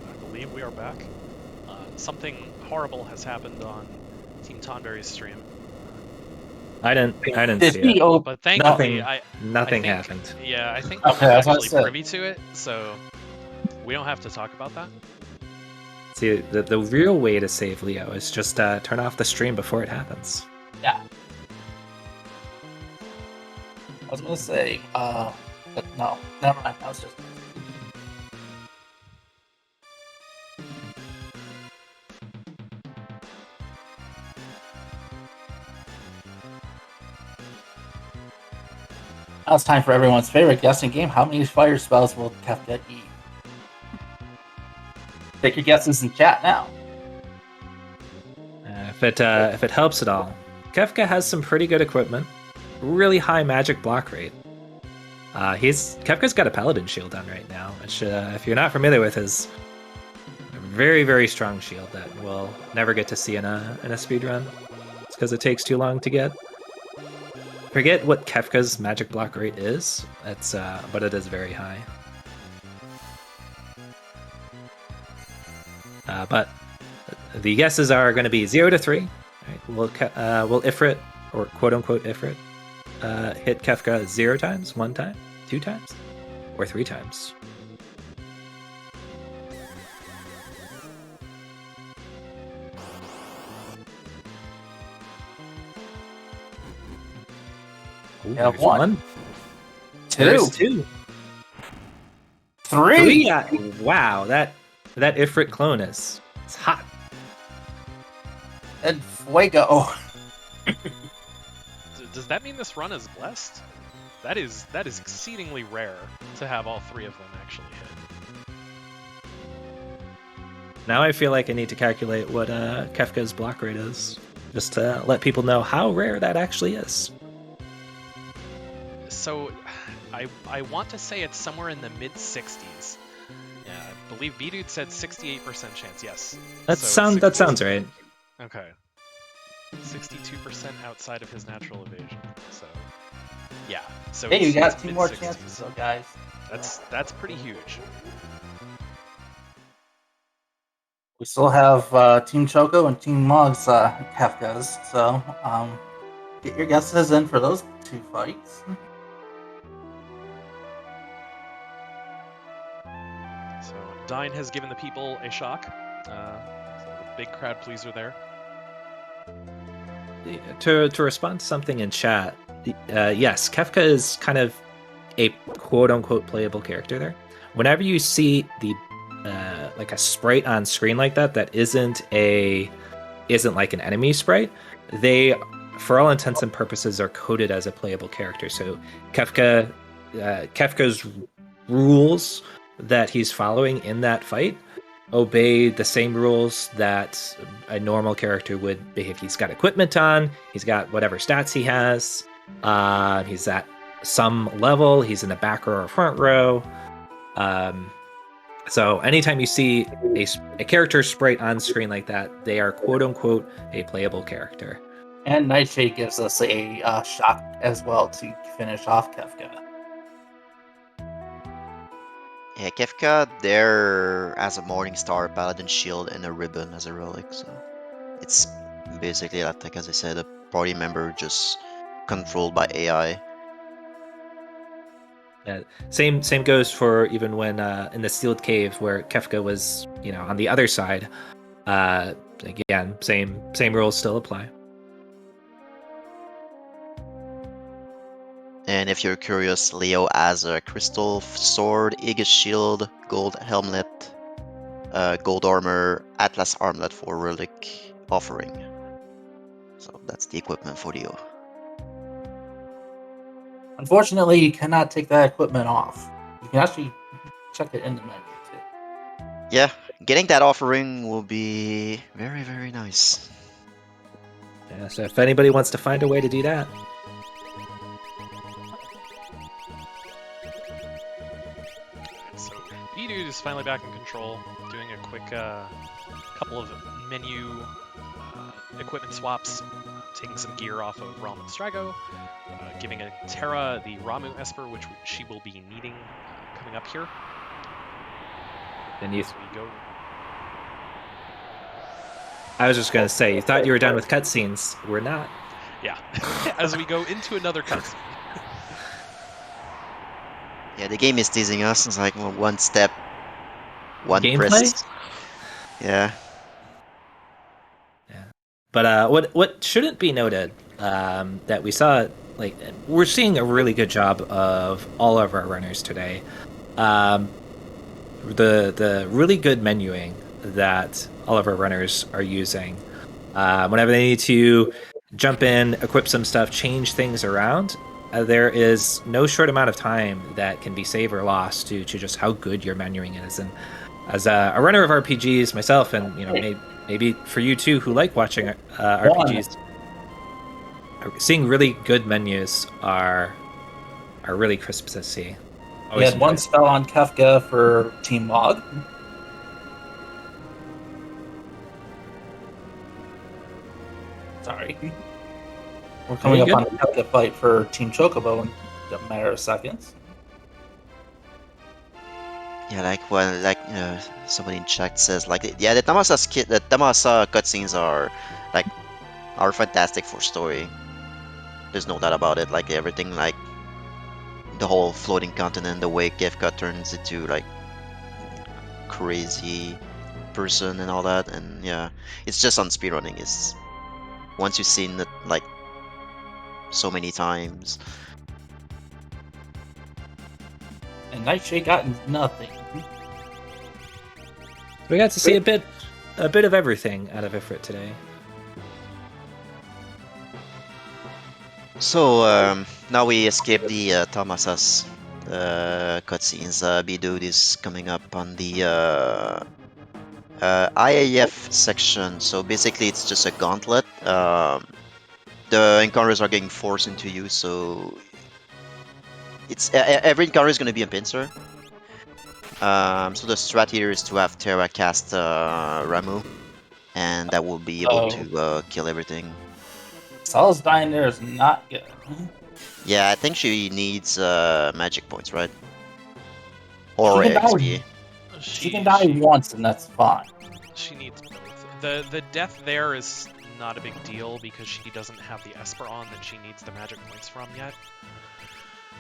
I believe we are back. Something horrible has happened on Team Tonberry's stream. I didn't see it. But thankfully, Nothing think, happened. Yeah, I think Okay, we're I was about actually to say. privy to it, so we don't have to talk about that. See, the real way to save Leo is just turn off the stream before it happens. Yeah. I was gonna say, but no, never mind. I was just. Now it's time for everyone's favorite guessing game. How many fire spells will Kefka eat? Take your guesses in chat now. If it helps at all, Kefka has some pretty good equipment, really high magic block rate. Kefka's got a paladin shield on right now, which if you're not familiar with, is a very, very strong shield that we'll never get to see in a speedrun. It's because it takes too long to get. Forget what Kefka's magic block rate is. But it is very high. But the guesses are going to be 0 to 3. Right? Will Ifrit, or quote unquote Ifrit, hit Kefka 0 times, 1 time, 2 times, or 3 times? Ooh, Yeah, there's 1, 2, There's 2. 3. Wow, that Ifrit clone is hot. And Fuego. Does that mean this run is blessed? That is exceedingly rare to have all 3 of them actually hit. Now I feel like I need to calculate what Kefka's block rate is, just to let people know how rare that actually is. So, I want to say it's somewhere in the mid-60s. Yeah, I believe bdude said 68% chance. Yes. That sounds right. Okay. 62% outside of his natural evasion. So, yeah. So Hey, you got it's 2 more mid-60s. chances, though, guys. That's pretty huge. We still have Team Choco and Team Mugs Kefkas, so get your guesses in for those 2 fights. So Dyne has given the people a shock. So big crowd pleaser there. To respond to something in chat, yes, Kefka is kind of a quote-unquote playable character there. Whenever you see the like a sprite on screen like that isn't like an enemy sprite, they, for all intents and purposes, are coded as a playable character. So Kefka's rules that he's following in that fight obey the same rules that a normal character would behave. He's got equipment on, he's got whatever stats he has, he's at some level, he's in the back row or front row. So anytime you see a character sprite on screen like that, they are quote-unquote a playable character. And Nightshade gives us a shock as well to finish off Kefka. Yeah, Kefka there as a Morningstar, Paladin Shield, and a ribbon as a relic. So it's basically, like as I said, a party member just controlled by AI. Yeah, same goes for even when in the sealed cave where Kefka was, on the other side. Again, same rules still apply. And if you're curious, Leo has a crystal sword, Aegis shield, gold helmet, gold armor, Atlas armlet for relic offering. So that's the equipment for Leo. Unfortunately, you cannot take that equipment off. You can actually check it in the menu too. Yeah, getting that offering will be very, very nice. Yeah, so if anybody wants to find a way to do that. So bdude is finally back in control, doing a quick couple of menu equipment swaps. taking some gear off of Rom and Strago, giving a Terra the Ramu Esper, which she will be needing coming up here. And you, So we go. I was just gonna say, you thought you were done with cutscenes. We're not. Yeah, as we go into another cutscene. Yeah, the game is teasing us. It's like, well, one step, one Gameplay? press. Yeah. Yeah. But what shouldn't be noted that we saw, like, we're seeing a really good job of all of our runners today. The really good menuing that all of our runners are using whenever they need to jump in, equip some stuff, change things around. There is no short amount of time that can be saved or lost due to just how good your menuing is. And as a runner of RPGs myself, and maybe for you too who like watching RPGs, seeing really good menus are really crisp to see. We had one spell on Kefka for Team Log. Sorry. We're coming up on a Kefka fight for Team Chocobo in a matter of seconds. Yeah, like somebody in chat says, like, yeah, the Tamasa cutscenes are fantastic for story. There's no doubt about it. Like everything, like the whole floating continent, the way Kefka turns into like crazy person and all that, and yeah, it's just on speedrunning. Is once you've seen it like so many times. And Nightshade got nothing. We got to see a bit of everything out of Ifrit today. So now we escape the Tamasas cutscenes. bdude is coming up on the IAF section. So basically, it's just a gauntlet. The encounters are getting forced into you, so it's every encounter is going to be a pincer. So the strat here is to have Terra cast Ramu, and that will be able to kill everything. Sal's Dyne there is not good. Yeah, I think she needs magic points, right? Or XP. She can die once, and that's fine. She needs both. The death there is not a big deal because she doesn't have the Esper on that she needs the magic points from yet.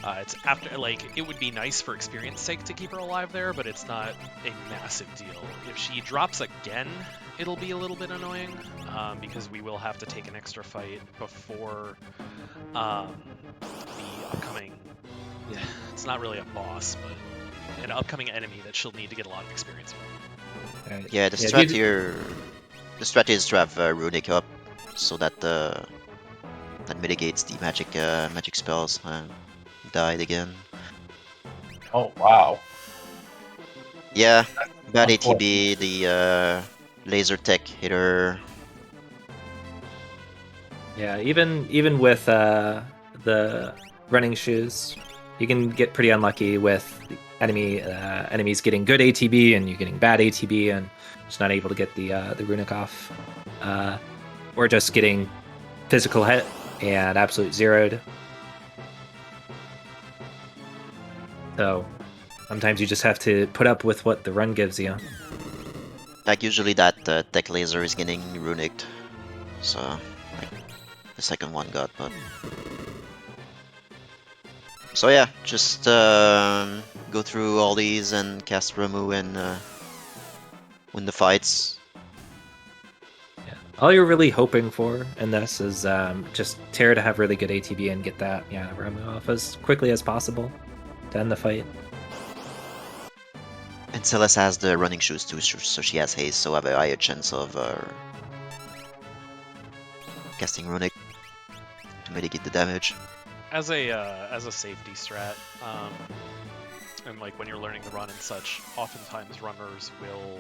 It's after, like, it would be nice for experience sake to keep her alive there, but it's not a massive deal. If she drops again, it'll be a little bit annoying, because we will have to take an extra fight before the upcoming, it's not really a boss, but an upcoming enemy that she'll need to get a lot of experience from. Yeah, the strat here, the strat is to have Runic up, so that that mitigates the magic spells. Died again. Oh wow. Yeah, bad ATB, the laser tech hitter. Yeah, even with the running shoes, you can get pretty unlucky with enemies getting good ATB and you getting bad ATB and just not able to get the runic off, or just getting physical hit and absolute zeroed. So sometimes you just have to put up with what the run gives you. Like usually that tech laser is getting runicked, so like the second one got, but so yeah, just go through all these and cast Ramu and win the fights. Yeah. All you're really hoping for in this is just Terra to have really good ATB and get that Ramu off as quickly as possible to end the fight. And Celeste has the running shoes too, so she has haste, so have a higher chance of casting runic to mitigate the damage. As a safety strat, and like when you're learning the run and such, oftentimes runners will,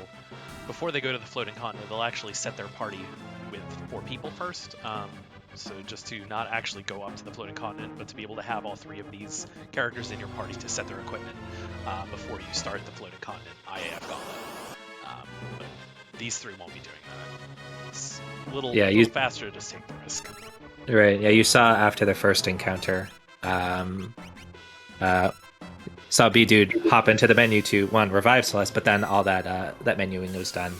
before they go to the floating continent, they'll actually set their party with 4 people first. So just to not actually go up to the floating continent, but to be able to have all 3 of these characters in your party to set their equipment before you start the floating continent IAF gauntlet. But these 3 won't be doing that. It's a little faster to just take the risk. Right. Yeah, you saw after the first encounter, saw bdude hop into the menu to revive Celeste, but then all that menuing was done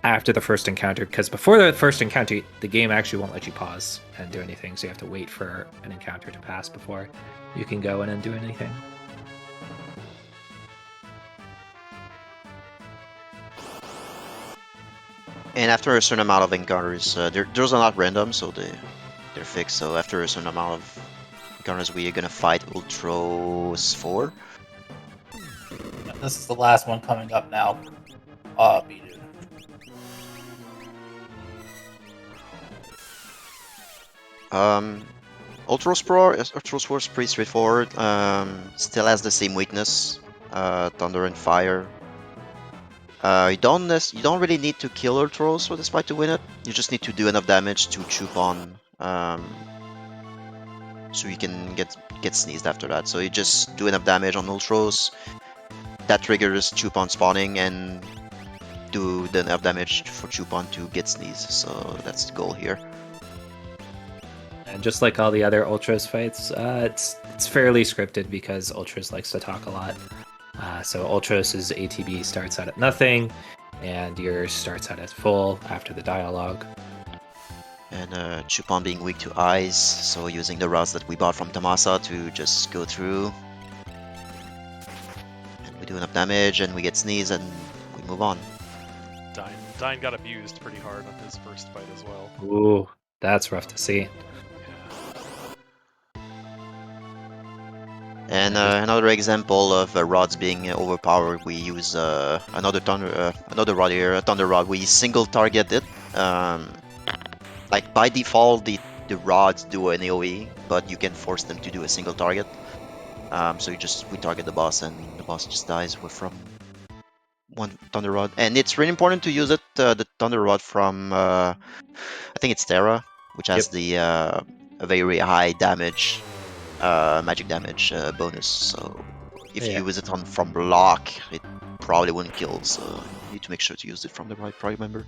after the first encounter, because before the first encounter, the game actually won't let you pause and do anything, so you have to wait for an encounter to pass before you can go in and do anything. And after a certain amount of encounters, those are not random, so they're fixed. So after a certain amount of encounters, we are gonna fight Ultros 4. This is the last one coming up now. bdude. Ultros 4 is pretty straightforward. Still has the same weakness, thunder and fire. You don't really need to kill Ultros for this fight to win it. You just need to do enough damage to choop on, so you can get sneezed after that. So you just do enough damage on Ultros. That triggers choop on spawning and do the enough damage for choop on to get sneezed. So that's the goal here. And just like all the other Ultros fights, it's fairly scripted because Ultros likes to talk a lot. So Ultros' ATB starts out at nothing, and yours starts out at full after the dialogue. And Chupon being weak to eyes, so using the rods that we bought from Tamasa to just go through. And we do enough damage, and we get sneeze, and we move on. Dyne got abused pretty hard on his first fight as well. Ooh, that's rough to see. And another example of rods being overpowered, we use another rod here, a thunder rod. We single target it. Like by default, the rods do an AoE, but you can force them to do a single target. So we target the boss, and the boss just dies from one thunder rod. And it's really important to use it, the thunder rod from I think it's Terra, which has a very high damage. Magic damage bonus, so if you use it from block, it probably wouldn't kill, so you need to make sure to use it from the right party member.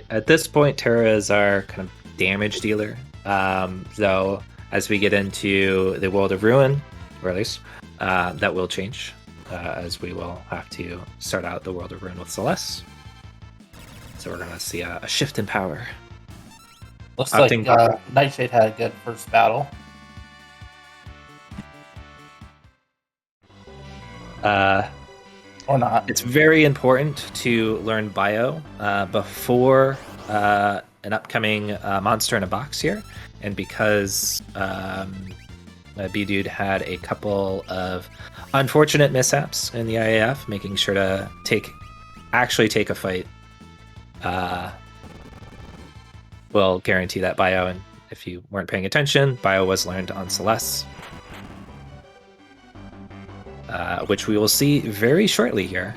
At this point, Terra is our kind of damage dealer, though as we get into the World of Ruin, or at least that will change, as we will have to start out the World of Ruin with Celeste. So we're going to see a shift in power. Looks like Nightshade had a good first battle. Or not. It's very important to learn bio before an upcoming monster in a box here, and because bdude had a couple of unfortunate mishaps in the IAF, making sure to actually take a fight will guarantee that bio. And if you weren't paying attention, bio was learned on Celeste. Which we will see very shortly here.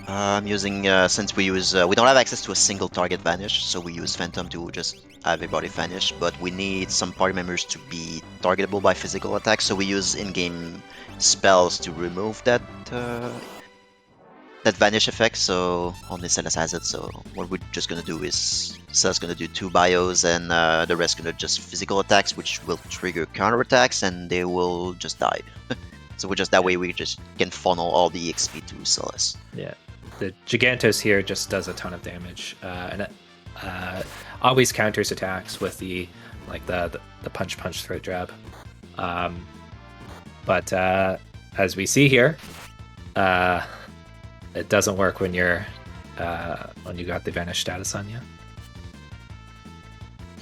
I'm using, since we don't have access to a single target Vanish, so we use Phantom to just have everybody vanish, but we need some party members to be targetable by physical attacks, so we use in-game spells to remove that Vanish effect, so only Celeste has it, so what we're just gonna do is Celeste's gonna do 2 bios, and the rest gonna just physical attacks, which will trigger counter attacks, and they will just die. So that way we just can funnel all the XP to Celeste. Yeah, the Gigantos here just does a ton of damage, and it always counters attacks with the punch throat jab. But as we see here, it doesn't work when you got the Vanish status on you.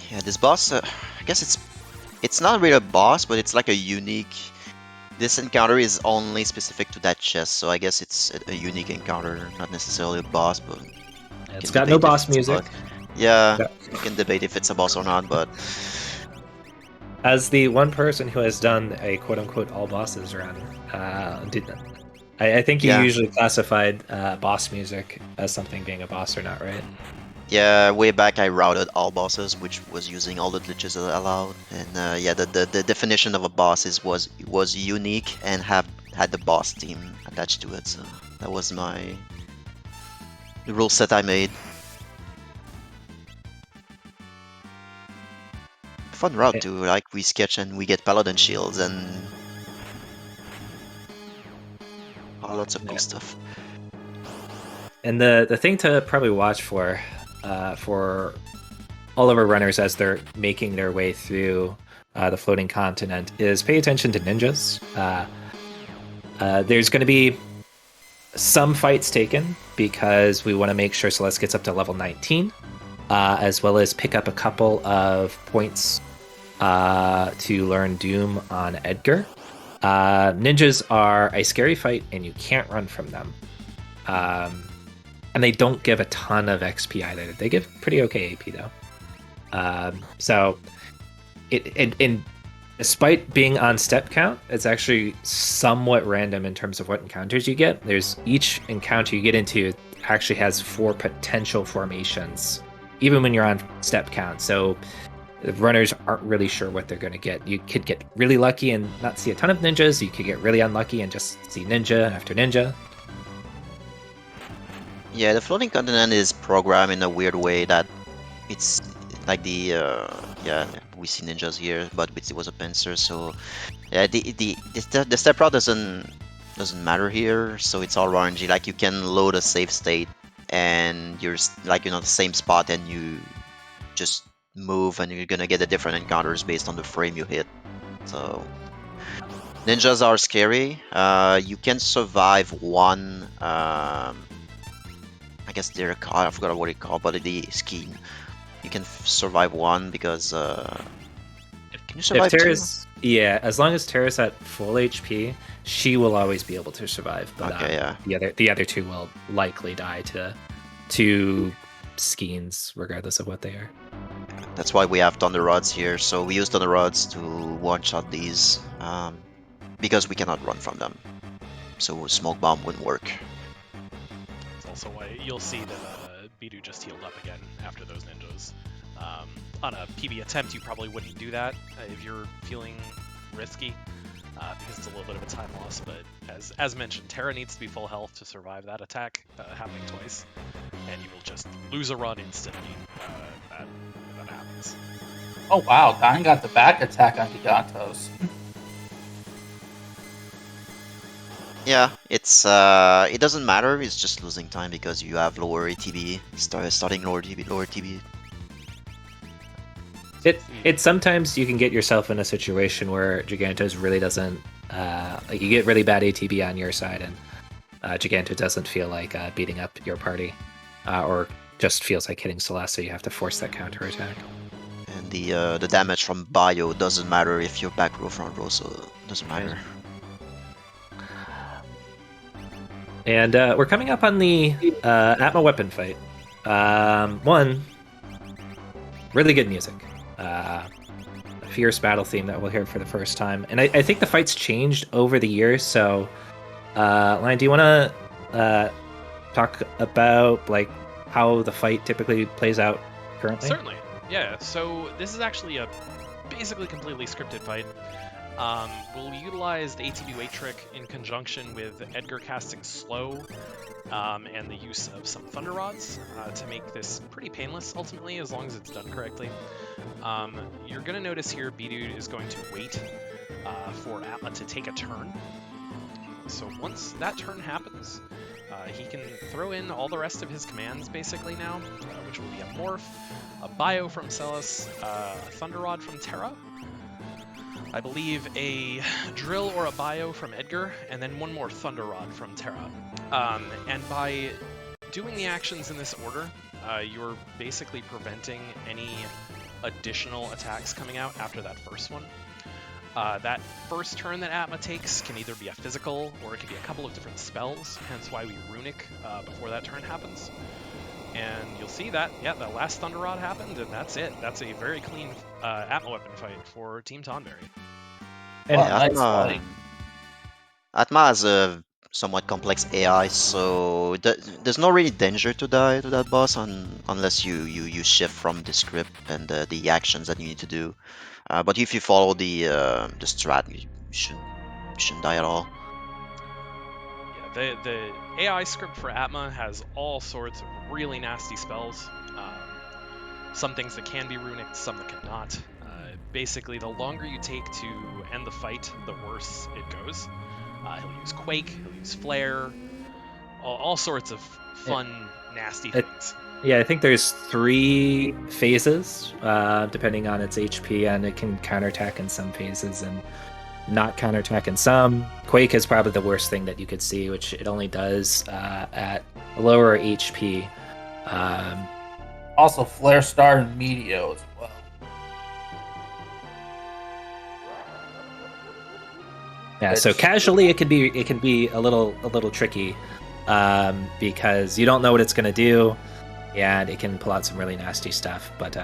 Yeah, this boss, I guess it's not really a boss, but it's like a unique. This encounter is only specific to that chest, so I guess it's a unique encounter, not necessarily a boss, but it's got no boss music. Yeah, you can debate if it's a boss or not, but as the one person who has done a quote-unquote all bosses run, I think you usually classified boss music as something being a boss or not, right? Yeah, way back I routed all bosses, which was using all the glitches allowed, and the definition of a boss was unique and had the boss theme attached to it. So that was the rule set I made. fun route to like we sketch and we get paladin shields and lots of cool stuff. And the thing to probably watch for all of our runners as they're making their way through the floating continent is pay attention to ninjas. There's going to be some fights taken because we want to make sure Celeste gets up to level 19, as well as pick up a couple of points to learn Doom on Edgar. Ninjas are a scary fight, and you can't run from them. And they don't give a ton of XP either. They give pretty okay AP though. So, it despite being on step count, it's actually somewhat random in terms of what encounters you get. There's each encounter you get into actually has 4 potential formations, even when you're on step count. So the runners aren't really sure what they're going to get. You could get really lucky and not see a ton of ninjas. You could get really unlucky and just see ninja after ninja. Yeah, the floating continent is programmed in a weird way that it's like the yeah, we see ninjas here, but it was a pincer, so yeah, the step route doesn't matter here, so it's all RNG. Like you can load a save state and you're like the same spot and you just move and you're gonna get the different encounters based on the frame you hit. So ninjas are scary. You can survive one. I guess they're called, I forgot what it called, but the scheme. You can survive one because can you survive two? Yeah, as long as Terra's at full HP, she will always be able to survive. But Okay, yeah. the other two will likely die to 2 skeins, regardless of what they are. That's why we have Thunder Rods here. So we use Thunder Rods to one-shot these because we cannot run from them. So Smoke Bomb wouldn't work. That's also why you'll see that bdude just healed up again after those ninjas. On a PB attempt, you probably wouldn't do that if you're feeling risky, because it's a little bit of a time loss. But as mentioned, Terra needs to be full health to survive that attack happening twice, and you will just lose a run instantly. That happens. Oh wow, Dyne got the back attack on Gigantos. Yeah, it's it doesn't matter. It's just losing time because you have lower ATB, starting lower TB. It sometimes you can get yourself in a situation where Gigantos really doesn't like you get really bad ATB on your side, and Giganto doesn't feel like beating up your party, or just feels like hitting Celeste, so you have to force that counter attack. And the damage from bio doesn't matter if you're back row, front row, so it doesn't matter. And we're coming up on the Atma Weapon fight. One, really good music. A fierce battle theme that we'll hear for the first time. And I think the fight's changed over the years, so Lion, do you want to talk about like how the fight typically plays out currently? Certainly, yeah. So this is actually a basically completely scripted fight. We'll utilize the ATB weight trick in conjunction with Edgar casting slow and the use of some Thunder Rods to make this pretty painless, ultimately, as long as it's done correctly. You're going to notice here bdude is going to wait for Atma to take a turn. So once that turn happens, he can throw in all the rest of his commands, basically, now, which will be a Morph, a Bio from Celes, a Thunder Rod from Terra, I believe a Drill or a Bio from Edgar, and then one more Thunder Rod from Terra. And by doing the actions in this order, you're basically preventing any additional attacks coming out after that first one. That first turn that Atma takes can either be a physical, or it can be a couple of different spells, hence why we runic before that turn happens. And you'll see that, yeah, that last Thunder Rod happened, and that's it. That's a very clean Atma Weapon fight for Team Tonberry. And Atma has a somewhat complex AI, so there's no really danger to die to that boss unless you shift from the script and the actions that you need to do. But if you follow the strat, you shouldn't die at all. Yeah, the AI script for Atma has all sorts of really nasty spells. Some things that can be runic, some that cannot. basically, the longer you take to end the fight, the worse it goes. He'll use Quake, he'll use Flare, all sorts of fun, nasty things. Yeah, I think there's 3 phases, depending on its HP, and it can counterattack in some phases and not counterattack in some. Quake is probably the worst thing that you could see, which it only does at lower HP. Also, Flare Star and Meteor as well. Yeah, so casually it can be a little tricky, because you don't know what it's gonna do, and it can pull out some really nasty stuff. But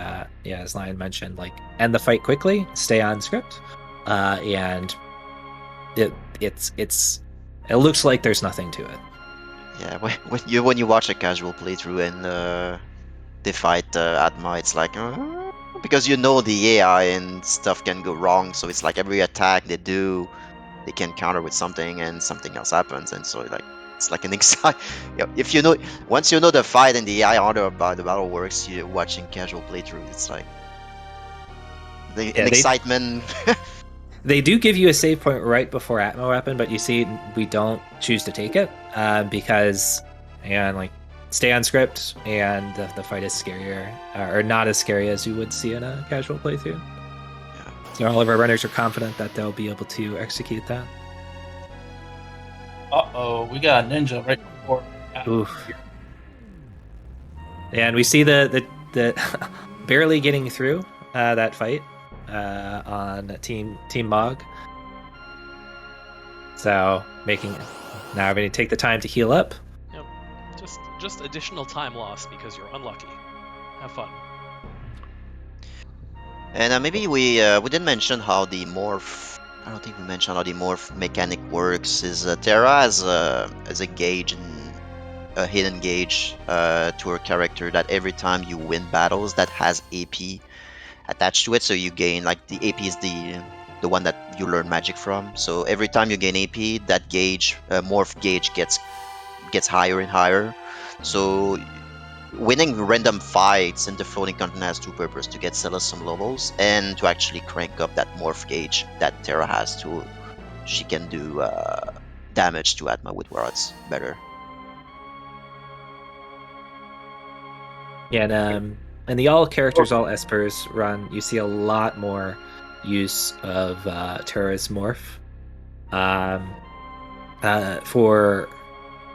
yeah, as Lion mentioned, like end the fight quickly, stay on script, and it looks like there's nothing to it. Yeah, when you watch a casual playthrough and they fight Atma, it's like because you know the AI and stuff can go wrong, so it's like every attack they do, they can counter with something and something else happens, and so like it's like an excite. If you know, once you know the fight and the AI order about the battle works, you're watching casual playthrough. It's like an excitement. They do give you a save point right before Atma Weapon, but you see, we don't choose to take it because, and like, stay on script, and the fight is scarier, or not as scary as you would see in a casual playthrough. Yeah. So all of our runners are confident that they'll be able to execute that. Uh-oh, we got a ninja right before. Oof. And we see the barely getting through that fight on Team Mog. So now I'm going to take the time to heal up. Yep. Just additional time loss because you're unlucky. Have fun. And maybe we didn't mention how the morph. I don't think we mentioned how the morph mechanic works. Is Terra has a gauge and a hidden gauge to her character that every time you win battles that has AP attached to it, so you gain, like, the AP is the one that you learn magic from. So every time you gain AP, that gauge, morph gauge, gets higher and higher. So winning random fights in the floating continent has 2 purposes: to get Celes some levels and to actually crank up that morph gauge that Terra has to. She can do damage to Atma with rods better. Yeah, and the all characters, all espers run, you see a lot more use of Terra's morph.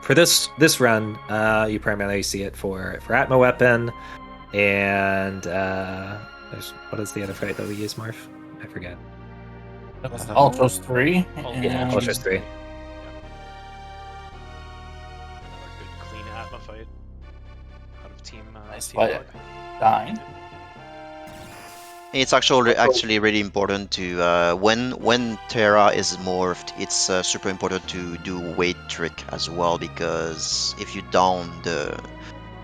For this run, you primarily see it for Atma Weapon, and what is the other fight that we use morph? I forget. It was Ultros 3. Yeah, Ultros 3. Another good clean Atma fight out of Team. Nice Team fight. Mog. Dyne. It's actually really important to when Terra is morphed, it's super important to do weight trick as well, because if you down the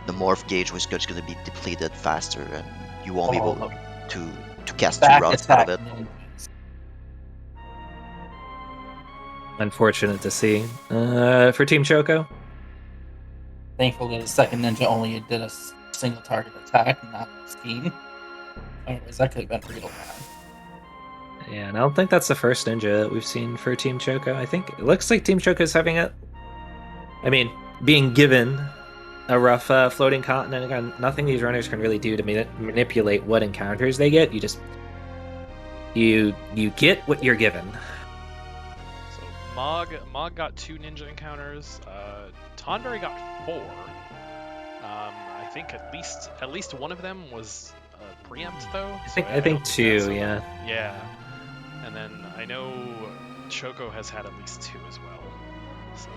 morph gauge, was just going to be depleted faster and you won't be able to cast 2 routes out of it. Unfortunate to see. For Team Choco? Thankfully, the second ninja only did a single target attack, not 16. Otherwise, that could have been real bad. Yeah, and I don't think that's the first ninja that we've seen for Team Choco. I think it looks like Team Choco is having it. I mean, being given a rough floating continent, again, nothing these runners can really do to manipulate what encounters they get. You just you get what you're given. So Mog got 2 ninja encounters. Tonberry got 4. I think at least one of them was preempt though. I think 2, yeah. Yeah. And then I know Choco has had at least 2 as well. So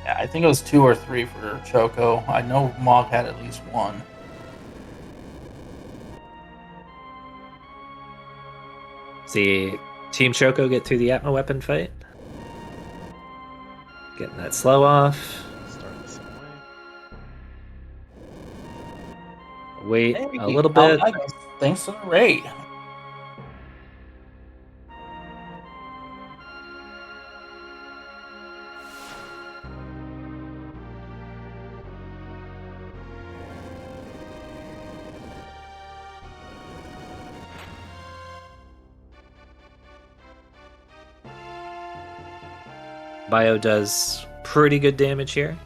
Yeah, I think it was 2 or 3 for Choco. I know Mog had at least 1. See Team Choco get through the Atma Weapon fight. Getting that slow off. start the same way. Wait Hey, a little bit. Thanks to the raid. Bio does pretty good damage here.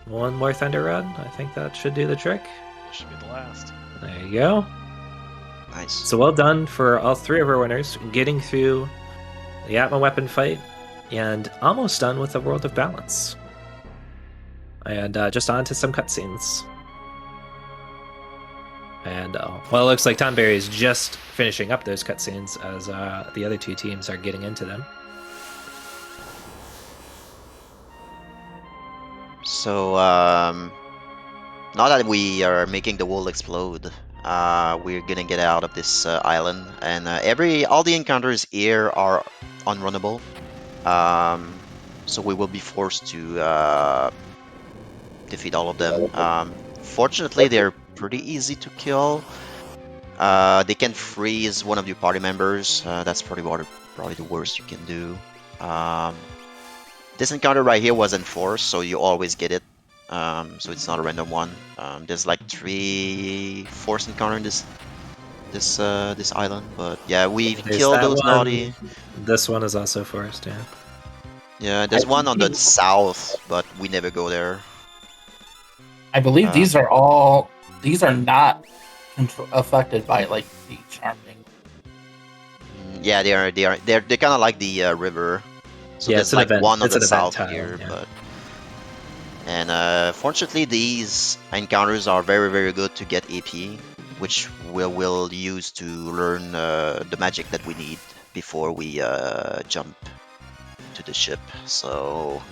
One more Thunder Rod. I think that should do the trick. This should be the last. There you go. Nice. So well done for all three of our winners, getting through the Atma Weapon fight, and almost done with the World of Balance. And just on to some cutscenes. And, well, it looks like Tonberry is just finishing up those cutscenes as the other two teams are getting into them. So, now that we are making the world explode, we're gonna get out of this island, and all the encounters here are unrunnable. So we will be forced to defeat all of them. Fortunately, they're pretty easy to kill. They can freeze one of your party members. That's probably the worst you can do. This encounter right here was enforced, so you always get it. So it's not a random one. There's like 3 forced encounter in this island, but yeah, we killed those naughty. This one is also forced, yeah. Yeah, there's one on the south, but we never go there. I believe these are not affected by like the charming. Yeah, they're kind of like the river. So Yeah, there's it's an like event. one on It's the an event south tile, here, yeah. but fortunately these encounters are very, very good to get AP, which we'll use to learn the magic that we need before we jump to the ship. So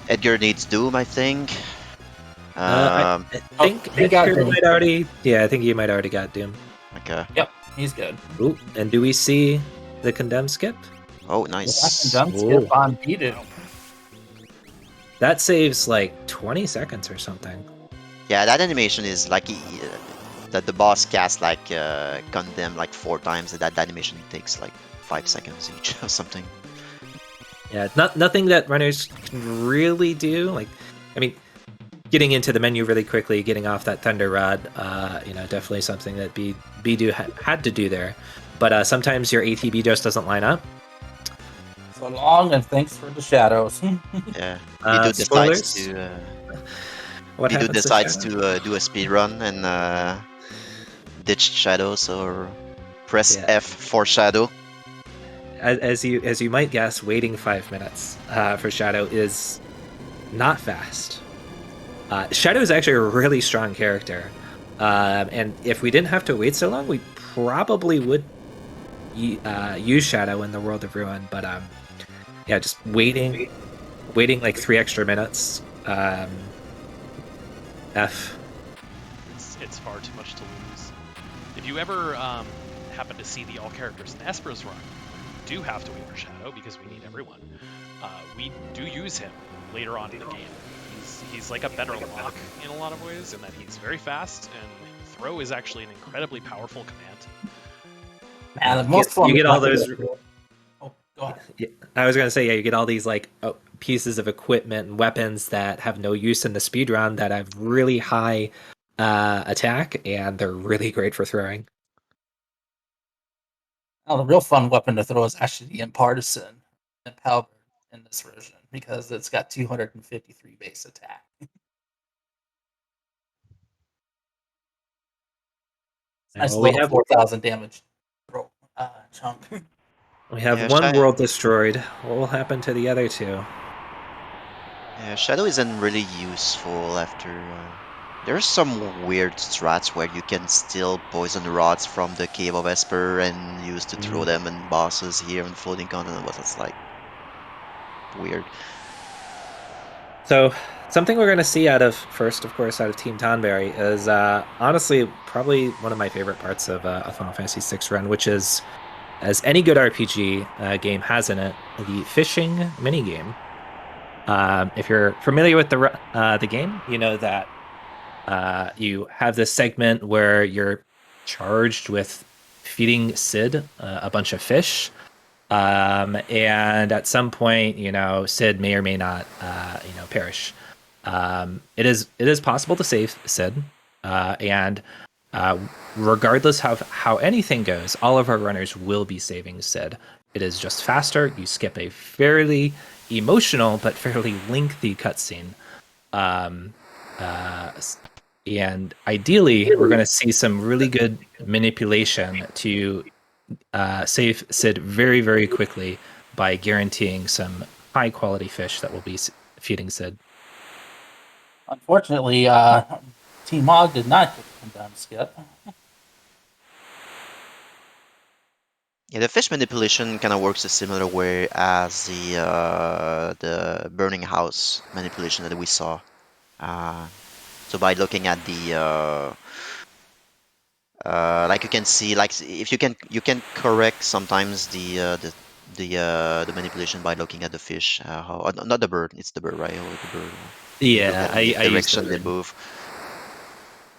Edgar needs Doom, I think. I think he got Edgar Doom. might already. Yeah, I think you might already got Doom. Okay. Yep, he's good. Ooh, and do we see the condemned skip? Oh, nice. Done skip on bdude. That saves like 20 seconds or something. Yeah, that animation is like that the boss casts like condemn like 4 times. That animation takes like 5 seconds each or something. Yeah, nothing that runners can really do. Like, I mean, getting into the menu really quickly, getting off that Thunder Rod, definitely something that bdude had to do there. But sometimes your ATB just doesn't line up. So long, and thanks for the shadows. Yeah, Spoilers? What Bdude happens decides to to do a speed run and ditch shadows or press F for shadow. as you might guess, waiting 5 minutes for Shadow is not fast. Shadow is actually a really strong character, and if we didn't have to wait so long, we probably would use Shadow in the World of Ruin. But yeah, just waiting like 3 extra minutes. It's far too much to lose. If you ever happen to see the all characters in Esper's run, we do have to wait for Shadow because we need everyone. We do use him later on in the game. He's like a better lock in a lot of ways, in that he's very fast, and throw is actually an incredibly powerful command. Man, the most fun you get all those. Oh, go ahead. Yeah, I was gonna say, yeah, you get all these like pieces of equipment and weapons that have no use in the speedrun that have really high attack, and they're really great for throwing. Oh, the real fun weapon to throw is actually the Impartisan and Halberd in this version, because it's got 253 base attack. Nice Well, we little have 4,000 damage chunk. we have Yeah, one world destroyed. What will happen to the other 2? Yeah, Shadow isn't really useful after. There's some weird strats where you can steal poison rods from the Cave of Esper and use to throw them in bosses here on Floating Continent, but that's like weird. So something we're going to see out of Team Tonberry is honestly probably one of my favorite parts of a Final Fantasy VI run, which is, as any good RPG game has in it, the fishing minigame. If you're familiar with the game, you know that you have this segment where you're charged with feeding Cid a bunch of fish. And at some point, Cid may or may not, perish. It is possible to save Cid, and regardless of how anything goes, all of our runners will be saving Cid. It is just faster. You skip a fairly emotional but fairly lengthy cutscene. And ideally, we're going to see some really good manipulation to save Sid very, very quickly by guaranteeing some high-quality fish that will be feeding Sid. Unfortunately, Team Mog did not get the condemned skip. Yeah, the fish manipulation kind of works a similar way as the burning house manipulation that we saw. So by looking at the like you can see, like if you can correct sometimes the manipulation by looking at the fish. Not the bird, it's the bird, right? Or the bird. Yeah, I use the direction they bird. move.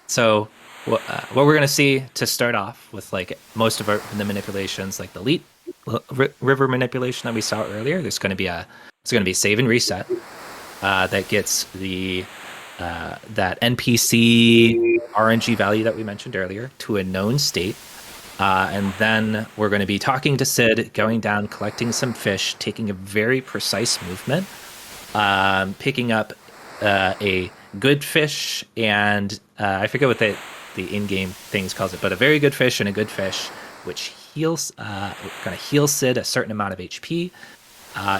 So what we're going to see to start off with, like most of the manipulations, like the elite river manipulation that we saw earlier, there's going to be a save and reset that gets the that NPC RNG value that we mentioned earlier to a known state. And then we're going to be talking to Sid, going down, collecting some fish, taking a very precise movement, picking up a good fish, and I forget what the in-game things calls it, but a very good fish and a good fish, which heals, going to heal Sid a certain amount of HP.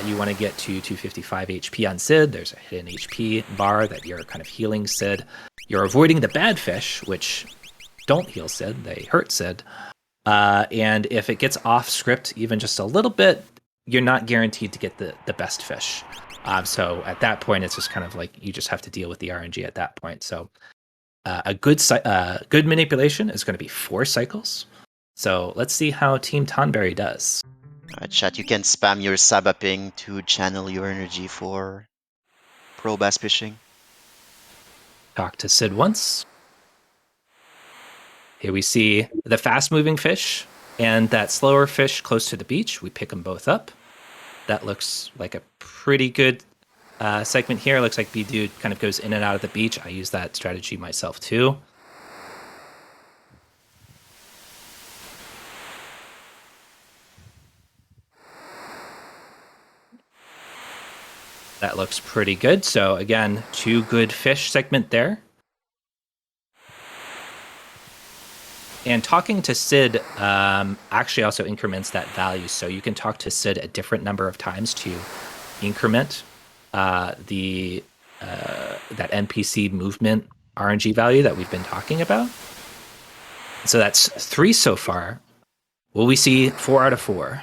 You want to get to 255 HP on Sid. There's a hidden HP bar that you're kind of healing Sid. You're avoiding the bad fish, which don't heal Sid. They hurt Sid. And if it gets off script even just a little bit, you're not guaranteed to get the best fish. So at that point, it's just kind of like you just have to deal with the RNG at that point. So a good manipulation is going to be 4 cycles. So let's see how Team Tonberry does. Alright, chat, you can spam your Sabaping to channel your energy for pro bass fishing. Talk to Sid once. Here we see the fast-moving fish and that slower fish close to the beach. We pick them both up. That looks like a pretty good segment here. Looks like bdude kind of goes in and out of the beach. I use that strategy myself too. That looks pretty good. So again, 2 good fish segment there. And talking to Sid actually also increments that value. So you can talk to Sid a different number of times to increment that NPC movement RNG value that we've been talking about. So that's 3 so far. Will we see 4 out of 4?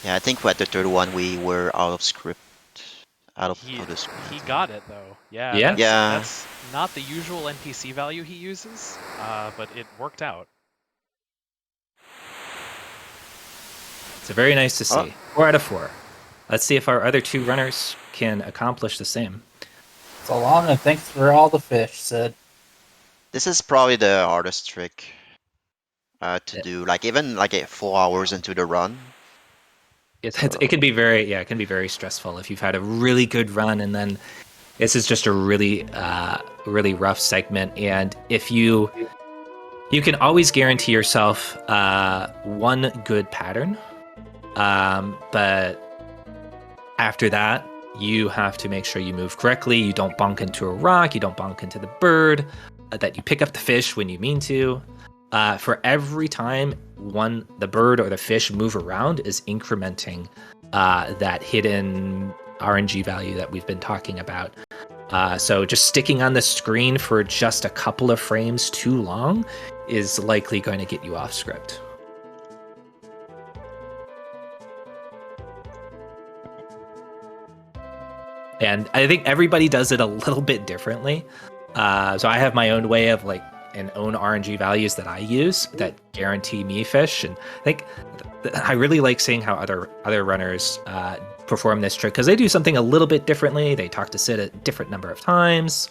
Yeah, I think at the third one we were out of script. Out of the script. He got it though. Yeah. Yeah? That's not the usual NPC value he uses, but it worked out. It's very nice to see. Oh. 4 out of 4. Let's see if our other 2 runners can accomplish the same. So long, and thanks for all the fish, Sid. This is probably the hardest trick to do. Like even like 4 hours into the run. It can be very stressful if you've had a really good run and then this is just a really rough segment. And if you can always guarantee yourself 1 good pattern, but after that you have to make sure you move correctly. You don't bonk into a rock. You don't bonk into the bird. That you pick up the fish when you mean to. For every time the bird or the fish move around is incrementing that hidden RNG value that we've been talking about. So just sticking on the screen for just a couple of frames too long is likely going to get you off script. And I think everybody does it a little bit differently. So I have my own way of and own RNG values that I use that guarantee me fish. And I think I really like seeing how other runners perform this trick because they do something a little bit differently. They talk to Sid a different number of times.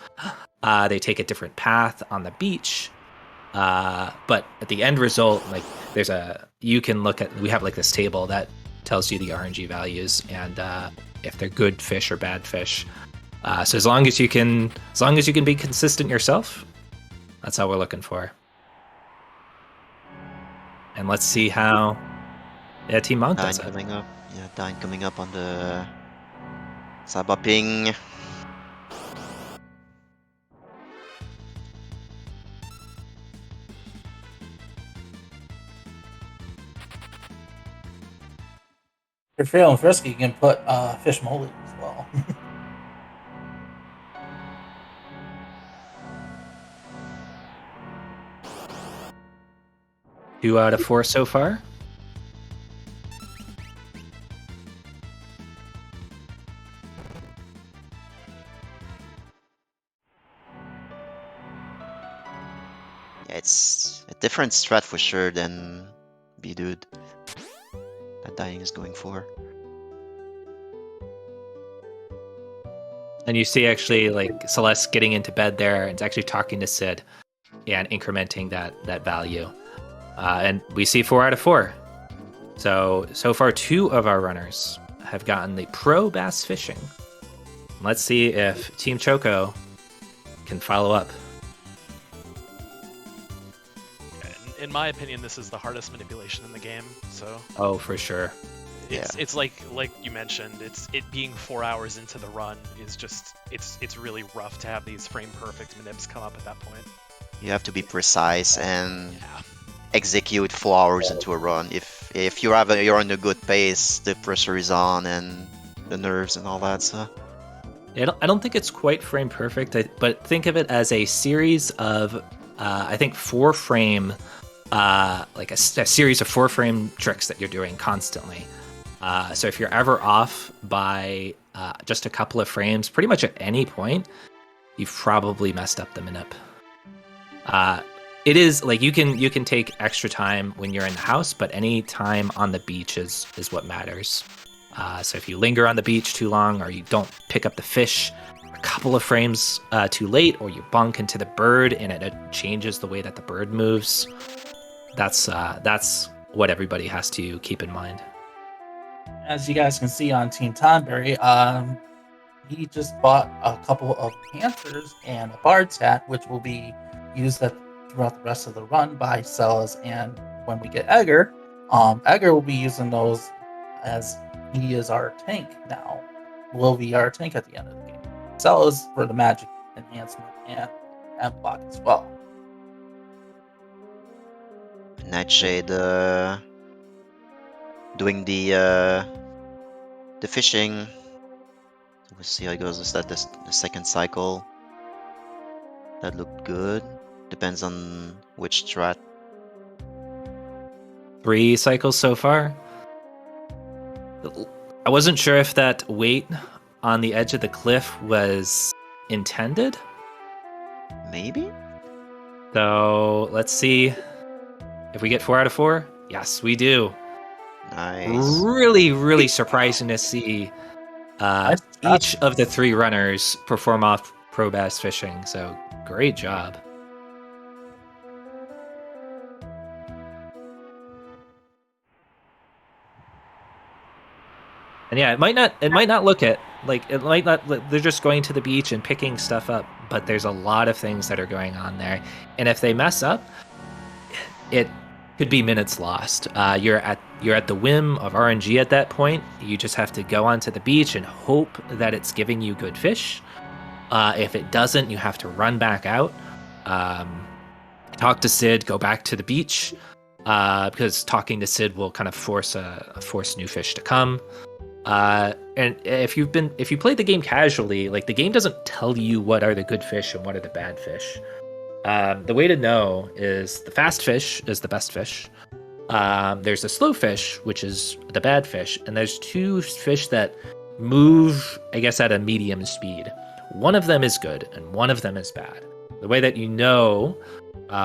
They take a different path on the beach. But at the end result, you can look at, we have this table that tells you the RNG values and if they're good fish or bad fish. So as long as you can be consistent yourself, that's all we're looking for. And let's see how Team Monk does it. Dyne coming up on the Sabaping. If you're feeling frisky, you can put fish moly as well. 2 out of 4 so far. Yeah, it's a different strat for sure than bdude that Dyne is going for. And you see actually like Celeste getting into bed there and actually talking to Sid and incrementing that value. And we see 4 out of 4. So far 2 of our runners have gotten the pro bass fishing. Let's see if Team Choco can follow up. In my opinion, this is the hardest manipulation in the game. So Oh, for sure. it's like you mentioned, it being 4 hours into the run is just it's really rough to have these frame perfect manips come up at that point. You have to be precise and Yeah. execute 4 hours into a run. If you're on a good pace, the pressure is on and the nerves and all that. So I don't think it's quite frame perfect, but think of it as a series of, I think, 4 frame, like a series of 4 frame tricks that you're doing constantly. So if you're ever off by just a couple of frames, pretty much at any point, you've probably messed up the manip. It is like you can take extra time when you're in the house, but any time on the beach is what matters. So if you linger on the beach too long, or you don't pick up the fish a couple of frames too late, or you bonk into the bird and it changes the way that the bird moves, that's what everybody has to keep in mind. As you guys can see on Team Tonberry, he just bought a couple of Panthers and a Bard's hat, which will be used throughout the rest of the run by Celes. And when we get Egger, Egger will be using those as he is our tank now. Will be our tank at the end of the game. Celes for the magic enhancement and block as well. Nightshade doing the fishing. We'll see how it goes. Is that the second cycle? That looked good. Depends on which strat. 3 cycles so far. I wasn't sure if that weight on the edge of the cliff was intended. Maybe? So let's see if we get 4 out of 4. Yes, we do. Nice. Really surprising to see each of the 3 runners perform off pro bass fishing. So great job. And yeah, it might not look it like it might not. They're just going to the beach and picking stuff up, but there's a lot of things that are going on there. And if they mess up, it could be minutes lost. You're at the whim of RNG at that point. You just have to go onto the beach and hope that it's giving you good fish. If it doesn't, you have to run back out, talk to Sid, go back to the beach, because talking to Sid will kind of force new fish to come. And if you played the game casually, like the game doesn't tell you what are the good fish and what are the bad fish. The way to know is the fast fish is the best fish. There's a slow fish, which is the bad fish, and there's 2 fish that move, I guess, at a medium speed. One of them is good, and one of them is bad. The way that you know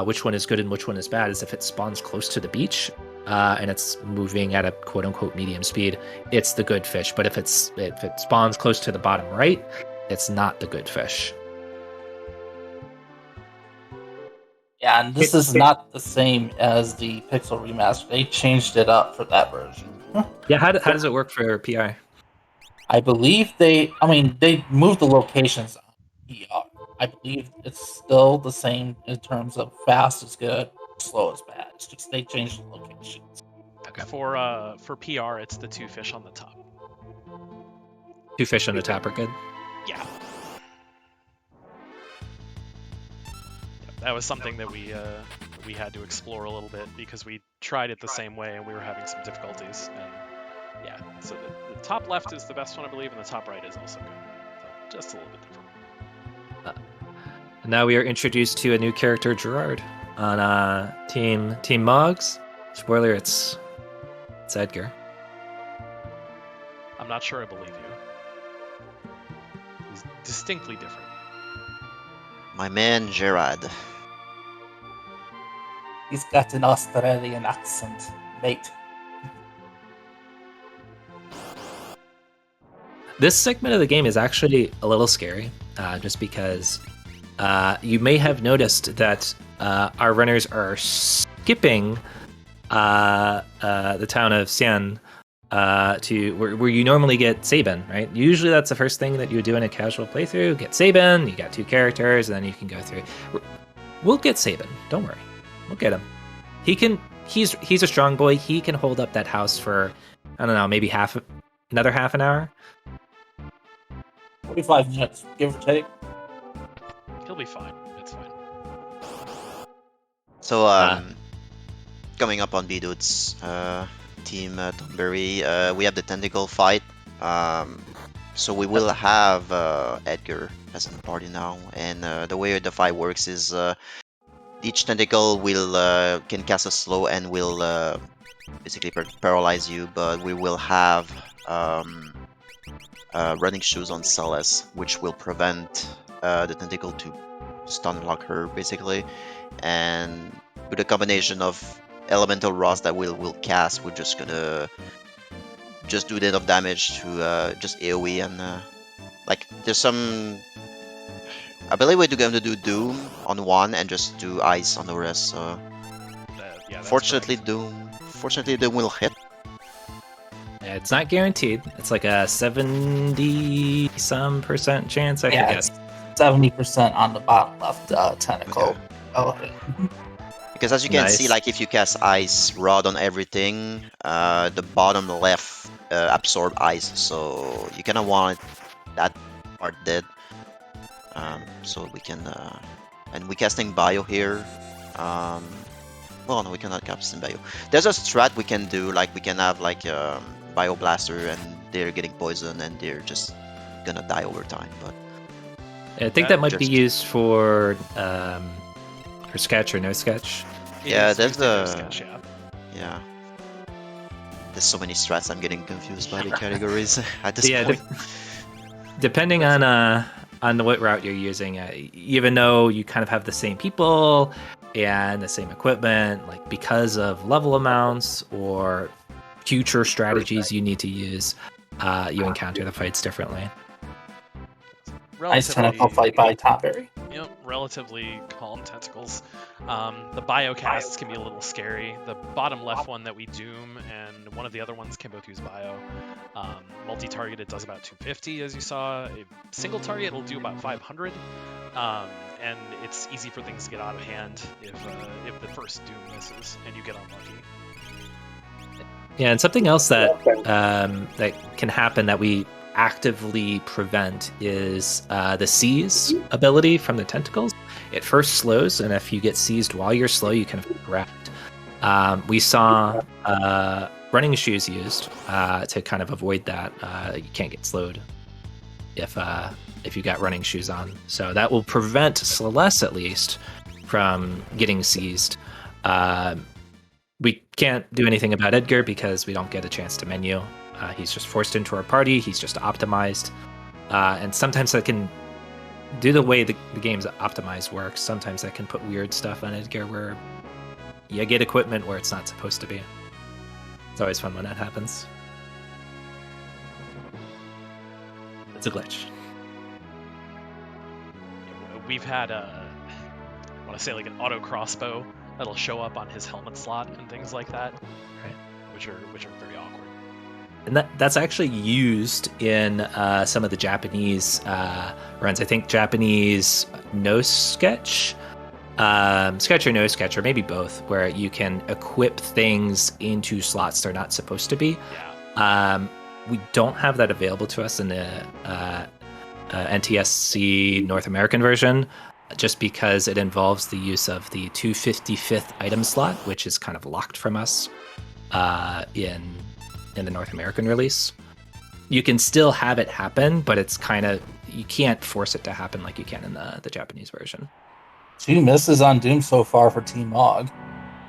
which one is good and which one is bad is if it spawns close to the beach, and it's moving at a quote-unquote medium speed, it's the good fish. But if it spawns close to the bottom right, it's not the good fish. Yeah, and this is not the same as the Pixel remaster. They changed it up for that version. Yeah, how does it work for PR? I believe they moved the locations on PR. I believe it's still the same in terms of fast is good, slow is bad. It's just they changed the locations. For PR, it's the 2 fish on the top. 2 fish on the top are good. Yeah. That was something that we had to explore a little bit because we tried it the same way and we were having some difficulties. And yeah, so the top left is the best one, I believe, and the top right is also good. So just a little bit different. Now we are introduced to a new character, Gerard, on Team Moggs. Spoiler: it's Edgar. I'm not sure I believe you. He's distinctly different. My man Gerard. He's got an Australian accent, mate. This segment of the game is actually a little scary, just because you may have noticed that our runners are skipping the town of Xian to where you normally get Sabin, right? Usually that's the first thing that you would do in a casual playthrough. Get Sabin, you got 2 characters, and then you can go through. We'll get Sabin, don't worry. We'll get him. He's a strong boy. He can hold up that house for, I don't know, maybe another half an hour. 45 minutes, give or take. He'll be fine. It's fine. So, coming up on bdude's team Tonberry, we have the Tentacle fight. So we will have Edgar as in the party now, and the way the fight works is each Tentacle will can cast a slow and will basically paralyze you, but we will have running shoes on Celeste, which will prevent the Tentacle to stun lock her basically, and with a combination of elemental rust that we'll cast, we're just gonna do enough damage to just AoE and like there's some. I believe we're going to do Doom on one and just do Ice on the rest. So Yeah, fortunately, Doom will hit. Yeah, it's not guaranteed. It's like a 70-some% chance, I guess. 70% on the bottom left tentacle. Okay. Oh, Because as you can see, Nice. like if you cast Ice Rod on everything, the bottom left absorb Ice, so you kind of want that part dead. So we can, and we casting Bio here. Well, no, we cannot cast in Bio. There's a strat we can do, like we can have like Bio Blaster, and they're getting poisoned, and they're just gonna die over time. But I think that might be just- used for sketch or no sketch. Yeah, It's there's used in their a- sketch, yeah. yeah, there's so many strats. I'm getting confused by the categories at this Yeah, point. Depending on what route you're using, even though you kind of have the same people and the same equipment, like because of level amounts or future strategies you need to use, you encounter the fights differently. nice tentacle fight by Tonberry. Yep, relatively calm tentacles. The bio casts can be a little scary. The bottom left one that we doom, and one of the other ones can both use bio. Multi-target, it does about 250, as you saw. A single target, it'll do about 500. And it's easy for things to get out of hand if the first doom misses and you get unlucky. Yeah, and something else that that can happen that we actively prevent is the seize ability from the tentacles. It first slows, and if you get seized while you're slow, you kind of correct. We saw running shoes used to kind of avoid that. You can't get slowed if you got running shoes on. So that will prevent Celeste, at least, from getting seized. We can't do anything about Edgar because we don't get a chance to menu. He's just forced into our party. He's just optimized. And sometimes that can, due to the way the game's optimized works, sometimes that can put weird stuff on Edgar where you get equipment where it's not supposed to be. It's always fun when that happens. It's a glitch. We've had I want to say like an auto crossbow that'll show up on his helmet slot and things like that, Right. which are very awkward. And that's actually used in some of the Japanese runs. I think Japanese no sketch, sketch or no sketch, or maybe both, where you can equip things into slots they're not supposed to be. Yeah. we don't have that available to us in the NTSC North American version, just because it involves the use of the 255th item slot, which is kind of locked from us in the North American release. You can still have it happen, but it's kind of, you can't force it to happen like you can in the Japanese version. 2 misses on Doom so far for Team Mog.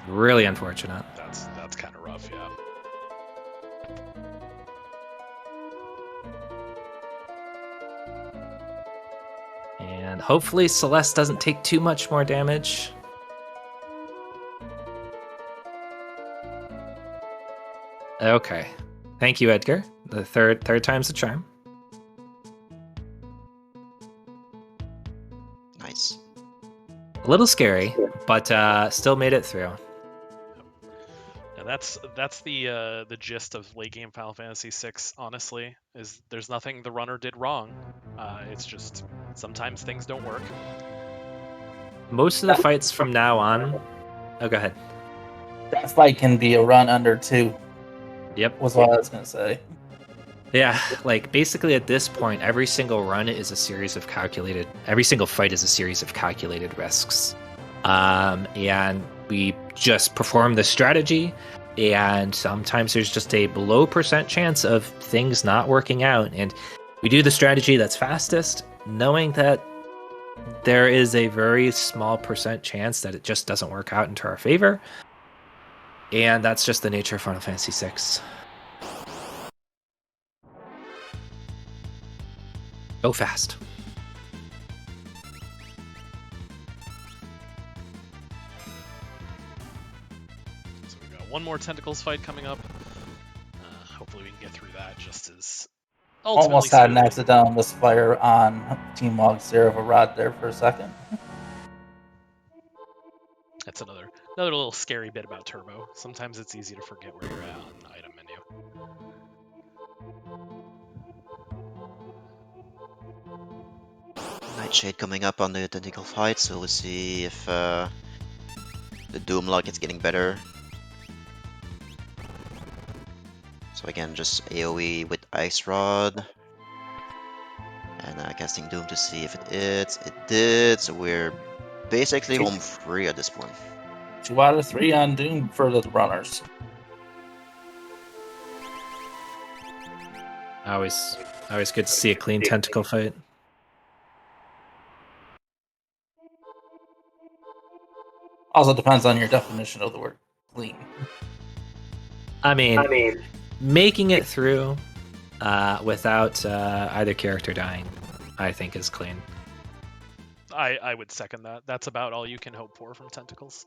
Really unfortunate. That's kind of rough, yeah. And hopefully Celeste doesn't take too much more damage. Okay. Thank you, Edgar. The third time's the charm. Nice. A little scary, but still made it through. Yeah, that's the gist of late game Final Fantasy VI. Honestly, is there's nothing the runner did wrong. It's just sometimes things don't work. Most of the fights from now on. Oh, go ahead. That fight can be a run under 2. Yep. Was what I was gonna say. Yeah, like basically at this point, every single run is a series of calculated. Every single fight is a series of calculated risks, and we just perform the strategy. And sometimes there's just a below % chance of things not working out, and we do the strategy that's fastest, knowing that there is a very small % chance that it just doesn't work out into our favor. And that's just the nature of Final Fantasy VI. Go fast. So we've got one more Tentacles fight coming up. Hopefully we can get through that just as Almost had an accidental misfire on Team Mog's Cereth Rod there for a second. That's another little scary bit about Turbo. Sometimes it's easy to forget where you're at on the item menu. Nightshade coming up on the Tentacle fight, so we'll see if the Doom luck is getting better. So again, just AoE with Ice Rod. And casting Doom to see if it hits. It did, so we're basically home free at this point. 2 out of 3 on Doom for the runners. Always good to see a clean Tentacle fight. Also depends on your definition of the word clean. I mean, making it through without either character dying, I think is clean. I would second that. That's about all you can hope for from Tentacles.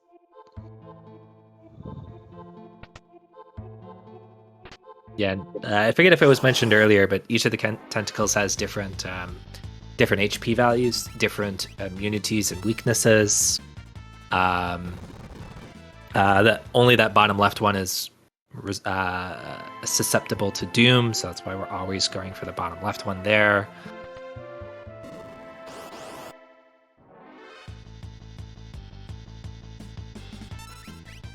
Yeah, I forget if it was mentioned earlier, but each of the Tentacles has different HP values, different immunities and weaknesses. Only that bottom left one is susceptible to Doom, so that's why we're always going for the bottom left one there.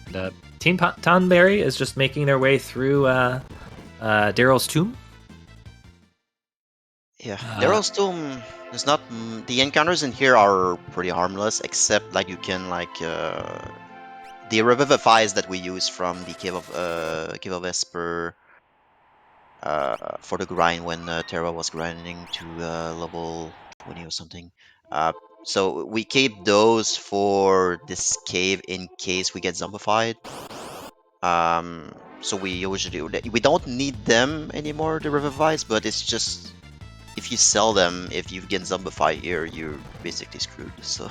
And, Team Tonberry is just making their way through Daryl's tomb. Yeah, Daryl's Tomb is not. The encounters in here are pretty harmless, except like you can like the revivifies that we use from the Cave of Esper for the grind when Terra was grinding to level 20 or something. So we keep those for this cave in case we get zombified. So we don't need them anymore, the revivifies, but it's just if you sell them, if you get zombified here, you're basically screwed. So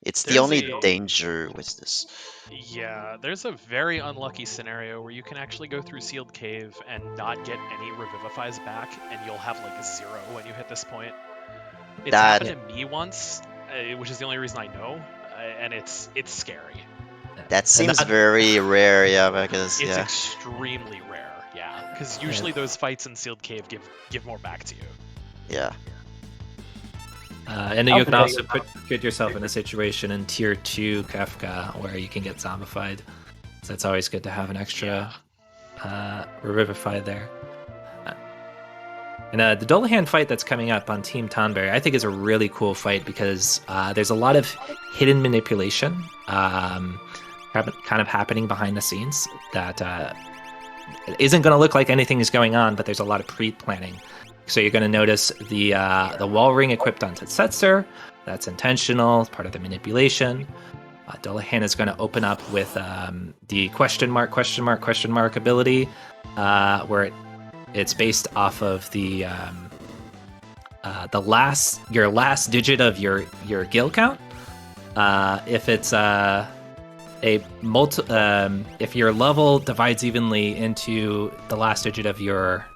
it's the only danger with this. Yeah, there's a very unlucky scenario where you can actually go through Sealed Cave and not get any revivifies back, and you'll have like 0 when you hit this point. It's happened to me once, which is the only reason I know, and it's scary. That seems very rare, yeah, because it's extremely rare, yeah, because usually those fights in Sealed Cave give more back to you. Yeah. And you can also put yourself in a situation in Tier 2 Kefka where you can get zombified. So it's always good to have an extra revivify there. And the Dullahan fight that's coming up on Team Tonberry, I think is a really cool fight because there's a lot of hidden manipulation kind of happening behind the scenes that isn't going to look like anything is going on, but there's a lot of pre-planning. So you're going to notice the wall ring equipped on Setzer. That's intentional, part of the manipulation. Dullahan is going to open up with the question mark ability, where it's based off of the your last digit of your gil count. If it's if your level divides evenly into the last digit of your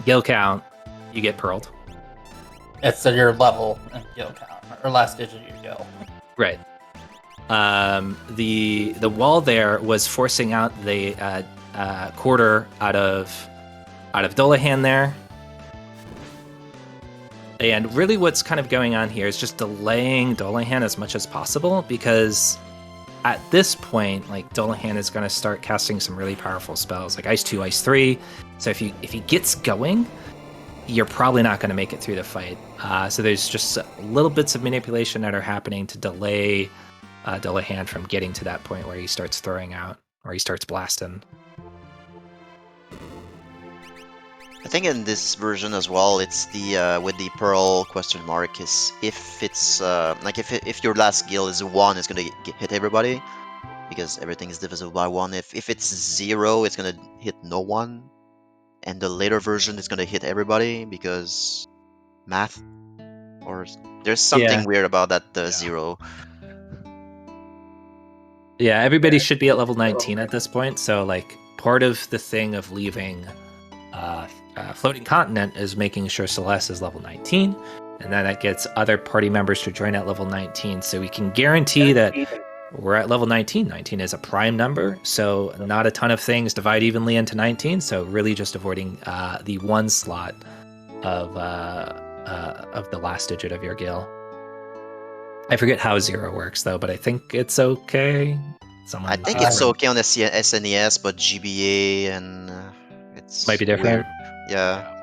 gil count, you get pearled. It's your level and gil count, or last digit of your gil. Right. The wall there was forcing out the quarter out of Dullahan there. And really what's kind of going on here is just delaying Dullahan as much as possible, because at this point, like, Dullahan is going to start casting some really powerful spells, like Ice 2, Ice 3. So if he gets going, you're probably not going to make it through the fight. So there's just little bits of manipulation that are happening to delay Dullahan from getting to that point where he starts throwing out, or he starts blasting. I think in this version as well, it's the with the pearl question mark is if it's like if your last gil is 1, it's gonna hit everybody because everything is divisible by 1. If it's 0, it's gonna hit no one, and the later version is gonna hit everybody because math, or there's something weird about that 0. Yeah, everybody should be at level 19 at this point. So like part of the thing of leaving Floating Continent is making sure Celeste is level 19, and then that gets other party members to join at level 19. So we can guarantee that we're at level 19. 19 is a prime number, so not a ton of things divide evenly into 19. So really just avoiding the 1 slot of the last digit of your gil. I forget how 0 works though, but I think it's okay. I think it's okay on the SNES, but GBA and it's might be different. Weird. Yeah.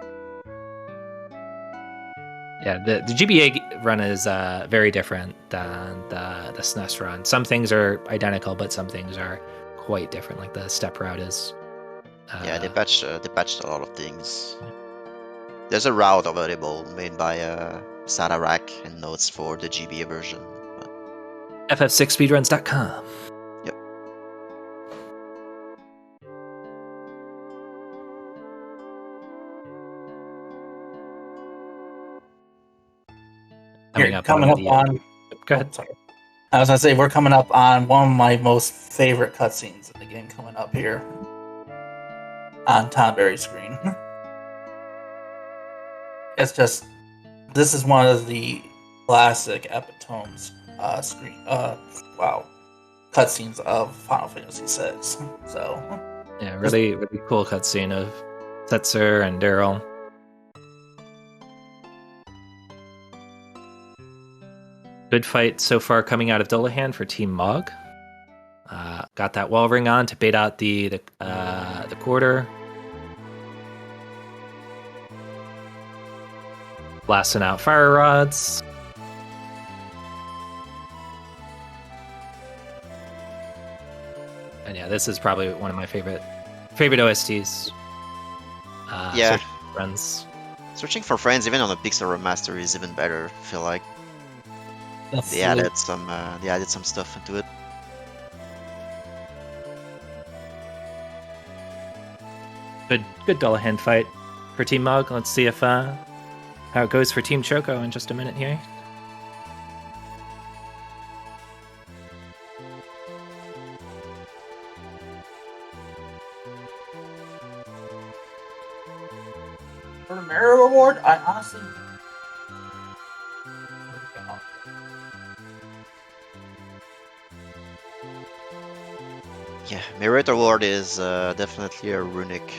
Yeah, the GBA run is very different than the SNES run. Some things are identical, but some things are quite different. Like the step route is. Yeah, they patched a lot of things. There's a route available made by Sadarak and notes for the GBA version. But... FF6speedruns.com. Yep. Coming up on. Go ahead. Sorry. I was gonna say we're coming up on one of my most favorite cutscenes in the game coming up here on Tonberry's screen. It's just, this is one of the classic epitomes cutscenes of Final Fantasy VI. So yeah, really cool cutscene of Setzer and Daryl. Good fight so far coming out of Dullahan for Team Mog. Got that wall ring on to bait out the quarter. Blasting out fire rods. And yeah, this is probably one of my favorite OSTs. Yeah. Friends. Searching for Friends, even on a Pixel remaster, is even better. I feel like they added some stuff into it. Good Dullahan fight for Team Mog. Let's see if how it goes for Team Choco in just a minute here. for the merit award, I honestly. Yeah, merit award is definitely a relic.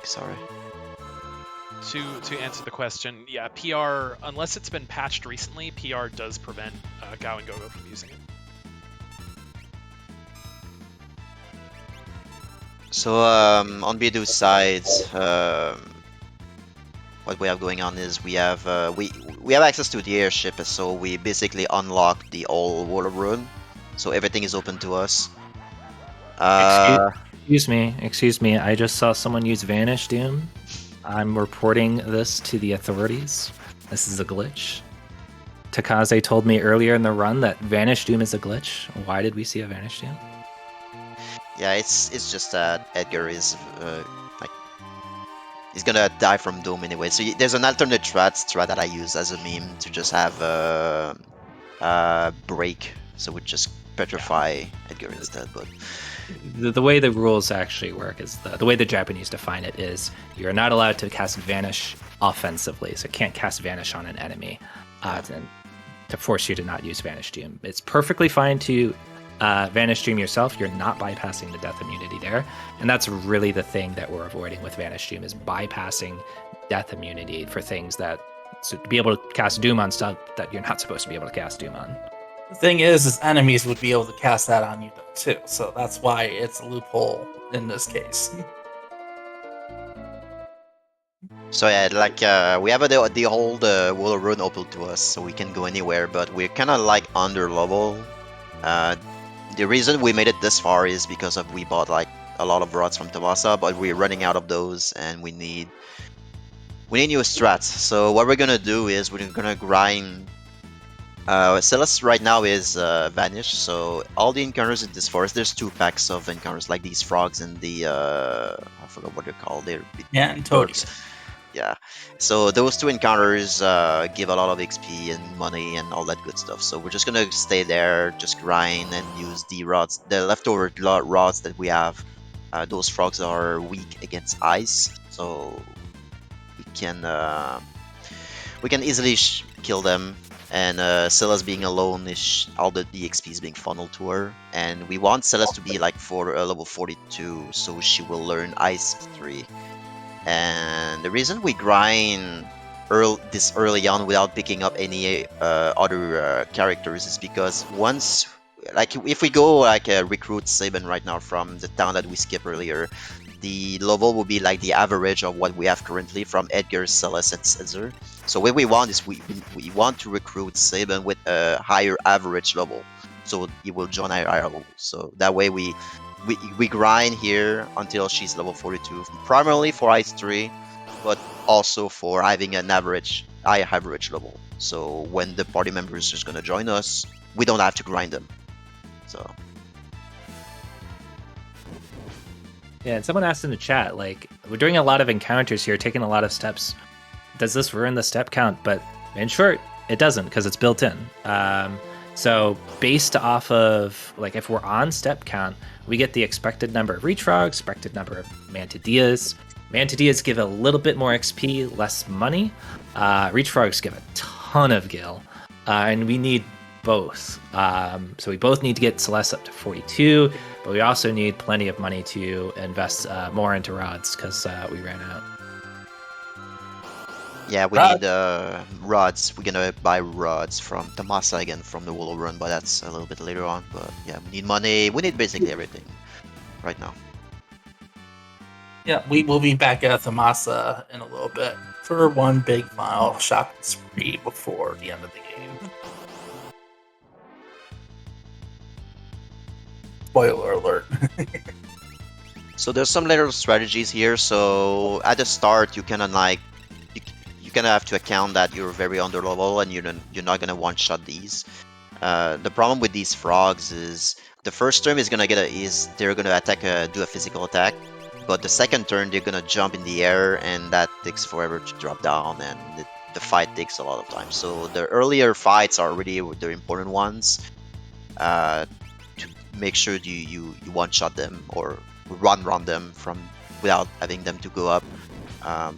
Sorry. To answer the question, yeah, PR, unless it's been patched recently, PR does prevent Gao and Gogo from using it. So on bdude's side, what we have going on is we have access to the airship, so we basically unlock the old Wall of Ruin, so everything is open to us. Excuse me. I just saw someone use Vanish Doom. I'm reporting this to the authorities. This is a glitch. Takaze told me earlier in the run that Vanish Doom is a glitch. Why did we see a Vanish Doom? Yeah, it's just that Edgar is he's gonna die from Doom anyway. So there's an alternate strat that I use as a meme to just have break, so we just petrify Edgar instead. But the way the rules actually work is the way the Japanese define it is you're not allowed to cast Vanish offensively, so can't cast Vanish on an enemy to force you to not use Vanish Doom. It's perfectly fine to Vanish Doom yourself. You're not bypassing the death immunity there, and that's really the thing that we're avoiding with Vanish Doom is bypassing death immunity for things to be able to cast Doom on stuff that you're not supposed to be able to cast Doom on. The thing is enemies would be able to cast that on you too, so that's why it's a loophole in this case. So yeah, we have the old Wall of Ruin open to us, so we can go anywhere, but we're kind of like under level. The reason we made it this far is because we bought like a lot of rods from Tabasa, but we're running out of those, and we need new strats. So what we're gonna do is we're gonna grind. Celeste right now is Vanish, so all the encounters in this forest, there's 2 packs of encounters, like these frogs and the I forgot what they're called. They're and toads. Yeah, so those 2 encounters give a lot of XP and money and all that good stuff. So we're just gonna stay there, just grind and use the rods, the leftover rods that we have. Those frogs are weak against ice, so we can easily kill them. And Celeste being alone, all the XP is being funneled to her, and we want Celeste to be like level 42, so she will learn Ice 3. And the reason we grind this early on without picking up any other characters is because once, like, if we go like recruit Sabin right now from the town that we skipped earlier, the level will be like the average of what we have currently from Edgar, Celeste, and Caesar. So what we want is we want to recruit Sabin with a higher average level, so he will join our higher level. So that way we grind here until she's level 42, primarily for Ice 3, but also for having an high average level. So when the party members is gonna join us, we don't have to grind them. So. Yeah, and someone asked in the chat, like, we're doing a lot of encounters here, taking a lot of steps. Does this ruin the step count? But in short, it doesn't, because it's built in. So based off of, like, if we're on step count, we get the expected number of reach frogs, expected number of mantidillas. Mantidillas give a little bit more XP, less money. Reach frogs give a ton of gil, and we need both. So we both need to get Celeste up to 42, but we also need plenty of money to invest more into rods, because we ran out. Yeah, we need rods. We're gonna buy rods from Tamasa again from the Wall of Run, but that's a little bit later on. But yeah, we need money. We need basically everything right now. Yeah, we will be back at Tamasa in a little bit for one big final shopping spree before the end of the game. Spoiler alert. So there's some little strategies here. So at the start, you kind of like you kind of have to account that you're very under level and you're not gonna one shot these. The problem with these frogs is the first turn they're gonna attack do a physical attack, but the second turn they're gonna jump in the air and that takes forever to drop down, and the fight takes a lot of time. So the earlier fights are really the important ones. To make sure you one shot them or run them without having them to go up.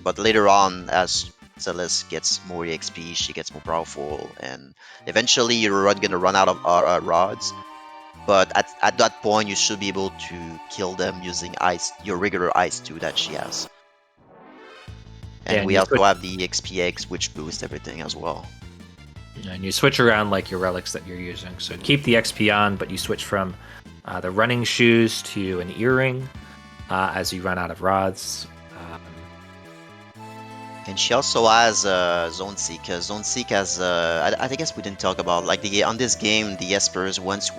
But later on, as Celeste gets more EXP, she gets more powerful, and eventually you're gonna run out of rods. But at that point, you should be able to kill them using your regular Ice 2 that she has. And we also have the XP eggs, which boost everything as well. And you switch around like your relics that you're using. So keep the XP on, but you switch from the running shoes to an earring. as you run out of rods. And she also has Zone Seek. Zone Seek has I guess we didn't talk about like on this game the Espers once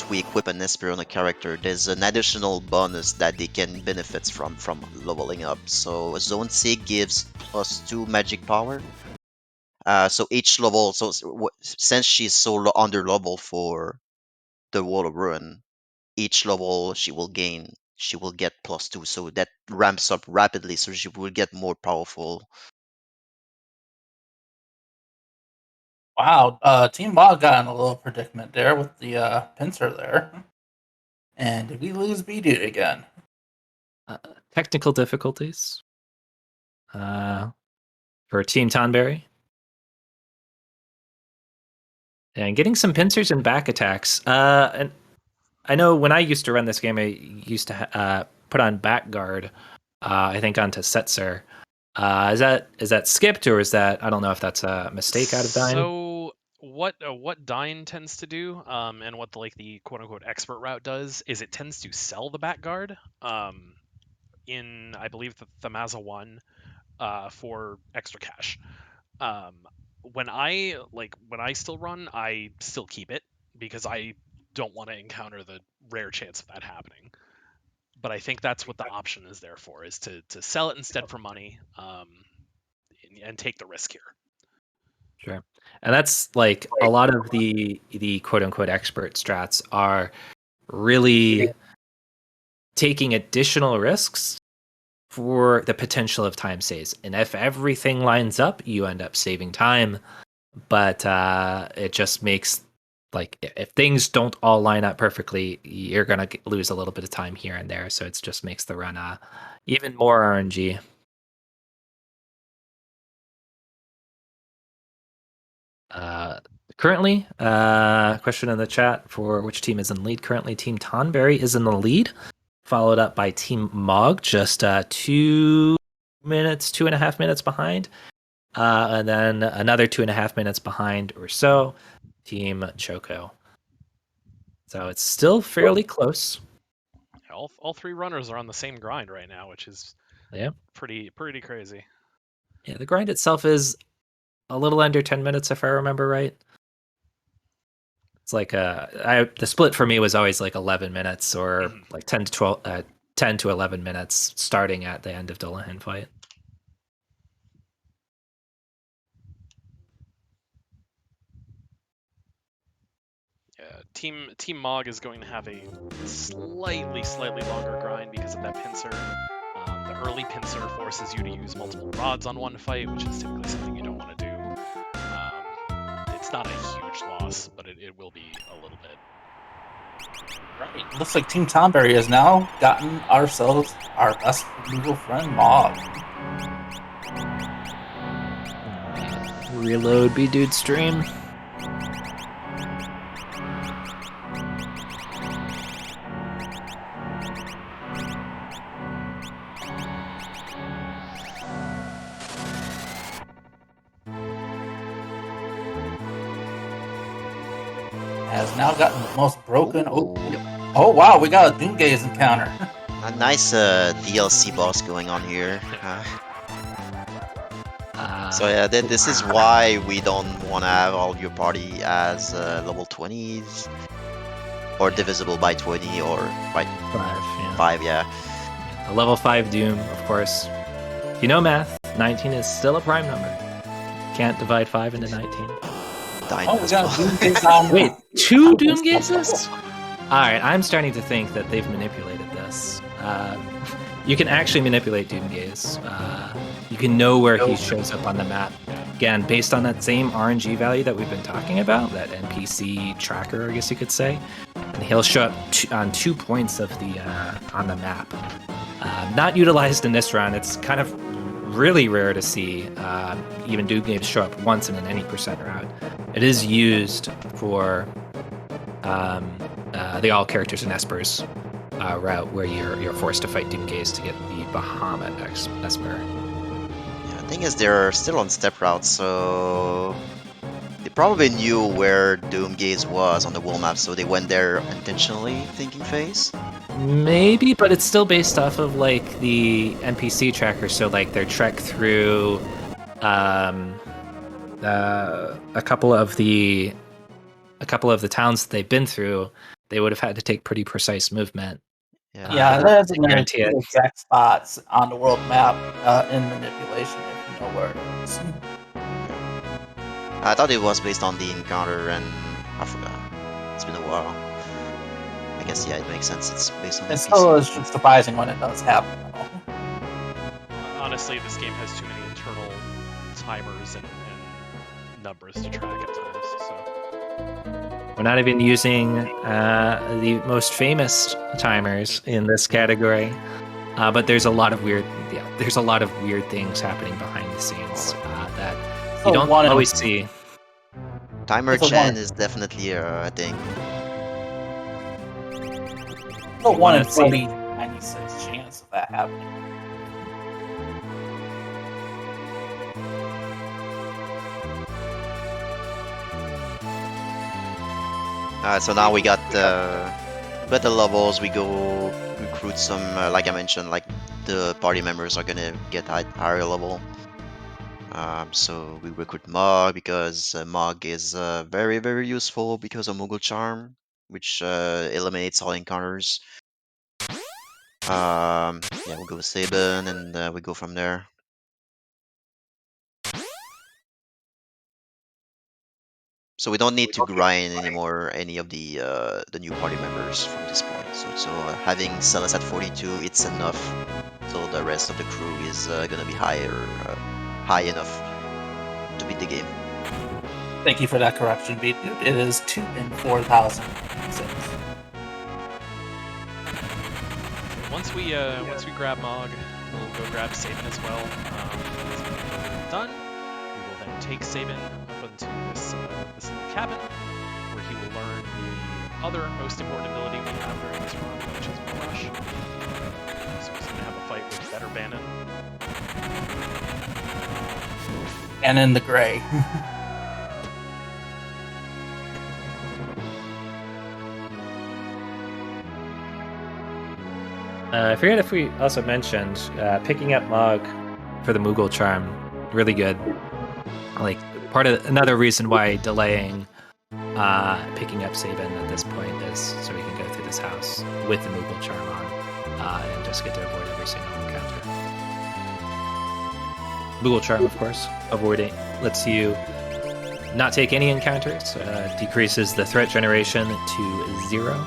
we equip an Esper on a character, there's an additional bonus that they can benefit from leveling up. So Zone Seek gives +2 magic power. So each level, since she's so under level for the Wall of Ruin, each level she will get +2, so that ramps up rapidly, so she will get more powerful. Wow, Team Mog got in a little predicament there with the pincer there. And did we lose bdude again? Technical difficulties for Team Tonberry. And getting some pincers and back attacks. And I know when I used to run this game, I used to put on back guard, I think onto Setzer. Is that skipped, or is that, I don't know if that's a mistake out of Dyne? So what Dyne tends to do, and what the quote unquote expert route does, is it tends to sell the back guard. In I believe the Thamaza 1, for extra cash. When I still run, I still keep it because I don't want to encounter the rare chance of that happening. But I think that's what the option is there for, is to sell it instead for money, and take the risk here. Sure. And that's like a lot of the quote unquote expert strats are really taking additional risks for the potential of time saves. And if everything lines up, you end up saving time. But it just makes, like, if things don't all line up perfectly, you're going to lose a little bit of time here and there. So it just makes the run even more RNG. Currently, question in the chat for which team is in lead. Currently, Team Tonberry is in the lead, followed up by Team Mog, just 2.5 minutes behind. And then another 2.5 minutes behind or so, Team Choco. So it's still fairly close. All three runners are on the same grind right now, which is pretty crazy. Yeah, the grind itself is a little under 10 minutes, if I remember right. It's like the split for me was always like 11 minutes or like 10 to 11 minutes starting at the end of Dullahan fight. Team Mog is going to have a slightly longer grind because of that pincer. The early pincer forces you to use multiple rods on one fight, which is typically something you don't want to do. It's not a huge loss, but it will be a little bit. Right. Looks like Team Tonberry has now gotten ourselves our best legal friend, Mog. Reload bdude stream. Has now gotten the most broken. Oh wow, we got a Doomgaze encounter. A nice DLC boss going on here. So yeah, this is why we don't want to have all your party as level 20s or divisible by 20 or by 5. Yeah. A level 5 Doom, of course. You know math, 19 is still a prime number. Can't divide 5 into 19. Dyne Oh, we got a Doomgaze on. Wait, 2 Doomgazes? Alright, I'm starting to think that they've manipulated this. You can actually manipulate Doomgaze. You can know where he shows up on the map. Again, based on that same RNG value that we've been talking about, that NPC tracker, I guess you could say. And he'll show up on 2 points of the on the map. Not utilized in this round. It's kind of really rare to see even Doomgaze show up once in an any percent round. It is used for the all characters and espers route, where you're forced to fight Doomgaze to get the Bahamut esper. Yeah, the thing is they're still on step route, so they probably knew where Doomgaze was on the world map, so they went there intentionally, thinking phase. Maybe, but it's still based off of like the NPC tracker. So like their trek through a couple of the towns that they've been through, they would have had to take pretty precise movement. Yeah, that doesn't guarantee guarantee it. the exact spots on the world map in manipulation if you know where it is. I thought it was based on the encounter, and I forgot. It's been a while. I guess yeah, it makes sense. It's based on It NPC. still is surprising when it does happen. Though. Honestly, this game has too many internal timers and numbers to track at times. So We're not even using the most famous timers in this category, but there's a lot of weird things happening behind the scenes that you don't always see. Timer Chen is definitely a thing. A 1 in 96 chance of that happening. So now we got better levels. We go recruit some, like I mentioned, like the party members are gonna get higher level. So we recruit Mog because Mog is very, very useful because of Moogle Charm, which eliminates all encounters. Yeah, we'll go with Sabin, and we go from there. So we don't need to grind anymore any of the new party members from this point. So having Celes at 42, it's enough. So the rest of the crew is gonna be high enough to beat the game. Thank you for that correction, bdude. It is 2 in 4,006. once we grab Mog, we'll go grab Sabin as well. Done. We will then take Sabin up into this little cabin, where he will learn the other most important ability we have during this run, which is Rush. So he's going to have a fight with Better Bannon. And in the gray. I forget if we also mentioned picking up Mog for the Moogle Charm. Really good. Like another reason why delaying picking up Sabin at this point is so we can go through this house with the Moogle Charm on and just get to avoid every single encounter. Moogle Charm, of course, avoiding lets you not take any encounters, decreases the threat generation to 0.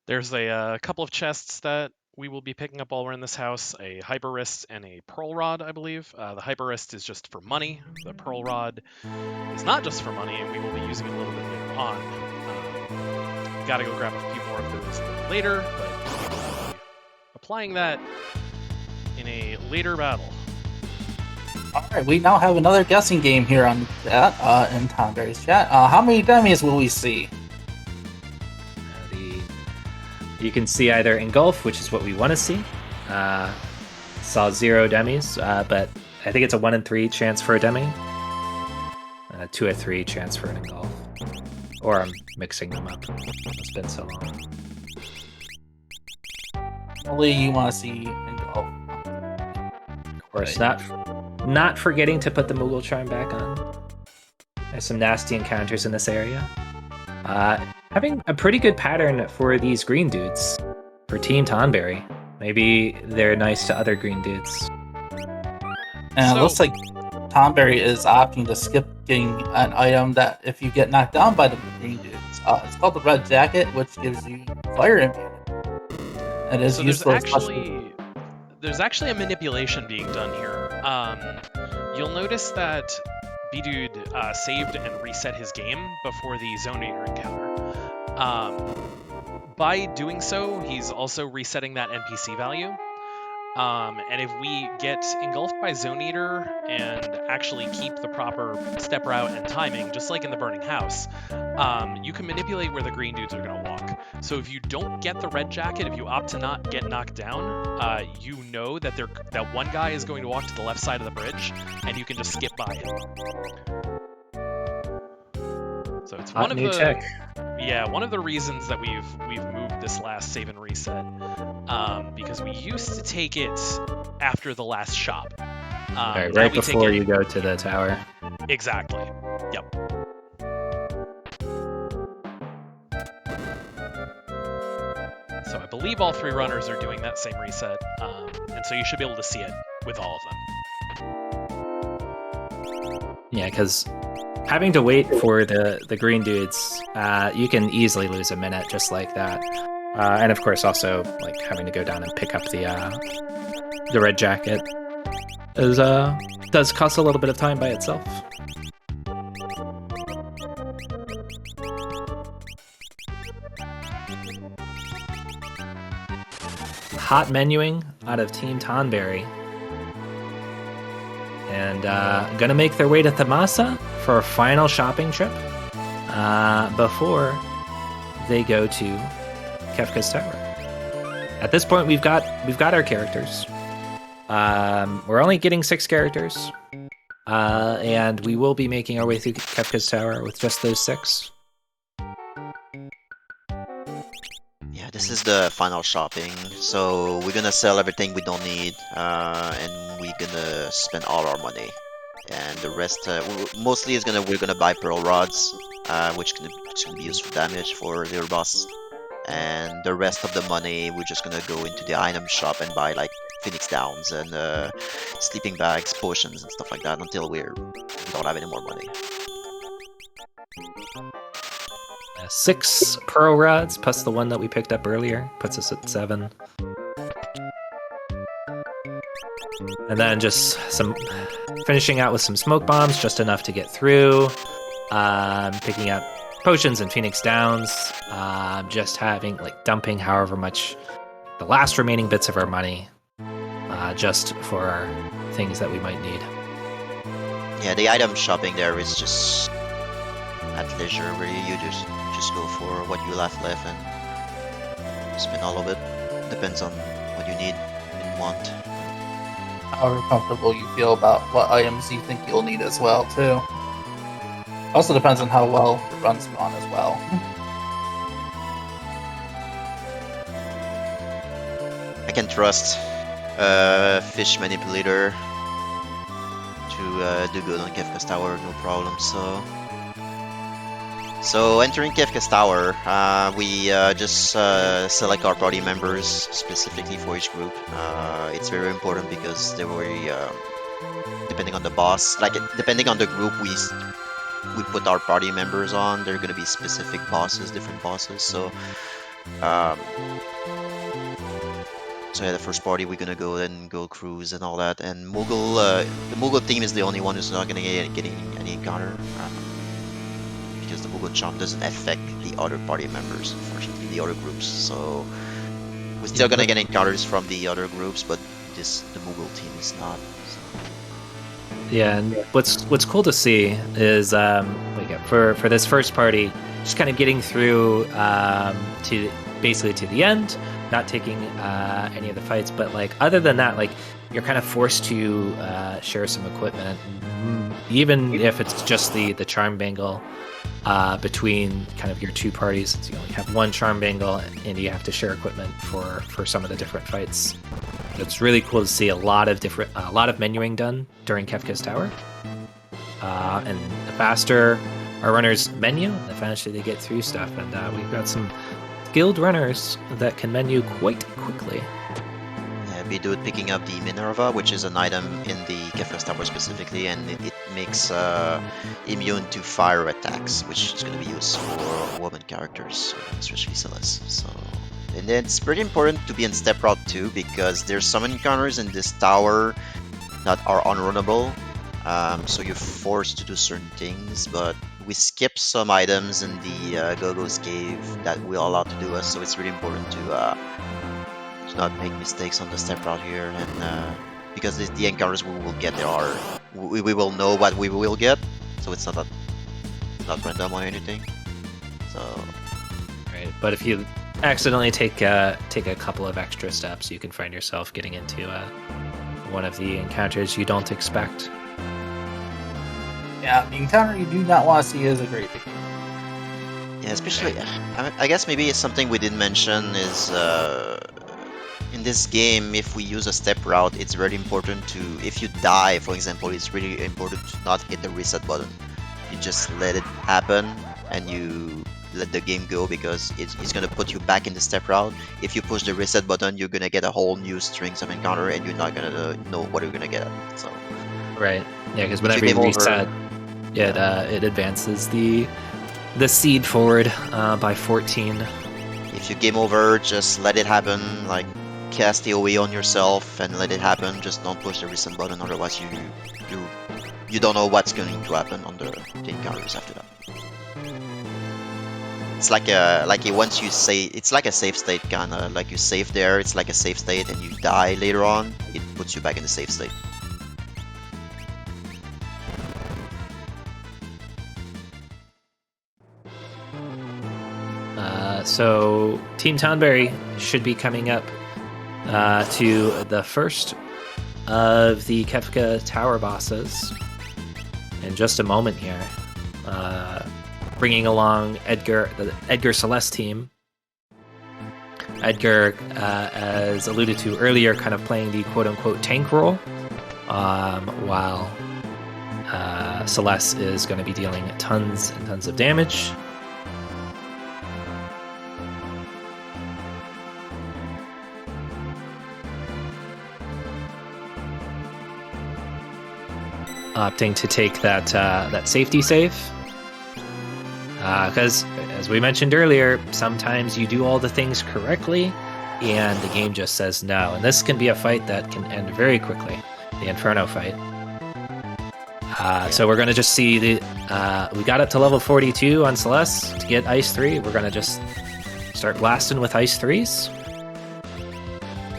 There's a couple of chests that we will be picking up while we're in this house, a Hyper Wrist and a Pearl Rod, I believe. The Hyper Wrist is just for money. The Pearl Rod is not just for money, and we will be using it a little bit later on. We gotta go grab a few more of those a little later, but we'll be applying that in a later battle. Alright, we now have another guessing game here on that in Tonberry's chat. How many dummies will we see? You can see either Engulf, which is what we want to see. Saw 0 dummies, but I think it's a 1 in 3 chance for a dummy. 2 or 3 chance for an Engulf. Or I'm mixing them up. It's been so long. Only you want to see Engulf. Of course, not forgetting to put the Moogle Charm back on. There's some nasty encounters in this area. Having a pretty good pattern for these green dudes for Team Tonberry. Maybe they're nice to other green dudes. And it looks like Tonberry is opting to skip getting an item that if you get knocked down by the green dudes, it's called the Red Jacket, which gives you fire immunity. It is useful. There's actually a manipulation being done here. You'll notice that bdude saved and reset his game before the Zonator encounter. By doing so, he's also resetting that NPC value. And if we get engulfed by Zonator and actually keep the proper step route and timing, just like in the Burning House, you can manipulate where the green dudes are going to walk. So if you don't get the red jacket, if you opt to not get knocked down, you know that that one guy is going to walk to the left side of the bridge, and you can just skip by him. So it's Hot one of new the tech. one of the reasons that we've moved this last save and reset, because we used to take it after the last shop. Right, Now right we take before it- you go to the tower. Exactly. Yep. So I believe all 3 runners are doing that same reset, and so you should be able to see it with all of them. Yeah, because having to wait for the green dudes, you can easily lose a minute just like that. And of course, also like having to go down and pick up the red jacket is does cost a little bit of time by itself. Hot menuing out of Team Tonberry. And gonna make their way to Thamasa for a final shopping trip before they go to Kefka's Tower. At this point, we've got our characters. We're only getting 6 characters, and we will be making our way through Kefka's Tower with just those 6. Yeah, this is the final shopping. So we're gonna sell everything we don't need, and we're gonna spend all our money. And the rest, mostly we're gonna buy pearl rods, which can be used for damage for their boss. And the rest of the money, we're just gonna go into the item shop and buy like Phoenix Downs and sleeping bags, potions, and stuff like that until we don't have any more money. 6 pearl rods plus the one that we picked up earlier puts us at 7. And then just finishing out with some smoke bombs, just enough to get through. Picking up potions and Phoenix Downs. Just dumping however much the last remaining bits of our money, just for things that we might need. Yeah, the item shopping there is just at leisure, where you just go for what you left and spend all of it. Depends on what you need and want. However comfortable you feel about what items you think you'll need as well, too. Also depends on how well the run's gone as well. I can trust Fish Manipulator to do good on Kefka's Tower, no problem. So entering Kefka's Tower, we just select our party members specifically for each group. It's very important because they were depending on the boss, depending on the group we put our party members on, they're gonna be specific bosses, different bosses. So yeah, the first party we're gonna go cruise and all that. And the Moogle team is the only one who's not gonna get any encounter. Because the Moogle charm doesn't affect the other party members, unfortunately, the other groups. So we're still gonna get encounters from the other groups, but the Moogle team is not. So. Yeah, and what's cool to see is for this first party, just kind of getting through to basically to the end, not taking any of the fights, but other than that, you're kind of forced to share some equipment, even if it's just the charm bangle. Between kind of your 2 parties, so you only have 1 charm bangle, and you have to share equipment for some of the different fights. It's really cool to see a lot of menuing done during Kefka's Tower. And the faster our runners menu, the faster they get through stuff. And we've got some skilled runners that can menu quite quickly. bdude picking up the Minerva, which is an item in the Kefka's Tower specifically, and it makes immune to fire attacks, which is going to be used for woman characters, especially Celeste. So, and it's pretty important to be in Step Route 2 because there's some encounters in this tower that are unrunnable, so you're forced to do certain things, but we skip some items in the Gogo's Cave that we're allowed to do, so it's really important to not make mistakes on the step route here, and because the encounters we will get we will know what we will get, so it's not random or anything. So right, but if you accidentally take a couple of extra steps, you can find yourself getting into one of the encounters you don't expect. Yeah, the encounter you do not want to see is a great thing. Yeah, especially, I guess maybe it's something we didn't mention is in this game, if we use a step route, it's very important to, if you die, for example, it's really important to not hit the reset button. You just let it happen and you let the game go because it's gonna put you back in the step route. If you push the reset button, you're gonna get a whole new strings of encounter and you're not gonna know what you're gonna get. So Right. Yeah, because if whenever you reset, it advances the seed forward by 14. If you game over, just let it happen. Like cast the OE on yourself and let it happen. Just don't push the reset button, otherwise you don't know what's going to happen on the encounters after that. It's like once you say, it's like a safe state kinda. Like you save there, it's like a safe state, and you die later on, it puts you back in the safe state. So Team Tonberry should be coming up to the first of the Kefka Tower bosses in just a moment here. Bringing along the Edgar Celeste team. Edgar, as alluded to earlier, kind of playing the quote-unquote tank role, while Celeste is going to be dealing tons and tons of damage. Opting to take that safety save. Because, as we mentioned earlier, sometimes you do all the things correctly, and the game just says no. And this can be a fight that can end very quickly, the Inferno fight. So we're going to just see we got up to level 42 on Celeste to get Ice 3. We're going to just start blasting with Ice 3s.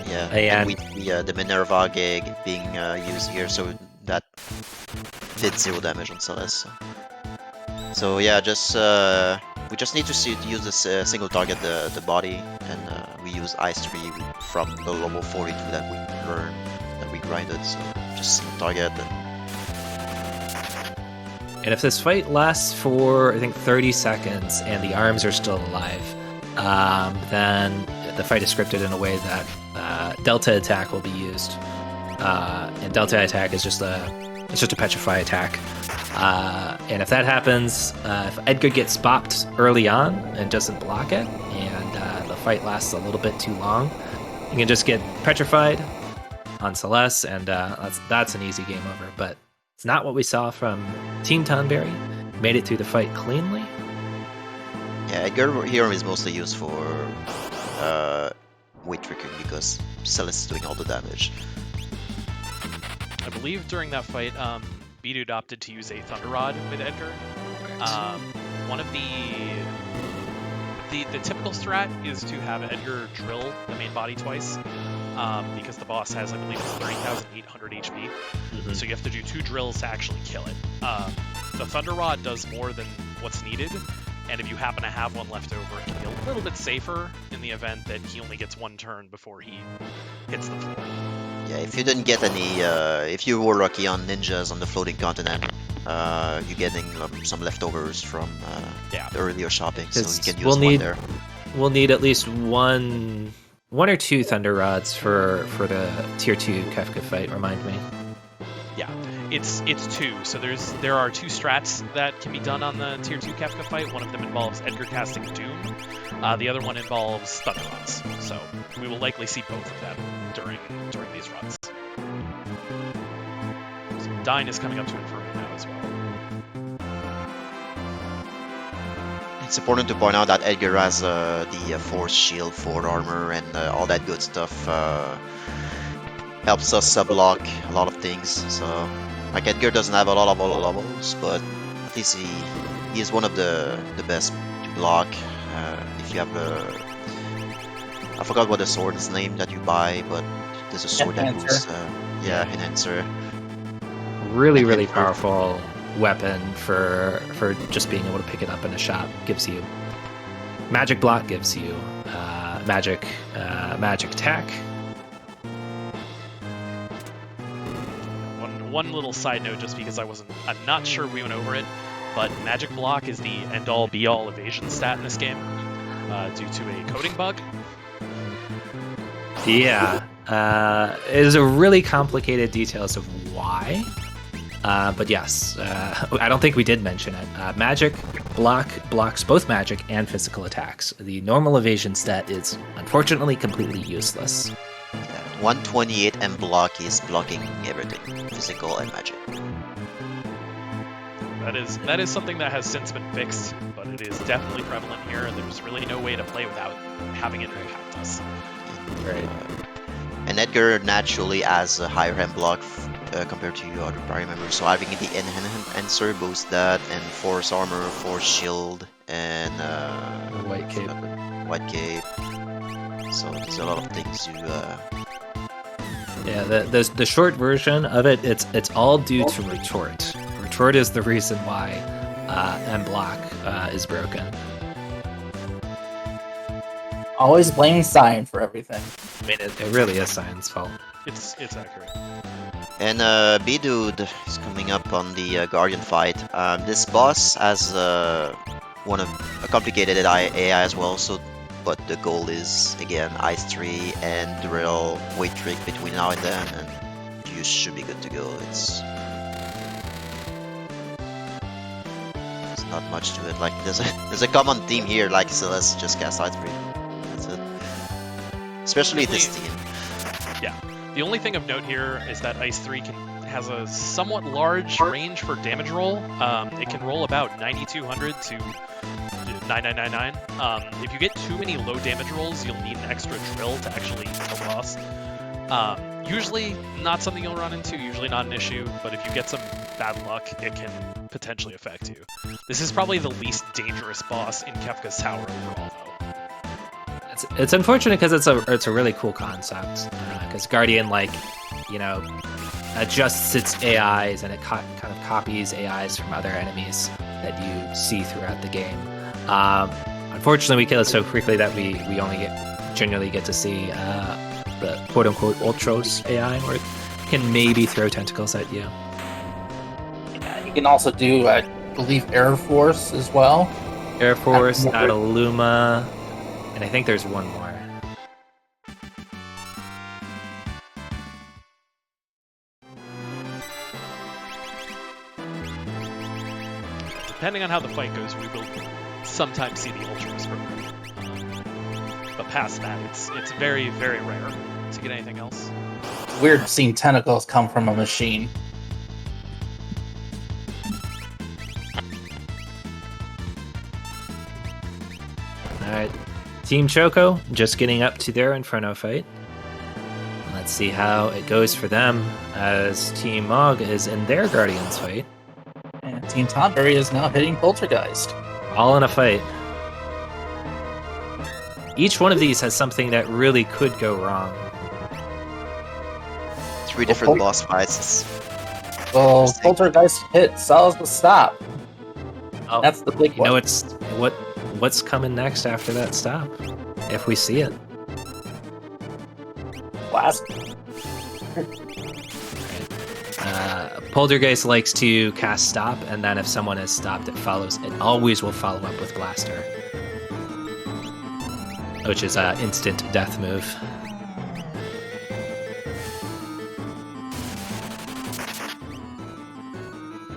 Yeah, and we see the Minerva gig being used here, so that did 0 damage on Celeste. So yeah, we just need to use this single target the body, and we use Ice 3 from the level 42 that we learned, that we grinded. So just single target. And if this fight lasts for, I think, 30 seconds and the arms are still alive, then the fight is scripted in a way that Delta Attack will be used. And Delta Attack is just a petrify attack. And if that happens, if Edgar gets bopped early on and doesn't block it, and the fight lasts a little bit too long, you can just get petrified on Celeste, and that's an easy game over. But it's not what we saw from Team Tonberry. Made it through the fight cleanly. Yeah, Edgar here is mostly used for weight tricking because Celeste is doing all the damage. I believe during that fight, bdude opted to use a Thunder Rod with Edgar. One of the typical strat is to have Edgar drill the main body twice, because the boss has, I believe, it's 3,800 HP. Mm-hmm. So you have to do 2 drills to actually kill it. The Thunder Rod does more than what's needed, and if you happen to have one left over, it can be a little bit safer in the event that he only gets 1 turn before he hits the floor. Yeah, if you didn't get any, if you were lucky on ninjas on the floating continent, you're getting some leftovers from the earlier shopping, so you can use one there. We'll need at least one or 2 Thunder Rods for the Tier 2 Kefka fight, remind me. Yeah, it's 2. So there are 2 strats that can be done on the Tier 2 Kefka fight. One of them involves Edgar casting Doom. The other one involves Thunder Rods. So we will likely see both of them during these runs. So Dyne is coming up to Inferno now as well. It's important to point out that Edgar has the Force Shield, Forward Armor, and all that good stuff. Helps us block a lot of things. So, like, Edgar doesn't have a lot of levels, but at least he is one of the best to block. If you have the... I forgot what the sword is named that you buy, but there's a sword that moves... Enhancer. Really powerful weapon for just being able to pick it up in a shop. Gives you magic block, gives you magic attack. One little side note, just because I'm not sure we went over it. but Magic Block is the end-all be-all evasion stat in this game due to a coding bug. Yeah, there's a really complicated details of why, but yes, I don't think we did mention it. Magic Block blocks both magic and physical attacks. The normal evasion stat is unfortunately completely useless. 128 and block is blocking everything, physical and magic. That is something that has since been fixed, but it is definitely prevalent here, and there's really no way to play without having it impact us. Right. And Edgar naturally has a higher hand block compared to your other party members, so having the enhancer boosts that, and force armor, force shield, and White cape. White cape. So there's a lot of things you. Yeah, the short version of it, it's all due to retort. Retort is the reason why M block is broken. Always blame Cyan for everything. I mean, it really is Cyan's fault. It's accurate. And bdude is coming up on the Guardian fight. This boss has a complicated AI as well, so. But the goal is, again, Ice 3 and Daryl wait trick between now and then, and you should be good to go. There's not much to it. Like, there's a common theme here, like, so let's just cast Ice 3. That's it. Especially this team. Yeah. The only thing of note here is that Ice 3 has a somewhat large range for damage roll. It can roll about 9,200 to 9999. If you get too many low damage rolls, you'll need an extra drill to actually kill the boss. Usually not something you'll run into, usually not an issue, but if you get some bad luck, it can potentially affect you. This is probably the least dangerous boss in Kefka's tower overall, though. It's unfortunate because it's a really cool concept. Because Guardian, like, you know, adjusts its AIs and it kind of copies AIs from other enemies that you see throughout the game. Unfortunately, we kill it so quickly that we only generally get to see the quote-unquote Ultros AI, where it can maybe throw tentacles at you. Yeah, you can also do, I believe, Air Force as well. Air Force, Adeluma, and I think there's one more. Depending on how the fight goes, we will sometimes see the Ultros program. But past that, it's very, very rare to get anything else. It's weird seeing tentacles come from a machine. Alright, Team Choco just getting up to their Inferno fight. Let's see how it goes for them as Team Mog is in their Guardians fight. And Team Tonberry is now hitting Poltergeist. All in a fight. Each one of these has something that really could go wrong. 3 different boss fights. Well, Poltergeist hit Sal's the stop. Oh, that's the big one. You know what's coming next after that stop, if we see it. Blast. Poltergeist likes to cast stop, and then if someone is stopped, it always will follow up with Blaster, which is an instant death move.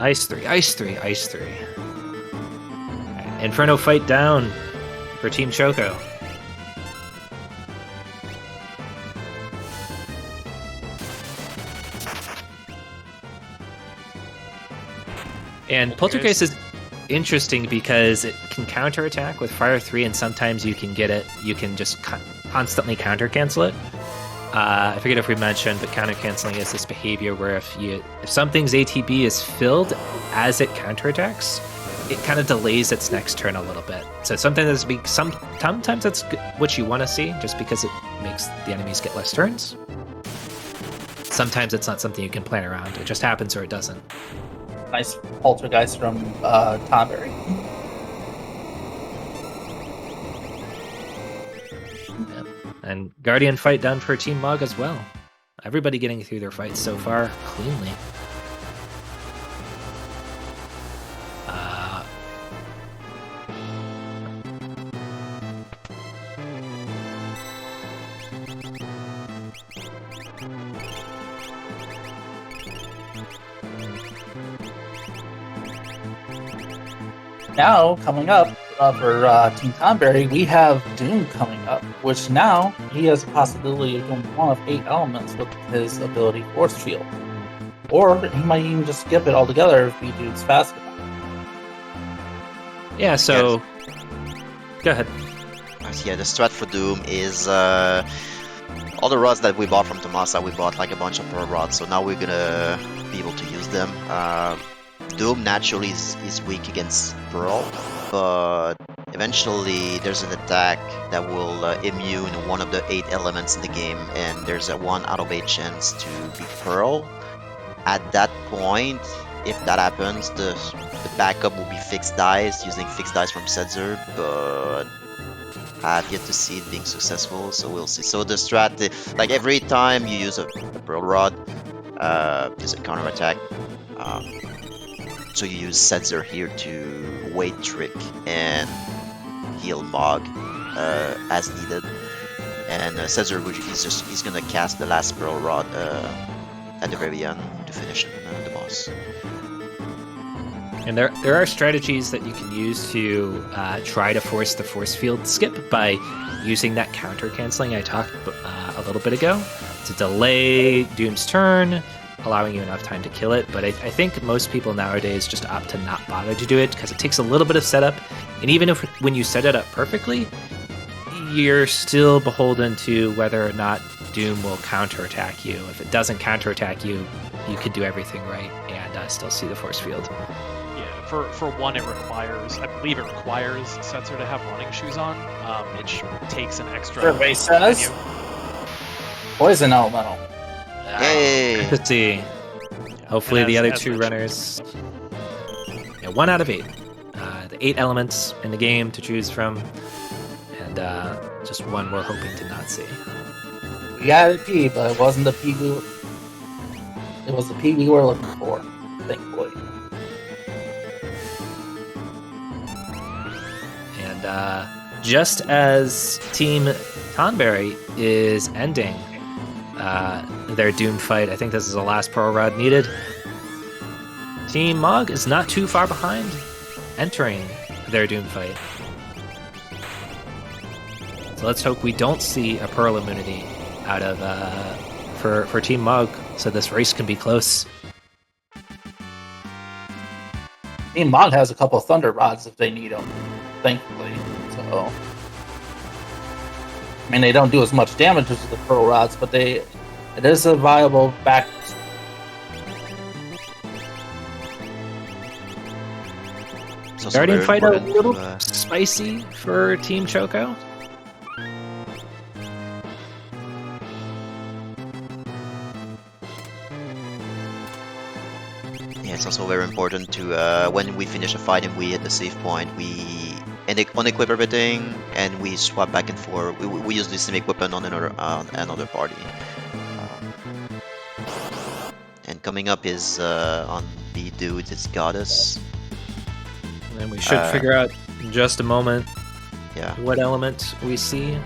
Ice 3, Ice 3, Ice 3. Right, Inferno fight down for Team Choco. And Poltergeist is interesting because it can counterattack with Fire 3, and sometimes you can get it. You can just constantly counter cancel it. I forget if we mentioned, but counter canceling is this behavior where if something's ATB is filled as it counterattacks, it kind of delays its next turn a little bit. So something that's sometimes that's what you want to see, just because it makes the enemies get less turns. Sometimes it's not something you can plan around. It just happens or it doesn't. Nice Poltergeist from Tonberry. Yeah. And Guardian fight done for Team Mog as well. Everybody getting through their fights so far cleanly. Now, coming up for Team Tonberry, we have Doom coming up, which now he has a possibility of doing one of 8 elements with his ability Force Field. Or he might even just skip it altogether if bdude's fast enough. Yeah, so... Go ahead. Yeah, the strat for Doom is all the rods that we bought from Tomasa, we bought like a bunch of pearl rods, so now we're gonna be able to use them. Doom naturally is weak against Pearl, but eventually there's an attack that will immune one of the 8 elements in the game, and there's a 1 out of 8 chance to beat Pearl. At that point, if that happens, the backup will be fixed dice, using fixed dice from Setzer, but I've yet to see it being successful, so we'll see. So the strat, like every time you use a Pearl Rod, there's a counter attack. So you use Setzer here to wait trick and heal Mog as needed, and Setzer he's gonna cast the last Pearl Rod at the very end to finish the boss. And there are strategies that you can use to try to force the force field skip by using that counter canceling I talked a little bit ago to delay Doom's turn, allowing you enough time to kill it. But I think most people nowadays just opt to not bother to do it because it takes a little bit of setup, and even if when you set it up perfectly, you're still beholden to whether or not Doom will counterattack you. If it doesn't counterattack you, you could do everything right and still see the force field. Yeah, for one, I believe it requires Setzer to have running shoes on, which takes an extra... Everybody says Poison Elemental. Yay! Let's see. Yeah, Hopefully and the as other 2 mentioned- runners... Yeah, 1 out of 8. The 8 elements in the game to choose from, and just one we're hoping to not see. We got a P, but it wasn't the P it was the P we were looking for, thankfully. And just as Team Tonberry is ending their Doom fight, I think this is the last Pearl Rod needed. Team Mog is not too far behind, entering their Doom fight. So let's hope we don't see a Pearl immunity out of for Team Mog, so this race can be close. Team Mog has a couple of Thunder Rods if they need them, thankfully. So, I mean, they don't do as much damage as the Pearl Rods, but it is a viable back. Guardian fight a little spicy for Team Choco. Yeah, it's also very important to when we finish a fight and we hit the save point, we unequip everything and we swap back and forth. We use the same weapon on another party. And coming up is on bdude, it's Goddess. And we should figure out in just a moment Yeah. what element we see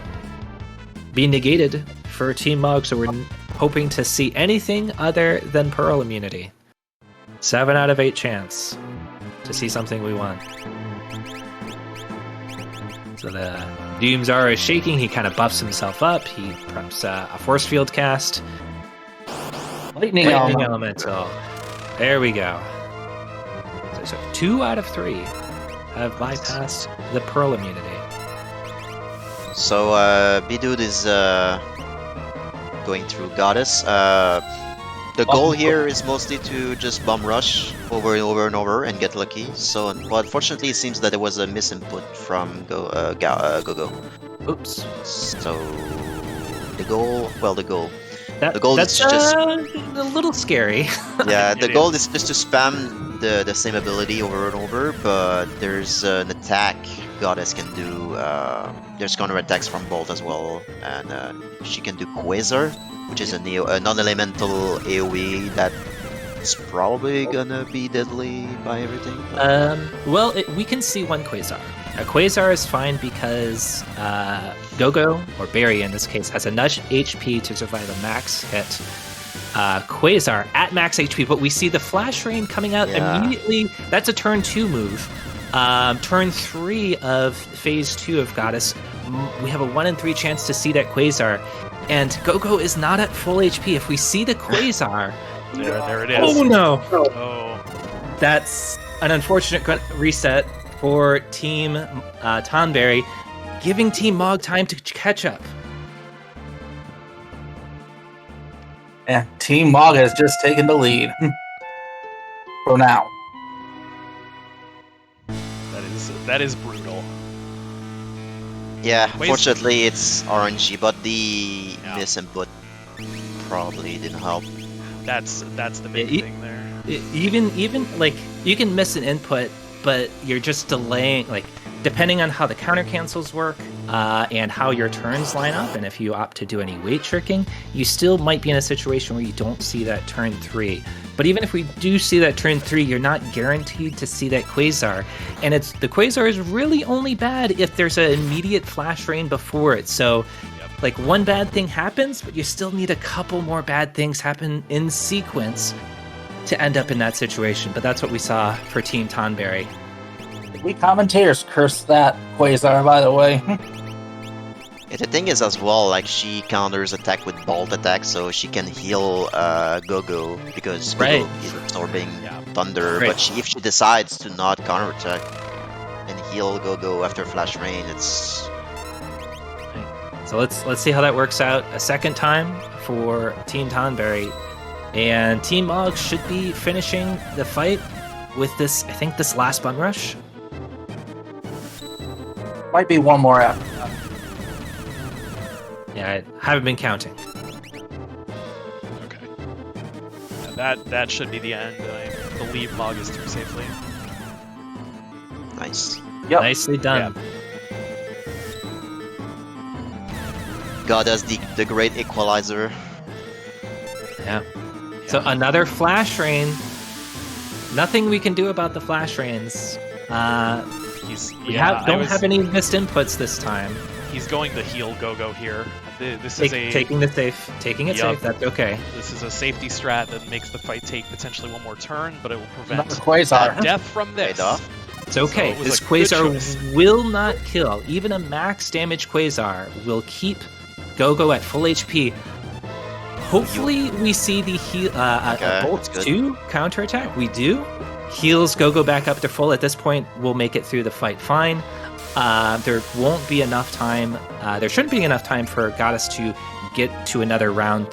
be negated for Team Mog, so we're hoping to see anything other than Pearl immunity. 7 out of 8 chance to see something we want. So the Doomzara is shaking, he kind of buffs himself up, he preps a force field cast. Lightning Elemental. There we go. So 2 out of 3 have bypassed the Pearl immunity. So bdude is going through Goddess. The goal here is mostly to just bomb rush over and over and over and get lucky. So, but unfortunately, it seems that there was a misinput from Go. Oops. So the goal The goal that's is just a little scary. yeah. The It goal is just to spam the same ability over and over. But there's an attack Goddess can do. There's counter attacks from Bolt as well, and she can do Quasar, which is a non-elemental AoE that is probably gonna be deadly by everything. Well, we can see one Quasar. Quasar is fine because Gogo, or Barry in this case, has enough HP to survive a max hit. Quasar at max HP, but we see the Flash Rain coming out immediately. That's a turn 2 move. Turn 3 of phase 2 of Goddess, we have a 1 in 3 chance to see that Quasar, and Gogo is not at full HP. If we see the Quasar, there it is. Oh no! Oh, That's an unfortunate reset for Team Tonberry, giving Team Mog time to catch up. And Team Mog has just taken the lead for now. that is brutal. Yeah, Wait. fortunately it's RNG, but the misinput probably didn't help. That's the big thing there. Even like you can miss an input, but you're just delaying. Like depending on how the counter cancels work and how your turns line up, and if you opt to do any weight tricking, you still might be in a situation where you don't see that turn 3. But even if we do see that turn 3, you're not guaranteed to see that Quasar, and the Quasar is really only bad if there's an immediate Flash Rain before it. So. Like one bad thing happens, but you still need a couple more bad things happen in sequence to end up in that situation. But that's what we saw for Team Tonberry. We commentators cursed that Quasar, by the way. Yeah, the thing is as well, like she counters attack with bolt attack, so she can heal Gogo because Gogo is absorbing thunder. Right. But if she decides to not counterattack and heal Gogo after Flash Rain, it's So let's see how that works out a second time for Team Tonberry. And Team Mog should be finishing the fight with this, I think, this last bum rush. Might be one more after that. Yeah, I haven't been counting. Okay. Yeah, that should be the end. I believe Mog is through safely. nice. Yep. Nicely done. God as the great equalizer. Yeah. So another Flash Rain. Nothing we can do about the Flash Rains. We don't have any missed inputs this time. He's going to heal Gogo here. This is Taking it safe. That's okay. This is a safety strat that makes the fight take potentially one more turn, but it will prevent Another Quasar. death from this. It's okay. So it was This a good Quasar choice. will not kill. Even a max damage Quasar will keep Gogo at full HP. Hopefully we see the Bolt 2 counterattack. We do. Heals Gogo back up to full. At this point, we'll make it through the fight fine. There won't be enough time. There shouldn't be enough time for Goddess to get to another round,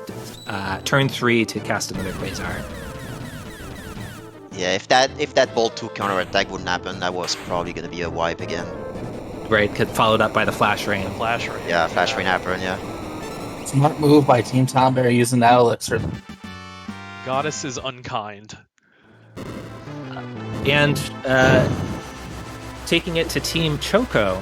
turn 3 to cast another Quasar. Yeah, if that Bolt 2 counterattack wouldn't happen, that was probably gonna be a wipe again. Right, followed up by the Flash Rain. Flash Rain. Yeah, Flash Rain happened, yeah. Smart move by Team Tonberry using that elixir. Goddess is unkind. And taking it to Team Choco,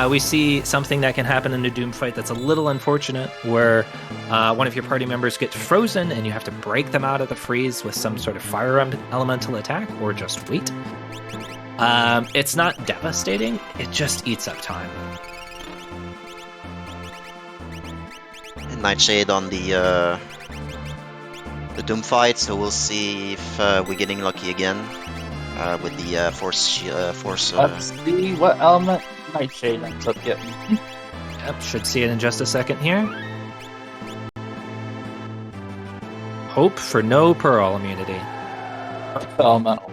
we see something that can happen in a Doom fight that's a little unfortunate, where one of your party members gets frozen and you have to break them out of the freeze with some sort of fire elemental attack, or just wait. It's not devastating, it just eats up time. And Nightshade on the Doom fight, so we'll see if we're getting lucky again with the force. Let's see what element Nightshade ends up getting. Yep, should see it in just a second here. Hope for no Pearl immunity. Elemental.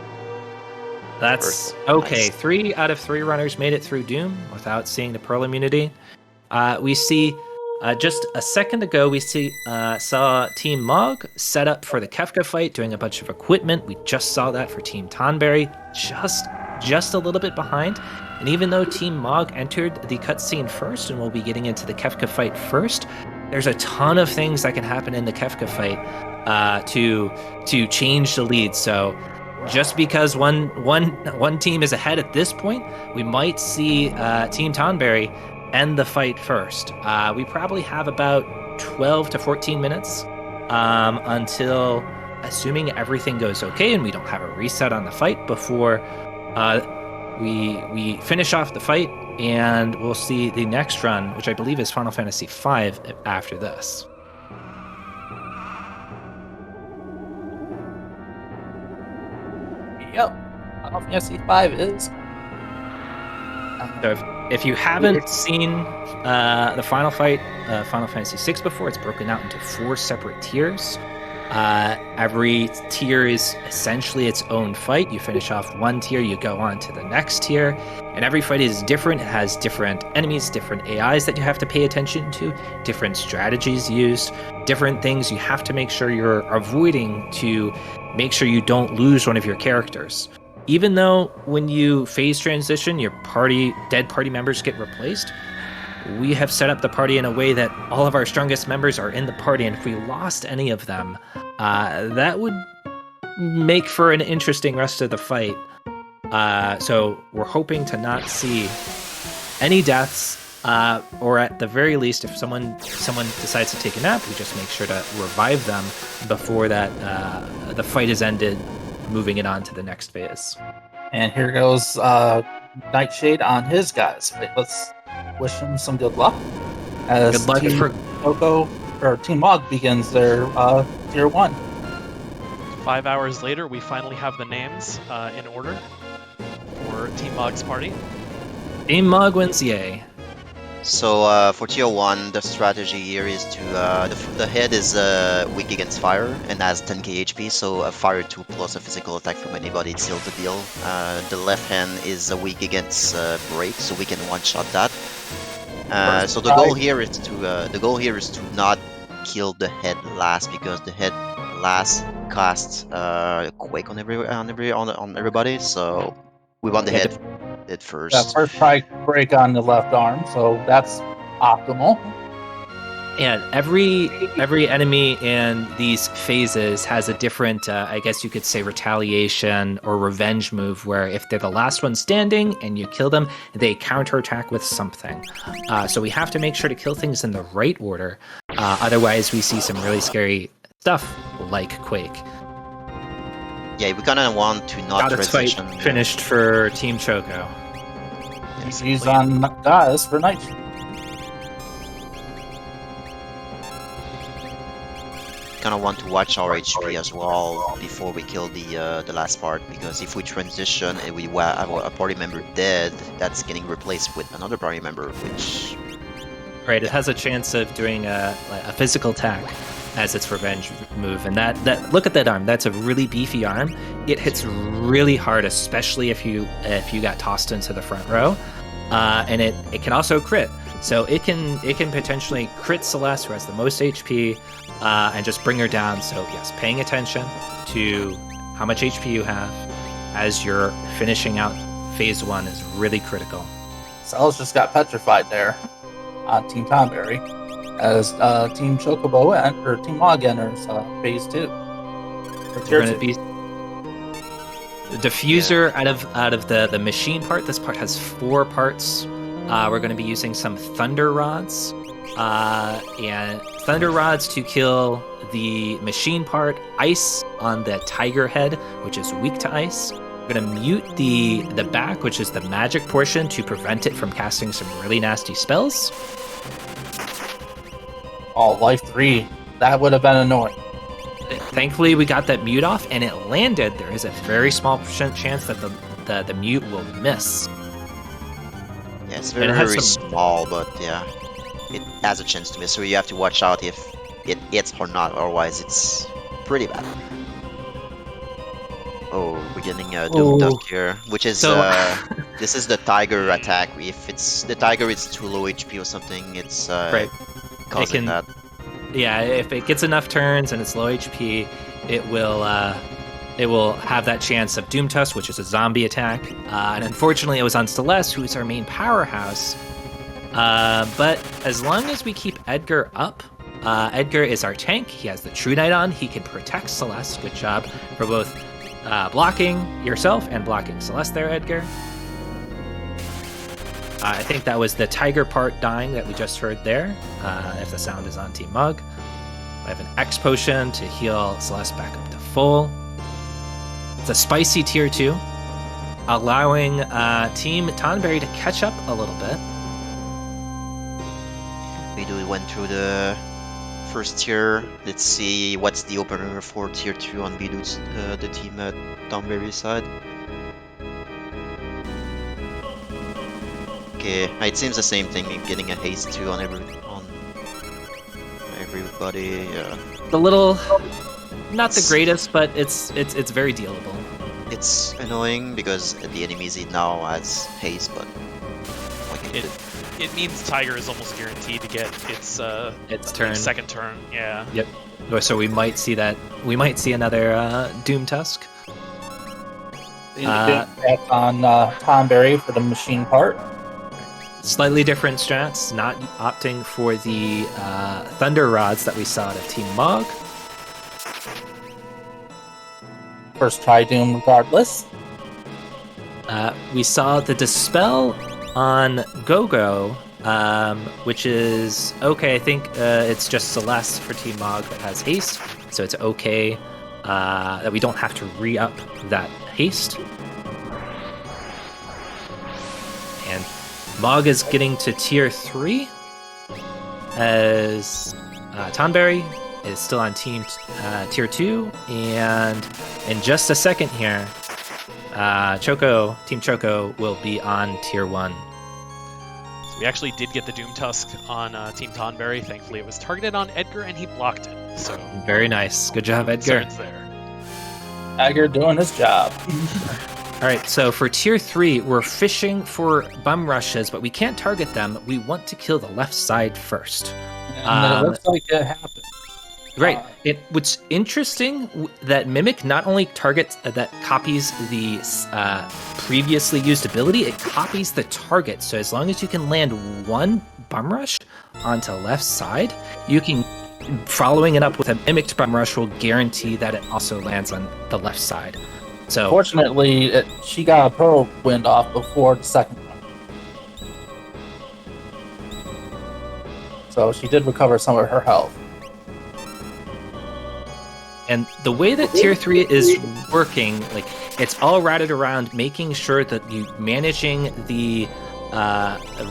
That's First. okay. Nice. 3 out of 3 runners made it through Doom without seeing the Pearl immunity. We see just a second ago, we saw Team Mog set up for the Kefka fight, doing a bunch of equipment. We just saw that for Team Tonberry, just a little bit behind. And even though Team Mog entered the cutscene first and we'll be getting into the Kefka fight first, there's a ton of things that can happen in the Kefka fight to change the lead. So just because one team is ahead at this point, we might see Team Tonberry end the fight first. We probably have about 12 to 14 minutes until, assuming everything goes okay and we don't have a reset on the fight, before we finish off the fight, and we'll see the next run, which I believe is Final Fantasy V after this. Yep. Final Fantasy V is. So if you haven't seen the final fight, Final Fantasy VI before, it's broken out into 4 separate tiers. Every tier is essentially its own fight. You finish off one tier, you go on to the next tier, and every fight is different. It has different enemies, different AIs that you have to pay attention to, different strategies used, different things you have to make sure you're avoiding to make sure you don't lose one of your characters. Even though when you phase transition, your dead party members get replaced, we have set up the party in a way that all of our strongest members are in the party, and if we lost any of them, that would make for an interesting rest of the fight. So we're hoping to not see any deaths, or at the very least, if someone decides to take a nap, we just make sure to revive them before that the fight is ended, moving it on to the next phase. And here goes Nightshade on his guys. Let's wish him some good luck. As Good luck Team for Choco or Team Mog begins their tier 1. 5 hours later, we finally have the names in order for Team Mog's party. Team Mog wins, yay. So for tier 1, the strategy here is to the head is weak against fire and has 10k HP, so a fire 2 plus a physical attack from anybody seals the deal. The left hand is weak against break, so we can one-shot that. So the goal here is to not kill the head last, because the head last casts quake on everybody. So we want the head first. Yeah, first try break on the left arm, so that's optimal. And every enemy in these phases has a different, I guess you could say, retaliation or revenge move, where if they're the last one standing and you kill them, they counterattack with something. So we have to make sure to kill things in the right order. Otherwise, we see some really scary stuff like Quake. Yeah, we kind of want to not transition. Fight finished for Team Choco. He's on guys for night. Kind of want to watch our HP as well before we kill the last part, because if we transition and we have a party member dead, that's getting replaced with another party member, which... Right, it has a chance of doing a physical attack as its revenge move, and that look at that arm. That's a really beefy arm. It hits really hard, especially if you got tossed into the front row, and it can also crit. So it can potentially crit Celeste, who has the most HP, and just bring her down. So yes, paying attention to how much HP you have as you're finishing out phase 1 is really critical. Celeste just got petrified there on Team Tonberry, as Team Chocobo or Team Mog enters phase 2. We're going to be diffuser out of the machine part. This part has 4 parts. We're going to be using some thunder rods, and thunder rods to kill the machine part, ice on the tiger head, which is weak to ice. We're going to mute the back, which is the magic portion, to prevent it from casting some really nasty spells. Oh, life 3. That would have been annoying. Thankfully, we got that mute off, and it landed. There is a very small chance that the mute will miss. Yeah, it's very small, but yeah, it has a chance to miss. So you have to watch out if it hits or not. Otherwise, it's pretty bad. Oh, we're getting Doom Duck here, which is this is the tiger attack. If it's the tiger, it's too low HP or something. It's causing that. Yeah, if it gets enough turns and it's low HP, it will have that chance of Doom Tusk, which is a zombie attack. And unfortunately, it was on Celeste, who is our main powerhouse. But as long as we keep Edgar up, Edgar is our tank. He has the True Knight on. He can protect Celeste. Good job for both blocking yourself and blocking Celeste there, Edgar. I think that was the tiger part dying that we just heard there, if the sound is on Team Mug. I have an X potion to heal Celeste back up to full. It's a spicy tier 2. allowing Team Tonberry to catch up a little bit. bdude went through the first tier. Let's see what's the opener for tier 2 on bdude's the team at Tonberry side. Okay, it seems the same thing. Getting a haste 2 on everybody. A little, not the greatest, but it's very dealable. It's annoying because the enemy now has haste, but like it means Tiger is almost guaranteed to get its turn. Second turn. Yeah. Yep. So we might see that. We might see another Doom Tusk. That's on Tonberry for the machine part. Slightly different strats, not opting for the Thunder Rods that we saw out of Team Mog. First try Doom regardless. We saw the Dispel on Go-Go, which is okay. I think it's just Celeste for Team Mog that has haste, so it's okay that we don't have to re-up that haste. And Mog is getting to tier 3 as Tonberry is still on team tier 2, and in just a second here, Team Choco will be on tier 1. So we actually did get the Doom Tusk on Team Tonberry. Thankfully, it was targeted on Edgar, and he blocked it. So very nice. Good job, Edgar. There. Edgar doing his job. All right, so for tier 3, we're fishing for bum rushes, but we can't target them. We want to kill the left side first. And it looks like it happened. Right. What's interesting that Mimic not only targets that copies the previously used ability, it copies the target. So as long as you can land one bum rush onto left side, you can, following it up with a mimicked bum rush will guarantee that it also lands on the left side. So fortunately, she got a pearl wind off before the second one. So she did recover some of her health. And the way that tier 3 is working, like, it's all routed around making sure that you managing the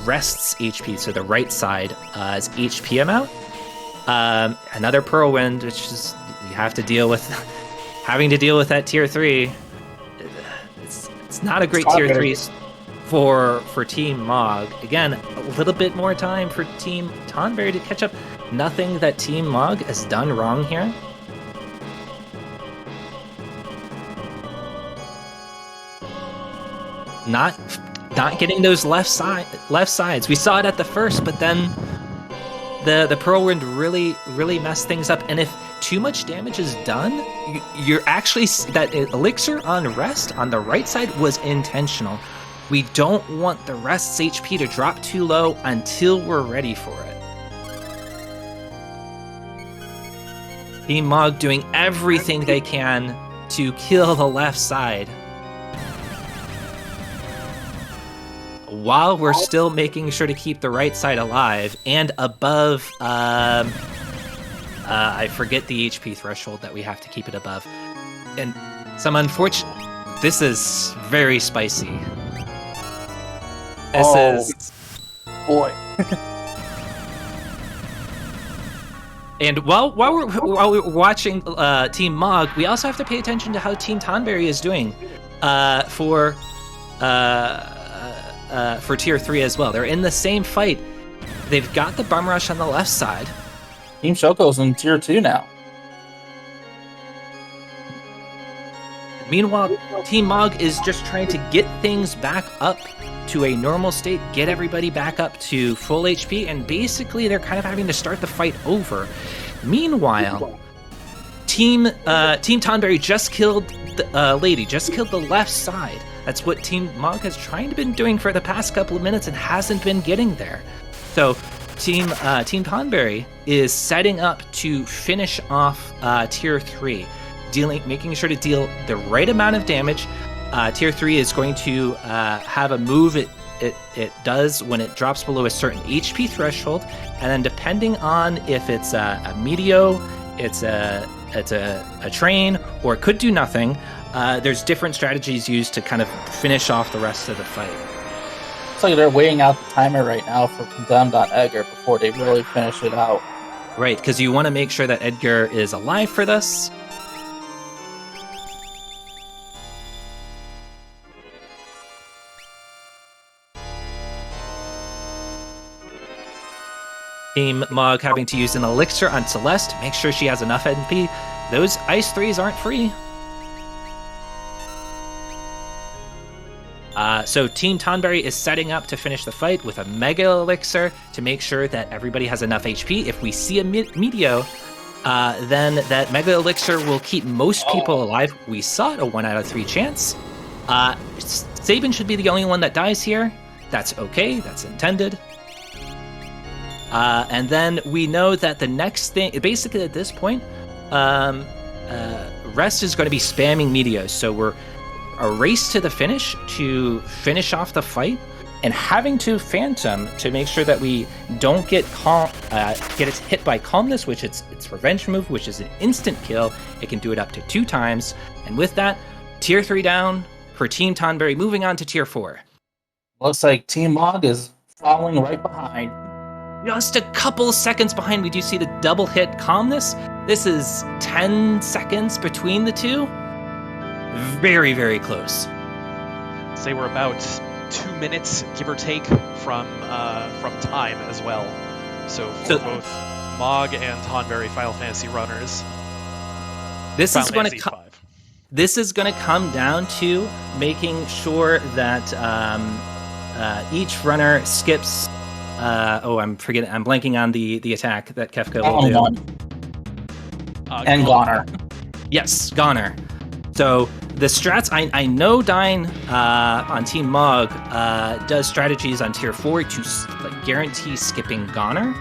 rests HP, so the right side is HP amount. Another Pearl Wind, which is you have to deal with having to deal with that tier 3. It's not a great tier 3 for Team Mog. Again, a little bit more time for Team Tonberry to catch up. Nothing that Team Mog has done wrong here. Not getting those left sides. We saw it at the first, but then the Pearl Wind really messed things up. And if too much damage is done, you're actually, that elixir on rest on the right side was intentional. We don't want the rest's HP to drop too low until we're ready for it. Team Mog doing everything they can to kill the left side, while we're still making sure to keep the right side alive and above, I forget the HP threshold that we have to keep it above. And some unfortunate, this is very spicy. This is... Boy. And while we're watching Team Mog, we also have to pay attention to how Team Tonberry is doing for tier 3 as well. They're in the same fight. They've got the bum rush on the left side. Team Choco's in tier 2 now. Meanwhile, Team Mog is just trying to get things back up to a normal state, get everybody back up to full HP, and basically they're kind of having to start the fight over. Meanwhile, Team Tonberry just killed the lady, just killed the left side. That's what Team Mog has been doing for the past couple of minutes and hasn't been getting there. So Team Tonberry is setting up to finish off tier 3, making sure to deal the right amount of damage. Tier 3 is going to have a move it does when it drops below a certain HP threshold, and then depending on if it's a Meteo, it's a a train, or it could do nothing. There's different strategies used to kind of finish off the rest of the fight. It's like they're weighing out the timer right now for Condemned on Edgar before they really finish it out. Right, because you want to make sure that Edgar is alive for this. Team Mog having to use an elixir on Celeste to make sure she has enough NP. Those Ice 3s aren't free. So Team Tonberry is setting up to finish the fight with a Mega Elixir to make sure that everybody has enough HP. If we see a Meteo, then that Mega Elixir will keep most people alive. We saw it, a 1 out of 3 chance. Sabin should be the only one that dies here. That's okay, that's intended. And then we know that the next thing, basically at this point, Rest is going to be spamming Meteos. So we're a race to the finish to finish off the fight, and having to Phantom to make sure that we don't get hit by Calmness, which it's Revenge move, which is an instant kill. It can do it up to 2 times. And with that, Tier 3 down for Team Tonberry, moving on to Tier 4. Looks like Team Mog is following right behind. Just a couple seconds behind, we do see the double hit Calmness. This is 10 seconds between the two. Very, very close. Say we're about 2 minutes, give or take, from time as well. So for both Mog and Tonberry Final Fantasy runners, this is going to come down to making sure that each runner skips. I'm blanking on the attack that Kefka will do. And Goner. Yes, Goner. So the strats, I know Dyne on Team Mog does strategies on Tier 4 to guarantee skipping Goner.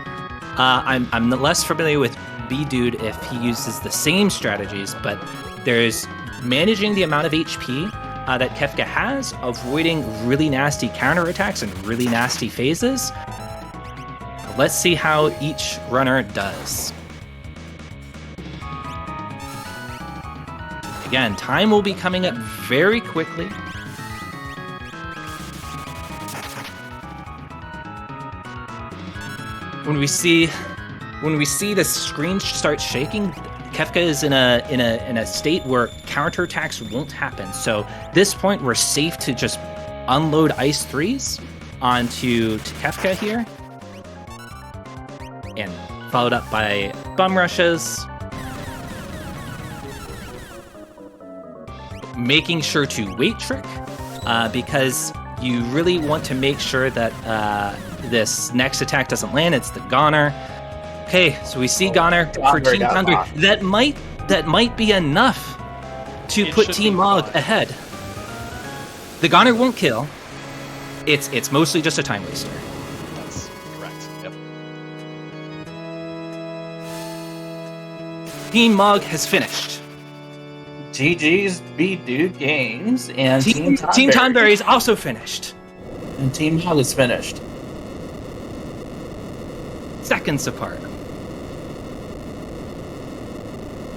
I'm less familiar with bdude if he uses the same strategies, but there's managing the amount of HP that Kefka has, avoiding really nasty counterattacks and really nasty phases. Let's see how each runner does. Again, time will be coming up very quickly. When we see the screen start shaking, Kefka is in a state where counterattacks won't happen. So at this point, we're safe to just unload Ice 3s onto Kefka here. And followed up by Bum Rushes. Making sure to wait trick, because you really want to make sure that this next attack doesn't land. It's the Goner. Okay, so we see Goner for Team Tonberry. That might be enough to put Team Mog ahead. The Goner won't kill. It's mostly just a time waster. That's correct. Yep. Team Mog has finished. GG's bdude Games and Team Tonberry is also finished. And Team Mog is finished. Seconds apart.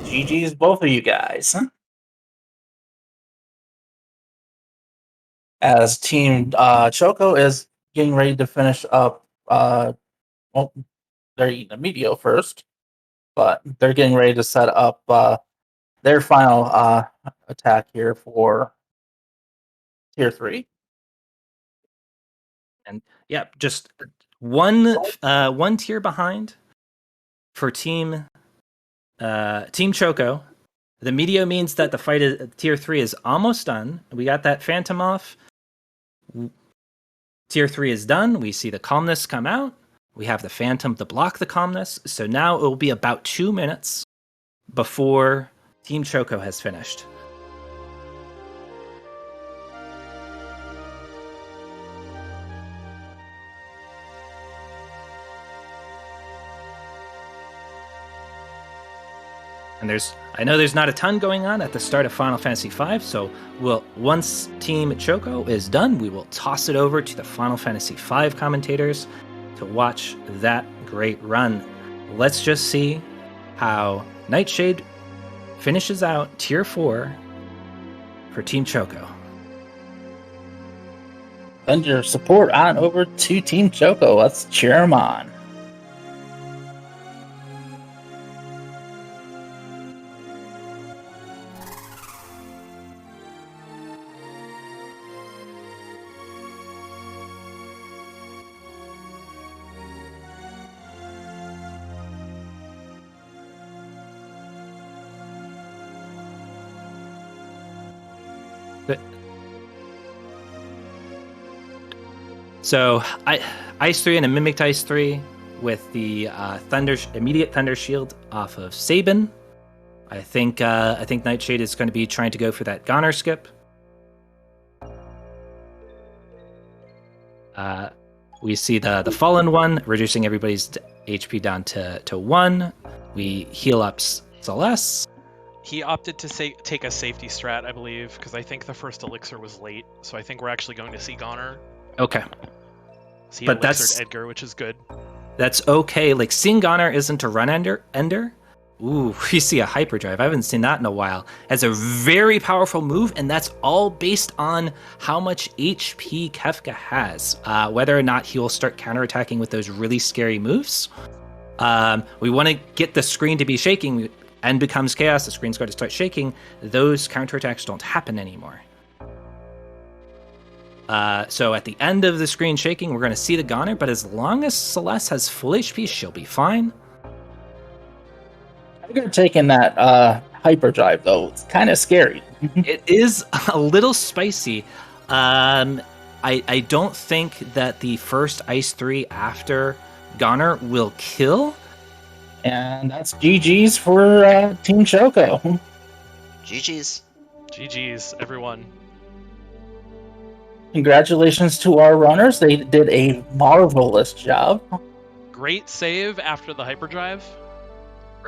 GG's both of you guys. As Team Choco is getting ready to finish up, they're eating a Meteo first, but they're getting ready to set up their final attack here for Tier 3. And yeah, just one tier behind for Team Choco. The Meteo means that the fight is Tier 3 is almost done. We got that Phantom off. Tier 3 is done. We see the Calmness come out. We have the Phantom to block the Calmness. So now it will be about 2 minutes before Team Choco has finished. And I know there's not a ton going on at the start of Final Fantasy V, so once Team Choco is done, we will toss it over to the Final Fantasy V commentators to watch that great run. Let's just see how Nightshade finishes out Tier 4 for Team Choco. Send your support on over to Team Choco. Let's cheer them on. So, Ice 3 and a Mimicked Ice 3 with the immediate Thunder Shield off of Sabin. I think Nightshade is going to be trying to go for that Goner skip. We see the Fallen one, reducing everybody's HP down to 1. We heal up Celeste. He opted to take a safety strat, I believe, because I think the first elixir was late, so I think we're actually going to see Goner. Okay. So he But elixired Edgar, which is good. That's okay. Like, seeing Goner isn't a run ender. Ooh, we see a hyperdrive. I haven't seen that in a while. It's a very powerful move, and that's all based on how much HP Kefka has. Whether or not he will start counterattacking with those really scary moves. We want to get the screen to be shaking. End becomes chaos. The screen's going to start shaking. Those counterattacks don't happen anymore. So at the end of the screen shaking, we're going to see the Goner, but as long as Celeste has full HP, she'll be fine. I'm going to take in that hyperdrive, though. It's kind of scary. It is a little spicy. I don't think that the first Ice 3 after Goner will kill. And that's GG's for Team Choco. GG's. GG's, everyone. Congratulations to our runners. They did a marvelous job. Great save after the hyperdrive.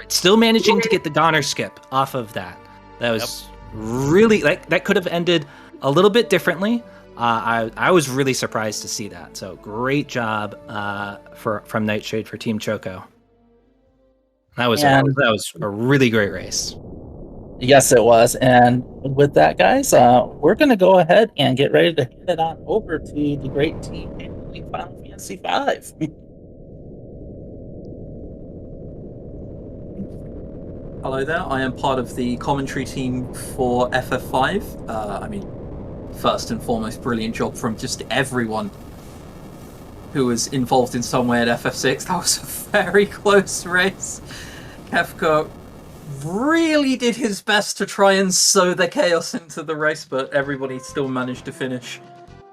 Still managing to get the Goner skip off of that. That was really... That could have ended a little bit differently. I was really surprised to see that. So great job from Nightshade for Team Choco. That was a really great race. Yes, it was. And with that, guys, we're going to go ahead and get ready to head on over to the great team handling Final Fantasy V. Hello there, I am part of the commentary team for FF5. First and foremost, brilliant job from just everyone who was involved in some way at FF6. That was a very close race. Kefka really did his best to try and sow the chaos into the race, but everybody still managed to finish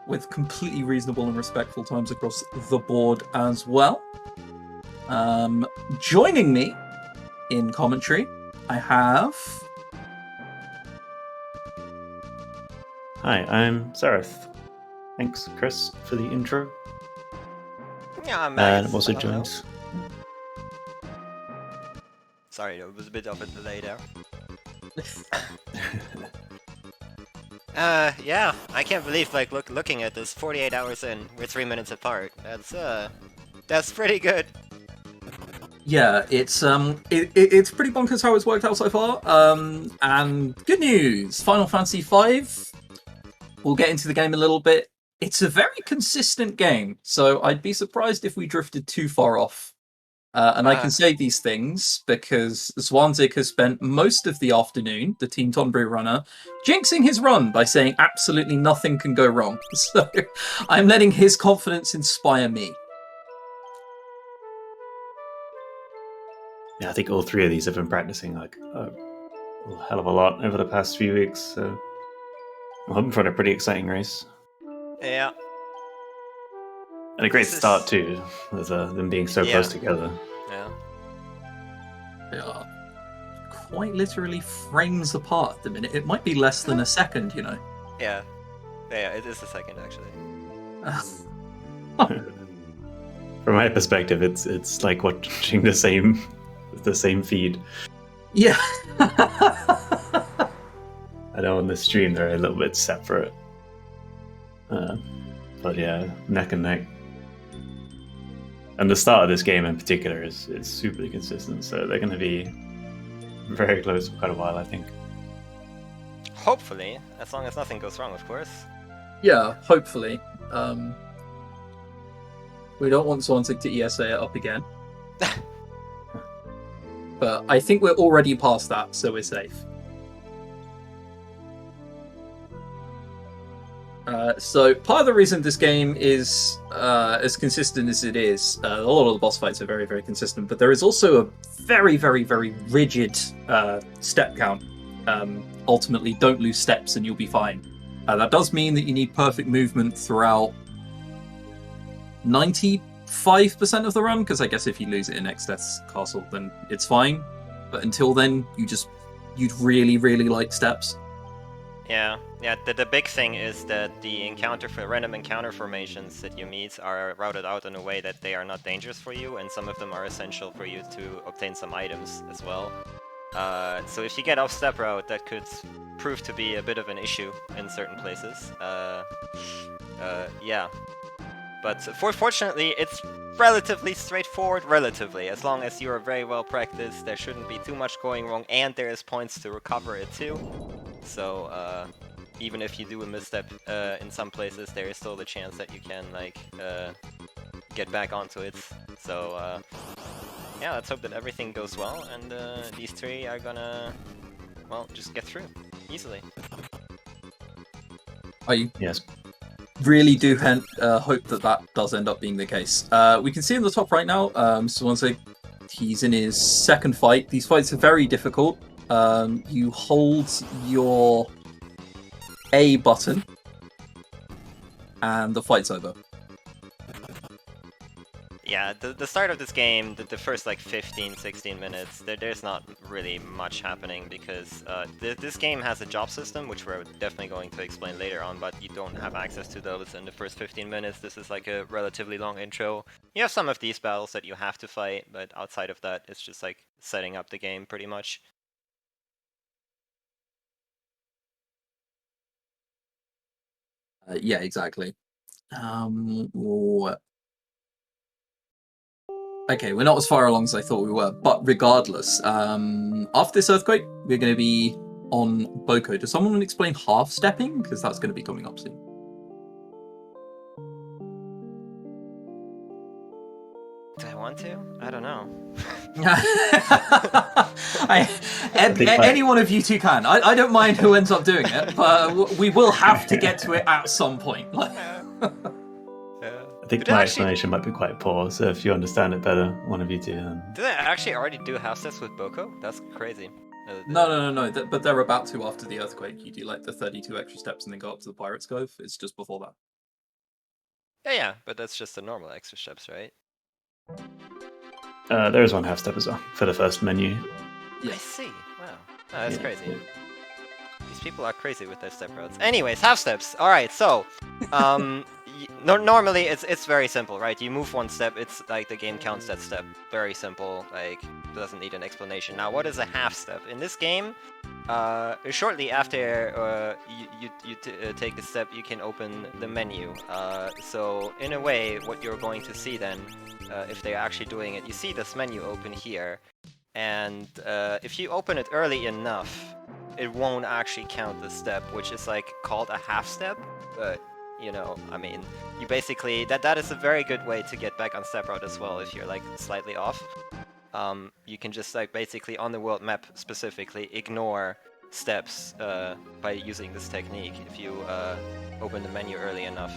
with completely reasonable and respectful times across the board as well. Joining me in commentary, I have... Hi, I'm Cereth. Thanks, Chris, for the intro. Yeah, I'm And I'm also joined... Sorry, there was a bit of a delay there. Yeah, I can't believe, like, looking at this, 48 hours in, we're 3 minutes apart. That's pretty good. Yeah, it's pretty bonkers how it's worked out so far. And good news, Final Fantasy V. We'll get into the game a little bit. It's a very consistent game, so I'd be surprised if we drifted too far off. And I can say these things because MrZwanzig has spent most of the afternoon, the Team Tonberry runner, jinxing his run by saying absolutely nothing can go wrong. So I'm letting his confidence inspire me. Yeah, I think all three of these have been practicing like a hell of a lot over the past few weeks, so I'm hoping for a pretty exciting race. Yeah. And a great start too, with them being so close together. Yeah. They are quite literally frames apart at the minute. It might be less than a second, you know. Yeah. Yeah, it is a second, actually. From my perspective, it's like watching the same feed. Yeah. I know on the stream they're a little bit separate. But yeah, neck and neck. And the start of this game in particular is super consistent, so they're going to be very close for quite a while, I think. Hopefully, as long as nothing goes wrong, of course. Yeah, hopefully. We don't want Zwanzig to ESA it up again. But I think we're already past that, so we're safe. So part of the reason this game is as consistent as it is, a lot of the boss fights are very, very consistent, but there is also a very, very, very rigid step count. Ultimately, don't lose steps and you'll be fine. That does mean that you need perfect movement throughout 95% of the run, because I guess if you lose it in Exdeath's Castle, then it's fine. But until then, you'd really, really like steps. Yeah. The big thing is that the random encounter formations that you meet are routed out in a way that they are not dangerous for you, and some of them are essential for you to obtain some items as well. So if you get off step route, that could prove to be a bit of an issue in certain places. Yeah. But fortunately, it's relatively straightforward, as long as you are very well practiced. There shouldn't be too much going wrong, and there is points to recover it too. So even if you do a misstep in some places, there is still the chance that you can get back onto it. So yeah, let's hope that everything goes well, and these three are gonna, well, just get through easily. Yes. Really do hope that does end up being the case. We can see in the top right now, Zwanzig, he's in his second fight. These fights are very difficult. You hold your A button, and the fight's over. Yeah, the start of this game, the first like 15-16 minutes, there's not really much happening because this game has a job system, which we're definitely going to explain later on, but you don't have access to those in the first 15 minutes. This is like a relatively long intro. You have some of these battles that you have to fight, but outside of that, it's just like setting up the game pretty much. Yeah, exactly. Okay, we're not as far along as I thought we were, but regardless, after this earthquake, we're going to be on Boko. Does someone want to explain half-stepping? Because that's going to be coming up soon. Do I want to? I don't know. Any one of you two can. I don't mind who ends up doing it, but we will have to get to it at some point. I think my explanation might be quite poor, so if you understand it better, one of you two. Do they actually already do half steps with Boko? That's crazy. No. But they're about to after the earthquake. You do like the 32 extra steps and then go up to the Pirate's Cove. It's just before that. Yeah, but that's just the normal extra steps, right? There is one half step as well for the first menu. Yeah. I see. Wow. Oh, that's crazy. These people are crazy with their step routes. Anyways, half steps. All right, so normally it's very simple, right? You move one step, it's like the game counts that step. Very simple, like doesn't need an explanation. Now, what is a half step? In this game, shortly after you take a step, you can open the menu. So in a way, what you're going to see then, if they're actually doing it, you see this menu open here, and if you open it early enough, it won't actually count the step, which is like called a half step, but you know, I mean, you basically, that is a very good way to get back on step route as well if you're like slightly off. You can just like basically on the world map specifically ignore steps by using this technique if you open the menu early enough.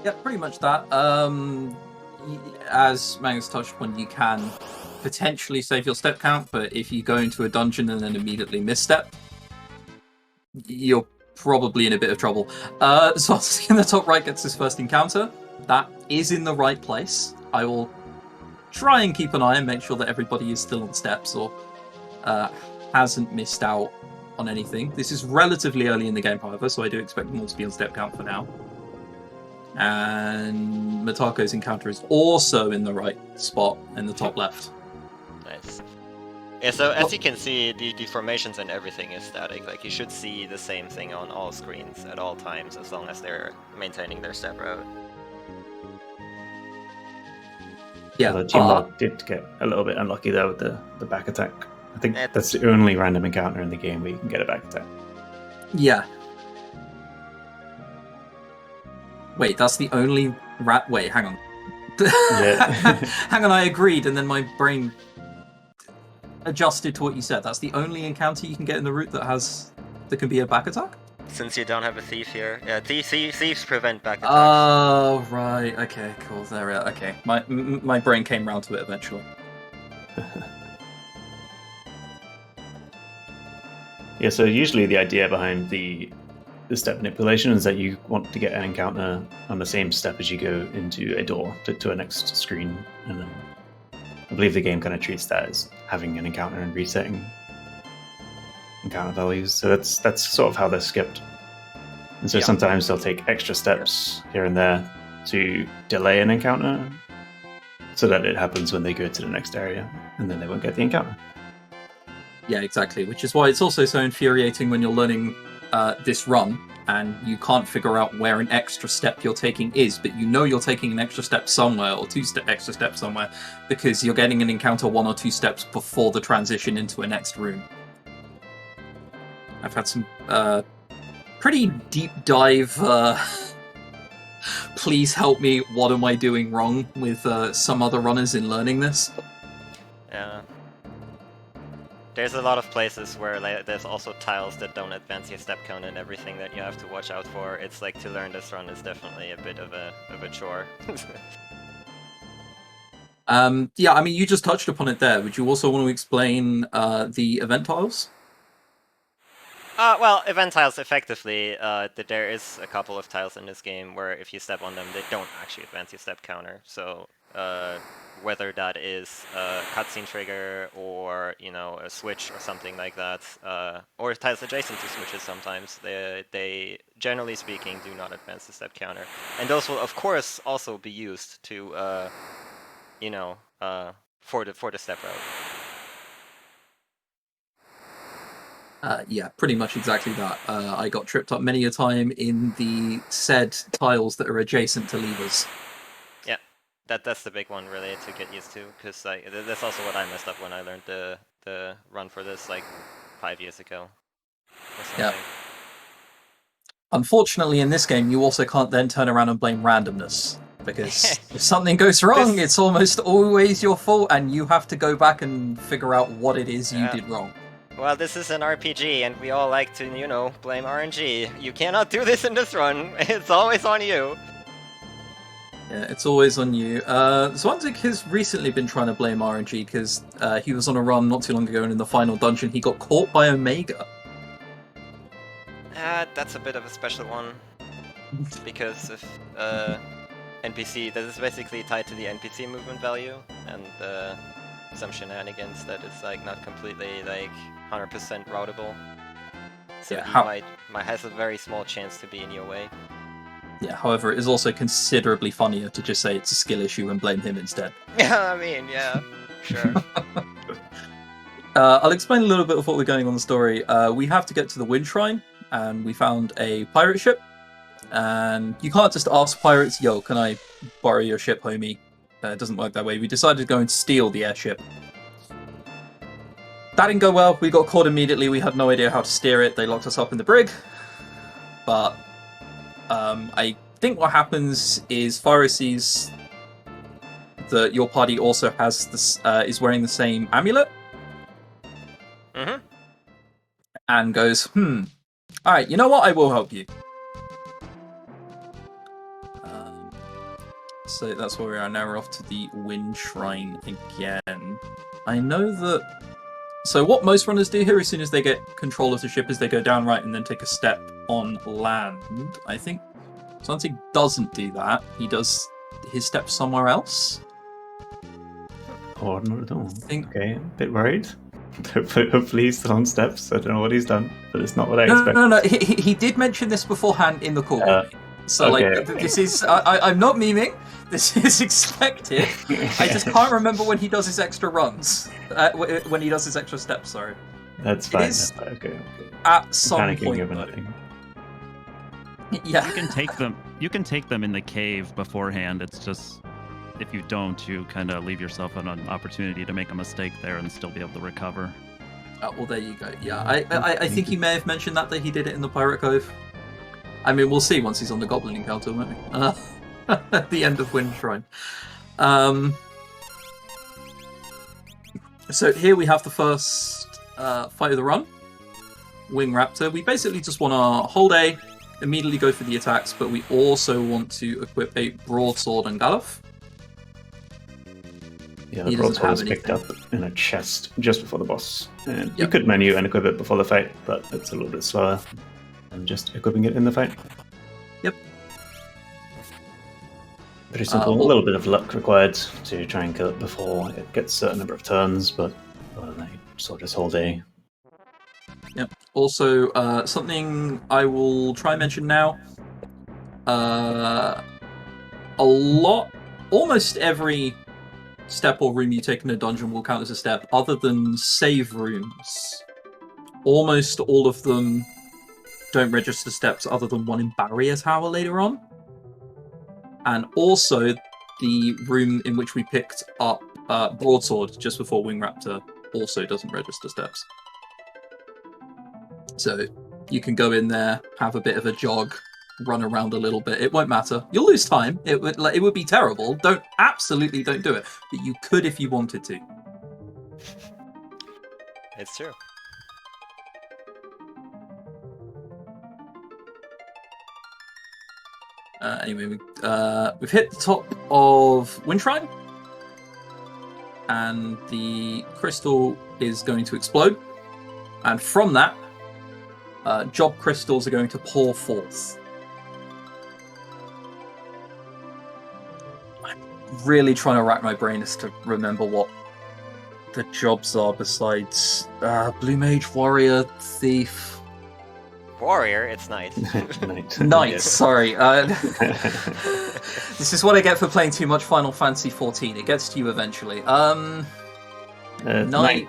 Yeah, pretty much that. As Magnus touched on, you can potentially save your step count, but if you go into a dungeon and then immediately misstep, you're probably in a bit of trouble. So in the top right gets his first encounter. That is in the right place. I will try and keep an eye and make sure that everybody is still on steps or hasn't missed out on anything. This is relatively early in the game, however, so I do expect them all to be on step count for now. And Metako's encounter is also in the right spot in the top left. Nice. Yeah, so as you can see, the formations and everything is static. Like, you should see the same thing on all screens at all times, as long as they're maintaining their step route. Yeah. The Teamlog did get a little bit unlucky there with the back attack. I think that's the only random encounter in the game where you can get a back attack. Yeah. Wait, that's the only Wait, hang on. Yeah. Hang on, I agreed, and then my brain adjusted to what you said. That's the only encounter you can get in the route that can be a back attack? Since you don't have a thief here. Yeah, thieves prevent back attacks. Oh, right. Okay, cool. There we are. Okay. My brain came round to it eventually. Yeah, so usually the idea behind the step manipulation is that you want to get an encounter on the same step as you go into a door to a next screen, and then I believe the game kind of treats that as having an encounter and resetting encounter values. So that's sort of how they're skipped. And so sometimes they'll take extra steps here and there to delay an encounter so that it happens when they go to the next area, and then they won't get the encounter. Yeah, exactly. Which is why it's also so infuriating when you're learning this run and you can't figure out where an extra step you're taking is, but you know you're taking an extra step somewhere or extra steps somewhere because you're getting an encounter 1 or 2 steps before the transition into a next room. I've had some pretty deep dive please help me, what am I doing wrong with some other runners in learning this. Yeah. There's a lot of places where there's also tiles that don't advance your step count and everything that you have to watch out for. It's like, to learn this run is definitely a bit of a chore. Yeah, I mean, you just touched upon it there. Would you also want to explain the event tiles? Well, event tiles, effectively, there is a couple of tiles in this game where if you step on them, they don't actually advance your step counter. So, whether that is a cutscene trigger or, a switch or something like that, or tiles adjacent to switches sometimes, they generally speaking, do not advance the step counter. And those will, of course, also be used to, for the step route. Yeah, pretty much exactly that. I got tripped up many a time in the said tiles that are adjacent to levers. Yeah, that's the big one really to get used to, because that's also what I messed up when I learned the run for this 5 years ago. Yeah. Unfortunately, in this game, you also can't then turn around and blame randomness, because if something goes wrong, it's almost always your fault, and you have to go back and figure out what it is you did wrong. Well, this is an RPG, and we all like to, blame RNG. You cannot do this in this run. It's always on you. Yeah, it's always on you. MrZwanzig has recently been trying to blame RNG because he was on a run not too long ago, and in the final dungeon, he got caught by Omega. That's a bit of a special one. Because of NPC, that is basically tied to the NPC movement value, and some shenanigans that is not completely 100% routable. So Yeah, he might has a very small chance to be in your way. Yeah, however, it is also considerably funnier to just say it's a skill issue and blame him instead. Yeah, I mean, yeah, sure. I'll explain a little bit of what we're going on the story. We have to get to the Wind Shrine, and we found a pirate ship. And you can't just ask pirates, yo, can I borrow your ship, homie? It doesn't work that way. We decided to go and steal the airship. That didn't go well. We got caught immediately. We had no idea how to steer it. They locked us up in the brig. But I think what happens is Fyro sees that your party also has this, is wearing the same amulet. Mm-hmm. And goes, alright, you know what? I will help you. So that's where we are now. We're off to the Wind Shrine again. I know that... So what most runners do here as soon as they get control of the ship is they go down right and then take a step on land. I think MrZwanzig doesn't do that. He does his step somewhere else. Oh, not at all. Think... Okay, a bit worried. Hopefully he's still on steps. I don't know what he's done, but it's not what I expected. No. He did mention this beforehand in the call. So, okay. This is... I'm not memeing. This is expected. I just can't remember when he does his extra runs. When he does his extra steps, sorry. That's fine. It is okay. at some Panicking point, over though. nothing. Yeah. You can take them in the cave beforehand. It's if you don't, you kind of leave yourself an opportunity to make a mistake there and still be able to recover. Well, there you go. Yeah, I think he may have mentioned that he did it in the Pirate Cove. I mean, we'll see once he's on the Goblin encounter, won't we? At the end of Wind Shrine. So here we have the first fight of the run. Wing Raptor. We basically just want to hold A, immediately go for the attacks, but we also want to equip a Broadsword and Galuf. Yeah, the broadsword was picked up in a chest just before the boss. And you could menu and equip it before the fight, but it's a little bit slower than just equipping it in the fight. Yep. Pretty simple. A little bit of luck required to try and kill it before it gets a certain number of turns, but other than that, you sort of just hold A. Yep. Also, something I will try and mention now. Almost every step or room you take in a dungeon will count as a step, other than save rooms. Almost all of them don't register steps other than one in Barrier Tower later on. And also, the room in which we picked up Broadsword just before Wing Raptor also doesn't register steps. So you can go in there, have a bit of a jog, run around a little bit. It won't matter. You'll lose time. It would be terrible. Absolutely don't do it. But you could if you wanted to. It's true. Anyway, we've hit the top of Wind Shrine, and the crystal is going to explode. And from that, job crystals are going to pour forth. I'm really trying to rack my brain as to remember what the jobs are besides Blue Mage, Warrior, Thief. Warrior, it's Knight. Knight, sorry. This is what I get for playing too much Final Fantasy XIV. It gets to you eventually. Knight,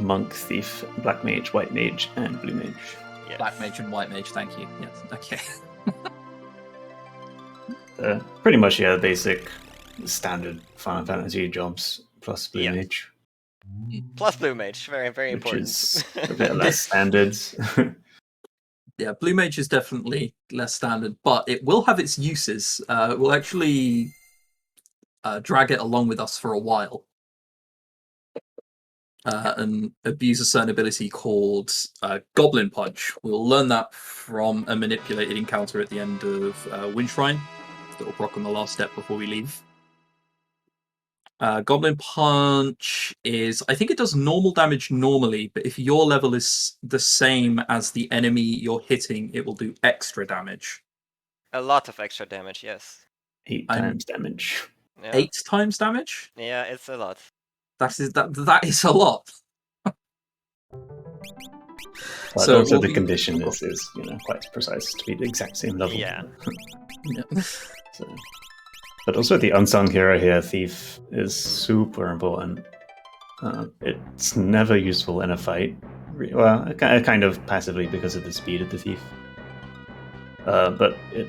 Monk, Thief, Black Mage, White Mage, and Blue Mage. Yes. Black Mage and White Mage, thank you. Yes, okay. Pretty much, yeah, basic standard Final Fantasy jobs plus Blue Mage. Plus Blue Mage, very, very which important. Is a bit less standard. Yeah, Blue Mage is definitely less standard, but it will have its uses. We'll actually drag it along with us for a while and abuse a certain ability called Goblin Punch. We'll learn that from a manipulated encounter at the end of Wind Shrine that will proc on the last step before we leave. Goblin Punch is, I think it does normal damage normally, but if your level is the same as the enemy you're hitting, it will do extra damage. A lot of extra damage, yes. 8 times damage. Yeah. 8 times damage? Yeah, it's a lot. That is a lot. But So also we'll the be- condition is quite precise to be the exact same level. Yeah. Yeah. So. But also the unsung hero here, Thief, is super important. It's never useful in a fight. Well, kind of passively because of the speed of the Thief. But it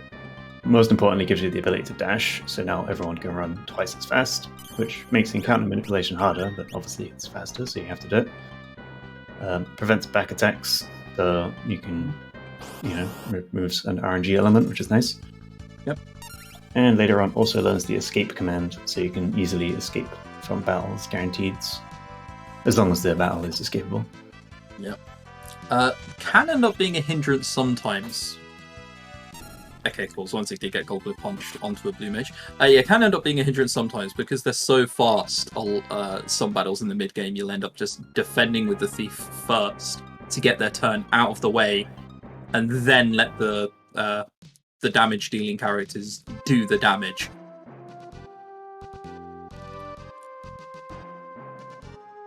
most importantly gives you the ability to dash, so now everyone can run twice as fast, which makes encounter manipulation harder, but obviously it's faster, so you have to do it. Prevents back attacks, so you can, removes an RNG element, which is nice. Yep. And later on also learns the escape command, so you can easily escape from battles, guaranteed, as long as the battle is escapable. Yep. Can end up being a hindrance sometimes. Okay, cool. So once they did get Goblin Punched onto a Blue Mage. Yeah, can end up being a hindrance sometimes because they're so fast. Some battles in the mid game, you'll end up just defending with the Thief first to get their turn out of the way, and then let the damage dealing characters do the damage.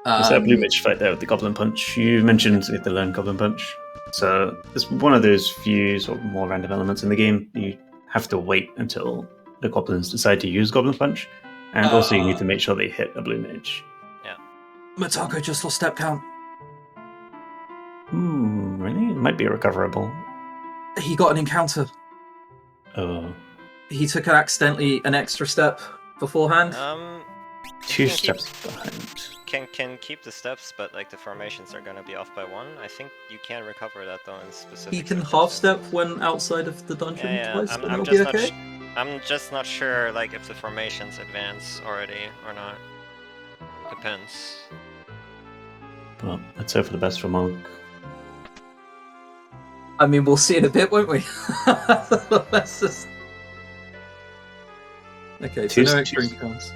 There's that Blue Mage fight there with the Goblin Punch. You mentioned you have to learn Goblin Punch. So it's one of those few sort of more random elements in the game. You have to wait until the goblins decide to use Goblin Punch. And also you need to make sure they hit a Blue Mage. Yeah. Metako just lost step count. Really? It might be recoverable. He got an encounter. Oh. He took an extra step beforehand? You 2 can keep- steps behind. Can keep the steps, but like the formations are gonna be off by 1. I think you can recover that though in specific. He can half step when outside of the dungeon twice, and it'll be okay. I'm just not sure like if the formations advance already or not. Depends. Well, let's hope for the best for Monk. I mean, we'll see in a bit, won't we? Let's just... Okay, so no extra encounters.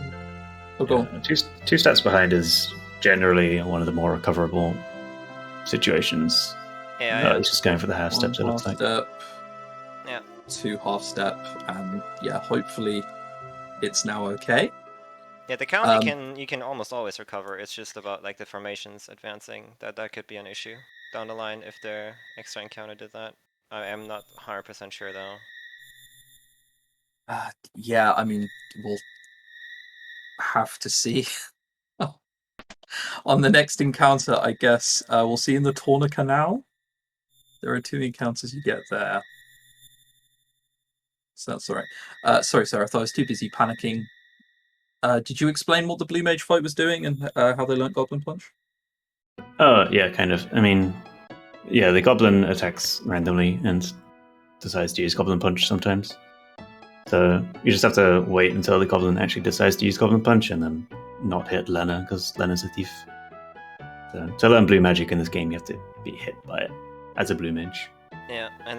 Oh, go on. 2 steps behind is generally one of the more recoverable situations. Yeah, He's just going for the half steps, it looks like. Step, Yeah. 2 half step, and yeah, hopefully it's now okay. Yeah, the count you can almost always recover. It's just about like the formations advancing. That could be an issue down the line if their extra encounter did that. I am not 100% sure though. Yeah, I mean, we'll have to see. On the next encounter, I guess, we'll see in the Torna Canal. There are 2 encounters you get there. So that's alright. Sorry, Sarah, I thought I was too busy panicking. Did you explain what the Blue Mage fight was doing and how they learnt Goblin Punch? Oh, yeah, kind of. I mean, yeah, the Goblin attacks randomly and decides to use Goblin Punch sometimes. So you just have to wait until the Goblin actually decides to use Goblin Punch and then not hit Lena, because Lena's a thief. So to learn Blue Magic in this game, you have to be hit by it as a Blue Mage. Yeah, and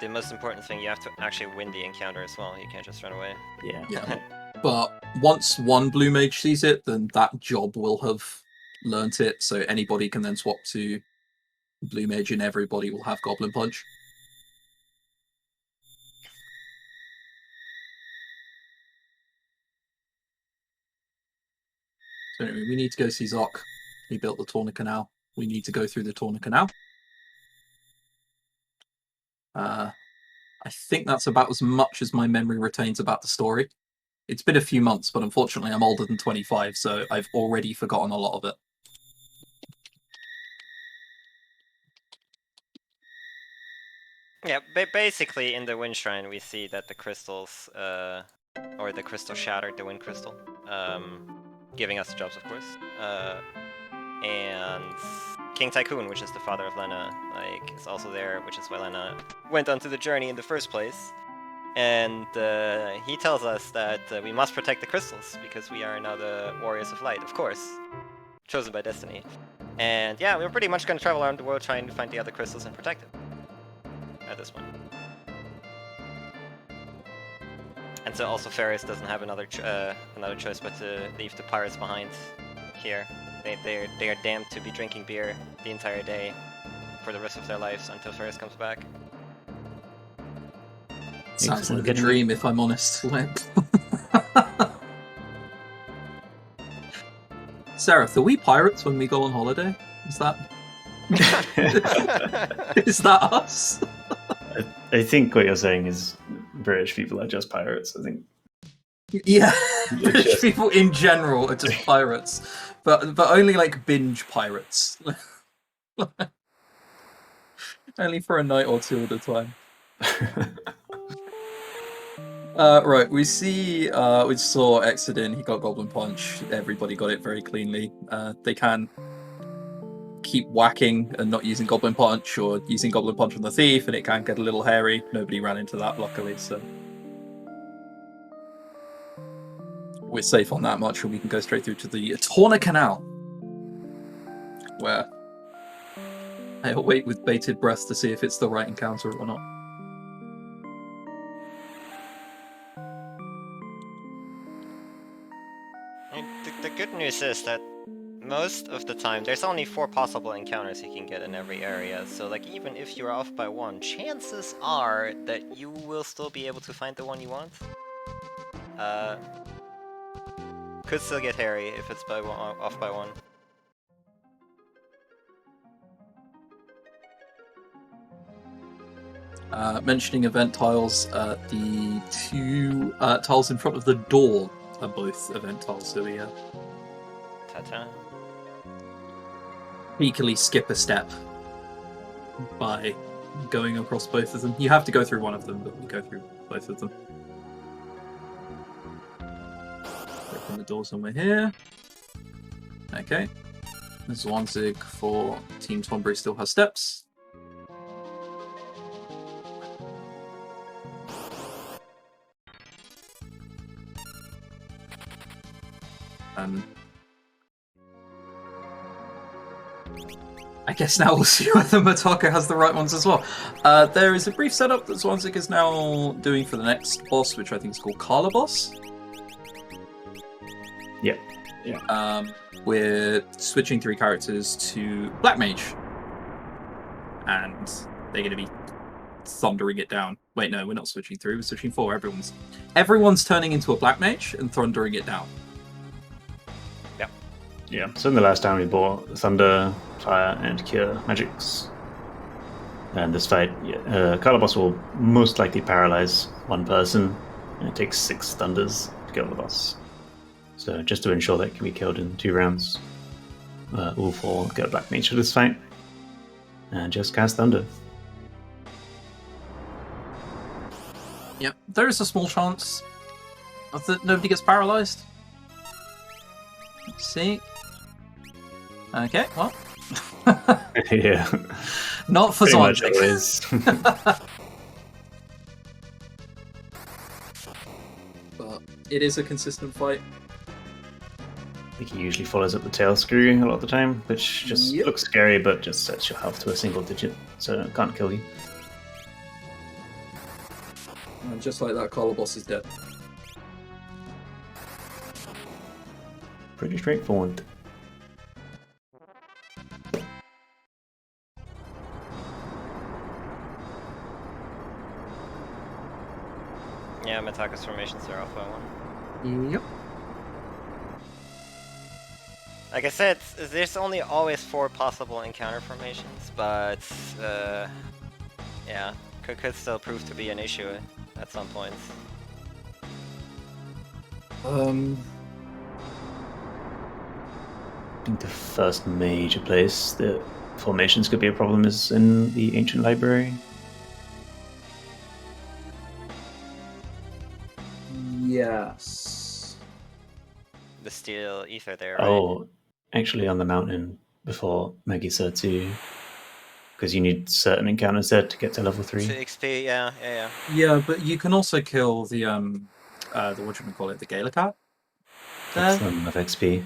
the most important thing, you have to actually win the encounter as well. You can't just run away. Yeah. But once one Blue Mage sees it, then that job will have learnt it, so anybody can then swap to Blue Mage and everybody will have Goblin Punch. So anyway, we need to go see Zoc. He built the Torna Canal. We need to go through the Torna Canal. I think that's about as much as my memory retains about the story. It's been a few months, but unfortunately I'm older than 25, so I've already forgotten a lot of it. Yeah, basically in the Wind Shrine we see that the crystals, or the crystal shattered the Wind Crystal, giving us the jobs of course, and King Tycoon, which is the father of Lena, like, is also there, which is why Lena went onto the journey in the first place. And he tells us that we must protect the crystals, because we are now the Warriors of Light, of course. Chosen by destiny. And yeah, we're pretty much going to travel around the world trying to find the other crystals and protect them. At this point. And so also Ferris doesn't have another choice but to leave the pirates behind here. They are damned to be drinking beer the entire day for the rest of their lives until Ferris comes back. Sounds like a dream, if I'm honest. Cereth, are we pirates when we go on holiday? Is that is that us? I think what you're saying is British people are just pirates. I think. Yeah, British people in general are just pirates, but only like binge pirates. Only for a night or two at a time. Right, we saw Aexoden, he got Goblin Punch, everybody got it very cleanly. They can keep whacking and not using Goblin Punch, or using Goblin Punch on the thief, and it can get a little hairy. Nobody ran into that, luckily, so we're safe on that much, and we can go straight through to the Torna Canal, where I'll wait with bated breath to see if it's the right encounter or not. The good news is that most of the time there's only 4 possible encounters you can get in every area, so like even if you're off by 1, chances are that you will still be able to find the one you want. Could still get hairy if it's off by 1. Mentioning event tiles, the 2 tiles in front of the door are both event tiles, so we Ta-ta. sneakily skip a step by going across both of them. You have to go through one of them, but we go through both of them. door somewhere here. Okay. MrZwanzig for Team Tonberry still has steps. I guess now we'll see whether Metako has the right ones as well. There is a brief setup that Zwanzig is now doing for the next boss, which I think is called Kala Boss. Yep. We're switching 3 characters to Black Mage. And they're going to be thundering it down. Wait, no, we're not switching 3, we're switching 4. Everyone's turning into a Black Mage and thundering it down. Yeah, so in the last time we bought Thunder, Fire, and Cure magics. And this fight, Kala Boss will most likely paralyze one person, and it takes 6 Thunders to kill the boss. So just to ensure that it can be killed in 2 rounds, all 4 go Black Mage for this fight, and just cast Thunder. Yep, there is a small chance that nobody gets paralyzed. Let's see. Okay, well. Yeah. Not for Pretty much Zwanzig. always. But it is a consistent fight. I think he usually follows up the tail screw a lot of the time, which just looks scary, but just sets your health to a single digit, so it can't kill you. And just like that, Kala Boss is dead. Pretty straightforward. Yeah, Metako's formations are off by 1. Yep. Like I said, there's only always 4 possible encounter formations, but yeah, could still prove to be an issue at some points. I think the first major place that formations could be a problem is in the Ancient Library. Yes. The steel ether there, right? Oh, actually on the mountain before Megisurtu, because you need certain encounters there to get to level 3. To XP, yeah. Yeah, but you can also kill the whatchamacallit, the Gallicat. That's not enough XP.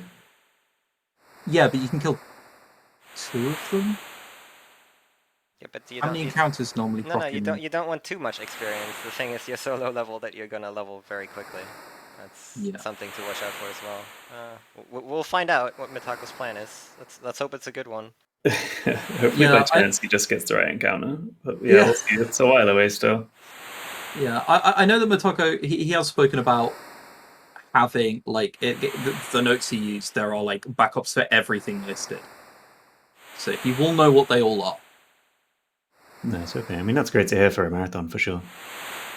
Yeah, but you can kill 2 of them. Yeah, but you How don't. many encounters normally? No, you don't want too much experience. The thing is, you're so low level that you're gonna level very quickly. That's something to watch out for as well. We'll find out what Metako's plan is. Let's hope it's a good one. Hopefully by chance he just gets the right encounter. But yeah, we'll see. It's a while away still. Yeah, I know that Metako, he has spoken about having, like, the notes he used, there are, like, backups for everything listed. So he will know what they all are. No, it's okay. I mean, that's great to hear for a marathon, for sure.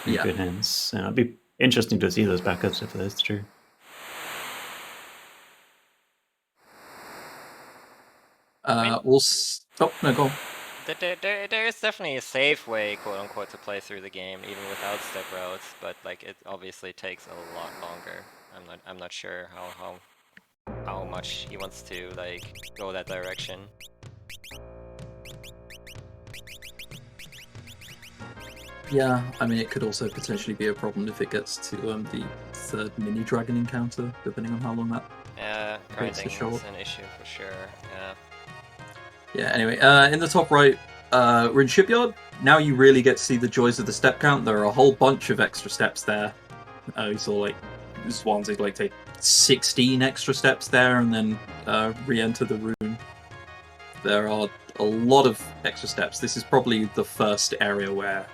In good hands. It'd be interesting to see those backups if that's true. Oh, no, go on. There is definitely a safe way, quote unquote, to play through the game, even without step routes. But like, it obviously takes a lot longer. I'm not sure how much he wants to like go that direction. Yeah, I mean, it could also potentially be a problem if it gets to the 3rd mini dragon encounter, depending on how long that Grinding is an issue for sure. Yeah, anyway, in the top right, we're in Shipyard. Now you really get to see the joys of the step count. There are a whole bunch of extra steps there. You saw, like, Zwanzig, like, take 16 extra steps there and then re-enter the room. There are a lot of extra steps. This is probably the first area where,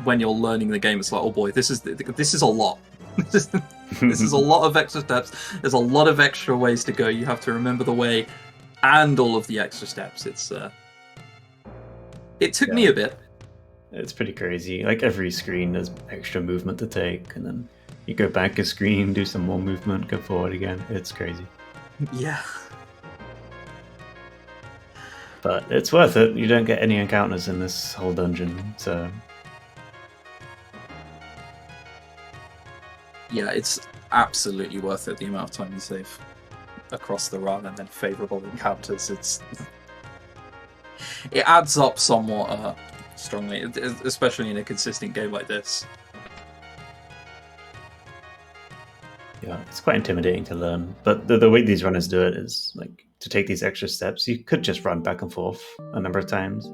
when you're learning the game, it's like, oh boy, this is a lot. This is a lot of extra steps. There's a lot of extra ways to go. You have to remember the way and all of the extra steps. It took me a bit. It's pretty crazy. Like, every screen there's extra movement to take, and then you go back a screen, do some more movement, go forward again. It's crazy. Yeah. But it's worth it. You don't get any encounters in this whole dungeon, so... Yeah, it's absolutely worth it, the amount of time you save across the run and then favourable encounters. It adds up somewhat strongly, especially in a consistent game like this. Yeah, it's quite intimidating to learn. But the way these runners do it is, like, to take these extra steps, you could just run back and forth a number of times.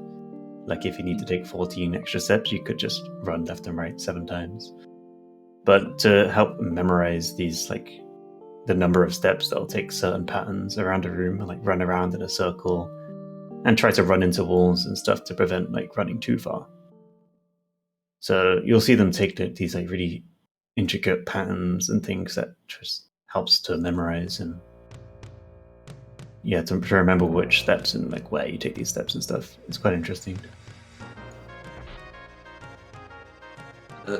Like, if you need to take 14 extra steps, you could just run left and right 7 times. But to help memorize these, like, the number of steps, they'll take certain patterns around a room and, like, run around in a circle and try to run into walls and stuff to prevent, like, running too far. So you'll see them take these, like, really intricate patterns and things that just helps to memorize and to remember which steps and, like, where you take these steps and stuff. It's quite interesting.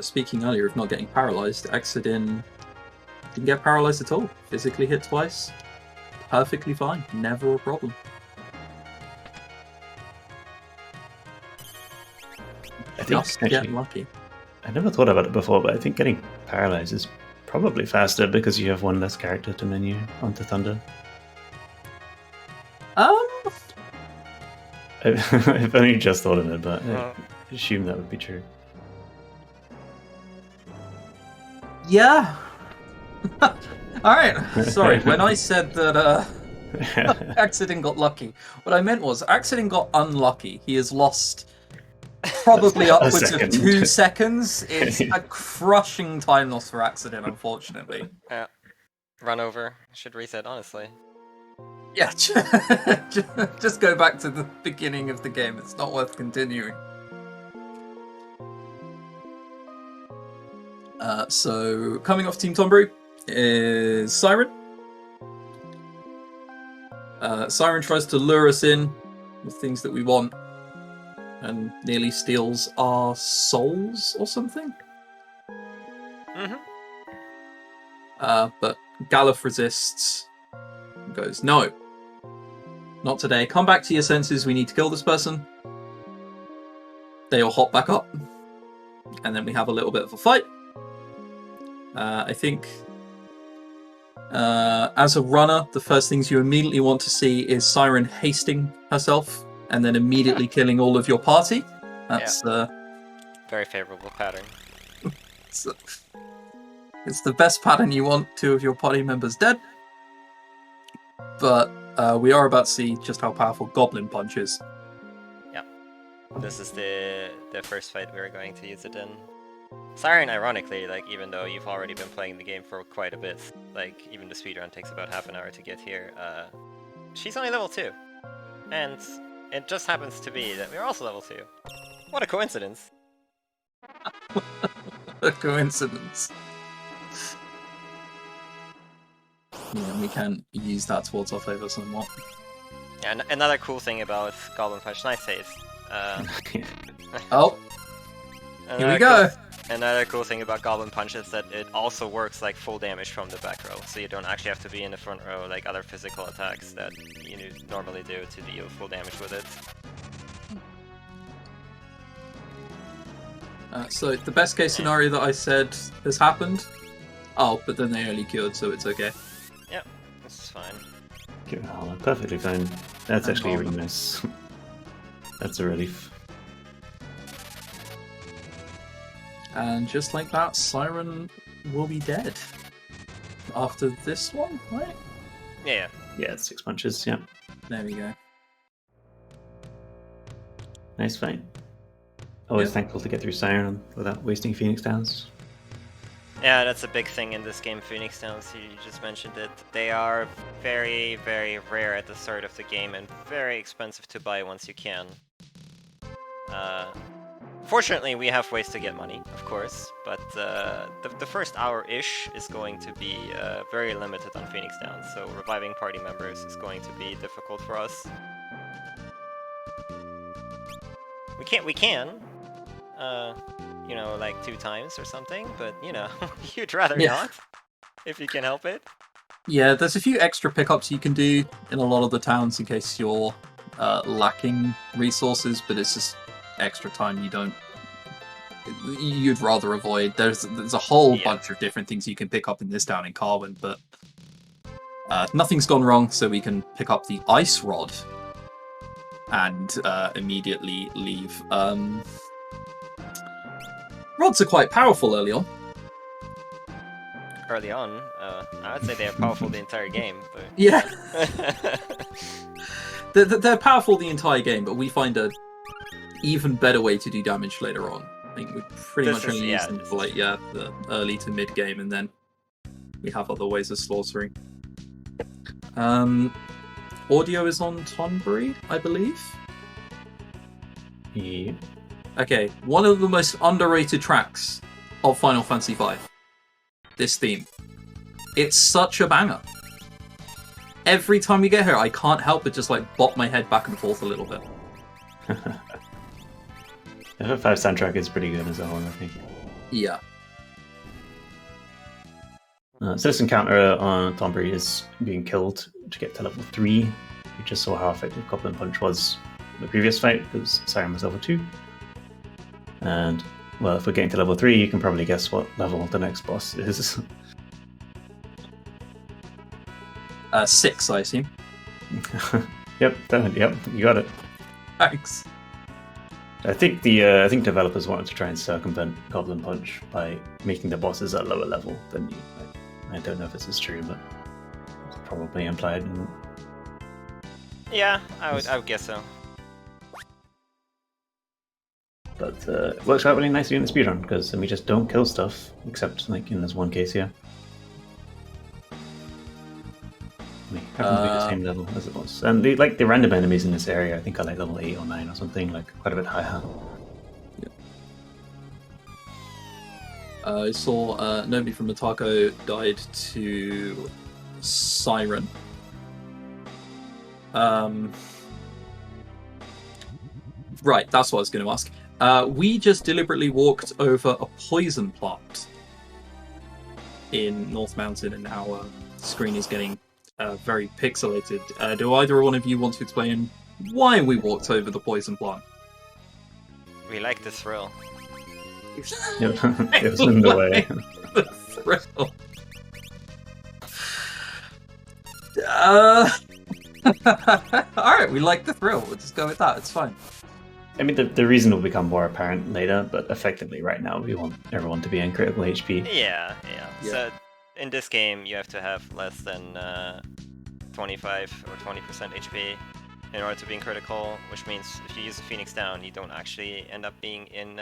Speaking earlier of not getting paralyzed, Aexoden didn't get paralyzed at all. Physically hit twice. Perfectly fine. Never a problem. I think Just get actually, lucky. I never thought about it before, but I think getting paralyzed is probably faster because you have one less character to menu onto Thunder. I've only just thought of it, but I assume that would be true. Yeah. Alright, sorry, when I said that Aexoden got lucky, what I meant was Aexoden got unlucky. He has lost probably upwards of 2 seconds. It's a crushing time loss for Aexoden, unfortunately. Yeah. Run over. Should reset, honestly. Yeah, just go back to the beginning of the game. It's not worth continuing. So, coming off Team Tonberry is Siren. Siren tries to lure us in with things that we want and nearly steals our souls or something. Mm-hmm. But Galuf resists and goes, no, not today. Come back to your senses. We need to kill this person. They all hop back up. And then we have a little bit of a fight. I think as a runner, the first things you immediately want to see is Siren hasting herself and then immediately killing all of your party. That's very favorable pattern. It's the best pattern you want. 2 of your party members dead. But we are about to see just how powerful Goblin Punch is. Yep. This is the first fight we're going to use it in. Siren, ironically, like, even though you've already been playing the game for quite a bit, like, even the speedrun takes about half an hour to get here, she's only level 2. And it just happens to be that we're also level 2. What a coincidence. A coincidence. Yeah, we can use that towards our favour somewhat. Yeah, and another cool thing about Goblin Punch, nice taste. Oh, here we go. Another cool thing about Goblin Punch is that it also works like full damage from the back row, so you don't actually have to be in the front row like other physical attacks that you normally do to deal full damage with it. So the best case scenario that I said has happened. Oh, but then they only cured, so it's okay. Yep, this is fine. Perfectly fine. That's actually really nice. That's a relief. And just like that, Siren will be dead. After this one, right? Yeah. Yeah, 6 punches, yeah. There we go. Nice fight. Always thankful to get through Siren without wasting Phoenix Downs. Yeah, that's a big thing in this game, Phoenix Downs, you just mentioned it. They are very, very rare at the start of the game and very expensive to buy once you can. Fortunately, we have ways to get money, of course, but the first hour-ish is going to be very limited on Phoenix Downs, so reviving party members is going to be difficult for us. We can, you know, like 2 times or something, but, you know, you'd rather not, if you can help it. Yeah, there's a few extra pickups you can do in a lot of the towns in case you're lacking resources, but it's just extra time you don't... you'd rather avoid. There's a whole Yeah. bunch of different things you can pick up in this town in Carwin, but nothing's gone wrong, so we can pick up the Ice Rod and immediately leave. Rods are quite powerful early on. Early on, I would say they're powerful the entire game, but... Yeah. They're powerful the entire game, but we find a even better way to do damage later on. I think we pretty much only use them for like the early to mid game, and then we have other ways of slaughtering. Audio is on Tonberry, I believe. Yeah. Okay, one of the most underrated tracks of Final Fantasy V. This theme. It's such a banger. Every time we get here, I can't help but just like bop my head back and forth a little bit. FF5 soundtrack is pretty good as a whole, I think. Yeah. So this encounter on Tonberry is being killed to get to level 3. We just saw how effective Goblin Punch was in the previous fight, because Siren was level 2. And, well, if we're getting to level 3, you can probably guess what level the next boss is. 6, I assume. Yep, definitely. Yep, you got it. Thanks. I think developers wanted to try and circumvent Goblin Punch by making the bosses at a lower level than you. I don't know if this is true, but it's probably implied. Yeah, I would guess so. But it works out really nicely in the speedrun, because we just don't kill stuff, except like in this one case here. We happen to be the same level as it was. And the random enemies in this area, I think are like level 8 or 9 or something, like quite a bit higher. I saw nobody from Metako died to Siren. Right, that's what I was going to ask. We just deliberately walked over a poison plant in North Mountain, and our screen is getting very pixelated. Do either one of you want to explain why we walked over the poison plant? We like the thrill. It was in the way. The thrill. Alright, we like the thrill. We'll just go with that. It's fine. I mean, the reason will become more apparent later, but effectively right now we want everyone to be in critical HP. Yeah. So in this game, you have to have less than 25 or 20% HP in order to be in critical, which means if you use a Phoenix down, you don't actually end up being in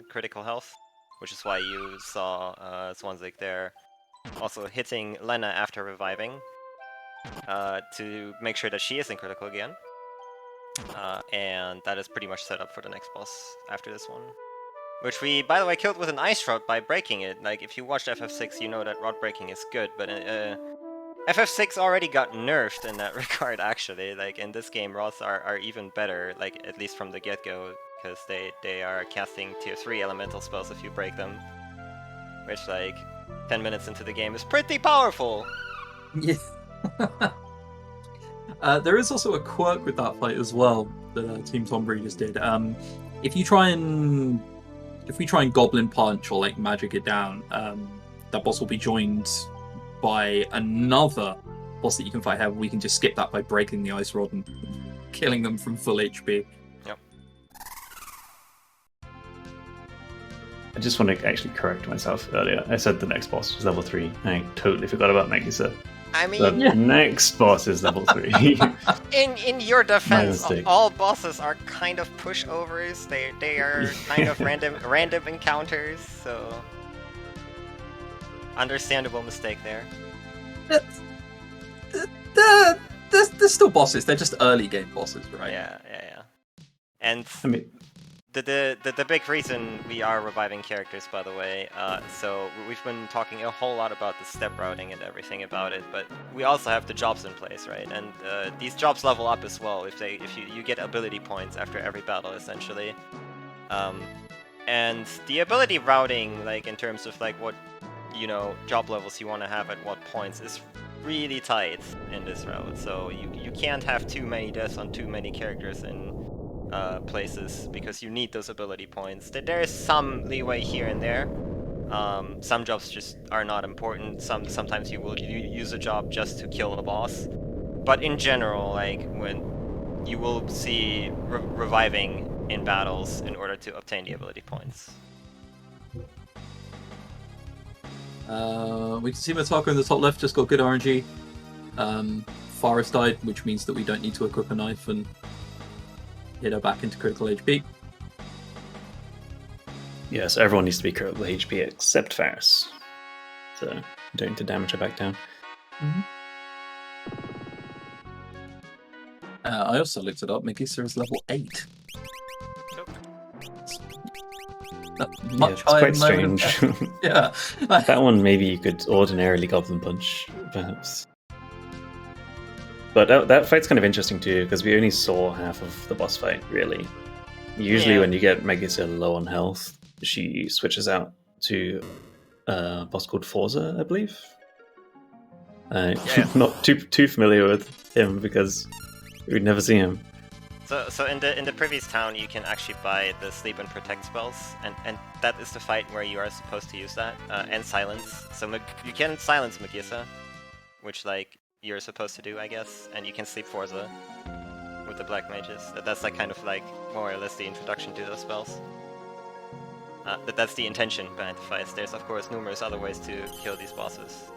critical health, which is why you saw MrZwanzig there also hitting Lena after reviving to make sure that she is in critical again. And that is pretty much set up for the next boss after this one. Which we, by the way, killed with an ice rod by breaking it. Like, if you watched FF6, you know that rod breaking is good, but FF6 already got nerfed in that regard, actually. Like, in this game, rods are even better, like, at least from the get-go, because they are casting tier 3 elemental spells if you break them. Which, like, 10 minutes into the game is pretty powerful! Yeah. There is also a quirk with that fight as well that Team Tonberry just did. If we try and Goblin Punch or like magic it down, that boss will be joined by another boss that you can fight here. We can just skip that by breaking the ice rod and killing them from full HP. Yep. I just want to actually correct myself earlier. I said the next boss was level 3. I totally forgot about Megisa. I mean, the next boss is level 3. in your defense, all bosses are kind of pushovers. They are kind of random encounters. So understandable mistake there. They're still bosses. They're just early game bosses, right? Yeah. And I mean, the big reason we are reviving characters, by the way, so we've been talking a whole lot about the step routing and everything about it, but we also have the jobs in place, right? And these jobs level up as well if you get ability points after every battle, essentially. And the ability routing, like in terms of like what job levels you want to have at what points, is really tight in this route. So you can't have too many deaths on too many characters in places because you need those ability points. There is some leeway here and there. Some jobs just are not important. Sometimes you will use a job just to kill a boss. But in general, like when you will see reviving in battles in order to obtain the ability points. We can see Metako in the top left just got good RNG. Forest died, which means that we don't need to equip a knife and hit her back into critical HP. Yeah, so everyone needs to be critical HP except Faris. So don't need to damage her back down. I also looked it up. Megisa is level 8. Much It's higher quite than strange. Yeah. That one maybe you could ordinarily Goblin Punch, perhaps. But that fight's kind of interesting too, because we only saw half of the boss fight, really. Usually when you get Megisa low on health, she switches out to a boss called Forza, I believe. Not too familiar with him because we'd never see him. So in the previous town, you can actually buy the sleep and protect spells, and that is the fight where you are supposed to use that, and silence. So you can silence Megisa, which like you're supposed to do, I guess, and you can sleep Forza with the black mages. That's like kind of like more or less the introduction to those spells. That's the intention behind the fights. There's of course numerous other ways to kill these bosses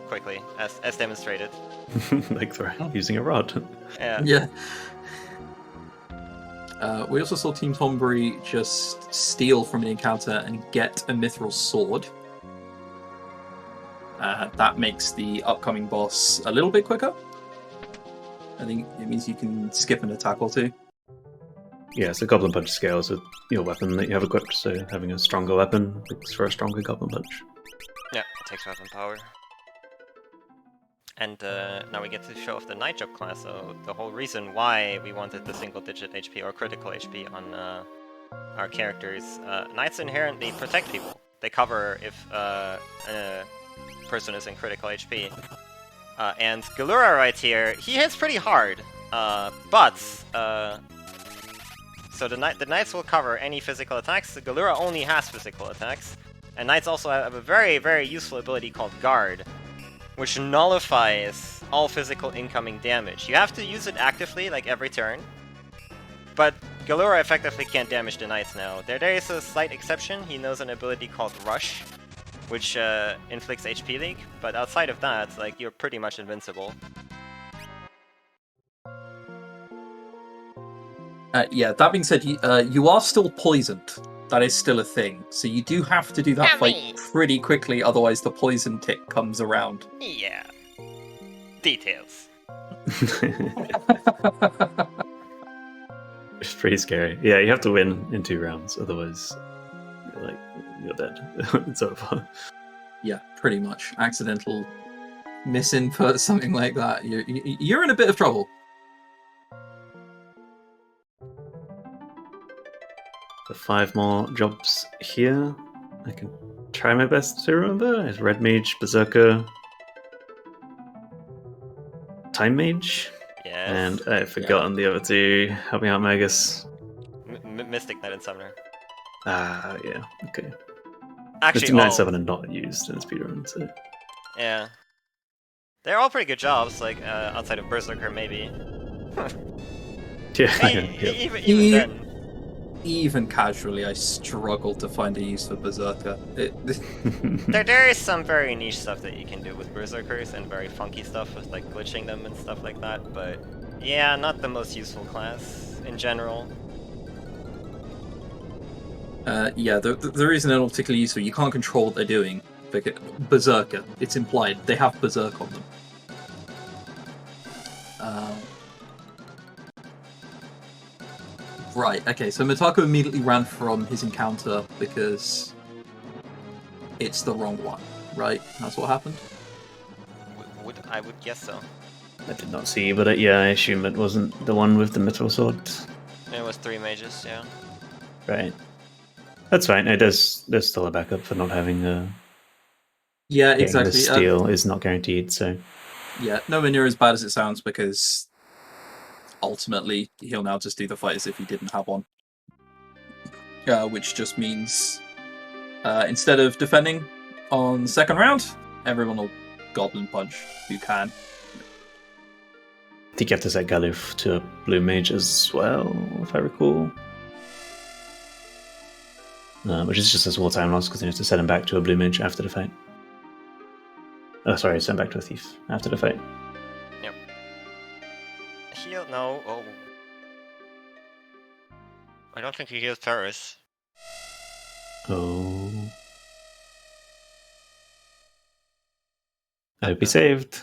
quickly, as demonstrated. Like using a rod. Yeah. We also saw Team Tonberry just steal from an encounter and get a mithril sword. That makes the upcoming boss a little bit quicker. I think it means you can skip an attack or two. Yeah, so Goblin Punch scales with your weapon that you have equipped, so having a stronger weapon makes for a stronger Goblin Punch. Yeah, it takes weapon power. And now we get to show off the Knight Job class, so the whole reason why we wanted the single-digit HP or critical HP on our characters. Knights inherently protect people. They cover if a person is in critical HP. And Galura right here, he hits pretty hard, so the Knights will cover any physical attacks. The Galura only has physical attacks. And Knights also have a very, very useful ability called Guard, which nullifies all physical incoming damage. You have to use it actively, like every turn. But Galura effectively can't damage the Knights now. There is a slight exception. He knows an ability called Rush, which inflicts HP leak. But outside of that, like, you're pretty much invincible. Yeah, that being said, you are still poisoned. That is still a thing. So you do have to do that fight pretty quickly, otherwise the poison tick comes around. Yeah. Details. It's pretty scary. Yeah, you have to win in 2 rounds, otherwise you're dead. It's over. Yeah, pretty much. Accidental misinput, something like that. You're in a bit of trouble. The 5 more jobs here. I can try my best to remember. It's Red Mage, Berserker, Time Mage, Yes. and I've forgotten the other 2. Help me out, Magus. Mystic Knight and Summoner. Yeah, okay. Actually, Mystic Knight 7 are not used in speedrun, so... Yeah. They're all pretty good jobs, like, outside of Berserker, maybe. Even then. Even casually, I struggle to find a use for Berserker. There is some very niche stuff that you can do with Berserkers, and very funky stuff with, like, glitching them and stuff like that, but... Yeah, not the most useful class, in general. Yeah, there isn't any particularly useful. You can't control what they're doing. Like Berserker, it's implied. They have Berserk on them. Right, okay, so Metako immediately ran from his encounter because it's the wrong one, right? That's what happened? I would guess so. I did not see, but yeah, I assume it wasn't the one with the mithril sword. It was 3 mages, yeah. Right. That's fine. There's still a backup for not having yeah, getting exactly. The steal is not guaranteed, so... Yeah, nowhere near as bad as it sounds because ultimately, he'll now just do the fight as if he didn't have one. Which just means instead of defending on the second round, everyone will Goblin Punch who can. I think you have to set Galuf to a blue mage as well, if I recall. Which is just a small time loss because you have to set him back to a blue mage after the fight. Oh, sorry, send back to a thief after the fight. Yep. Heal? No. Oh. I don't think he heals Terrace. Oh. I hope he saved.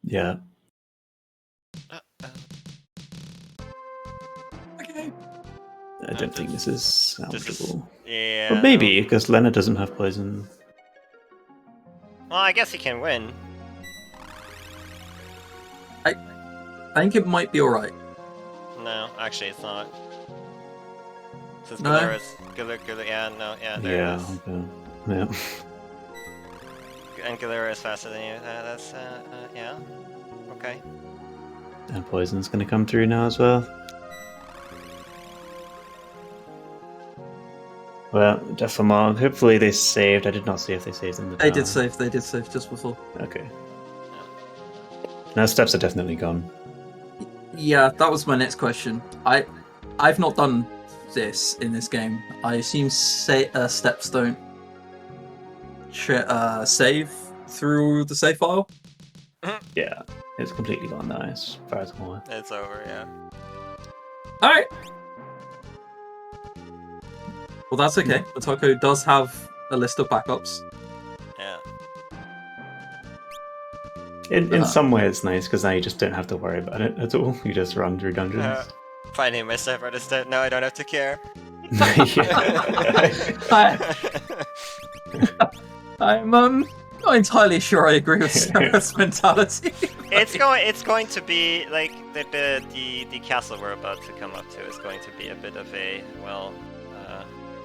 Yeah. Okay. I don't think this is salvageable. Yeah. But maybe, because Lena doesn't have poison. Well, I guess he can win. I think it might be alright. No, actually, it's not. Since No? Galera, yeah, there it is. Okay. Yeah. And Galera is faster than you. That's, yeah. Okay. And poison's gonna come through now as well. Well, Death for Mog. Hopefully they saved. I did not see if they saved in the They tower. did save just before. Okay. Now steps are definitely gone. Yeah, that was my next question. I've not done this in this game. I assume steps don't save through the save file. Yeah, it's completely gone now, as far as I'm aware. It's over, yeah. Alright. Well, that's okay. Metako does have a list of backups. Yeah. In some way it's nice, because now you just don't have to worry about it at all. You just run through dungeons. Finding myself at a step. No, I don't have to care. I'm not entirely sure I agree with Cereth's mentality. It's going to be like the castle we're about to come up to is going to be a bit of a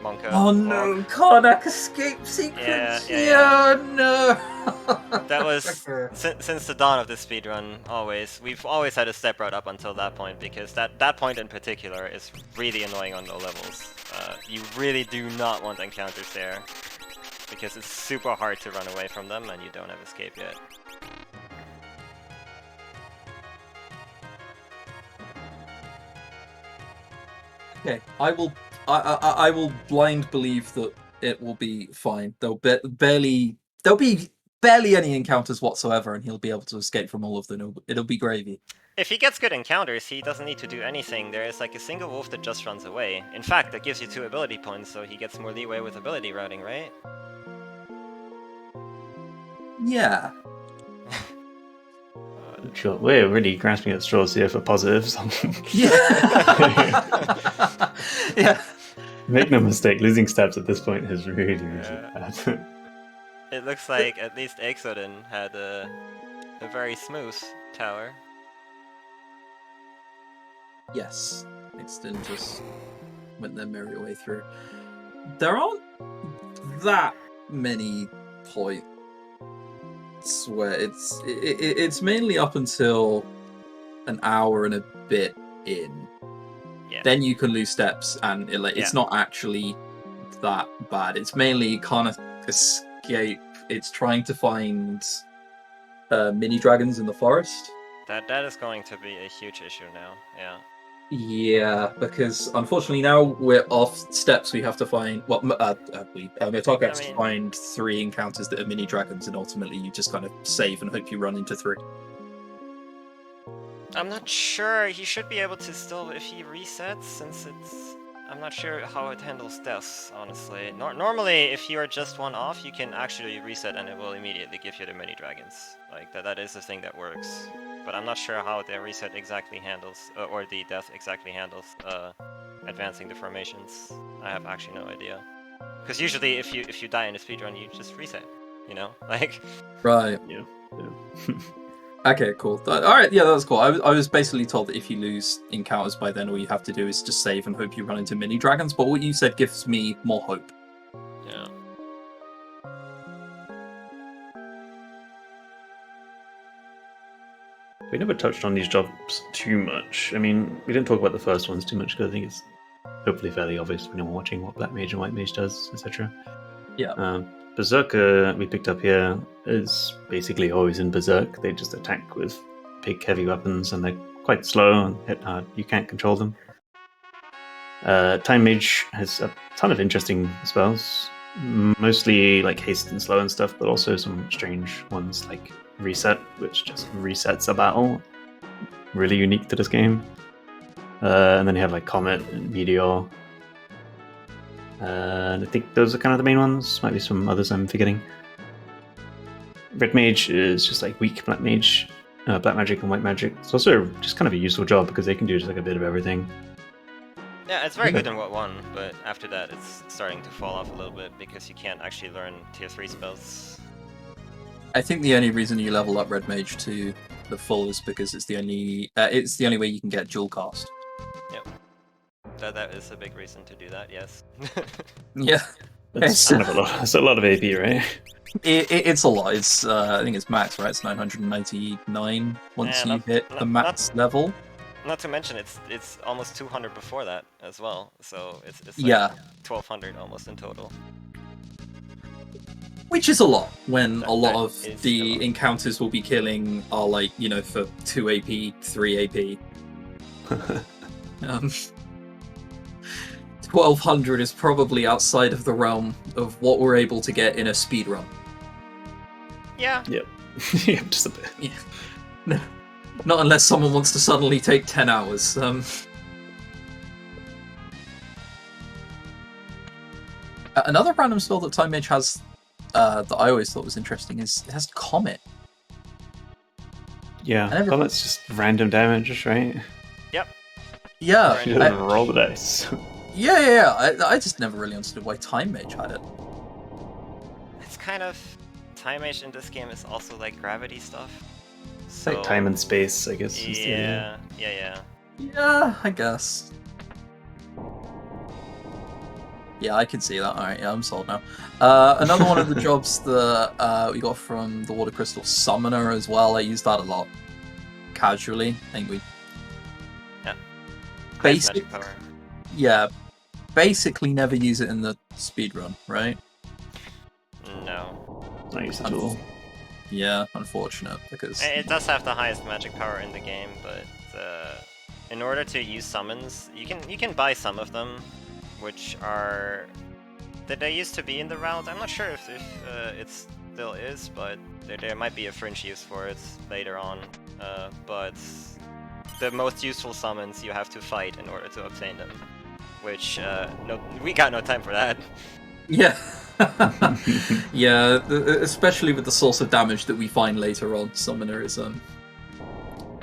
Monko. Oh no, Karnak escape sequence! Yeah. No! That was since the dawn of the speedrun. We've always had a step route up until that point, because that point in particular is really annoying on low levels. You really do not want encounters there, because it's super hard to run away from them, and you don't have escape yet. Okay, I will blind believe that it will be fine. There'll be barely any encounters whatsoever, and he'll be able to escape from all of them. It'll be gravy. If he gets good encounters, he doesn't need to do anything. There is like a single wolf that just runs away. In fact, that gives you 2 ability points, so he gets more leeway with ability routing, right? Yeah. Sure. We're really grasping at straws here for positives. Yeah. Yeah. Make no mistake, losing steps at this point is really bad. It looks like at least Aexoden had a very smooth tower. Yes. Aexoden just went their merry way through. There aren't that many points where it's mainly up until an hour and a bit in. Yeah. Then you can lose steps, and it's not actually that bad. It's mainly kind of escape. It's trying to find mini dragons in the forest. That is going to be a huge issue now. Yeah. Yeah, because unfortunately now we're off steps. We have to find Metako has to find 3 encounters that are mini dragons, and ultimately you just kind of save and hope you run into 3. I'm not sure. He should be able to still, if he resets, since it's... I'm not sure how it handles deaths, honestly. Normally, if you are just 1 off, you can actually reset and it will immediately give you the mini dragons. Like, that is a thing that works. But I'm not sure how the reset exactly handles, or the death exactly handles, advancing the formations. I have actually no idea. Because usually, if you die in a speedrun, you just reset, you know? Like... Right. Yeah. Okay, cool. Alright, yeah, that's cool. I was basically told that if you lose encounters by then, all you have to do is just save and hope you run into mini dragons, but what you said gives me more hope. Yeah. We never touched on these jobs too much. I mean, we didn't talk about the first ones too much because I think it's hopefully fairly obvious for anyone watching what Black Mage and White Mage does, etc. Yeah. Berserker we picked up here is basically always in Berserk. They just attack with big heavy weapons and they're quite slow and hit hard. You can't control them. Time Mage has a ton of interesting spells, mostly like haste and slow and stuff, but also some strange ones like Reset, which just resets a battle. Really unique to this game. And then you have like Comet and Meteor. And I think those are kind of the main ones. Might be some others I'm forgetting. Red Mage is just like weak Black Mage, Black Magic and White Magic. It's also just kind of a useful job because they can do just like a bit of everything. Yeah, it's very good in What 1, but after that it's starting to fall off a little bit because you can't actually learn tier 3 spells. I think the only reason you level up Red Mage to the full is because it's the only way you can get dual cast. Yep. That is a big reason to do that, yes. Yeah. That's kind of a lot. That's a lot of AP, right? It's a lot. It's I think it's max, right? It's 999 once you hit the max level. Not to mention it's almost 200 before that as well. So it's like yeah, 1200 almost in total. Which is a lot when a lot of the encounters we'll be killing are like, you know, for 2 AP, 3 AP. 1200 is probably outside of the realm of what we're able to get in a speed run. Yeah. Yep. Yeah, just a bit. Yeah. No. Not unless someone wants to suddenly take 10 hours. Another random spell that Time Mage has that I always thought was interesting is it has Comet. Yeah, Comet's just random damage, right? Yep. Yeah. You just roll the dice. Yeah. I just never really understood why Time Mage had it. It's kind of... Time Mage in this game is also like gravity stuff. So... Like time and space, I guess. Yeah, Yeah, I guess. Yeah, I can see that. Alright, yeah, I'm sold now. Another one of the jobs that we got from the Water Crystal Summoner as well. I used that a lot. Casually. I think we... Yeah. Basic... Yeah. Basically never use it in the speedrun, right? No. Not used at all. Yeah, unfortunate, because... It does have the highest magic power in the game, but in order to use summons, you can buy some of them, which are... Did they used to be in the route? I'm not sure if it still is, but there might be a fringe use for it later on. But the most useful summons you have to fight in order to obtain them, which we got no time for that. Yeah. Yeah, especially with the source of damage that we find later on. Summoner is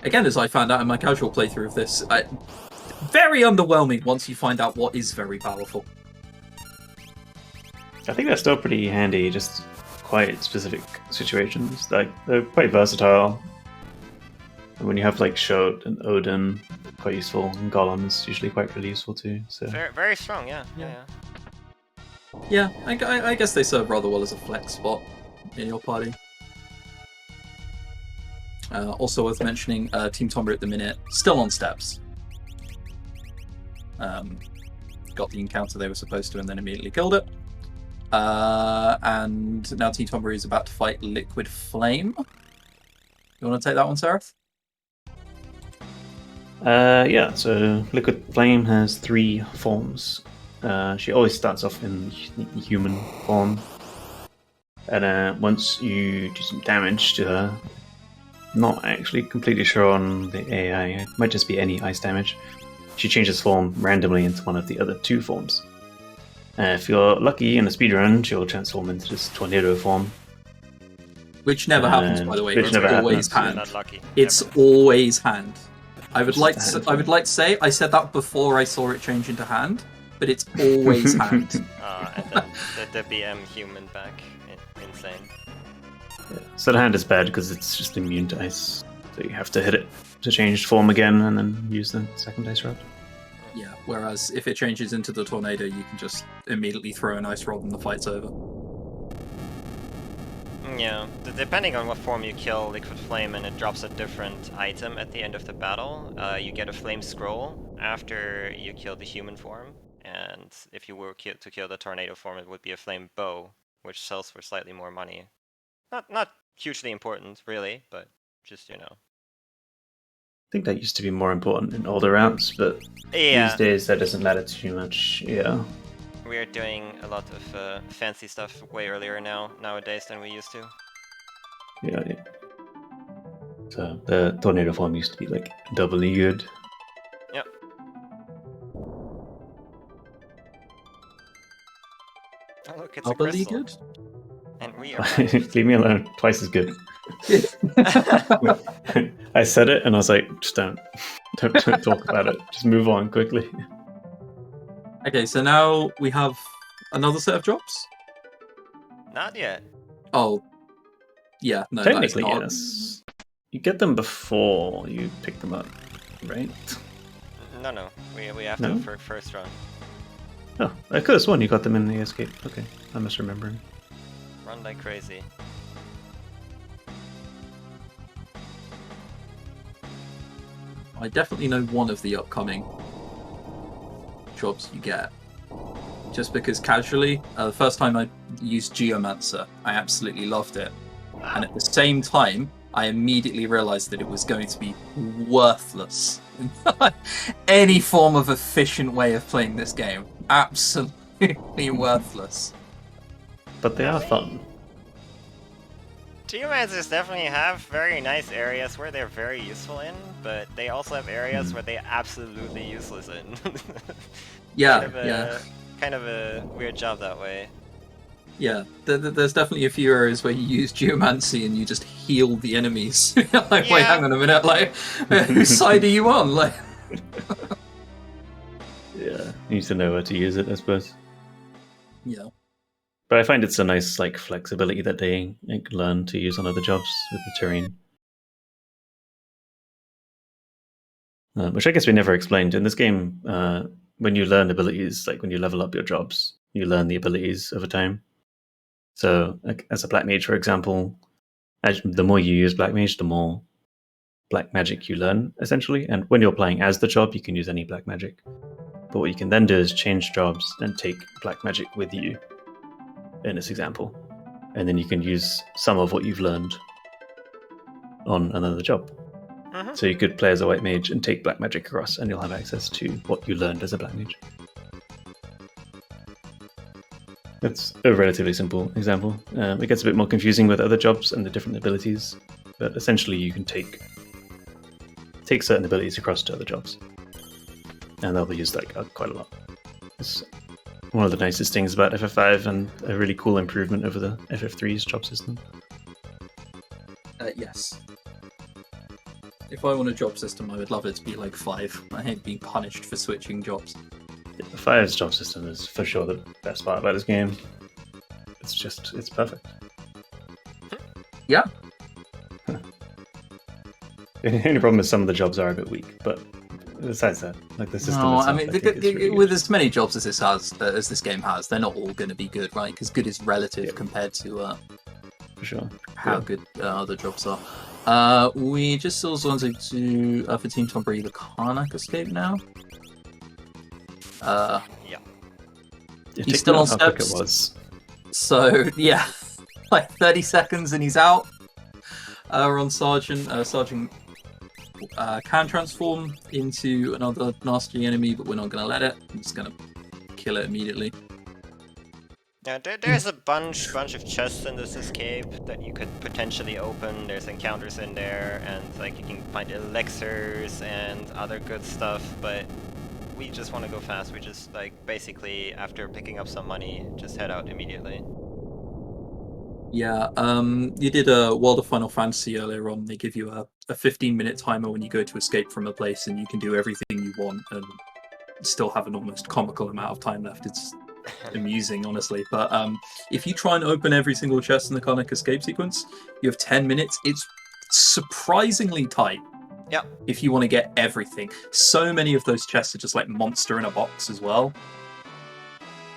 again, as I found out in my casual playthrough of this, very underwhelming once you find out what is very powerful. I think they're still pretty handy, just quite specific situations. Like they're quite versatile. And when you have like Shot and Odin, quite useful, and Golem's usually quite really useful too. So very strong, yeah. Yeah, I guess they serve rather well as a flex spot in your party. Also worth mentioning, Team Tonberry at the minute, still on steps. Got the encounter they were supposed to and then immediately killed it. And now Team Tonberry is about to fight Liquid Flame. You want to take that one, Cereth? Yeah, so Liquid Flame has 3 forms. She always starts off in human form, and once you do some damage to her, not actually completely sure on the AI, it might just be any ice damage, she changes form randomly into one of the other 2 forms. If you're lucky in a speedrun, she'll transform into this tornado form. Which never happens, by the way. It's always hand. Not lucky. It's always hand. I would like to say I said that before I saw it change into hand, but it's always hand. And the BM human back, insane. Yeah. So the hand is bad because it's just immune to ice, so you have to hit it to change form again and then use the second ice rod. Yeah, whereas if it changes into the tornado, you can just immediately throw an ice rod and the fight's over. Yeah, depending on what form you kill Liquid Flame, and it drops a different item at the end of the battle. You get a Flame Scroll after you kill the human form, and if you were to kill the Tornado form, it would be a Flame Bow, which sells for slightly more money. Not hugely important, really, but just, you know. I think that used to be more important in older apps, but these days that doesn't matter too much. Yeah. We're doing a lot of fancy stuff way earlier nowadays than we used to. Yeah. So the tornado form used to be like doubly good. Yep. Oh look, it's Doubly a crystal. good? And we are Leave me alone. Twice as good. I said it and I was like, just don't talk about it. Just move on quickly. Okay, so now we have another set of drops? Not yet. Oh. Yeah, no, Technically, that is not... yes. You get them before you pick them up, right? No. We have No? to for first run. Oh, I could have sworn you got them in the escape. Okay, I must remember. Run like crazy. I definitely know one of the upcoming drops you get. Just because casually, the first time I used Geomancer, I absolutely loved it. And at the same time, I immediately realized that it was going to be worthless. Any form of efficient way of playing this game. Absolutely worthless. But they are fun. Geomancers definitely have very nice areas where they're very useful in, but they also have areas where they're absolutely useless in. Yeah, Kind of a weird job that way. Yeah, there's definitely a few areas where you use Geomancy and you just heal the enemies. Like, wait, hang on a minute, like, whose side are you on? Like, yeah, you need to know where to use it, I suppose. Yeah. But I find it's a nice like flexibility that they learn to use on other jobs with the terrain. Which I guess we never explained. In this game, when you learn abilities, like when you level up your jobs, you learn the abilities over time. So, like, as a Black Mage, for example, the more you use Black Mage, the more Black Magic you learn, essentially. And when you're playing as the job, you can use any Black Magic. But what you can then do is change jobs and take Black Magic with you, in this example. And then you can use some of what you've learned on another job. So you could play as a White Mage and take Black Magic across, and you'll have access to what you learned as a Black Mage. That's a relatively simple example. It gets a bit more confusing with other jobs and the different abilities, but essentially you can take certain abilities across to other jobs, and they'll be used like quite a lot. It's one of the nicest things about FF5 and a really cool improvement over the FF3's job system. Yes. If I want a job system, I would love it to be like 5. I hate being punished for switching jobs. The 5's job system is for sure the best part about this game. It's perfect. Yeah. The only problem is some of the jobs are a bit weak, but besides that, like the system No, itself, I mean, think it's really with good. as many jobs as this game has, they're not all going to be good, right? Because good is relative compared to For sure. how good other jobs are. We just saw ZWanzig to for Team Tonberry the Karnak escape now. He's still on How quick steps. it was. So yeah, like 30 seconds and he's out. We're on Sergeant. Sergeant can transform into another nasty enemy, but we're not going to let it. I'm just going to kill it immediately. Yeah, there's a bunch of chests in this escape that you could potentially open. There's encounters in there, and like you can find elixirs and other good stuff, but we just want to go fast. We just like basically after picking up some money, just head out immediately. Yeah, you did a World of Final Fantasy earlier on. They give you a 15-minute timer when you go to escape from a place, and you can do everything you want and still have an almost comical amount of time left. It's amusing, honestly. But if you try and open every single chest in the Karnak escape sequence, you have 10 minutes. It's surprisingly tight. Yeah. If you want to get everything. So many of those chests are just like monster in a box as well.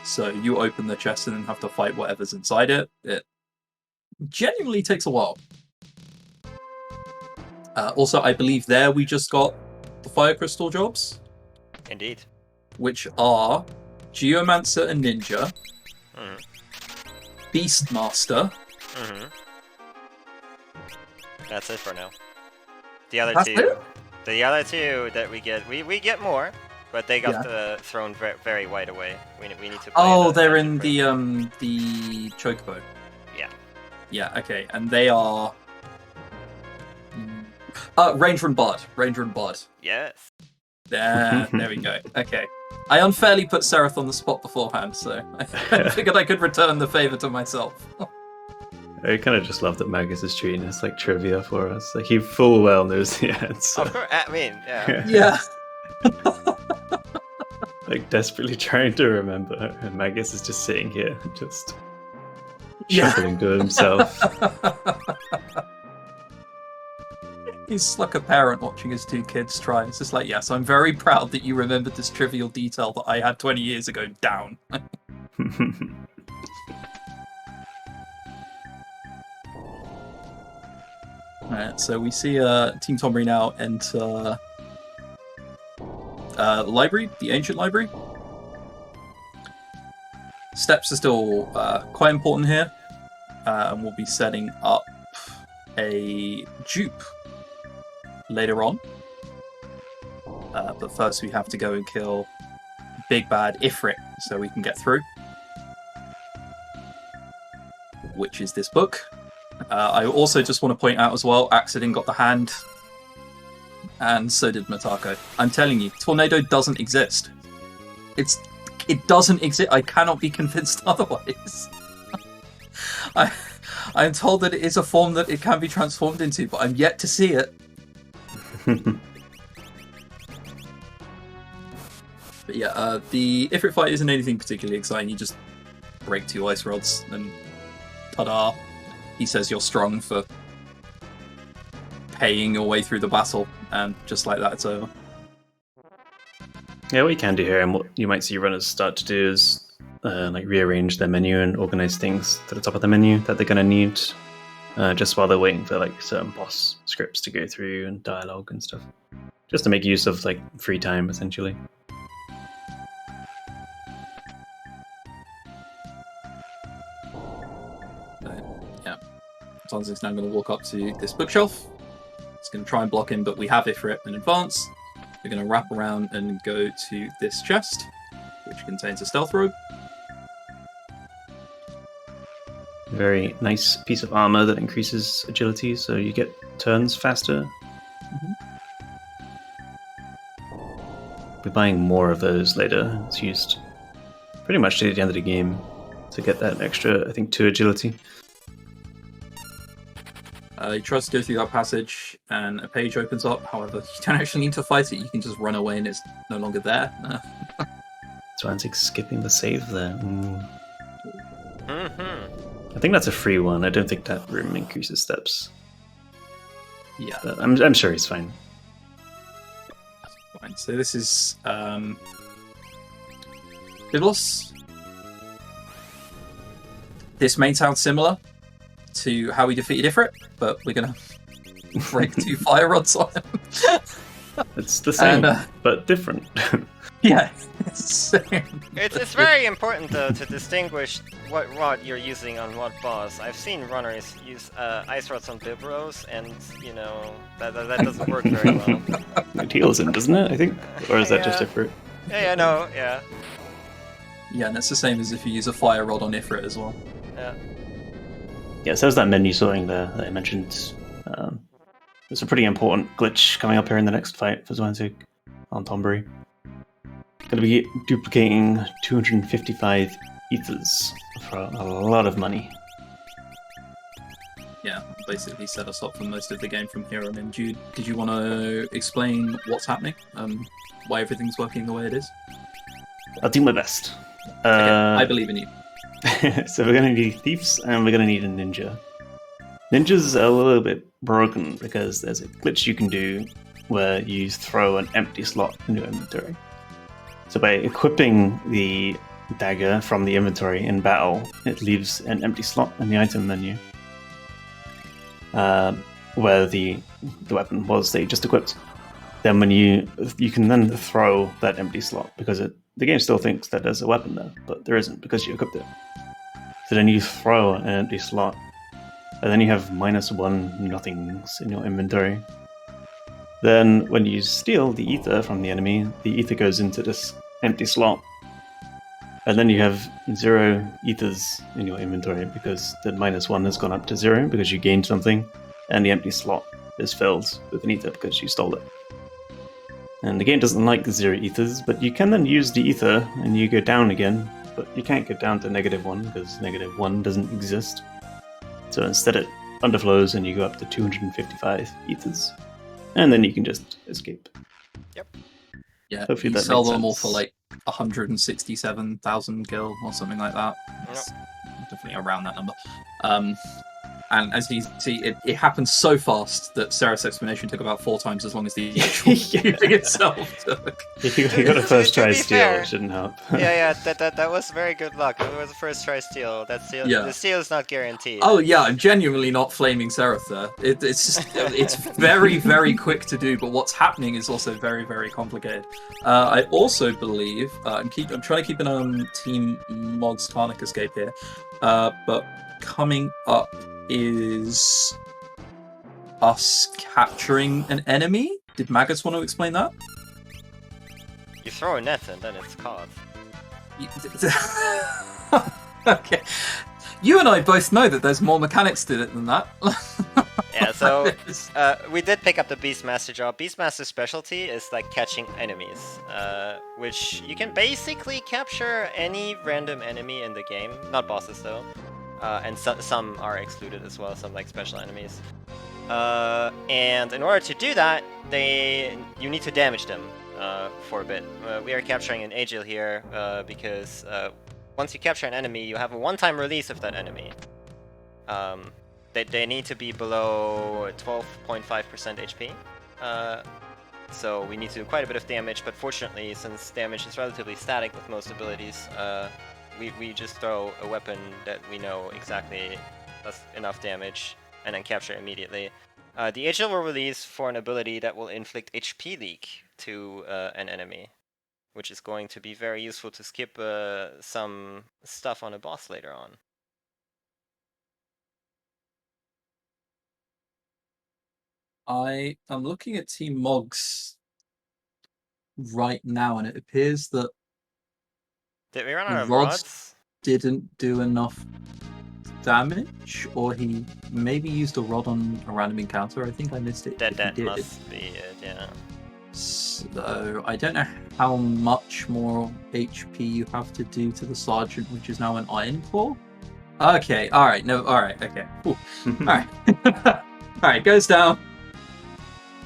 So you open the chest and then have to fight whatever's inside it. genuinely takes a while. Also, I believe there we just got the Fire Crystal jobs, Indeed. which are Geomancer and Ninja, Mm-hmm. Beastmaster. Mm-hmm. That's it for now. The other That's two, it? the other two that we get more, but they got Yeah. thrown very wide away. We need to. Play Oh, the they're magic in break. the Chocobo. Yeah. Yeah, okay, and they are Ranger and Bard. Ranger and Bard. Yes. There we go. Okay. I unfairly put Cereth on the spot beforehand, so I figured I could return the favor to myself. I kind of just love that Magus is treating this like trivia for us. Like he full well knows the answer. Of course. I mean, yeah. Yeah. Like desperately trying to remember, and Magus is just sitting here, just Yeah. chuckling to himself. He's like a parent watching his two kids try. It's just like, yes, I'm very proud that you remembered this trivial detail that I had 20 years ago down. Alright, so we see Team Tonberry now enter the library, the ancient library. Steps are still quite important here, and we'll be setting up a dupe later on. But first we have to go and kill Big Bad Ifrit so we can get through. Which is this book. I also just want to point out as well, Aexoden got the hand, and so did Metako. I'm telling you, Tornado doesn't exist. It doesn't exist. I cannot be convinced otherwise. I'm told that it is a form that it can be transformed into, but I'm yet to see it. But yeah, the Ifrit fight isn't anything particularly exciting. You just break 2 ice rods and ta-da! He says you're strong for paying your way through the battle, and just like that, it's over. Yeah, what you can do here, and what you might see runners start to do is like rearrange their menu and organize things to the top of the menu that they're going to need, just while they're waiting for like certain boss scripts to go through and dialogue and stuff, just to make use of like free time essentially. Zwanzig's now going to walk up to this bookshelf. It's going to try and block him, but we have Ifrit in advance. We're going to wrap around and go to this chest, which contains a stealth robe. Very nice piece of armor that increases agility, so you get turns faster. We're buying more of those later. It's used pretty much to the end of the game to get that extra, I think, 2 agility. He tries to go through that passage, and a page opens up. However, you don't actually need to fight it. You can just run away, and it's no longer there. Zwanzig skipping the save there. Mm-hmm. I think that's a free one. I don't think that room increases steps. Yeah. But I'm sure he's fine. Fine. So this is Biblos. This may sound similar to how we defeated Ifrit, but we're gonna break 2 fire rods on him. It's the same, And, but different. Yeah, it's the same. It's very important though to distinguish what rod you're using on what boss. I've seen runners use ice rods on Bibros, and you know that doesn't work very well. It heals him, doesn't it? I think, or is that just Yeah. Ifrit? Yeah, no, yeah. Yeah, and it's the same as if you use a fire rod on Ifrit as well. Yeah. Yeah, so there's that menu sorting there that I mentioned. There's a pretty important glitch coming up here in the next fight for Zwanzig on Tonberry. Going to be duplicating 255 ethers for a lot of money. Yeah, basically set us up for most of the game from here on in. Did you want to explain what's happening? Why everything's working the way it is? I'll do my best. Okay, I believe in you. So we're going to need thieves and we're going to need a ninja. Ninjas are a little bit broken because there's a glitch you can do where you throw an empty slot into your inventory. So by equipping the dagger from the inventory in battle, it leaves an empty slot in the item menu. where the weapon was that you just equipped. Then when you can then throw that empty slot, because the game still thinks that there's a weapon there, but there isn't because you equipped it. So then you throw an empty slot, and then you have -1 nothings in your inventory. Then when you steal the ether from the enemy, the ether goes into this empty slot, and then you have 0 ethers in your inventory because the -1 has gone up to 0 because you gained something, and the empty slot is filled with an ether because you stole it. And the game doesn't like the 0 ethers, but you can then use the ether and you go down again, but you can't go down to -1 because -1 doesn't exist. So instead it underflows and you go up to 255 ethers. And then you can just escape. Yep. Yeah, Hopefully you that sell makes them all sense. for like 167,000 gil or something like that. It's definitely around that number. And as you see, it happened so fast that Cereth's explanation took about 4 times as long as the actual shooting itself took. You got a first To try be steal, fair- it shouldn't help. Yeah, that was very good luck. It was a first try steal. Yeah. The steal is not guaranteed. Oh yeah, I'm genuinely not flaming Cereth there. It's just it's very, very quick to do, but what's happening is also very, very complicated. I also believe I'm trying to keep an eye on Team Mog's Tarnic escape here, but coming up is us capturing an enemy. Did Magus want to explain that? You throw a net and then it's caught. Okay. You and I both know that there's more mechanics to it than that. Yeah, so we did pick up the Beastmaster job. Beastmaster's specialty is like catching enemies, which you can basically capture any random enemy in the game. Not bosses though, and some are excluded as well. Some like special enemies. And in order to do that, you need to damage them for a bit. We are capturing an Agil here because once you capture an enemy, you have a one-time release of that enemy. They need to be below 12.5% HP. So we need to do quite a bit of damage, but fortunately, since damage is relatively static with most abilities, we just throw a weapon that we know exactly does enough damage, and then capture immediately. The Agil will release for an ability that will inflict HP leak to an enemy, which is going to be very useful to skip some stuff on a boss later on. I am looking at Team Mog's right now, and it appears that Did we run out of Rods rods? didn't do enough damage, or he maybe used a rod on a random encounter. I think I missed it. if he That did. must be it, yeah. So I don't know how much more HP you have to do to the Sergeant, which is now an Iron Claw. Okay, alright, okay. Alright. Alright, goes down.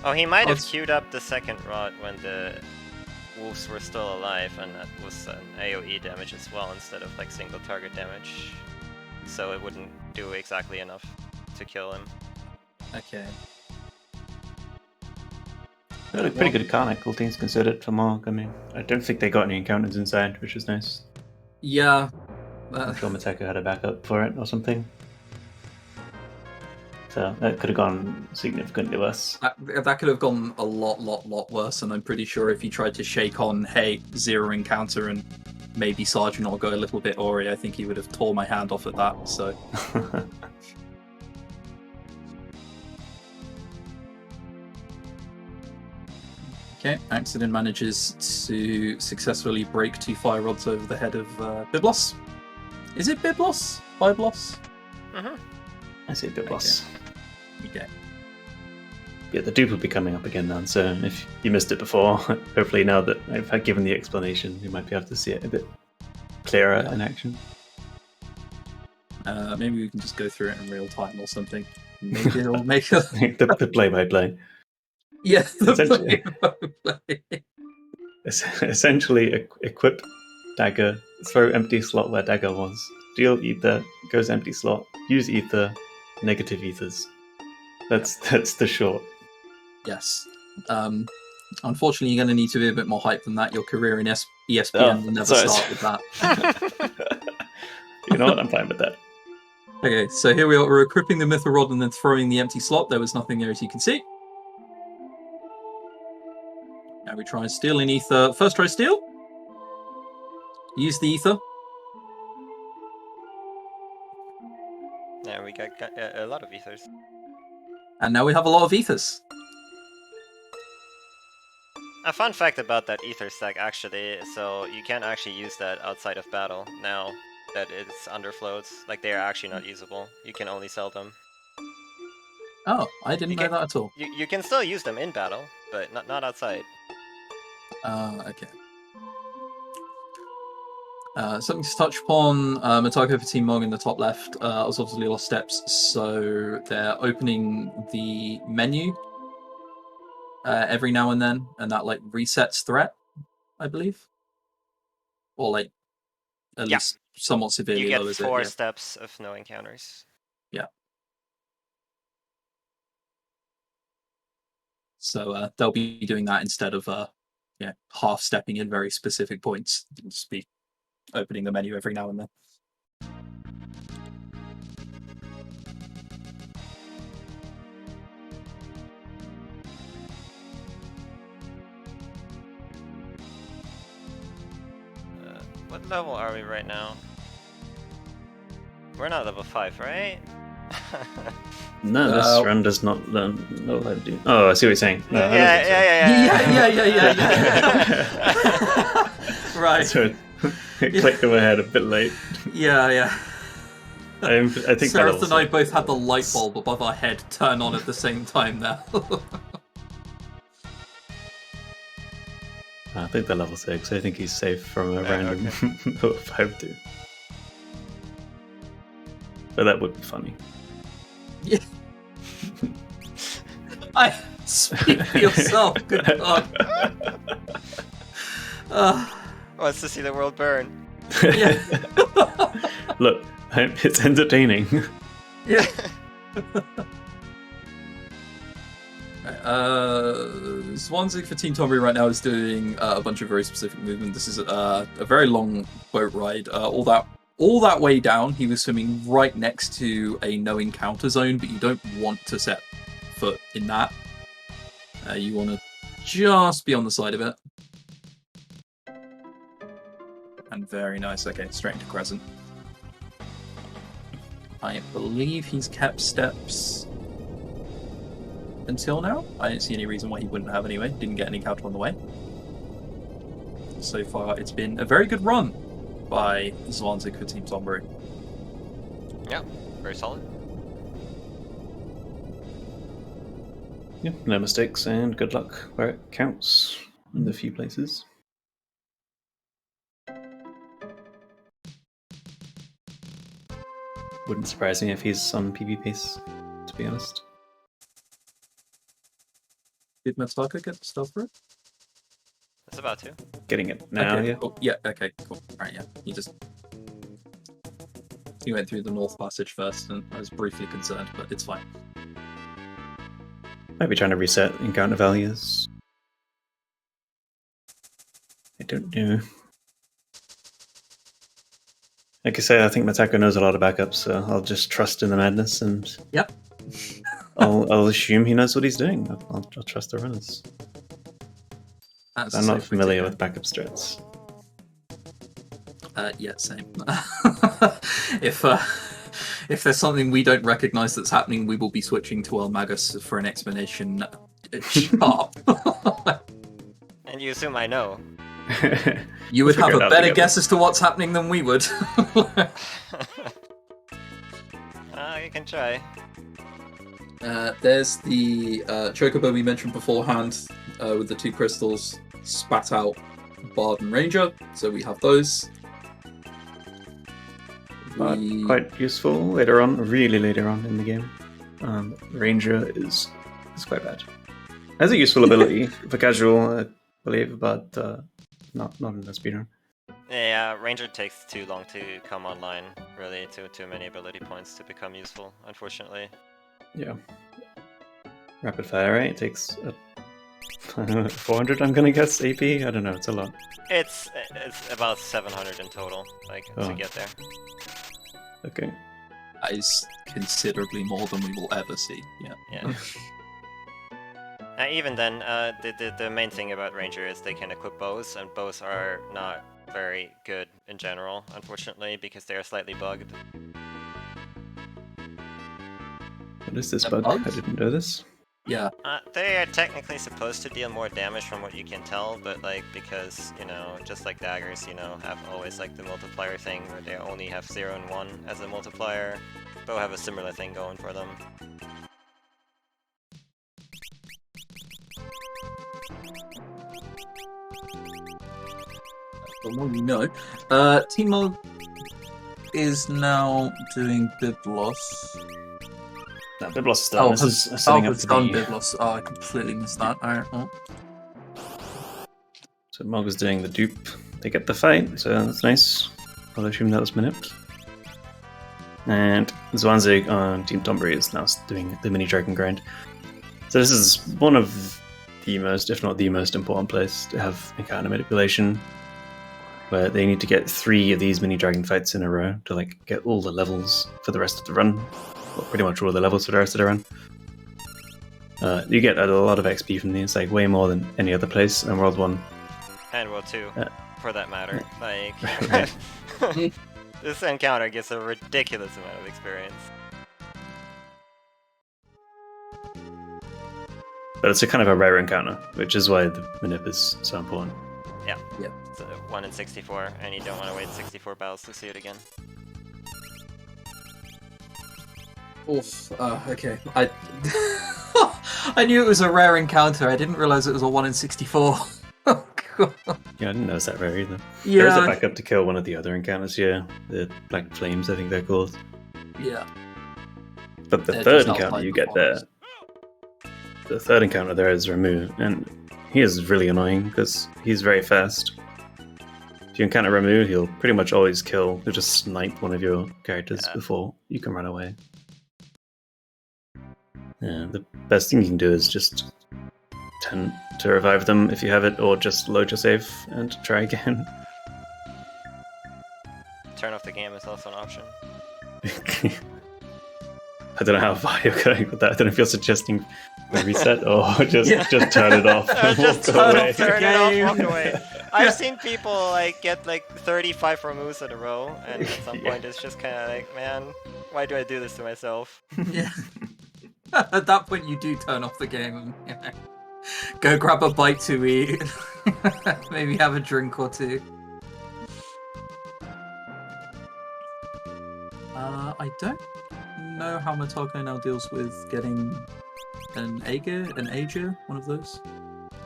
Oh, he might have Rods- queued up the second rod when the wolves were still alive, and that was an AoE damage as well instead of like single target damage. So it wouldn't do exactly enough to kill him. Okay. They look pretty good Karnak, all things considered, for Mark. I mean, I don't think they got any encounters inside, which is nice. Yeah. I'm sure Metako had a backup for it or something. So that could have gone significantly worse. That could have gone a lot worse, and I'm pretty sure if you tried to shake on, hey, 0 encounter and maybe Sergeant or go a little bit Ori, I think he would have tore my hand off at that, so... Okay, Aexoden manages to successfully break 2 fire rods over the head of Biblos. Is it Biblos? Biblos? Mm-hmm. I say bit boss. Okay. Yeah, the dupe will be coming up again now, so if you missed it before, hopefully now that I've given the explanation, you might be able to see it a bit clearer in action. Maybe we can just go through it in real time or something. Maybe it'll make it... the play-by-play. Yeah, Essentially. play-by-play. Essentially, equip dagger, throw empty slot where dagger was, deal ether, goes empty slot, use ether, negative ethers. That's the short. Yes. Unfortunately, you're going to need to be a bit more hype than that. Your career in ESPN will never sorry. start with that. You know what? I'm fine with that. Okay, so here we are. We're equipping the Mythril Rod and then throwing the empty slot. There was nothing there, as you can see. Now we try and steal an ether. First try steal. Use the ether. Yeah, we got a lot of ethers. And now we have a lot of ethers. A fun fact about that ether stack, actually, so you can't actually use that outside of battle now that it's underfloats. Like, they are actually not usable. You can only sell them. Oh, I didn't know that at all. You can still use them in battle, but not outside. Okay. Something to touch upon, Metako for Team Mog in the top left was obviously lost steps, so they're opening the menu every now and then, and that like resets threat, I believe. Or like, at least somewhat severely you get lowers it. 4 steps of no encounters. Yeah. So they'll be doing that instead of half stepping in very specific points. They'll just be opening the menu every now and then. What level are we right now? We're not level 5, right? No, this run does not learn know how to do. Oh, I see what you're saying. No, Yeah. Right. So it clicked in my head a bit late. Yeah. I think Cereth and I both had the light bulb above our head turn on at the same time now. I think they're level 6. I think he's safe from a random level 5 too. But that would be funny. Yeah. I speak for yourself. Good God. Wants to see the world burn. Yeah. Look, it's entertaining. Yeah. Zwanzig for Team Tonberry right now is doing a bunch of very specific movement. This is a very long boat ride. All that way down, he was swimming right next to a no encounter zone, but you don't want to set foot in that. You want to just be on the side of it. And very nice. Okay, straight into Crescent. I believe he's kept steps until now. I don't see any reason why he wouldn't have anyway. Didn't get any counter on the way. So far, it's been a very good run by Zwanzig for Team Tonberry. Yeah, very solid. Yeah, no mistakes and good luck where it counts in the few places. Wouldn't surprise me if he's on PB pace, to be honest. Did Metako get the stealth for it? It's about to. Getting it now, okay, yeah. Cool. Yeah, okay, cool. Alright, yeah. He went through the North Passage first, and I was briefly concerned, but it's fine. Might be trying to reset encounter values. I don't know. Like I say, I think Metako knows a lot of backups, so I'll just trust in the madness and yep. I'll assume he knows what he's doing. I'll trust the runners. I'm not familiar with backup strats. Yeah, same. If there's something we don't recognize that's happening, we will be switching to elmagus for an explanation. Sharp. And you assume I know. You would have a better guess as to what's happening than we would. You can try. There's the Chocobo we mentioned beforehand with the 2 crystals spat out Bard and Ranger, so we have those. Quite useful later on, really later on in the game. Ranger is quite bad. Has a useful ability for casual, I believe, but not in the speedrun. Yeah, Ranger takes too long to come online, really, too many ability points to become useful, unfortunately. Yeah. Rapid fire, right? It takes 400, I'm gonna guess, AP? I don't know, it's a lot. It's about 700 in total, like, to get there. Okay. That is considerably more than we will ever see. Yeah. Yeah. Even then, the main thing about Ranger is they can equip bows, and bows are not very good in general, unfortunately, because they are slightly bugged. What is this They're bug? I bugs? didn't know this. Yeah. They are technically supposed to deal more damage from what you can tell, but like, because, you know, just like daggers, you know, have always like the multiplier thing where they only have 0 and 1 as a multiplier, bow have a similar thing going for them. The more you know. Timo is now doing Biblos. No, Biblos is done. This is setting up it's to done be... Biblos. Oh, I completely missed that. Alright, well. So Mog is doing the dupe. They get the fight, so that's nice. I'll assume that was Minute. And Zwanzig on Team Tonberry is now doing the mini dragon grind. So this is one of the most, if not the most important place to have encounter manipulation, where they need to get 3 of these mini dragon fights in a row to like get all the levels for the rest of the run. Well, pretty much all the levels for the rest of the run. You get a lot of XP from these, like way more than any other place in World 1. And World 2, for that matter. Like, Right. this encounter gets a ridiculous amount of experience. But it's a kind of a rare encounter, which is why the manip is so important. Yeah. Yep. It's 1 in 64, and you don't want to wait 64 battles to see it again. Oof. Okay. I knew it was a rare encounter. I didn't realize it was a 1 in 64. Oh, God. Yeah, I didn't know it was that rare either. Yeah. There is a backup to kill one of the other encounters here, the Black Flames, I think they're called. Yeah. But the They're third just encounter outside you the get there, forest. the third encounter there is Ramu, and he is really annoying because he's very fast. If you encounter Ramu, he'll pretty much always kill. He'll just snipe one of your characters before you can run away. Yeah, the best thing you can do is just tend to revive them if you have it, or just load your save and try again. Turn off the game is also an option. I don't know how far you're going with that. I don't know if you're suggesting a reset or just turn it off. And Just walk away. turn it off, walk away. I've seen people like get like 35 removes in a row, and at some point it's just kind of like, man, why do I do this to myself? Yeah. At that point, you do turn off the game and go grab a bite to eat. Maybe have a drink or two. I don't know how Metako now deals with getting an Aegir, one of those.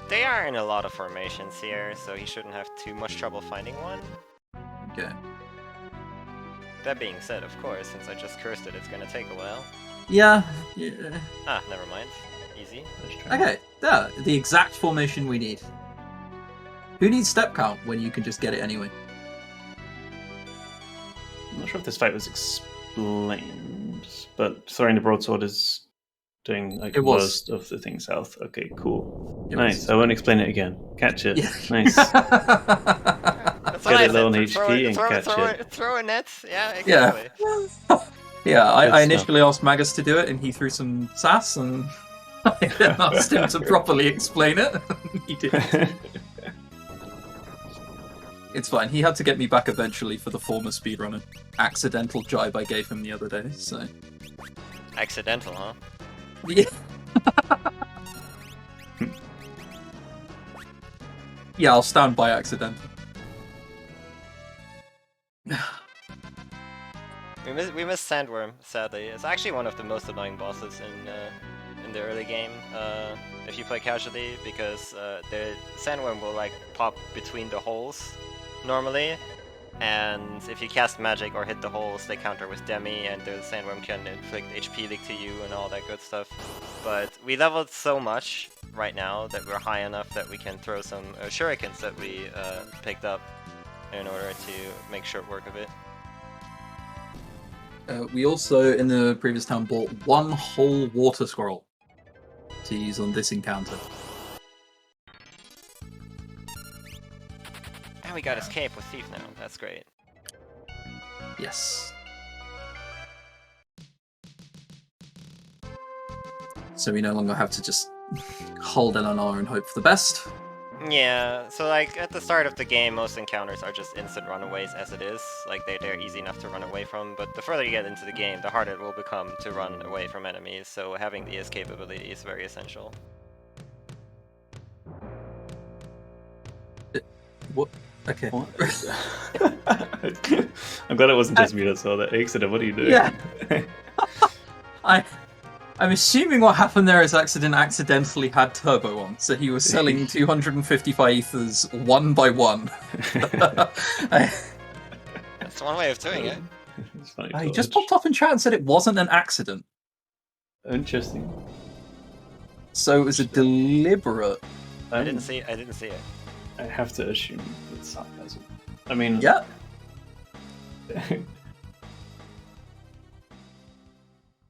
They are in a lot of formations here, so he shouldn't have too much trouble finding one. Okay. That being said, of course, since I just cursed it, it's gonna take a while. Yeah. Ah, never mind. Easy. Okay, there, the exact formation we need. Who needs step count when you can just get it anyway? I'm not sure if this fight was explained, but throwing the broadsword is doing like It was. most of the thing south. Okay, cool. It Nice. was. I won't explain it again. Catch it. Yeah. Nice. That's Get what I it low on said. HP and catch it. Throw a net. Yeah, Yeah. exactly. Yeah, I stuff. initially asked Magus to do it, and he threw some sass, and I then asked him to properly explain it. He did. It's fine. He had to get me back eventually for the former speedrunner accidental jibe I gave him the other day. So Accidental, huh? yeah, yeah, I'll stand by accidental. We miss Sandworm, sadly. It's actually one of the most annoying bosses in the early game, if you play casually, because the Sandworm will like pop between the holes normally, and if you cast magic or hit the holes, they counter with Demi, and the Sandworm can inflict HP leak to you and all that good stuff. But we leveled so much right now that we're high enough that we can throw some shurikens that we picked up in order to make short work of it. We also, in the previous town, bought one whole water scroll to use on this encounter. And we got escape with Thief now. That's great. Yes. So we no longer have to just hold LNR and hope for the best. Yeah, so like at the start of the game, most encounters are just instant runaways as it is. Like they're easy enough to run away from, but the further you get into the game, the harder it will become to run away from enemies, so having the escape ability is very essential. What? Okay. What? I'm glad it wasn't just me that saw that. Aexoden, what are you doing? Yeah. I'm assuming what happened there is Aexoden accidentally had turbo on, so he was selling 255 ethers one by one. That's one way of doing it. It's funny He to just watch. popped up in chat and said it wasn't an accident. Interesting. So it was a deliberate. I didn't see it. I have to assume it's sarcasm. I mean, Yeah.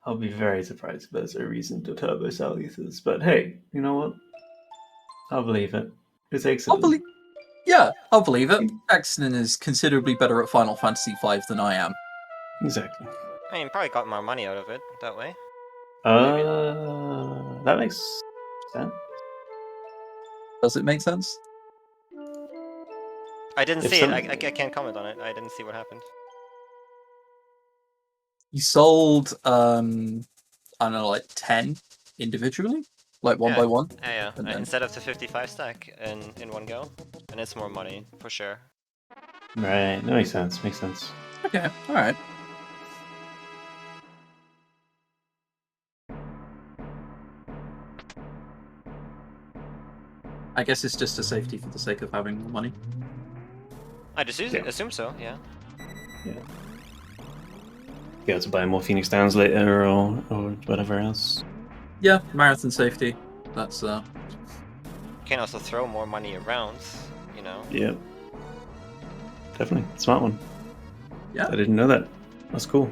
I'll be very surprised if there's a reason to turbo sell ethers. But hey, you know what? I'll believe it. It's excellent. I'll believe it. Aexoden is considerably better at Final Fantasy V than I am. Exactly. I mean, probably got more money out of it that way. That makes sense. Does it make sense? I didn't If see some- it. I can't comment on it. I didn't see what happened. You sold, I don't know, like 10 individually? Like one by one? Yeah. And then- Instead of the 55 stack in one go, and it's more money for sure. Right. That makes sense. Makes sense. Okay, alright. I guess it's just a safety for the sake of having more money. I just assume so. Yeah. Be able to buy more Phoenix Downs later or whatever else. Yeah, marathon safety. That's You can also throw more money around. You know. Yep. Definitely. Smart one. Yeah. I didn't know that. That's cool.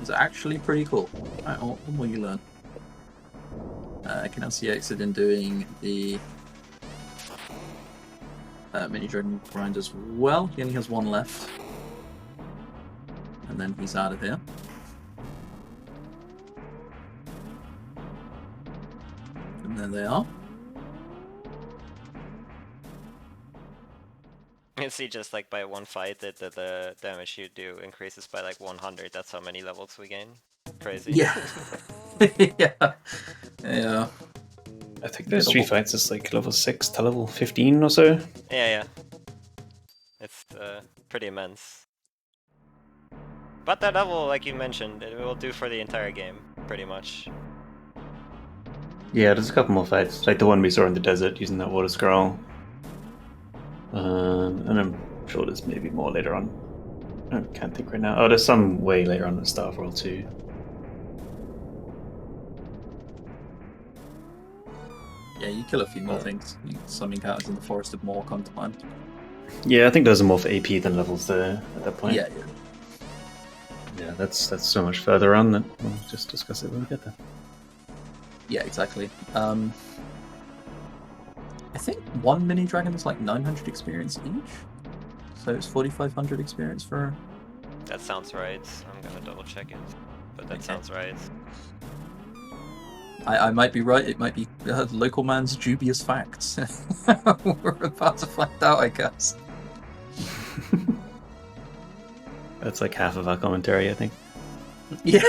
it's actually pretty cool. Alright, what more you learn? I can now see Aexoden doing the mini dragon grind as well. He only has one left. And then he's out of here. And there they are. You can see just like by one fight that the damage you do increases by like 100. That's how many levels we gain. Crazy. Yeah. Yeah. Yeah. I think those 3 fights is like level 6 to level 15 or so. Yeah. It's pretty immense. But that level, like you mentioned, it will do for the entire game, pretty much. Yeah, there's a couple more fights, like the one we saw in the desert using that water scroll. And I'm sure there's maybe more later on. I can't think right now. Oh, there's some way later on in Star World too. Yeah, you kill a few more things. Some encounters in the Forest of Moor come to mind. Yeah, I think those are more for AP than levels there at that point. Yeah. Yeah, that's so much further on that we'll just discuss it when we get there. Yeah, exactly. I think one mini dragon is like 900 experience each. So it's 4,500 experience for... That sounds right. I'm gonna double check it. But that Okay. sounds right. I might be right, it might be local man's dubious facts. We're about to find out, I guess. That's like half of our commentary, I think. Yeah.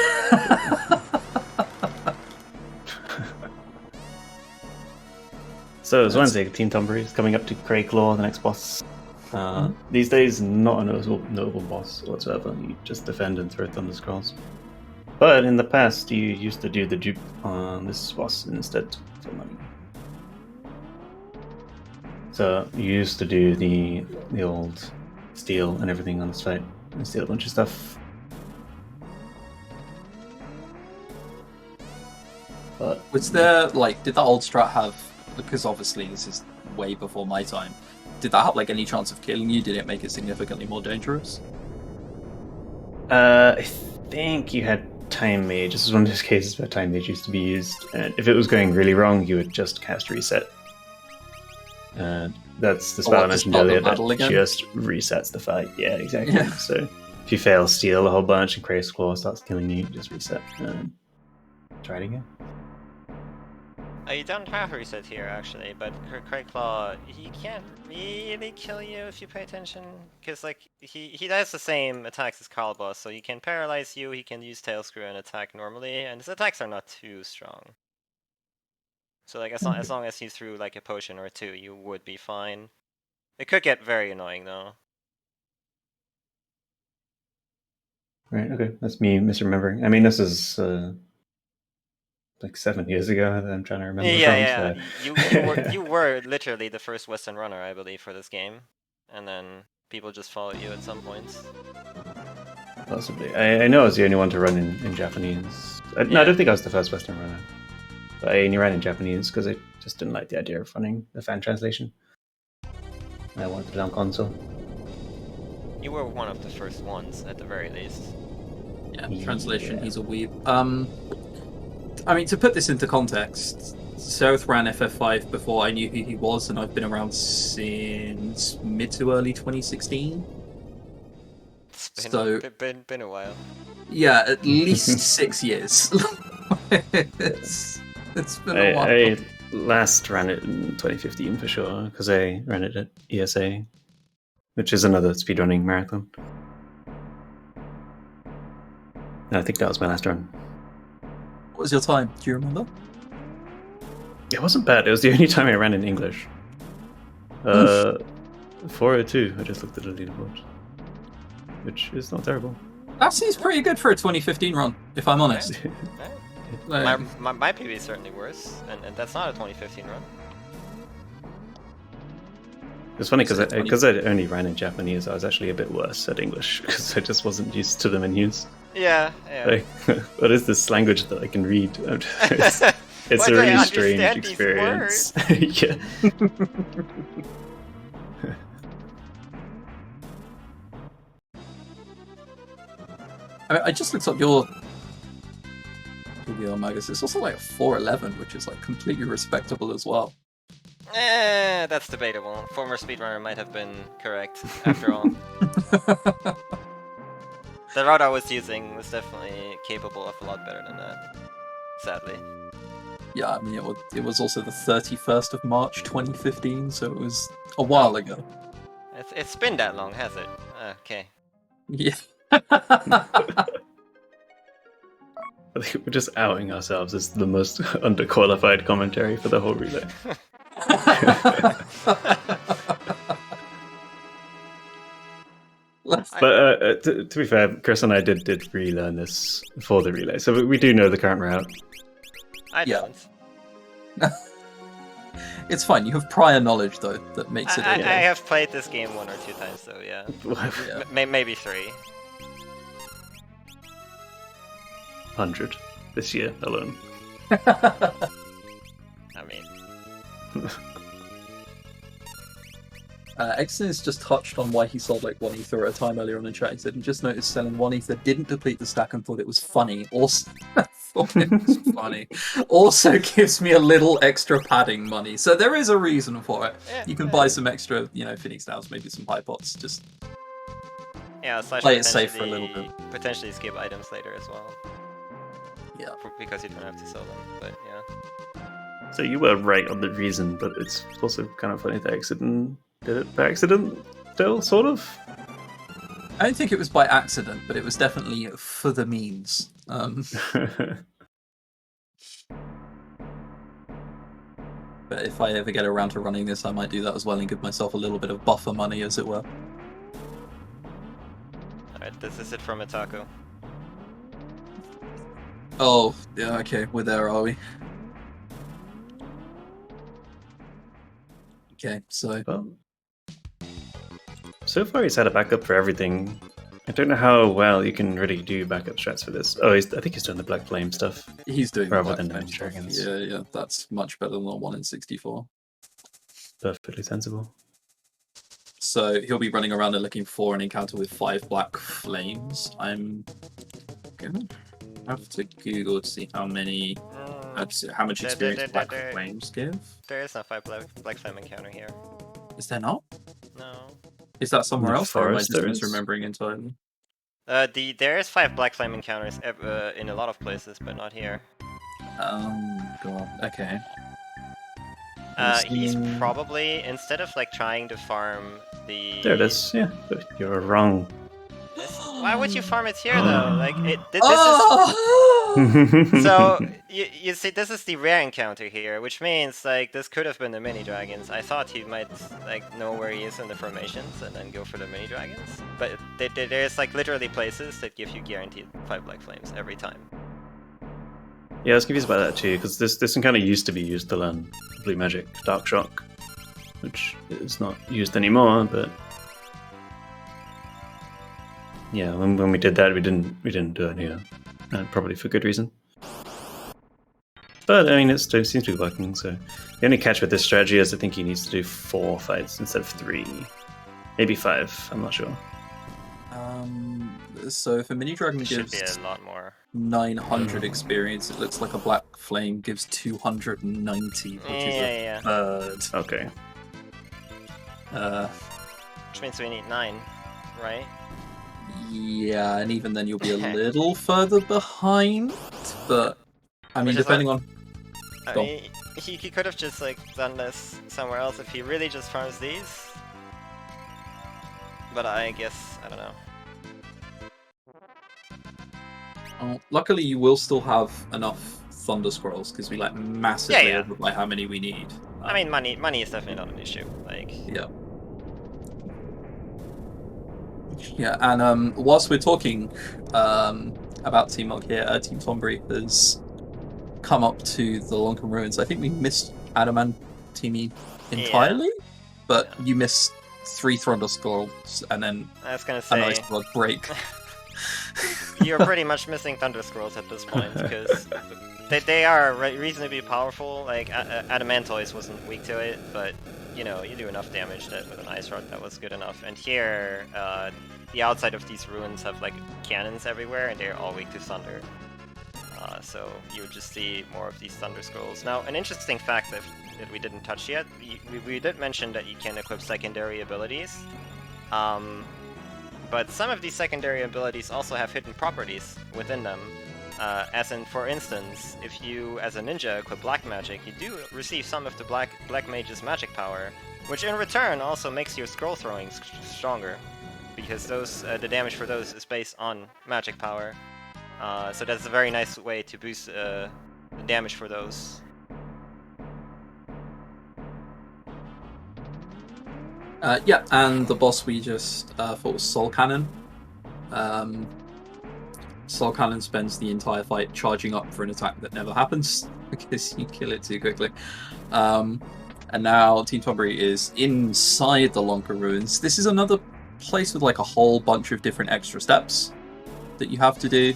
So, ZwanzIg, Team Tonberry is coming up to Crayclaw, the next boss. These days, not a notable boss whatsoever. You just defend and throw Thunder Scrolls. But in the past, you used to do the dupe on this boss instead for money. So you used to do the old steal and everything on this fight, and steal a bunch of stuff. But Was there, like, did that old strat have, because obviously this is way before my time, did that have, like, any chance of killing you? Did it make it significantly more dangerous? I think you had Time Mage. This is one of those cases where Time Mage used to be used, and if it was going really wrong, you would just cast Reset. That's the spell I mentioned earlier that just resets the fight. Yeah, exactly. Yeah. So if you fail Steal a whole bunch and Crazy Claw starts killing you, just reset. tried again. You don't have reset here actually, but Crayclaw, he can't really kill you if you pay attention, because like he does the same attacks as Calboss, so he can paralyze you, he can use Tail Screw and attack normally, and his attacks are not too strong. So like as long as he threw like a potion or two, you would be fine. It could get very annoying though. Right, okay. That's me misremembering. I mean, this is like 7 years ago that I'm trying to remember Yeah, from. yeah. You were literally the first Western runner, I believe, for this game, and then people just followed you at some points. Possibly. I know I was the only one to run in Japanese. No, I don't think I was the first Western runner. But I only ran in Japanese because I just didn't like the idea of running the fan translation. I wanted it on console. You were one of the first ones, at the very least. Yeah, translation, he's a weeb. I mean, to put this into context, Cereth ran FF5 before I knew who he was, and I've been around since mid to early 2016. It's been a while. Yeah, at least 6 years. it's been a while. I last ran it in 2015 for sure, because I ran it at ESA, which is another speedrunning marathon. And I think that was my last run. What was your time? Do you remember? It wasn't bad. It was the only time I ran in English. 402. I just looked at the leaderboard, which is not terrible. That seems pretty good for a 2015 run, if I'm honest. My PB is certainly worse, and that's not a 2015 run. It's funny because I only ran in Japanese. I was actually a bit worse at English because I just wasn't used to the menus. Yeah. Like, what is this language that I can read? It's a really strange experience. Yeah. I just looked up your elmagus. It's also like a 411, which is like completely respectable as well. That's debatable. Former speedrunner might have been correct, after all. The route I was using was definitely capable of a lot better than that, sadly. Yeah, I mean, it was also the 31st of March 2015, so it was a while ago. It's been that long, has it? Okay. Yeah. I think we're just outing ourselves as the most underqualified commentary for the whole relay. But to be fair, Chris and I did relearn this for the relay, so we do know the current route. I don't. It's fine. You have prior knowledge, though, that makes it okay. I have played this game 1 or 2 times, so yeah. Maybe 3. 100 this year alone. I mean... Exton has just touched on why he sold like 1 ether at a time earlier on in chat. He said, just noticed selling 1 ether didn't deplete the stack and thought it was funny. Also, also gives me a little extra padding money. So there is a reason for it. Yeah, you can buy some extra, Phoenix Downs, maybe some high pots. Just play it safe for a little bit. Potentially skip items later as well. Yeah. Because you don't have to sell them, but yeah. So you were right on the reason, but it's also kind of funny that Aexoden did it by accident, still, sort of? I don't think it was by accident, but it was definitely for the means. But if I ever get around to running this, I might do that as well and give myself a little bit of buffer money, as it were. Alright, this is it from Metako. Oh, yeah, okay, we're there, are we? Okay, so... Well, so far he's had a backup for everything. I don't know how well you can really do backup strats for this. Oh, I think he's doing the Black Flame stuff. He's doing rather than Flame dragons. Yeah, that's much better than the 1 in 64. Perfectly sensible. So he'll be running around and looking for an encounter with 5 Black Flames. I'm gonna have to Google to see how many... how much experience Black Flames give. There is no 5 Black Flame encounter here. Is there not? No. Is that somewhere else, or am I just Forest, misremembering entirely? There is 5 Black Flame encounters in a lot of places, but not here. God. Okay. He's probably, instead of like trying to farm the... There it is. Yeah, but you're wrong. Why would you farm it here though? Like this Oh! is... So you see, this is the rare encounter here, which means like this could have been the mini dragons. I thought he might like know where he is in the formations and then go for the mini dragons. But there's like literally places that give you guaranteed 5 black flames every time. Yeah, I was confused about that too, because this one kind of used to be used to learn Blue Magic Dark Shock, which is not used anymore. But yeah, when we did that, we didn't do it here, and probably for good reason. But I mean, it still seems to be working. So the only catch with this strategy is I think he needs to do 4 fights instead of 3, maybe 5. I'm not sure. So if a mini dragon It should gives be a lot more. 900 experience, it looks like a black flame gives 290, which is a third. Okay. Which means we need 9, right? Yeah, and even then you'll be a little further behind, but I mean, Which is depending on... I Go on. mean, he could have just like done this somewhere else if he really just farms these. But I guess, I don't know. Luckily, you will still have enough Thunder Scrolls, because we like massively over by how many we need. I mean, money is definitely not an issue. Like, Yeah. Yeah, and whilst we're talking about Team Log here, Team Tonberry has come up to the Lonken Ruins. I think we missed Adamantini entirely, but you missed 3 Thunder Scrolls and then I was gonna a say, nice blood break. you're pretty much missing Thunder Scrolls at this point, because they are reasonably powerful. Like, Adamantoise wasn't weak to it, but you know, you do enough damage that with an Ice Rod that was good enough. And here, the outside of these ruins have like cannons everywhere, and they're all weak to Thunder. So you would just see more of these Thunder Scrolls. Now, an interesting fact that we didn't touch yet, we did mention that you can equip secondary abilities. But some of these secondary abilities also have hidden properties within them. As in, for instance, if you, as a ninja, equip Black Magic, you do receive some of the Black Mage's magic power, which in return also makes your scroll throwing stronger, because those the damage for those is based on magic power. So that's a very nice way to boost the damage for those. Yeah, and the boss we just fought was Soul Cannon. Soul Cannon spends the entire fight charging up for an attack that never happens because you kill it too quickly. And now Team Tonberry is inside the Lonka Ruins. This is another place with like a whole bunch of different extra steps that you have to do.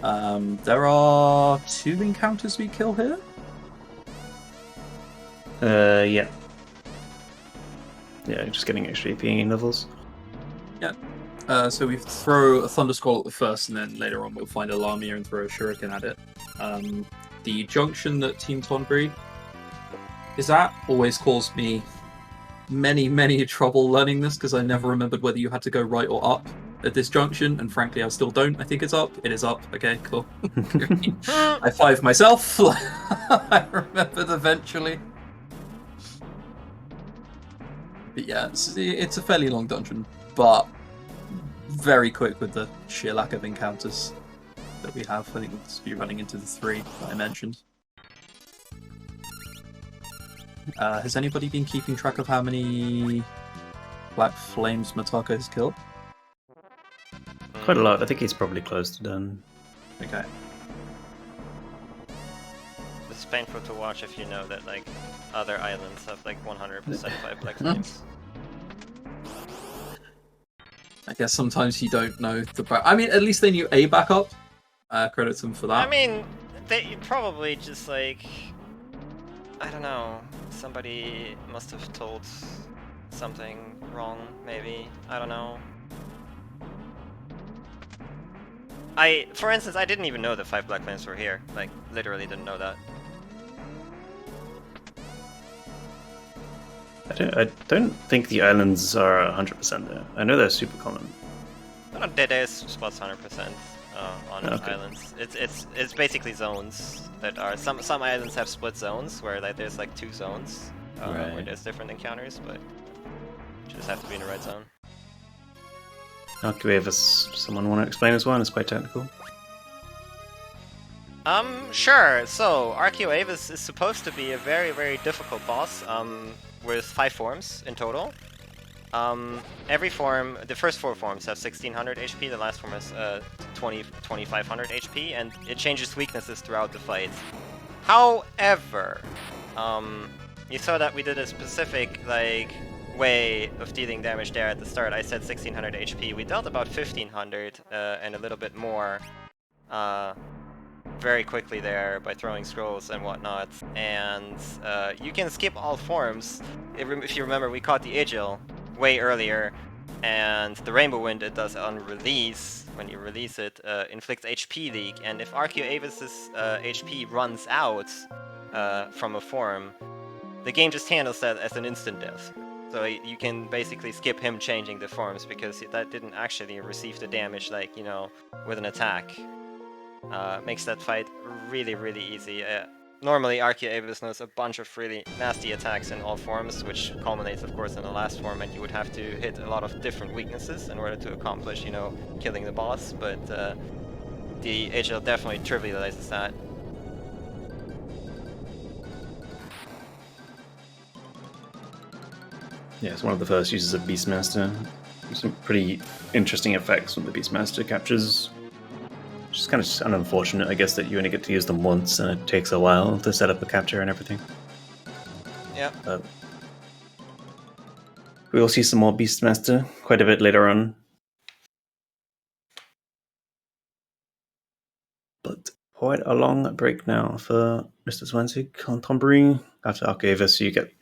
There are 2 encounters we kill here. Yeah. Yeah, just getting extra AP levels. Yeah. So we throw a Thunder Scroll at the first, and then later on we'll find a Lamia and throw a Shuriken at it. The junction that Team Tonberry is at always caused me many trouble learning this, because I never remembered whether you had to go right or up at this junction, and frankly I still don't. I think it's up. It is up. Okay, cool. I 5 myself. I remembered eventually. But yeah, it's a fairly long dungeon, but very quick with the sheer lack of encounters that we have. I think we'll just be running into the 3 that I mentioned. Has anybody been keeping track of how many Black Flames Metako has killed? Quite a lot. I think he's probably close to done. Okay. It's painful to watch if you know that like other islands have like 100% 5 Black Flames. I guess sometimes you don't know the I mean, at least they knew a backup. Credit them for that. I mean, they probably just like, I don't know, somebody must have told something wrong, maybe. I don't know. For instance, I didn't even know that 5 Black Flames were here. Like, literally didn't know that. I don't think the islands are 100% there. I know they're super common. I don't know, there's spots 100%. on Okay. islands. It's basically zones that are some islands have split zones where like there's like 2 zones where Right. there's different encounters, but you just have to be in the right zone. Okay, if someone want to explain this one, it's quite technical. Sure. So Archaeoavis is supposed to be a very, very difficult boss, with 5 forms in total. Every form, the first 4 forms have 1600 HP, the last form has 2500 HP, and it changes weaknesses throughout the fight. However, you saw that we did a specific, like, way of dealing damage there at the start. I said 1600 HP. We dealt about 1500 and a little bit more very quickly there by throwing scrolls and whatnot. And you can skip all forms. If you remember, we caught the Agil way earlier, and the Rainbow Wind it does on release. When you release it, inflicts HP leak, and if Archaeoavis' HP runs out from a form, the game just handles that as an instant death. So you can basically skip him changing the forms, because that didn't actually receive the damage, like, you know, with an attack. Makes that fight really, really easy. Normally, Archaeoavis knows a bunch of really nasty attacks in all forms, which culminates, of course, in the last form, and you would have to hit a lot of different weaknesses in order to accomplish, you know, killing the boss, but the HL definitely trivializes that. Yeah, it's one of the first uses of Beastmaster. Some pretty interesting effects when the Beastmaster captures. Just kind of unfortunate, I guess, that you only get to use them once, and it takes a while to set up a capture and everything. Yeah. We will see some more Beastmaster quite a bit later on. But quite a long break now for MrZwanzig on Tonberry. After Archaeoavis, you get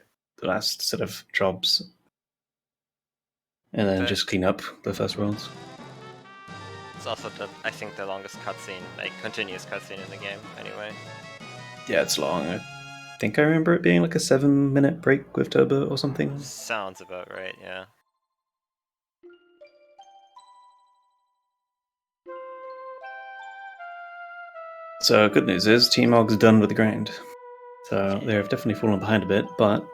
the last set of jobs. And then Okay. just clean up the first worlds. It's also, I think, the longest cutscene, like, continuous cutscene in the game, anyway. Yeah, it's long. I think I remember it being like a 7-minute break with Turbo or something. Sounds about right, yeah. So good news is Team Og's done with the grind. So they have definitely fallen behind a bit, but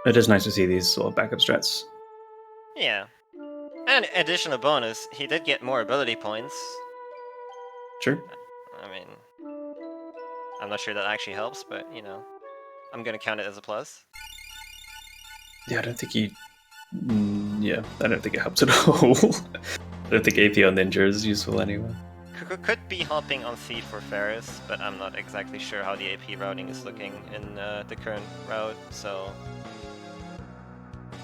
it is nice to see these sort of backup strats. Yeah. And additional bonus, he did get more ability points. Sure. I mean, I'm not sure that actually helps, but, you know, I'm gonna count it as a plus. Yeah, I don't think he... yeah, I don't think it helps at all. I don't think AP on Ninja is useful anyway. Could be helping on Thief for Ferris, but I'm not exactly sure how the AP routing is looking in the current route, so...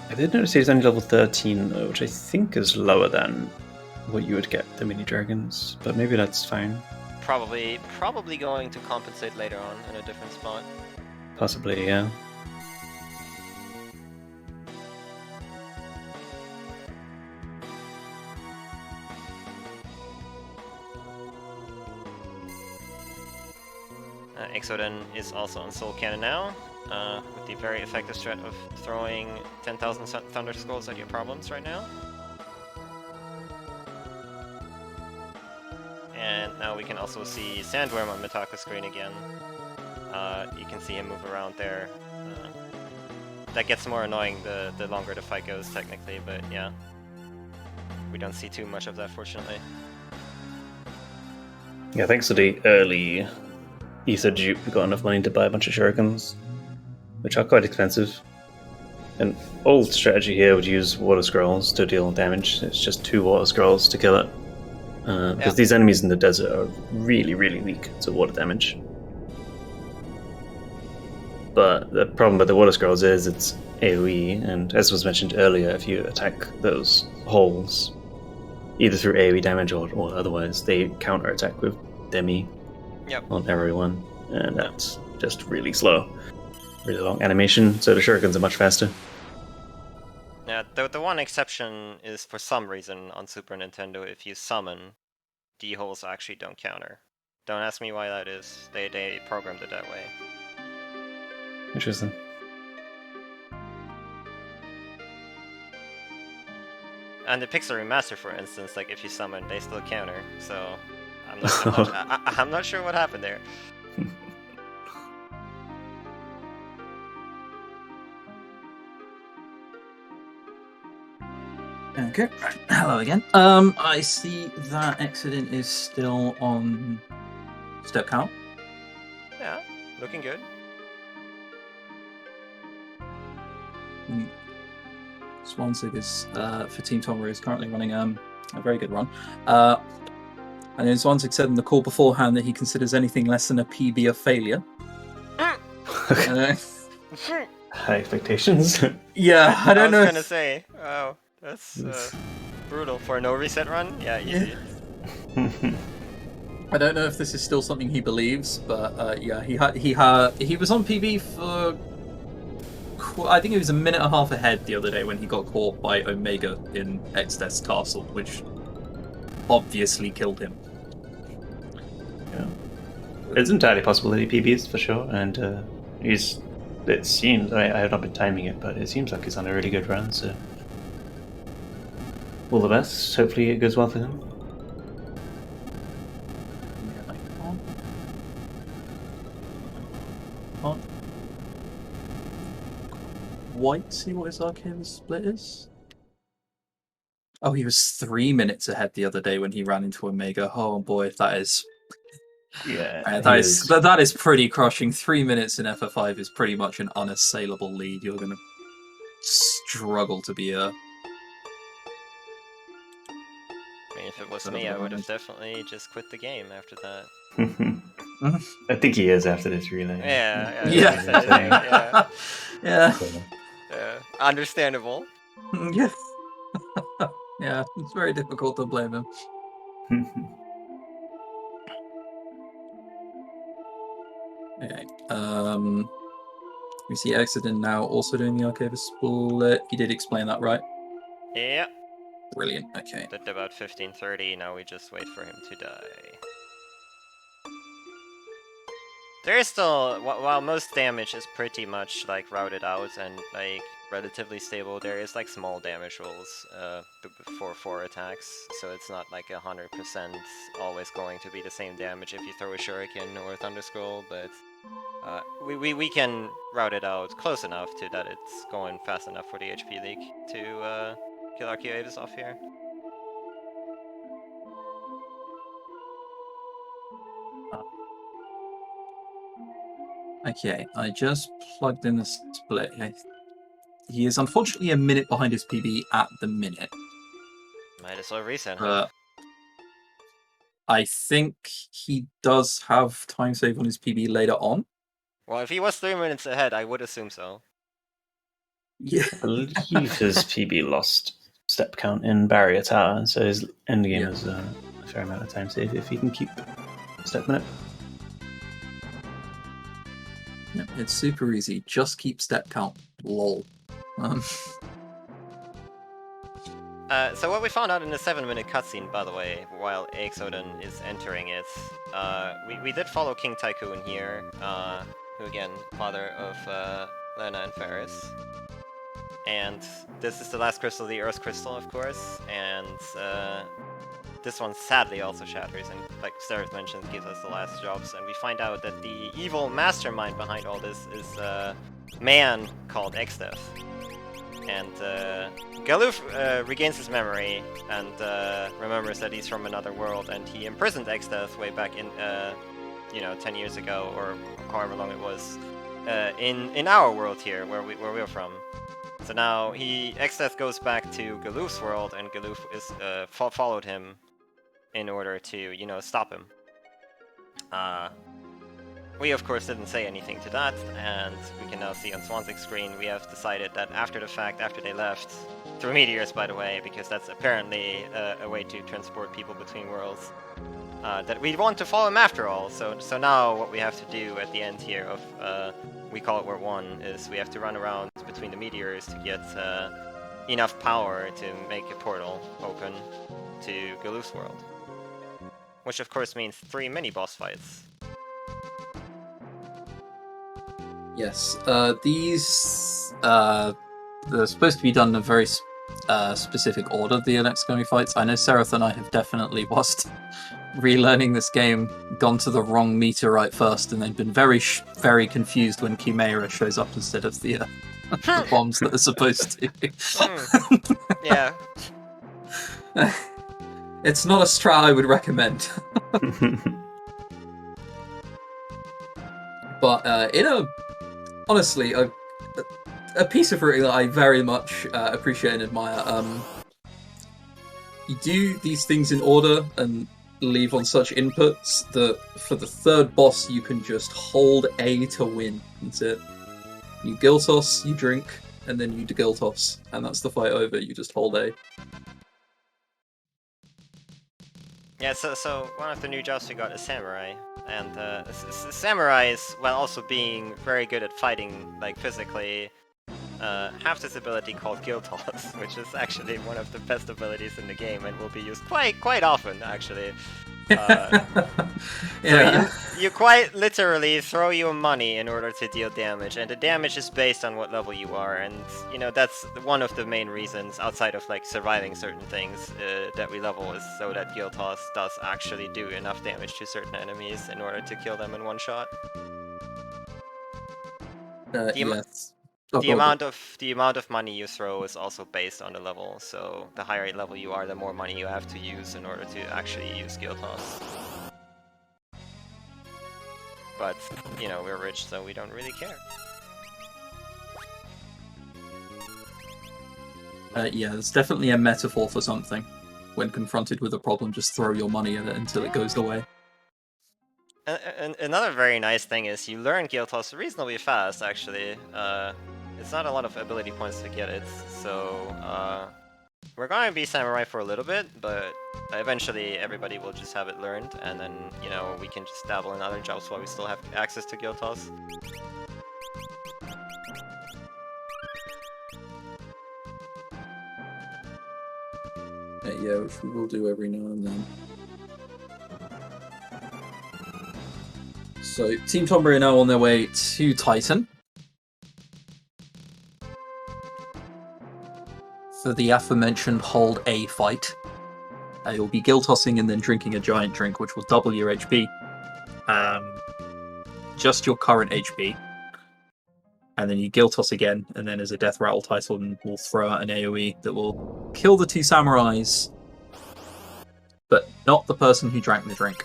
I did notice he's only level 13, though, which I think is lower than what you would get with the mini dragons, but maybe that's fine. Probably going to compensate later on in a different spot. Possibly, yeah. Aexoden is also on Soul Cannon now, with the very effective strat of throwing 10,000 Thunder Skulls at your problems right now. And now we can also see Sandworm on Metako's screen again. You can see him move around there. That gets more annoying the longer the fight goes, technically, but yeah. We don't see too much of that, fortunately. Yeah, thanks to the early Ether dupe, we got enough money to buy a bunch of shurikens, which are quite expensive. An old strategy here would use water scrolls to deal damage. It's just 2 water scrolls to kill it. Because these enemies in the desert are really, really weak to water damage. But the problem with the water scrolls is it's AoE, and as was mentioned earlier, if you attack those holes, either through AoE damage or otherwise, they counter-attack with Demi on everyone, and that's just really slow. Really long animation, so the shurikens are much faster. Yeah, the one exception is, for some reason, on Super Nintendo, if you summon, the holes actually don't counter. Don't ask me why that is. They programmed it that way. Interesting. And the Pixel Remaster, for instance, like if you summon, they still counter. So I'm not sure what happened there. Okay. Hello again. I see that Aexoden is still on step count. Yeah, looking good. MrZwanzig is for Team Tonberry is currently running a very good run. And MrZwanzig said in the call beforehand that he considers anything less than a PB a failure. High expectations. Yeah, I don't know. I was gonna say, wow, that's brutal for a no reset run. Yeah, easy. I don't know if this is still something he believes, but yeah, he was on PB for I think it was a minute and a half ahead the other day when he got caught by Omega in Exodus Castle, which obviously killed him. Yeah, it's entirely possible that he PBs for sure, and it seems I have not been timing it, but it seems like he's on a really good run. So all the best. Hopefully it goes well for him. Yeah, I can't quite see what his Arcanist split is. Oh, he was 3 minutes ahead the other day when he ran into Omega. Oh boy, that is. Yeah, that is pretty crushing. 3 minutes in FF5 is pretty much an unassailable lead. You're going to struggle to be a. I mean, if it was me, I would have definitely just quit the game after that. I think he is after this relay. Yeah. Yeah. Understandable. Yeah. Yeah, it's very difficult to blame him. Okay. We see Aexoden now also doing the Arcavus split. He did explain that, right? Yeah. Brilliant. Okay. At about 15:30, now we just wait for him to die. There is still, while most damage is pretty much like routed out and like relatively stable, there is like small damage rolls before 4 attacks, so it's not like 100% always going to be the same damage if you throw a Shuriken or a Thunder Scroll, but we can route it out close enough to that it's going fast enough for the HP leak to kill Archaeoavis off here. Okay, I just plugged in the split. He is unfortunately a minute behind his PB at the minute. Might as well reset, huh? I think he does have time save on his PB later on. Well, if he was 3 minutes ahead, I would assume so. Yeah. I believe his PB lost step count in Barrier Tower, so his endgame is a fair amount of time save if he can keep stepping it. Yeah, it's super easy. Just keep step count. Lol. So what we found out in the 7-minute cutscene, by the way, while Aexoden is entering it, we did follow King Tycoon here, who again, father of Lena and Ferris. And this is the last crystal, the Earth Crystal, of course, and this one sadly also shatters, and like Cereth mentioned, gives us the last jobs, and we find out that the evil mastermind behind all this is a man called Exdeath. And Galuf regains his memory and remembers that he's from another world, and he imprisoned Exdeath way back in, 10 years ago, or however long it was, in our world here, where we're from. So now Exdeath goes back to Galuf's world, and Galuf is followed him in order to, stop him. We of course didn't say anything to that, and we can now see on MrZwanzig's screen we have decided that after the fact, after they left, through meteors by the way, because that's apparently a way to transport people between worlds, that we want to follow him after all. So now what we have to do at the end here of, we call it War 1, is we have to run around between the meteors to get enough power to make a portal open to Galuf's world. Which of course means 3 mini-boss fights. Yes, these they're supposed to be done in a very specific order the next going to be fights. I know Cereth and I have definitely, whilst relearning this game, gone to the wrong meteorite first, and they've been very confused when Chimera shows up instead of the bombs that are supposed to. Yeah. It's not a strat I would recommend. But honestly, a piece of writing that I very much appreciate and admire. You do these things in order and leave on such inputs that for the third boss you can just hold A to win. That's it. You guild toss, you drink, and then you guild toss, and that's the fight over. You just hold A. Yeah, so one of the new jobs we got is Samurai, and Samurai is, while also being very good at fighting, like physically, have this ability called Guild Toss, which is actually one of the best abilities in the game and will be used quite often, actually. Yeah. So you quite literally throw your money in order to deal damage, and the damage is based on what level you are, and you know that's one of the main reasons, outside of like surviving certain things, that we level, is so that Guild Toss does actually do enough damage to certain enemies in order to kill them in one shot. Yes. The amount of money you throw is also based on the level, so the higher level you are, the more money you have to use in order to actually use Guild Toss. But, you know, we're rich, so we don't really care. Yeah, it's definitely a metaphor for something. When confronted with a problem, just throw your money at it until it goes away. Another very nice thing is you learn Guild Toss reasonably fast, actually. It's not a lot of ability points to get it, so we're going to be Samurai for a little bit, but eventually everybody will just have it learned, and then, you know, we can just dabble in other jobs while we still have access to Guild Toss. Yeah, which we will do every now and then. So, Team Tonberry are now on their way to Titan for the aforementioned Hold A fight. You'll be guild tossing and then drinking a giant drink, which will double your HP. Just your current HP. And then you guild toss again, and then as a death rattle Titan will throw out an AoE that will kill the two samurais, but not the person who drank the drink.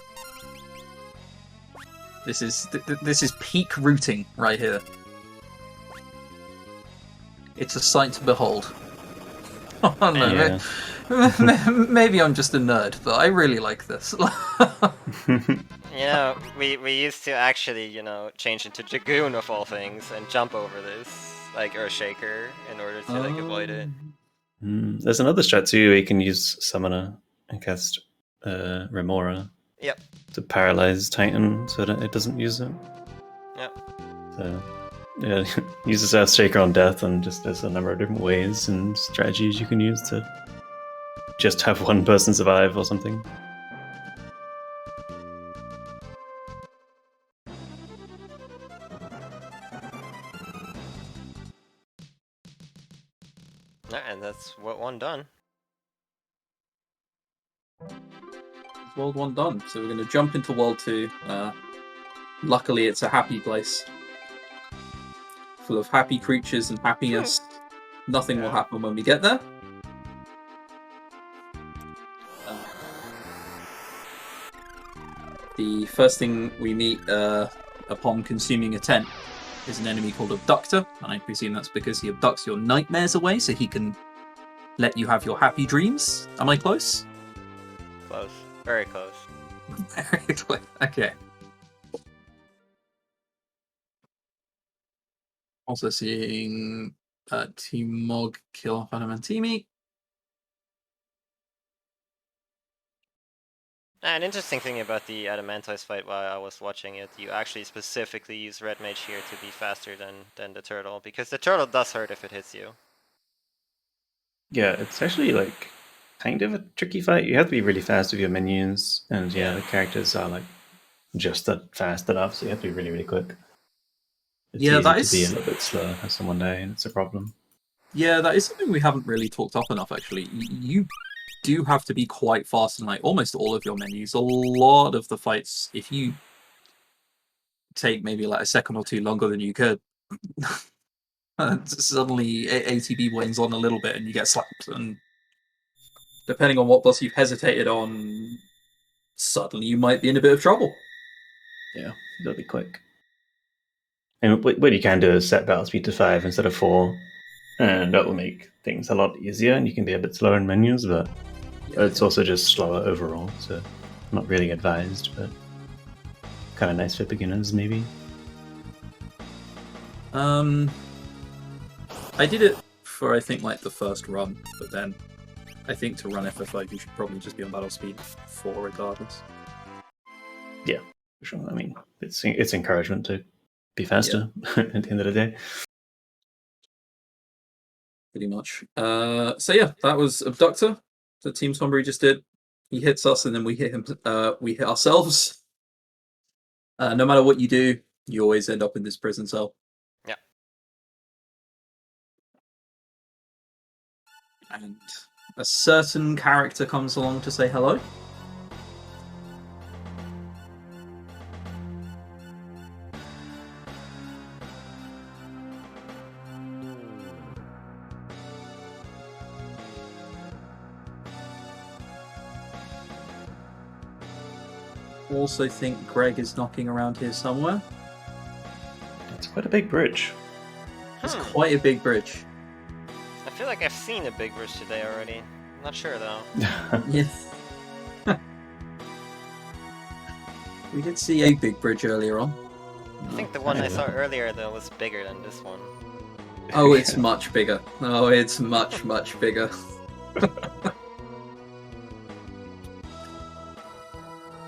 This is peak routing right here. It's a sight to behold. Oh no, Yeah. maybe I'm just a nerd, but I really like this. You know, we used to actually, you know, change into Dragoon of all things and jump over this, like Earthshaker, in order to like avoid it. There's another strat too where you can use Summoner and cast Remora. Yep. To paralyze Titan so that it doesn't use it. Yep. So, yeah, uses Earthshaker on death, and just there's a number of different ways and strategies you can use to just have one person survive or something. And that's one done. World 1 done. So we're going to jump into World 2. Luckily, it's a happy place. Full of happy creatures and happiness. Nothing will happen when we get there. The first thing we meet upon consuming a tent is an enemy called Abductor, and I presume that's because he abducts your nightmares away so he can let you have your happy dreams. Am I close? Close. Very close. Very close. Okay. Also seeing Team Mog kill off Adamantimi. An interesting thing about the Adamantoise fight while I was watching it, you actually specifically use Red Mage here to be faster than the turtle, because the turtle does hurt if it hits you. Yeah, it's actually like kind of a tricky fight. You have to be really fast with your minions, and yeah, the characters are like just that fast enough, so you have to be really, really quick. It's easy to be a little bit slow, have someone die, and it's a problem. Yeah, that is something we haven't really talked up enough, actually. You do have to be quite fast in like almost all of your menus. A lot of the fights, if you take maybe like a second or two longer than you could, suddenly ATB wanes on a little bit and you get slapped. And depending on what boss you've hesitated on, suddenly you might be in a bit of trouble. Yeah, that'll be quick. And what you can do is set battle speed to 5 instead of 4, and that will make things a lot easier, and you can be a bit slower in menus, but it's also just slower overall, so not really advised, but kind of nice for beginners, maybe. I did it for, I think, like the first run, but then I think to run FF5 you should probably just be on battle speed 4 regardless. Yeah, for sure. I mean, it's encouragement to be faster at the end of the day. Pretty much. So yeah, that was Abductor that Team Tonberry just did. He hits us and then we hit him. We hit ourselves. No matter what you do, you always end up in this prison cell. Yeah. And a certain character comes along to say hello. Also think Greg is knocking around here somewhere. It's quite a big bridge. It's quite a big bridge. I feel like I've seen a big bridge today already. I'm not sure though. Yes. We did see a big bridge earlier on. I think the one I saw earlier though was bigger than this one. Oh, it's much bigger. Oh, it's much, much bigger.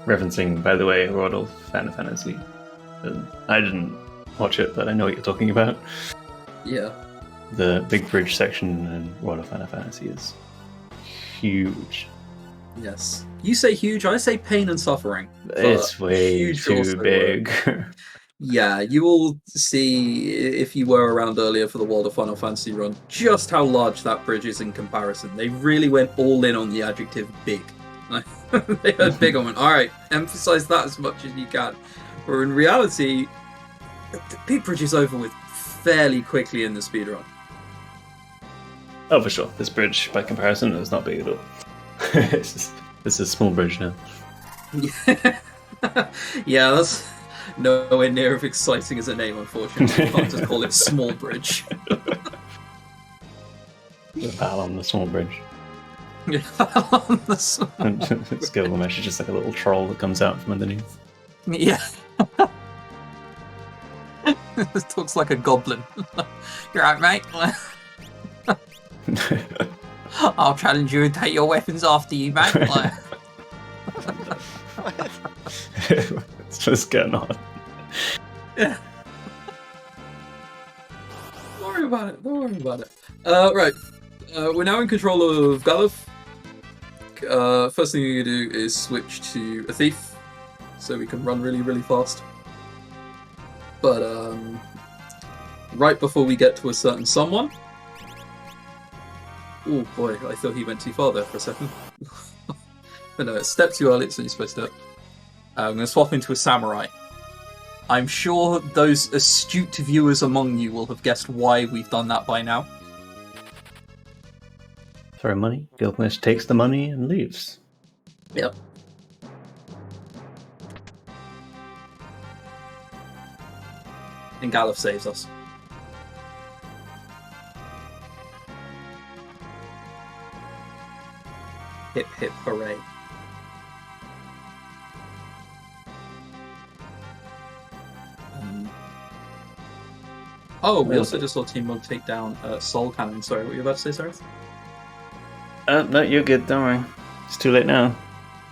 Referencing, by the way, World of Final Fantasy. I didn't watch it, but I know what you're talking about. Yeah. The big bridge section in World of Final Fantasy is huge. Yes. You say huge, I say pain and suffering. It's way huge too also big. Yeah, you will see, if you were around earlier for the World of Final Fantasy run, just how large that bridge is in comparison. They really went all in on the adjective big. They heard big and went, alright, emphasize that as much as you can. Where in reality, the big bridge is over with fairly quickly in the speedrun. Oh, for sure. This bridge, by comparison, is not big at all. It's a small bridge now. Yeah, that's nowhere near as exciting as a name, unfortunately. You can't just call it Small Bridge. Battle on the small bridge. On the small It's Gilgamesh is just like a little troll that comes out from underneath. Yeah. It talks like a goblin. You're right, mate. I'll challenge you and take your weapons after you, mate. It's just getting on. Yeah. Don't worry about it. Don't worry about it. Right. We're now in control of Galuf. First thing you do is switch to a thief, so we can run really, really fast. But right before we get to a certain someone. Oh boy, I thought he went too far there for a second. But no, it's a step too early, so you're supposed to. I'm going to swap into a samurai. I'm sure those astute viewers among you will have guessed why we've done that by now. Throw money. Gilgamesh takes the money and leaves. Yep. And Galuf saves us. Hip hip hooray. Oh, we also just saw Team Mug take down Soul Cannon. Sorry, what were you about to say, Cereth? No, you're good. Don't worry. It's too late now.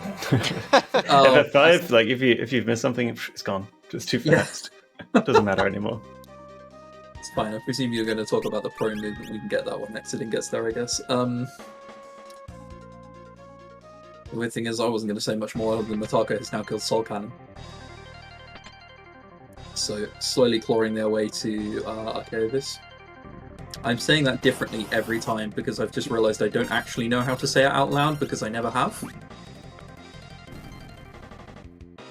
FF5, like if you've missed something, it's gone. It's too fast. It doesn't matter anymore. It's fine. I presume you're going to talk about the pro move, but we can get that one next. It gets there, I guess. The weird thing is, I wasn't going to say much more other than Metako has now killed Soul Cannon. So, slowly clawing their way to Archaeovis. I'm saying that differently every time because I've just realised I don't actually know how to say it out loud because I never have.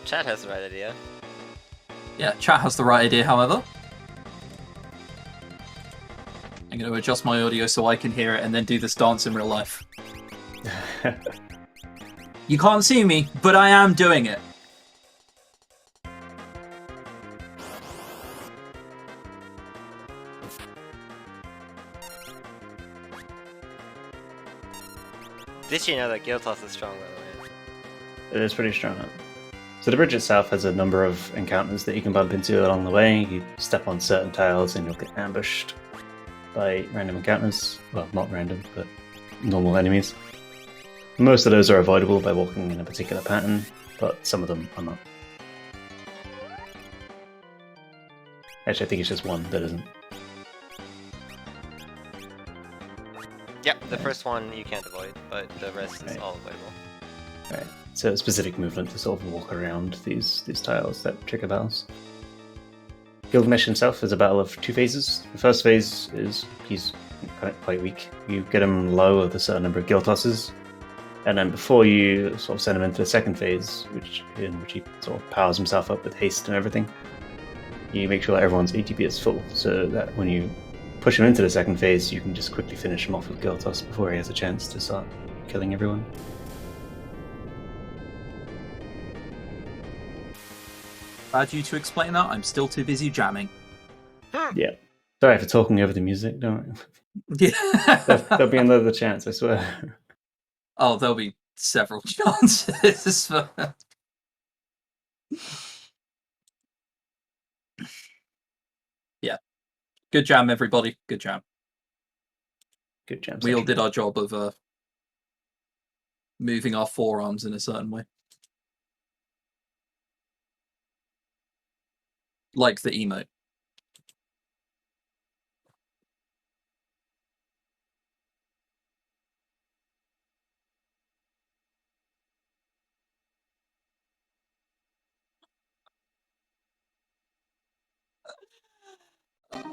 Chat has the right idea. Yeah, chat has the right idea, however. I'm going to adjust my audio so I can hear it and then do this dance in real life. You can't see me, but I am doing it. Did you know that Guild Toss is strong, by the way? It is pretty strong. So the bridge itself has a number of encounters that you can bump into along the way. You step on certain tiles and you'll get ambushed by random encounters. Well, not random, but normal enemies. Most of those are avoidable by walking in a particular pattern, but some of them are not. Actually, I think it's just one that isn't. Yep, the first one you can't avoid, but the rest is all avoidable. Right. So specific movement to sort of walk around these tiles that trigger battles. Gilgamesh himself is a battle of two phases. The first phase is he's quite weak. You get him low with a certain number of guild tosses, and then before you sort of send him into the second phase, in which he sort of powers himself up with haste and everything, you make sure that everyone's ATB is full, so that when you push him into the second phase, you can just quickly finish him off with guild toss before he has a chance to start killing everyone. Glad you to explain that. I'm still too busy jamming. Yeah. Sorry for talking over the music, don't worry. Yeah. There'll be another chance, I swear. Oh, there'll be several chances for that. Yeah. Good jam, everybody. Good jam. Good jam. We all did our job of moving our forearms in a certain way. Like the emote.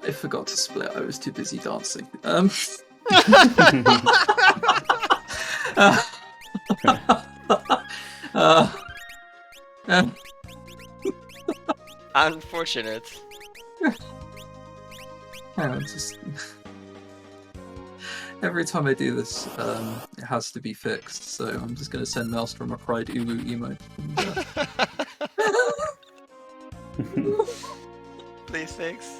I forgot to split. I was too busy dancing. Unfortunate. Just every time I do this, it has to be fixed. So I'm just going to send Maelstrom a cried uwu emote. Please fix.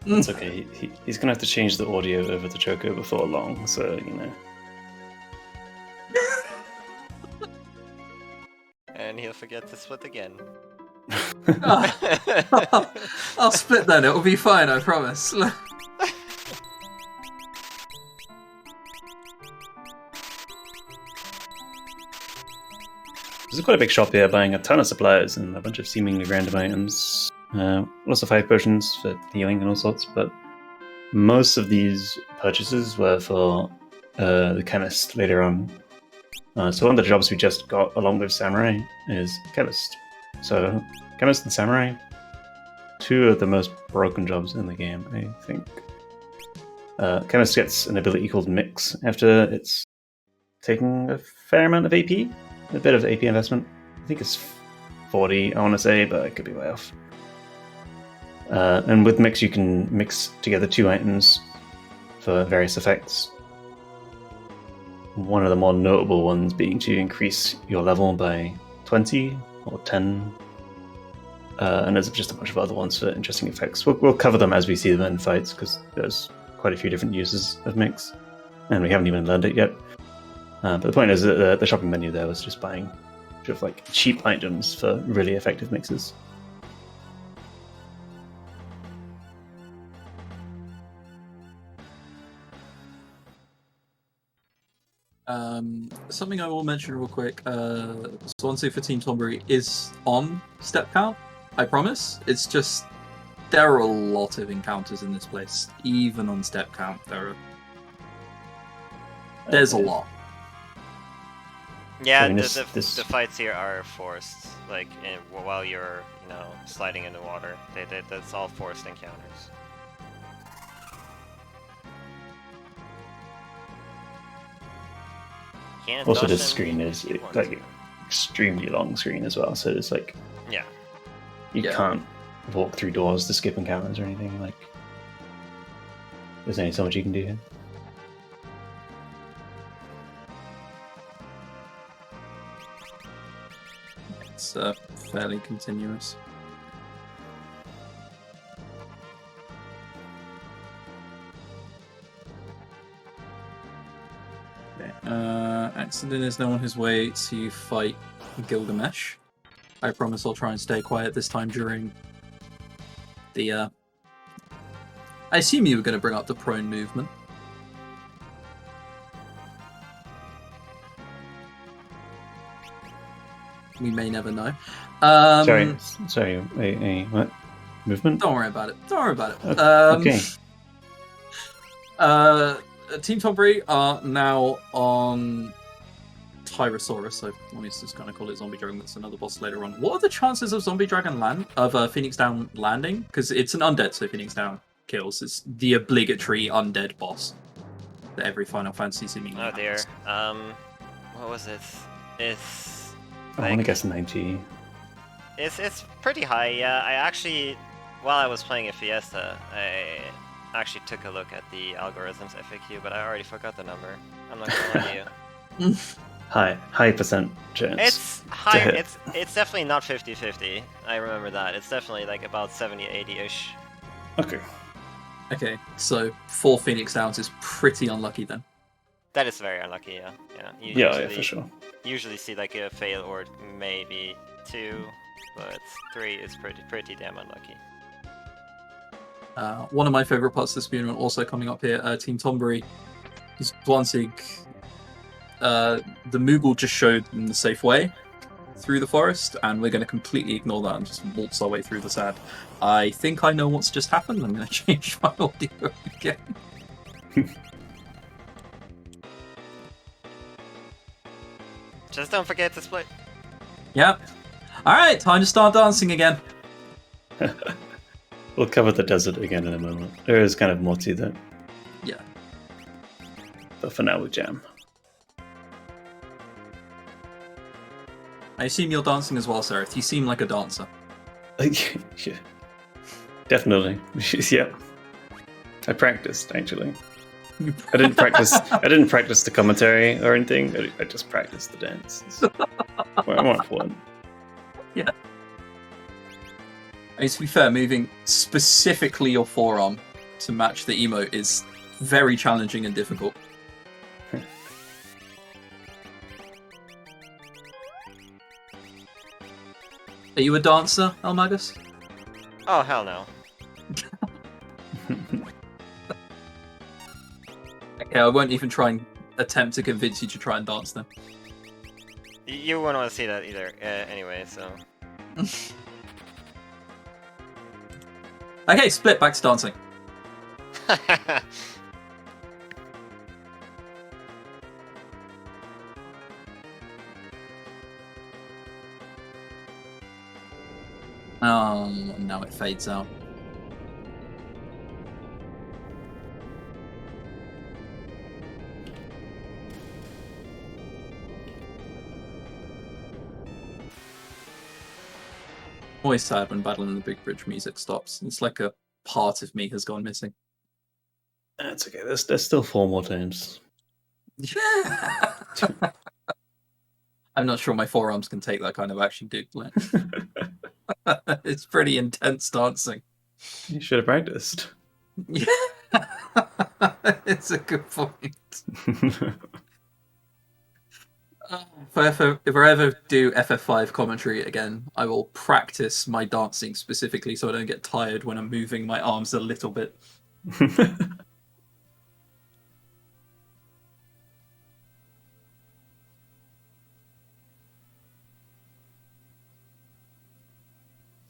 It's okay. He's gonna have to change the audio over to Choco before long, so you know. And he'll forget to split again. I'll split then. It'll be fine. I promise. There's quite a big shop here, buying a ton of supplies and a bunch of seemingly random items. Lots of 5 potions for healing and all sorts, but most of these purchases were for the chemist later on. So one of the jobs we just got along with Samurai is chemist. So chemist and Samurai, 2 of the most broken jobs in the game, I think. Chemist gets an ability called Mix after it's taking a fair amount of AP, a bit of AP investment. I think it's 40, I want to say, but I could be way off. And with Mix, you can mix together 2 items for various effects. One of the more notable ones being to increase your level by 20 or 10. And there's just a bunch of other ones for interesting effects. We'll cover them as we see them in fights, because there's quite a few different uses of Mix, and we haven't even learned it yet. But the point is that the shopping menu there was just buying sort of like cheap items for really effective mixes. Something I will mention real quick. Zwanzig for Team Tonberry is on step count. I promise. It's just there are a lot of encounters in this place, even on step count. There's a lot. Yeah, I mean, the fights here are forced. Like while you're sliding in the water, that's all forced encounters. Can't Also, dodge this them screen if is you want like to. extremely long screen as well. So it's like Yeah. you Yeah. can't walk through doors to skip encounters or anything. Like there's only so much you can do here. It's fairly continuous. Okay. Aexoden is now on his way to fight Gilgamesh. I promise I'll try and stay quiet this time during the. I assume you were going to bring up the prone movement. We may never know. Sorry. What movement? Don't worry about it. Don't worry about it. Okay. Team Tonberry are now on Tyrannosaurus, so let me just kind of call it Zombie Dragon. That's another boss later on. What are the chances of Zombie Dragon Phoenix Down landing? Because it's an undead, so Phoenix Down kills. It's the obligatory undead boss that every Final Fantasy seemingly Oh dear. has. What was it? It's. I want to guess 90. It's pretty high. Yeah, I actually, while I was playing a Fiesta, I actually took a look at the algorithms FAQ, but I already forgot the number. I'm not gonna lie to you. High percent chance. It's high. It's definitely not 50-50. I remember that. It's definitely like about 70-80-ish. Okay. Okay, so 4 Phoenix Downs is pretty unlucky then. That is very unlucky. Yeah. You Yeah, for sure. Usually see like a fail or maybe 2, but 3 is pretty damn unlucky. One of my favourite parts of this funeral also coming up here, Team Tonberry. MrZwanzig, the Moogle just showed them the safe way through the forest, and we're going to completely ignore that and just waltz our way through the sand. I think I know what's just happened. I'm going to change my audio again. Just don't forget to split. Yep. Alright, time to start dancing again. We'll cover the desert again in a moment. There is kind of more to that. Yeah. But for now, we jam. I assume you're dancing as well, Cereth. You seem like a dancer. Yeah. Definitely. Yeah. I practiced, actually. I didn't practice the commentary or anything. I just practiced the dance. I want fun. Yeah. I mean, to be fair, moving specifically your forearm to match the emote is very challenging and difficult. Are you a dancer, elmagus? Oh hell no. Okay, I won't even try and attempt to convince you to try and dance then. You wouldn't want to see that either. Anyway, so. Okay, split back to dancing. Oh, now it fades out. Always sad when Battling the Big Bridge music stops. It's like a part of me has gone missing. That's okay. There's still 4 more times. I'm not sure my forearms can take that kind of action, dude. It's pretty intense dancing. You should have practiced. Yeah, it's a good point. If I ever do FF5 commentary again, I will practice my dancing specifically so I don't get tired when I'm moving my arms a little bit.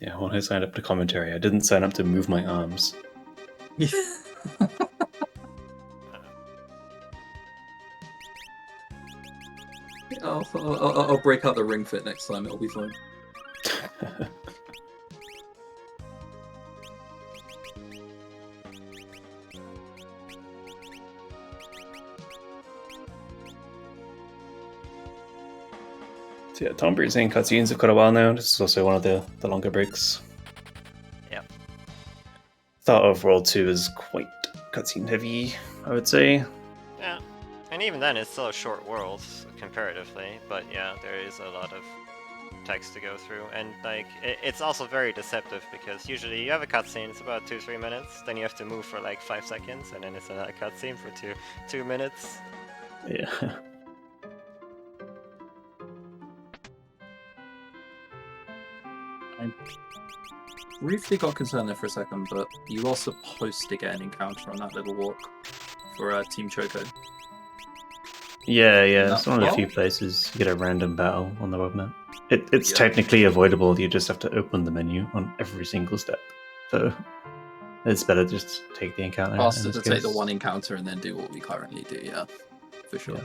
Yeah, when I signed up to commentary, I didn't sign up to move my arms. Oh, I'll break out the ring fit next time. It'll be fine. So yeah, Tonberry's in cutscenes for quite a while now. This is also one of the longer breaks. Yeah. Thought of World 2 is quite cutscene heavy, I would say. Yeah. And even then, it's still a short world comparatively. But yeah, there is a lot of text to go through, and like it's also very deceptive because usually you have a cutscene, it's about 2-3 minutes, then you have to move for like 5 seconds, and then it's another cutscene for 2 minutes. Yeah. I briefly got concerned there for a second, but you are supposed to get an encounter on that little walk for Team Choco. Yeah, No. it's one of the few places you get a random battle on the roadmap. It's technically avoidable, you just have to open the menu on every single step. So it's better just to take the encounter. Faster in to this take the case. one encounter and then do what we currently do, yeah. For sure. Yeah.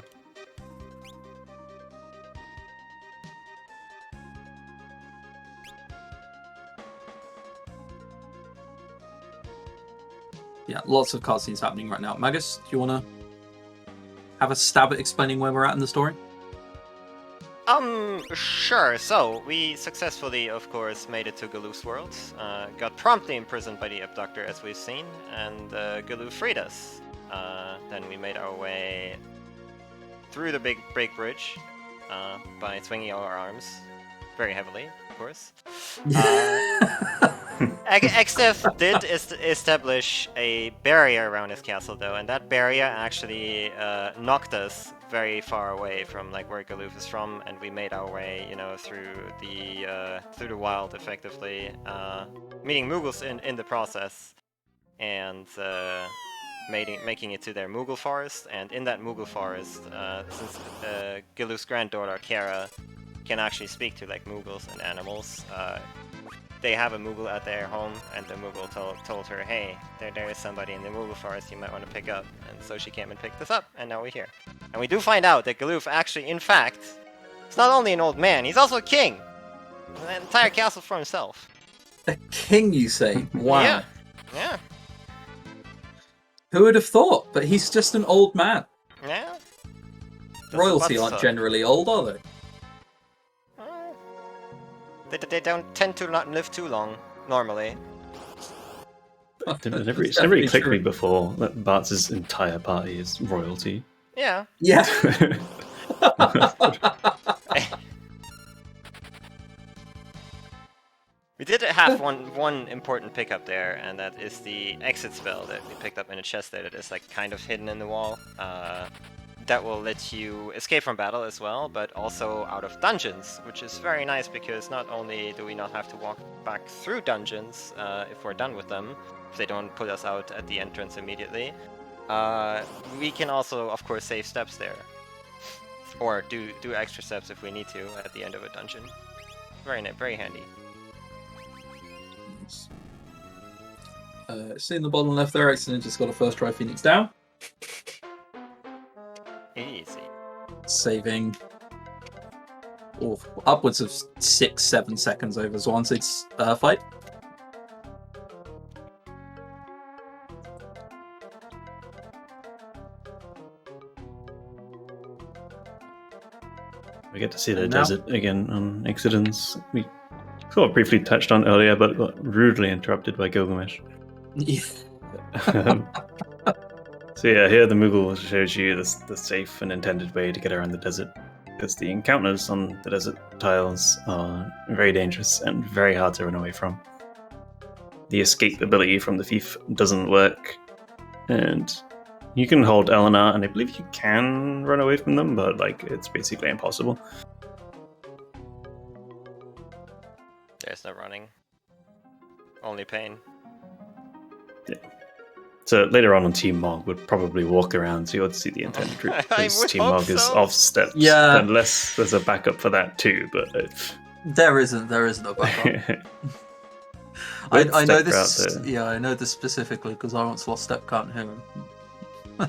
Yeah, lots of cutscenes happening right now. Magus, do you want to have a stab at explaining where we're at in the story? Sure. So, we successfully, of course, made it to Galuf's world, got promptly imprisoned by the abductor, as we've seen, and Galuf freed us. Then we made our way through the big break bridge by swinging our arms very heavily, of course. XF did establish a barrier around his castle, though, and that barrier actually knocked us very far away from like where Galuf is from, and we made our way, through the wild, effectively, meeting Mughals in the process, and making it to their Mughal forest. And in that Mughal forest, since Galuf's granddaughter Kara can actually speak to like Mughals and animals, they have a Mughal at their home, and the Mughal told her, hey, there is somebody in the Mughal forest you might want to pick up. And so she came and picked us up, and now we're here. And we do find out that Galuf actually, in fact, is not only an old man, he's also a king! An entire castle for himself. A king, you say? Wow. Yeah. Who would have thought? But he's just an old man. Yeah. Royalty aren't generally old, are they? They don't tend to not live too long, normally. It's never really clicked me before that Bart's entire party is royalty. Yeah. Yeah. We did have one important pickup there, and that is the exit spell that we picked up in a chest there that is like kind of hidden in the wall. That will let you escape from battle as well, but also out of dungeons, which is very nice because not only do we not have to walk back through dungeons if we're done with them, if they don't put us out at the entrance immediately, we can also, of course, save steps there. Or do extra steps if we need to at the end of a dungeon. Very handy. See in the bottom left there, Aexoden just got a first try Phoenix down. Easy. Saving upwards of 6-7 seconds over ZWANZig's fight. We get to see the desert again on Aexoden's. We sort of briefly touched on earlier, but got rudely interrupted by Gilgamesh. Yeah. So yeah, here the Mughal shows you the safe and intended way to get around the desert, because the encounters on the desert tiles are very dangerous and very hard to run away from. The escape ability from the thief doesn't work, and you can hold L and R, and I believe you can run away from them, but like it's basically impossible. There's no running. Only pain. Yeah. So later on Team Mog would probably walk around, so you would see the intended route, because Team Mog is off steps. Yeah. Unless there's a backup for that too, but there isn't a backup. I know this. Yeah, I know this specifically because I once lost step count here.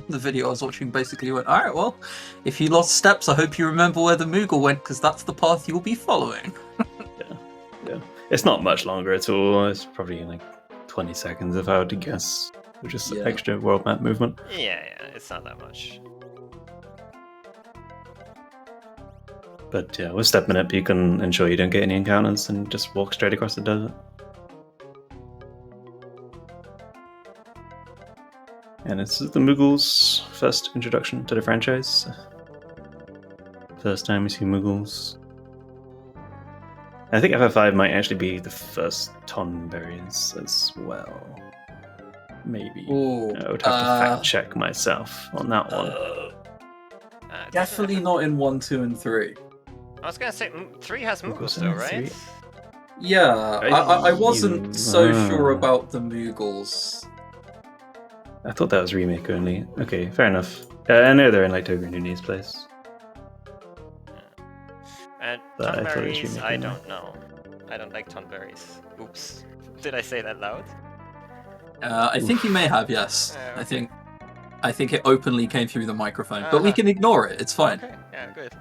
The video I was watching basically went, alright, well, if you lost steps, I hope you remember where the Moogle went, because that's the path you'll be following. Yeah. It's not much longer at all. It's probably like 20 seconds if I were to guess. With just extra world map movement. Yeah, it's not that much. But yeah, with stepping up, you can ensure you don't get any encounters and just walk straight across the desert. And it's the Moogles' first introduction to the franchise. First time we see Moogles. I think FF5 might actually be the first Tonberries as well. Maybe. Ooh, I would have to fact check myself on that one. Definitely not in 1, 2, and 3. I was gonna say 3 has Moogles Moogles though, in right? 3? Yeah, I wasn't so sure about the Moogles. I thought that was remake only. Okay, fair enough. I know they're in like Toga Nuni's place. And But I thought it was Tonberries, remake I only. don't know. I don't like Tonberries. Oops. Did I say that loud? I think you may have, yes. Okay. I think it openly came through the microphone, but we can ignore it. It's fine. Okay, yeah, good.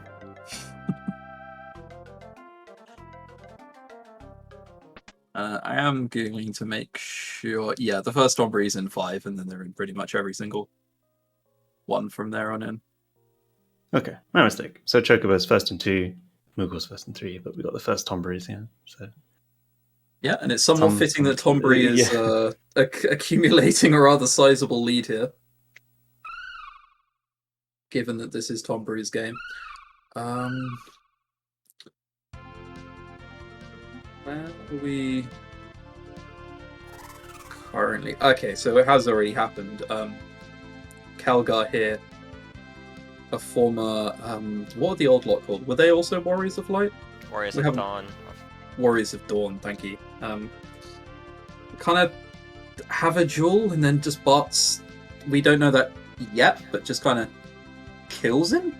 I am going to make sure. Yeah, the first Tonberry's in 5, and then they're in pretty much every single one from there on in. Okay, my mistake. So Chocobo's first in 2, Moogle's first in 3, but we got the first Tonberries here. So Yeah, and it's somewhat fitting that Tonberry is yeah. accumulating a rather sizable lead here, given that this is Tonberry's game. Where are we currently? Okay, so it has already happened. Calgar here, a former what were the old lot called? Were they also Warriors of Light? Warriors We of haven't- Dawn. Warriors of Dawn, thank you. Kind of have a duel, and then just bots. We don't know that yet, but just kind of kills him.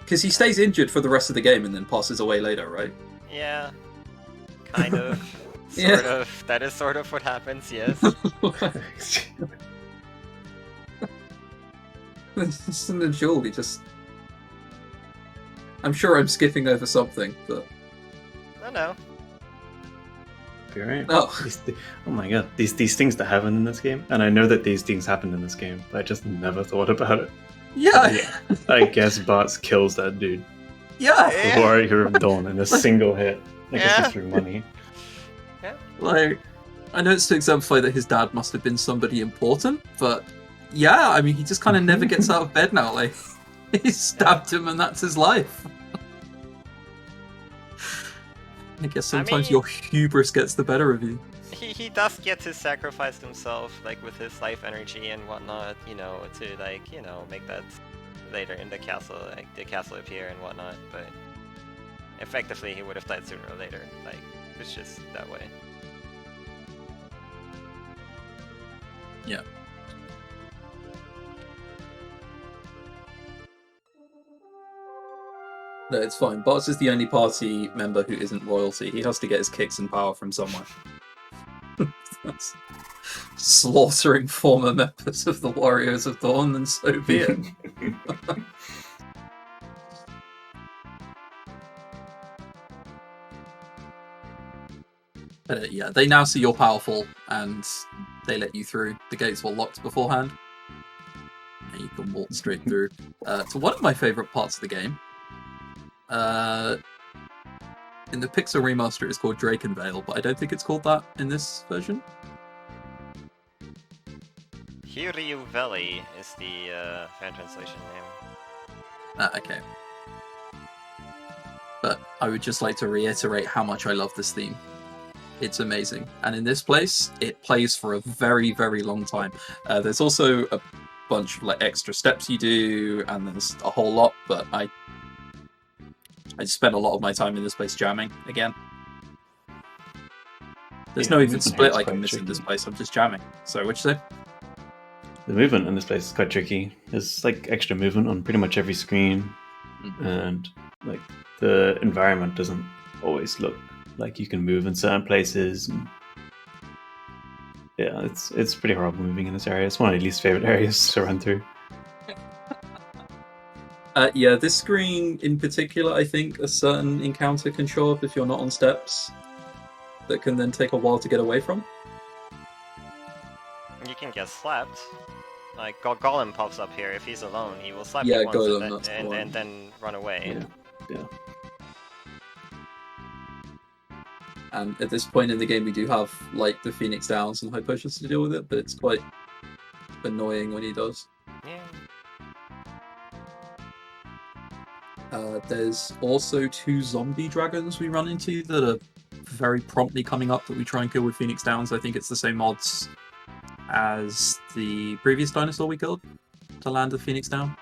Because he stays injured for the rest of the game and then passes away later, right? Yeah. Kind of. Yeah. Sort of. That is sort of what happens, yes. Just in the duel, he just. I'm sure I'm skipping over something, but. No. You're right. Oh. Oh my god, these things that happen in this game, and I know that these things happened in this game, but I just never thought about it. Yeah! I guess Bartz kills that dude. Yeah! The Warrior of Dawn in a single hit. I guess Yeah. he threw money. Like, I know it's to exemplify that his dad must have been somebody important, but yeah, I mean, he just kind of never gets out of bed now. Like, he stabbed him and that's his life. I guess sometimes mean- your hubris gets the better of you. He does get to sacrifice himself, like with his life energy and whatnot, you know, to like, you know, make that later in the castle, like the castle appear and whatnot, but effectively he would have died sooner or later, like, it's just that way. Yeah. No, it's fine. Bartz is the only party member who isn't royalty. He has to get his kicks and power from somewhere. That's slaughtering former members of the Warriors of Dawn, and so be it. Yeah, they now see you're powerful, and they let you through. The gates were locked beforehand, and you can walk straight through to one of my favourite parts of the game. In the Pixel remaster, it's called Drakenvale, but I don't think it's called that in this version. Hiryu Valley is the fan translation name. Okay. But I would just like to reiterate how much I love this theme. It's amazing. And in this place, it plays for a very, very long time. There's also a bunch of like extra steps you do, and there's a whole lot, but I spent a lot of my time in this place jamming again. There's no even split I can miss in this place, I'm just jamming. So what'd you say? The movement in this place is quite tricky. There's like extra movement on pretty much every screen, and like the environment doesn't always look like you can move in certain places. And Yeah, it's pretty horrible moving in this area. It's one of my least favorite areas to run through. Yeah, this screen in particular, I think a certain encounter can show up if you're not on steps that can then take a while to get away from. You can get slapped. Like, Golem pops up here. If he's alone, he will slap Yeah, you once Golem, that's the and one. then run away. Yeah. And at this point in the game, we do have like the Phoenix Downs and High Potions to deal with it, but it's quite annoying when he does. Yeah. There's also 2 zombie dragons we run into that are very promptly coming up that we try and kill with Phoenix Downs. I think it's the same odds as the previous dinosaur we killed to land the Phoenix Down.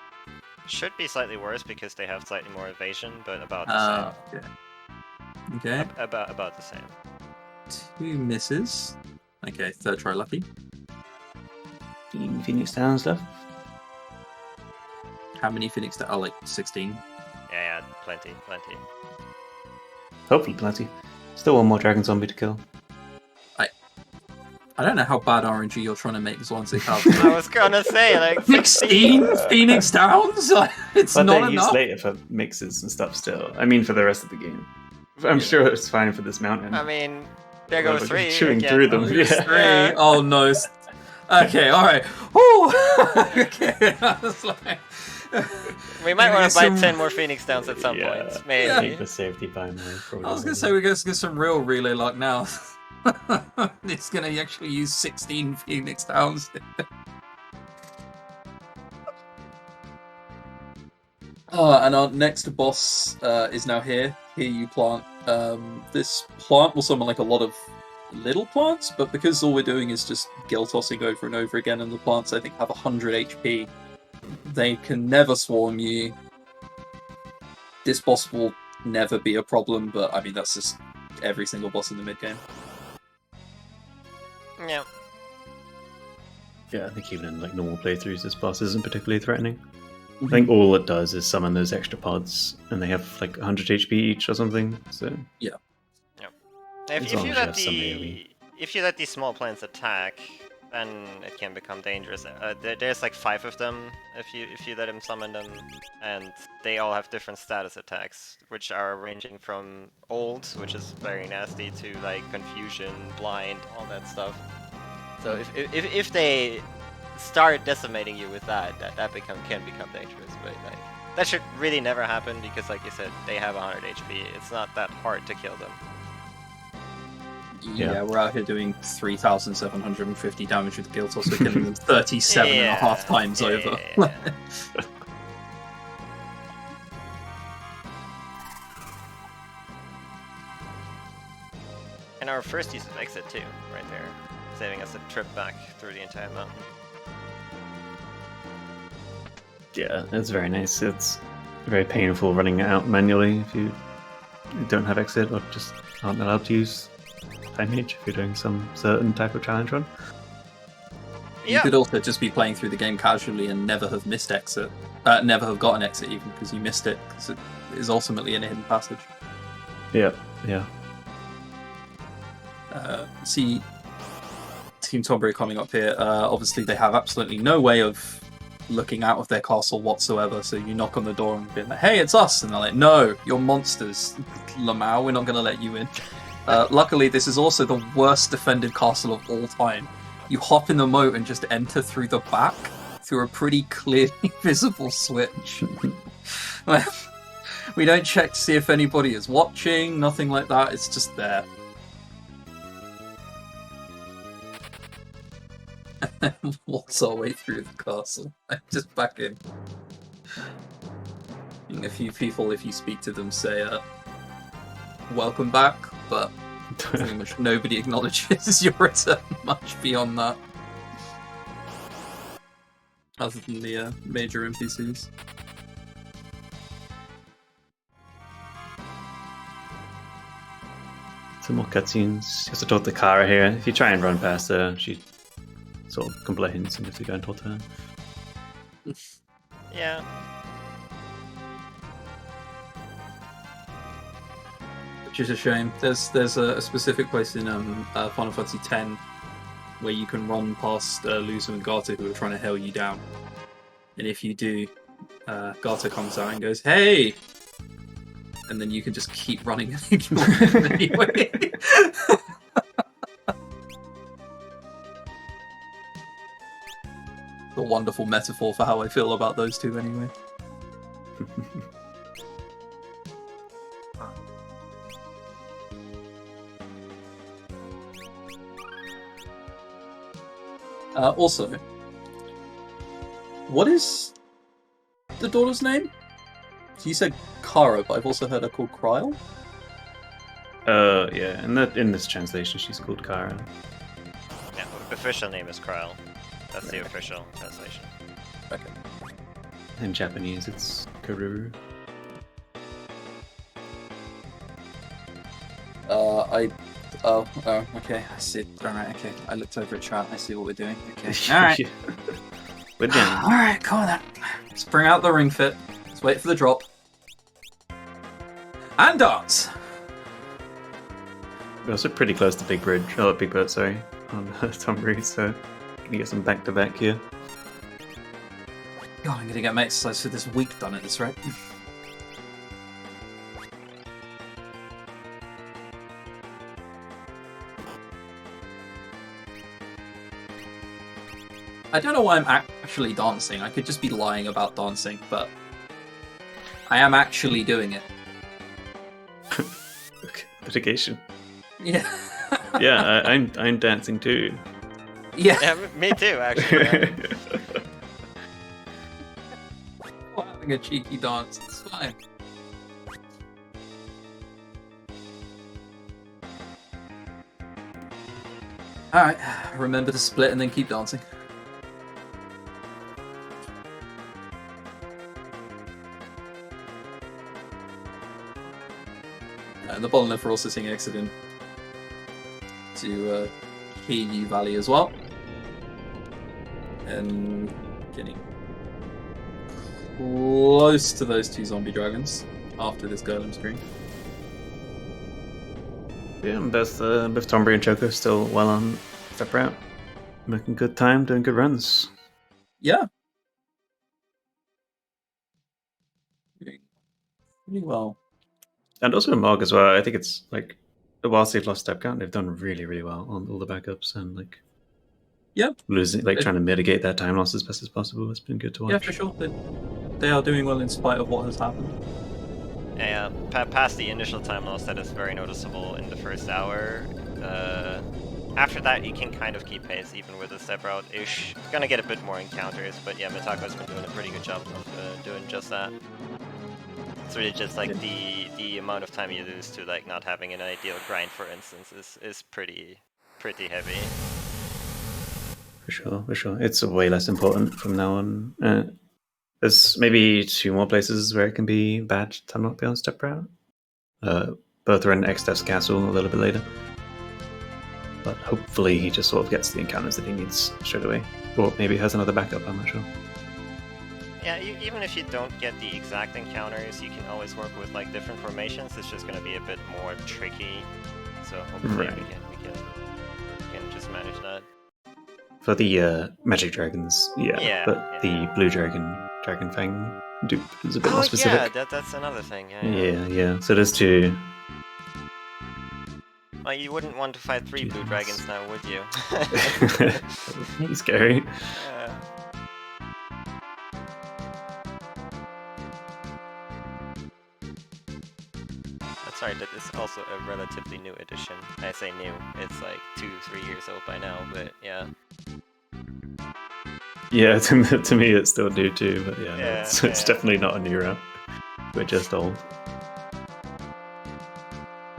Should be slightly worse because they have slightly more evasion, but about the same. Okay. About the same. 2 misses. Okay, third try lucky. Phoenix Down stuff. How many Phoenix Downs? Oh, like 16. Yeah, plenty. Hopefully plenty. Still one more dragon zombie to kill. I don't know how bad RNG you're trying to make ZwanzIg have. I was gonna say, like, 16 Phoenix Downs? It's But not they're used enough. later for mixes and stuff still. I mean, for the rest of the game. I'm sure it's fine for this mountain. I mean, there Well, goes but 3. chewing again. through them, Oh, yeah. 3. Oh no. Okay, alright. Okay. I was like... We might want Get to buy some- 10 more Phoenix Downs at some Yeah. point. I think Maybe. the safety by more. I was gonna say we're gonna get some real relay luck now. It's gonna actually use 16 Phoenix Downs. And our next boss is now here. Here you plant. This plant will summon like a lot of little plants, but because all we're doing is just gill tossing over and over again, and the plants I think have 100 HP, they can never swarm you. This boss will never be a problem, but I mean that's just every single boss in the mid game. Yeah. Yeah, I think even in like normal playthroughs, this boss isn't particularly threatening. I think all it does is summon those extra pods, and they have like 100 HP each or something. So If As you long as let you have some AoE. if you let these small plants attack, then it can become dangerous. There's like 5 of them if you let him summon them, and they all have different status attacks, which are ranging from old, which is very nasty, to like confusion, blind, all that stuff. So if they start decimating you with that can become dangerous. But like that should really never happen because, like you said, they have 100 HP. It's not that hard to kill them. Yeah, we're out here doing 3,750 damage with Guild Toss, so killing them 37 and a half times over. Yeah. And our first use of exit too, right there, saving us a trip back through the entire mountain. yeah, it's very nice. It's very painful running it out manually if you don't have exit or just aren't allowed to use time mage if you're doing some certain type of challenge run. You could also just be playing through the game casually and never have missed exit. Never have got an exit even because you missed it, because it is ultimately in a hidden passage. Yeah. See Team Tonberry coming up here. Obviously they have absolutely no way of looking out of their castle whatsoever, so you knock on the door and be like, hey, it's us! And they're like, no, you're monsters, Lamau, we're not going to let you in. Luckily, this is also the worst defended castle of all time. You hop in the moat and just enter through the back, through a pretty clearly visible switch. We don't check to see if anybody is watching, nothing like that, it's just there. Waltz our way through the castle. Just back in. A few people, if you speak to them, say, welcome back, but pretty much nobody acknowledges your return much beyond that. Other than the major NPCs. Some more cutscenes. You have to talk to Kara here. If you try and run past her, she sort of complains, and if you go and talk to her. Yeah. Which is a shame. There's a specific place in Final Fantasy X where you can run past Luzon and Garta who are trying to hail you down. And if you do, Garta comes out and goes, "Hey!" And then you can just keep running and ignore him anyway. A wonderful metaphor for how I feel about those two anyway. Also, what is the daughter's name? So you said Kara, but I've also heard her called Kryl. Yeah, in this translation, she's called Kara. Yeah, the official name is Kryl. That's the official translation. Okay. In Japanese, it's Karuru. Okay, I see. Alright, okay. I looked over at chat, I see what we're doing. Okay. Alright. We're down. Alright, come on then. Let's bring out the ring fit. Let's wait for the drop. And dance! We're also pretty close to Big Boat, sorry, on Tonberry, so can you get some back-to-back here? God, I'm gonna get my exercise for this week done at this rate. I don't know why I'm actually dancing. I could just be lying about dancing, but I am actually doing it. Okay, litigation. Yeah. Yeah, I'm dancing too. Yeah. Yeah, me too, actually. Yeah. Well, having a cheeky dance, it's fine. Alright, remember to split and then keep dancing. And the bottom left we're also seeing Aexoden to KU Valley as well. And getting close to those two zombie dragons after this golem screen. Yeah, and both Tonberry and Choco still well on step route. Making good time, doing good runs. Yeah. Doing pretty well. And also Mog as well. I think it's like, whilst they've lost step count, they've done really, really well on all the backups and like losing, like trying to mitigate that time loss as best as possible. It's been good to watch. Yeah, for sure. They are doing well in spite of what has happened. Yeah, past the initial time loss that is very noticeable in the first hour. After that, you can kind of keep pace even with the step route-ish. Gonna get a bit more encounters, but yeah, Metako's been doing a pretty good job of doing just that. It's really just like the amount of time you lose to like not having an ideal grind, for instance, is pretty heavy. For sure. It's way less important from now on. There's maybe 2 more places where it can be bad to not be on step route. Both are in X-Dev's castle a little bit later. But hopefully he just sort of gets the encounters that he needs straight away. Or maybe has another backup, I'm not sure. Yeah, even if you don't get the exact encounters, you can always work with like different formations. It's just going to be a bit more tricky. So hopefully we can just manage that. For the magic dragons, but the blue dragon fang dupe is a bit more specific. Yeah, that's another thing. Yeah. So there's 2. Well, you wouldn't want to fight 3 blue dragons now, would you? He's scary. Sorry, that is also a relatively new edition. I say new, it's like 2-3 years old by now, but yeah. Yeah, to me it's still new too, but it's definitely not a new route. We're just old.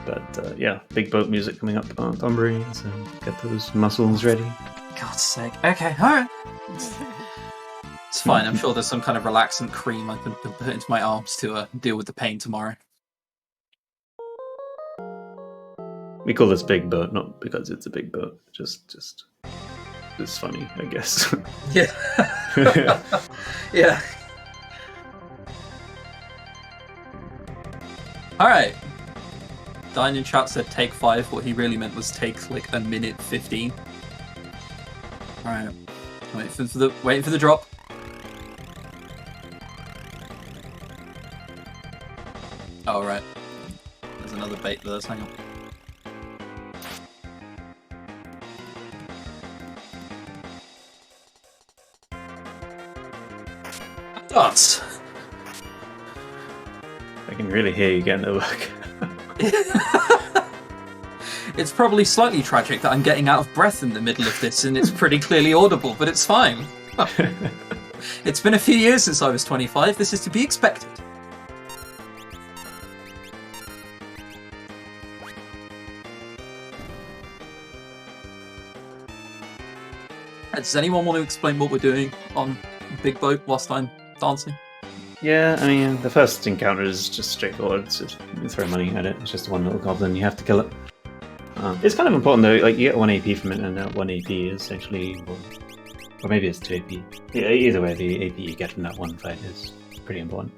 But yeah, big boat music coming up on Tonberry, so get those muscles ready. God's sake. Okay, alright. It's fine, I'm sure there's some kind of relaxant cream I can put into my arms to deal with the pain tomorrow. We call this big boat, not because it's a big boat, just it's funny, I guess. Yeah. Yeah. Alright. Dyne in chat said take 5, what he really meant was take like a minute 15. Alright. Waiting for the drop. Oh, right. There's another bait with us, hang on. Dots! I can really hear you getting to work. It's probably slightly tragic that I'm getting out of breath in the middle of this and it's pretty clearly audible, but it's fine. It's been a few years since I was 25, this is to be expected. Does anyone want to explain what we're doing on Big Boat whilst I'm dancing? Yeah, I mean, the first encounter is just straightforward. It's just, you throw money at it. It's just one little goblin. You have to kill it. It's kind of important though. Like you get 1 AP from it, and that 1 AP is essentially, or maybe it's 2 AP. Yeah, either way, the AP you get from that one fight is pretty important.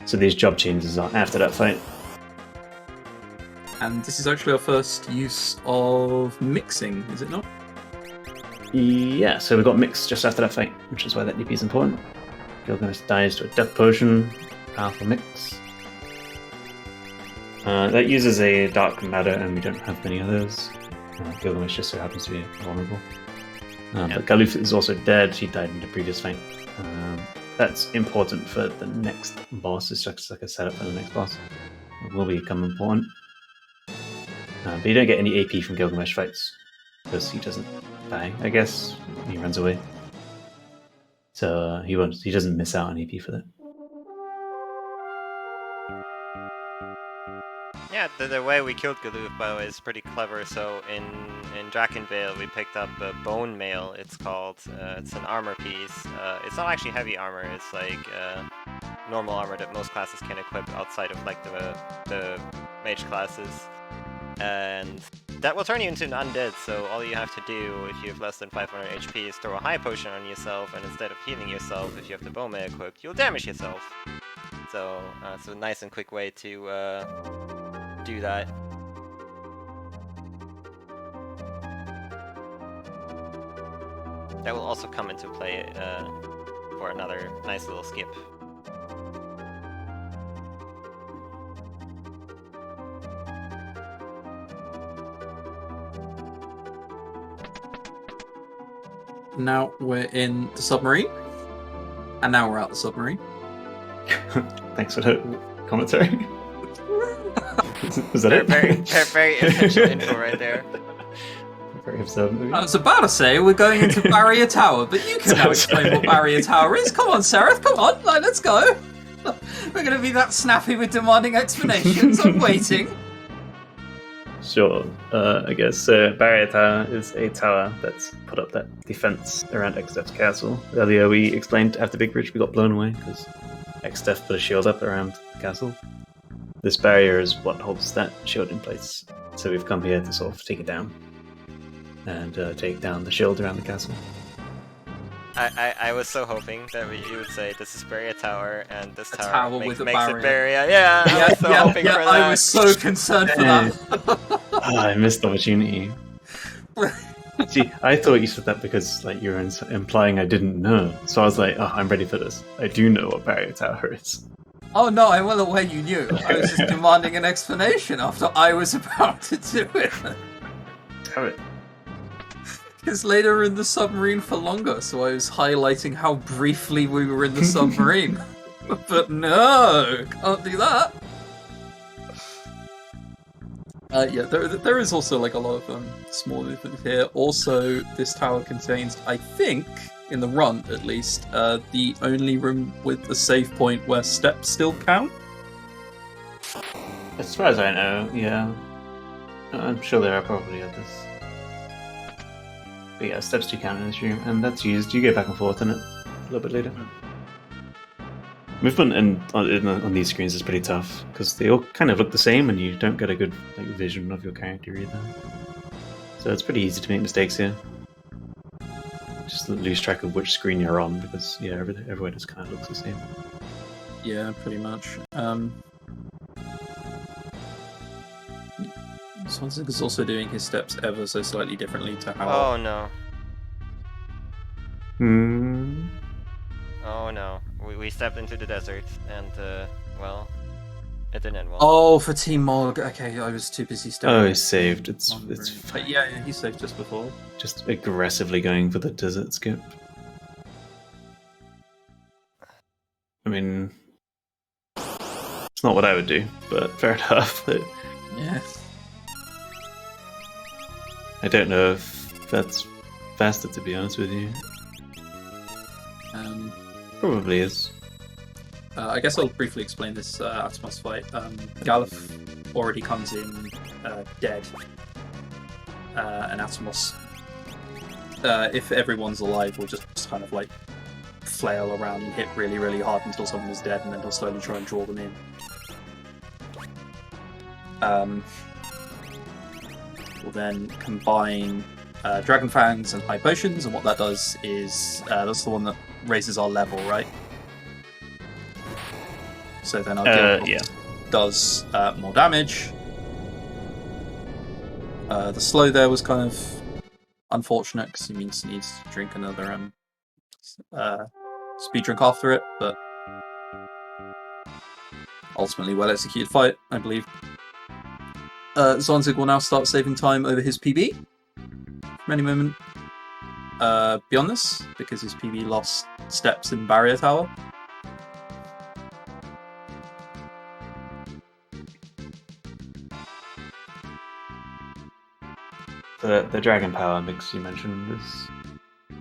So these job changes are after that fight. And this is actually our first use of mixing, is it not? Yeah, so we got mix just after that fight, which is why that DP is important. Gilgamesh dies to a death potion, powerful mix. That uses a dark matter, and we don't have many of those. Gilgamesh just so happens to be vulnerable. But Galuf is also dead. She died in the previous fight. That's important for the next boss. It's just like a setup for the next boss. It will become important. But you don't get any AP from Gilgamesh fights because he doesn't die, I guess. He runs away. So he doesn't miss out on AP for that. Yeah, the way we killed Galuf, by the way, is pretty clever. So in Drakenvale, we picked up a bone mail, it's called. It's an armor piece. It's not actually heavy armor, it's like normal armor that most classes can equip outside of like the mage classes. And that will turn you into an undead, so all you have to do if you have less than 500 HP is throw a high potion on yourself, and instead of healing yourself, if you have the bone mail equipped, you'll damage yourself. So it's a nice and quick way to do that. That will also come into play for another nice little skip. Now we're in the submarine, and now we're out the submarine. Thanks for the commentary. Was that it? Very essential info right there. Very observant. I was about to say we're going into Barrier Tower, but you can now explain what Barrier Tower is. Come on, Cereth, come on, like, let's go. We're going to be that snappy with demanding explanations. I'm waiting. Sure, I guess Barrier Tower is a tower that's put up that defense around Exdef's castle. Earlier we explained after Big Bridge we got blown away because Exdef put a shield up around the castle. This barrier is what holds that shield in place, so we've come here to sort of take it down and take down the shield around the castle. I was so hoping that you would say this is Barrier Tower and this tower makes with a it barrier. barrier. Yeah, I was so hoping for that. I was so concerned for that. I missed the opportunity. See, I thought you said that because like you were implying I didn't know. So I was like, oh, I'm ready for this. I do know what Barrier Tower is. Oh no, I'm well aware you knew. I was just demanding an explanation after I was about to do it. Damn it. Because later in the submarine for longer, so I was highlighting how briefly we were in the submarine. But no, can't do that. Yeah, there is also like a lot of small movement here. Also, this tower contains, I think, in the run at least, the only room with the save point where steps still count. As far as I know, yeah. I'm sure there are probably others. But yeah, steps do count in this room, and that's used. You go back and forth in it a little bit later. Movement on these screens is pretty tough because they all kind of look the same, and you don't get a good like vision of your character either. So it's pretty easy to make mistakes here. Just lose track of which screen you're on because yeah, everywhere just kind of looks the same. Yeah, pretty much. MrZwanzig is also doing his steps ever so slightly differently to how. Oh no. Oh no, we stepped into the desert, and well, it didn't end well. Oh, for Team Mog. Okay, I was too busy staring. Oh, he's saved. It's But yeah, he saved just before. just aggressively going for the desert skip. I mean, it's not what I would do, but fair enough. But Yeah. I don't know if that's faster, to be honest with you. Probably is. I guess I'll briefly explain this Atmos fight. Galuf already comes in dead, and Atmos, if everyone's alive, will just kind of like flail around and hit really, really hard until someone is dead, and then he'll slowly try and draw them in. We'll then combine Dragon Fangs and High Potions, and what that does is that's the one that raises our level, right? So then our guild does more damage. The slow there was kind of unfortunate because he needs to drink another speed drink after it, but ultimately well executed fight, I believe. Zwanzig will now start saving time over his PB from any moment beyond this, because his PB lost steps in Barrier Tower. The Dragon Power mix you mentioned is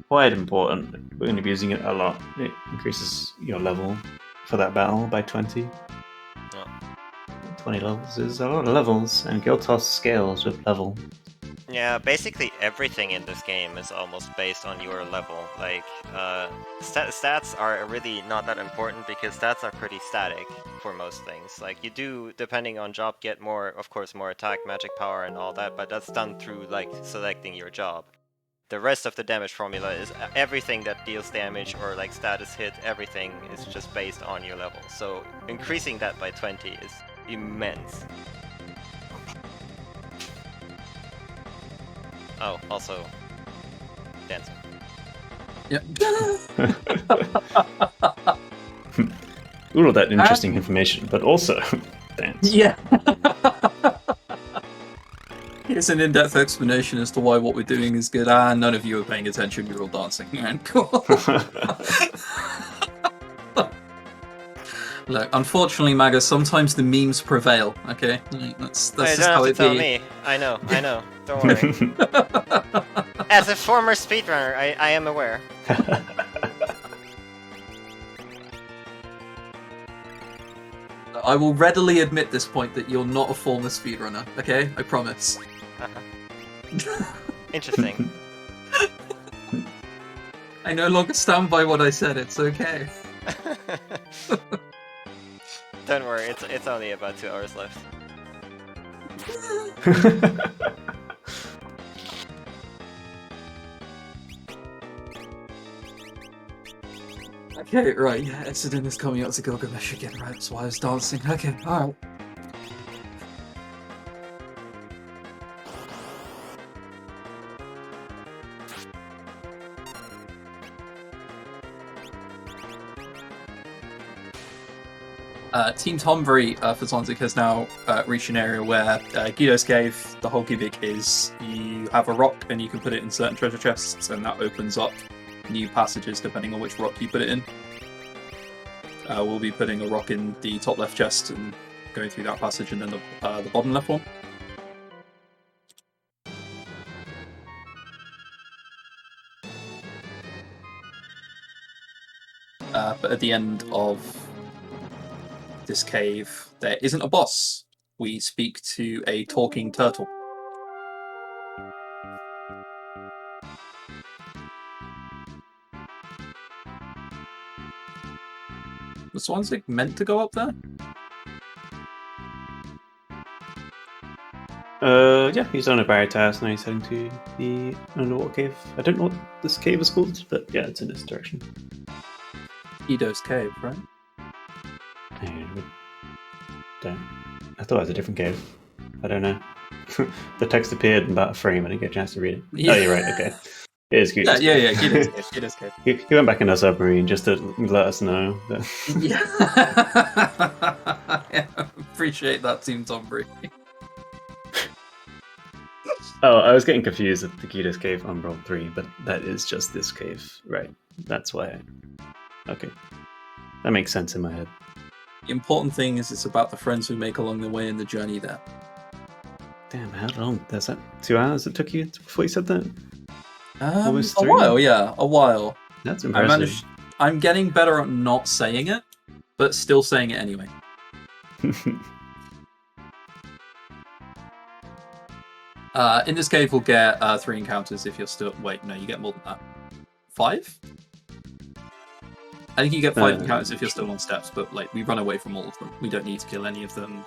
quite important. We're going to be using it a lot. It increases your level for that battle by 20. 20 levels is a lot of levels, and Guild Toss scales with level. Yeah, basically everything in this game is almost based on your level. Like, stats are really not that important because stats are pretty static for most things. Like, you do, depending on job, get more, of course, more attack, magic power, and all that, but that's done through, like, selecting your job. The rest of the damage formula is everything that deals damage or, like, status hit, everything is just based on your level. So, increasing that by 20 is immense. Oh, also dancing. Yep. All of that interesting information, but also dance. Yeah. Here's an in-depth explanation as to why what we're doing is good. None of you are paying attention. You're all dancing. And cool. Look, unfortunately, Magus, sometimes the memes prevail. Okay, that's Hey, just don't how have to it tell be. me. I know. Don't worry. As a former speedrunner, I am aware. I will readily admit this point that you're not a former speedrunner. Okay, I promise. Interesting. I no longer stand by what I said. It's okay. Don't worry, it's only about 2 hours left. Okay, right, yeah, Aexoden is coming up to Gilgamesh again, right? That's why I was dancing. Okay, alright. Team Tonberry for Zwanzig has now reached an area where Guido's Cave, the whole gimmick is you have a rock and you can put it in certain treasure chests, and that opens up new passages depending on which rock you put it in. We'll be putting a rock in the top left chest and going through that passage, and then the bottom left one. But at the end of this cave, there isn't a boss. We speak to a talking turtle. Was Zwanzig meant to go up there? Yeah, he's on a barrier task now. He's heading to the underwater cave. I don't know what this cave is called, but yeah, it's in this direction. Guido's Cave, right? I thought it was a different cave. I don't know. The text appeared in about a frame. I didn't get a chance to read it. Yeah. Oh, you're right. Okay. It is cute. Yeah, Kida's cave. He went back in our submarine just to let us know that. Yeah. Appreciate that, Team Tonberry. Oh, I was getting confused with the Kida's cave on World 3, but that is just this cave, right? That's why. Okay, that makes sense in my head. The important thing is it's about the friends we make along the way and the journey there. Damn, how long? That's that 2 hours it took you before you said that? Almost A 3? while, yeah, a while. That's impressive. I'm getting better at not saying it, but still saying it anyway. In this cave, we'll get 3 encounters if you're still... Wait, no, you get more than that. 5? I think you get 5 encounters if you're still on steps, but like we run away from all of them. We don't need to kill any of them.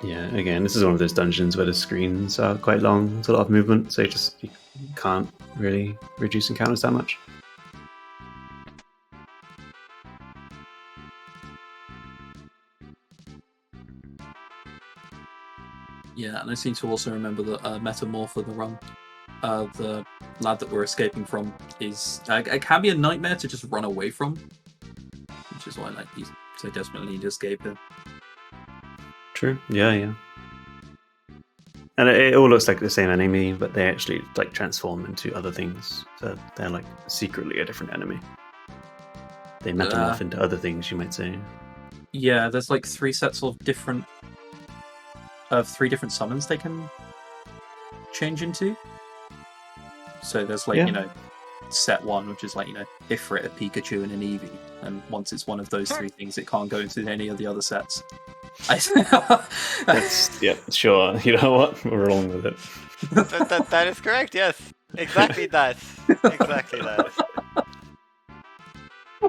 Yeah, again, this is one of those dungeons where the screens are quite long. There's a lot of movement, so you can't really reduce encounters that much. Yeah, and I seem to also remember that Metamorph of the run, the lad that we're escaping from, is it can be a nightmare to just run away from, which is why like he's so desperately need to escape him. True. Yeah. And it all looks like the same enemy, but they actually like transform into other things. So they're like secretly a different enemy. They metamorph into other things, you might say. Yeah, there's like 3 sets of 3 different summons they can change into. So there's like, set 1, which is like, Ifrit, a Pikachu, and an Eevee. And once it's one of those 3 things, it can't go into any of the other sets. Yeah, sure. You know what? We're wrong with it. That is correct, yes. Exactly that. Exactly that.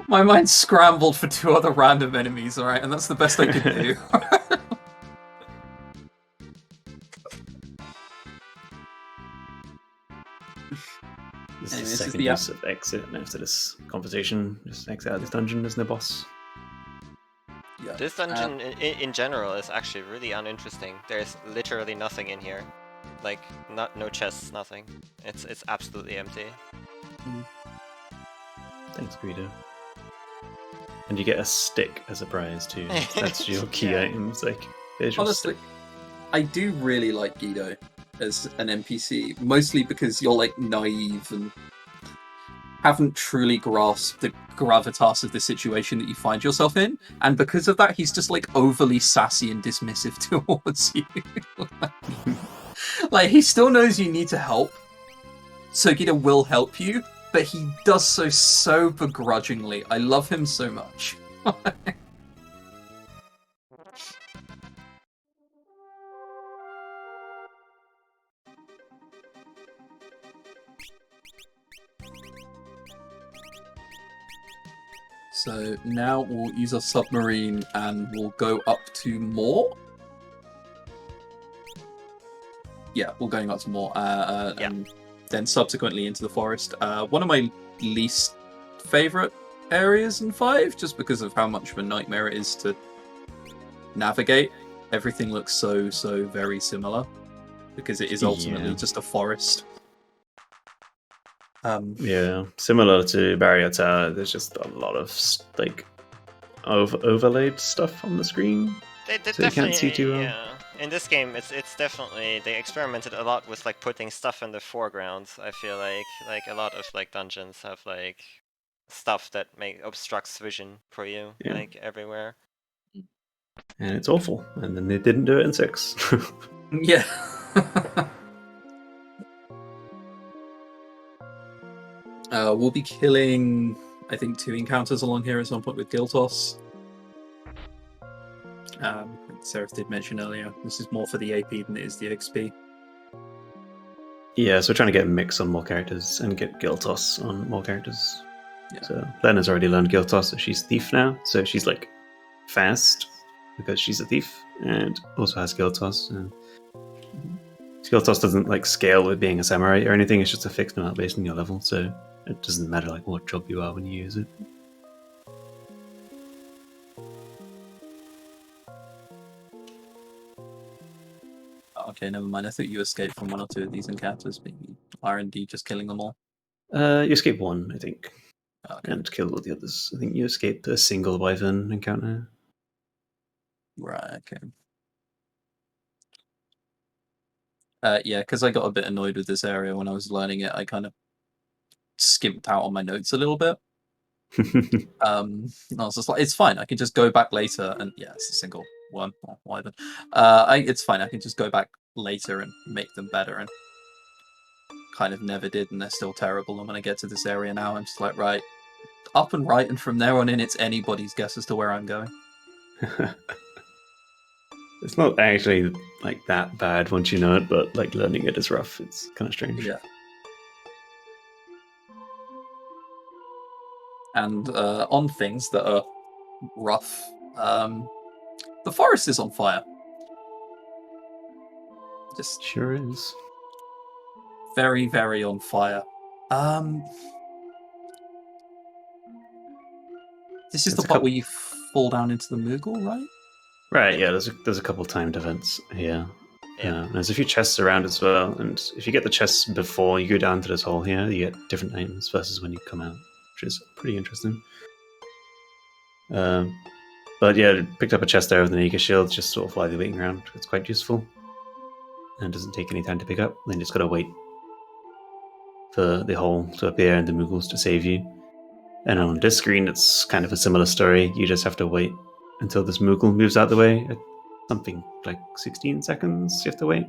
My mind scrambled for 2 other random enemies, alright? And that's the best I could do. This Anyway, is this the is second the use of exit after this conversation. Just exit out of this dungeon, there's no boss. Yeah. This dungeon in general is actually really uninteresting. There's literally nothing in here. Like, no chests, nothing. It's absolutely empty. Thanks, Guido. And you get a stick as a prize too. That's your key items. Like, honestly, I do really like Guido as an NPC, mostly because you're like naive and haven't truly grasped the gravitas of the situation that you find yourself in, and because of that, he's just like overly sassy and dismissive towards you. Like, he still knows you need to help, so Guido will help you, but he does so begrudgingly. I love him so much. So now we'll use our submarine and we'll go up to Moor. Yeah, we're going up to Moor. And then subsequently into the forest. One of my least favourite areas in 5, just because of how much of a nightmare it is to navigate. Everything looks so very similar, because it is ultimately just a forest. Yeah, similar to Barrier Tower, there's just a lot of like overlaid stuff on the screen, so you can't see too well. Yeah. In this game, it's definitely, they experimented a lot with like putting stuff in the foreground. I feel like a lot of like dungeons have like stuff that obstructs vision for you, like everywhere. And it's awful. And then they didn't do it in 6. Yeah. We'll be killing, I think, 2 encounters along here at some point with Giltos. Cereth did mention earlier, this is more for the AP than it is the XP. Yeah, so we're trying to get a mix on more characters and get Giltos on more characters. Yeah. So Lena's already learned Giltos, so she's Thief now. So she's like fast because she's a thief and also has Giltos. And Giltos doesn't like scale with being a samurai or anything, it's just a fixed amount based on your level, so it doesn't matter like what job you are when you use it. Okay, never mind. I thought you escaped from one or two of these encounters, maybe R&D just killing them all. You escape one, I think, Okay. and kill all the others. I think you escaped a single wyvern encounter. Right, okay. Yeah, because I got a bit annoyed with this area when I was learning it. I kind of skimped out on my notes a little bit. And I was just like, it's fine. I can just go back later, and yeah, it's a single one or wyvern. It's fine. I can just go back later and make them better, and kind of never did, and they're still terrible. And when I get to this area now, I'm just like, right, up and right, and from there on in, it's anybody's guess as to where I'm going. It's not actually like that bad once you know it, but like learning it is rough. It's kind of strange. Yeah. And on things that are rough, the forest is on fire. Just Sure is. very, very on fire. This is the part where you fall down into the Moogle, right? Right, yeah, there's a couple timed events here. Yeah. There's a few chests around as well, and if you get the chests before you go down to this hole here, you get different items versus when you come out, which is pretty interesting. But yeah, picked up a chest there with an Eager Shield, just sort of while you're waiting around. It's quite useful. And doesn't take any time to pick up, then just gotta wait for the hole to appear and the Moogles to save you. And on this screen, it's kind of a similar story. You just have to wait until this Moogle moves out the way. Something like 16 seconds you have to wait.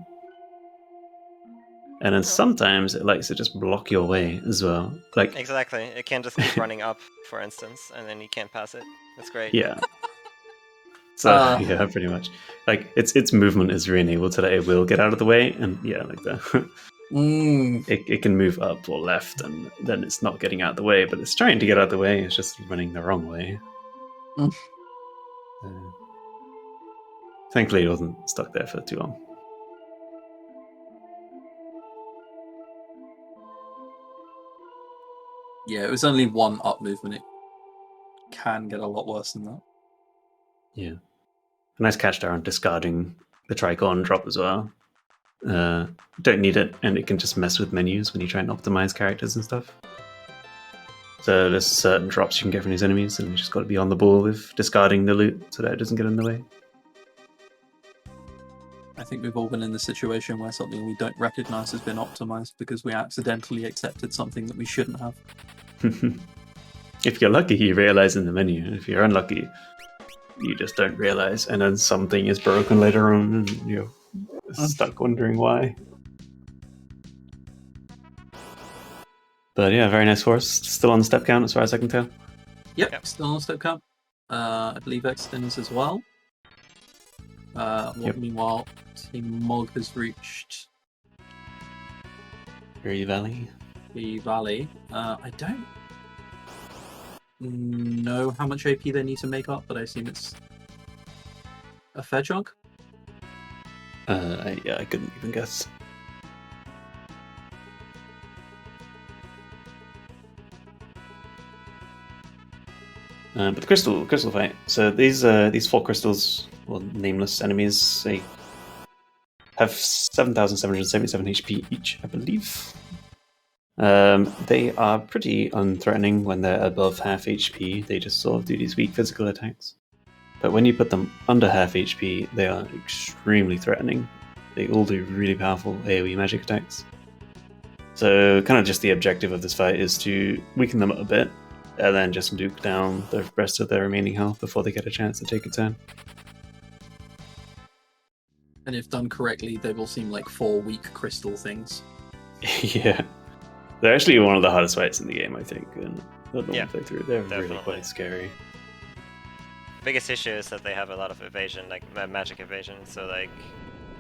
And then sometimes it likes to just block your way as well. Like Exactly. It can just keep running up, for instance, and then you can't pass it. That's great. yeah. So yeah, pretty much. Like its movement is re-enabled so that it will get out of the way, and yeah, like that. It can move up or left, and then it's not getting out of the way, but it's trying to get out of the way. It's just running the wrong way. Thankfully, it wasn't stuck there for too long. Yeah, it was only one up movement. It can get a lot worse than that. Yeah. A nice catch there on discarding the tricorn drop as well. Don't need it, and it can just mess with menus when you try and optimize characters and stuff. So there's certain drops you can get from these enemies, and you just got to be on the ball with discarding the loot so that it doesn't get in the way. I think we've all been in the situation where something we don't recognize has been optimized because we accidentally accepted something that we shouldn't have. If you're lucky, you realize in the menu. If you're unlucky, you just don't realize, and then something is broken later on, and you're stuck wondering why. But yeah, very nice forest. Still on the step count as far as I can tell. Yep. Still on step count. I believe Aexoden is as well. Meanwhile, Team Mog has reached Very Valley. the valley. I don't know how much AP they need to make up, but I assume it's a fair chunk. Yeah, I couldn't even guess. But the crystal fight. So these 4 crystals, well, nameless enemies, they have 7,777 HP each, I believe. They are pretty unthreatening when they're above half HP. They just sort of do these weak physical attacks. But when you put them under half HP, they are extremely threatening. They all do really powerful AoE magic attacks. So kind of just the objective of this fight is to weaken them up a bit, and then just nuke down the rest of their remaining health before they get a chance to take a turn. And if done correctly, they will seem like 4 weak crystal things. Yeah. They're actually one of the hardest fights in the game, I think. And the normal playthrough, they're really Definitely. quite scary. Biggest issue is that they have a lot of evasion, like magic evasion, so like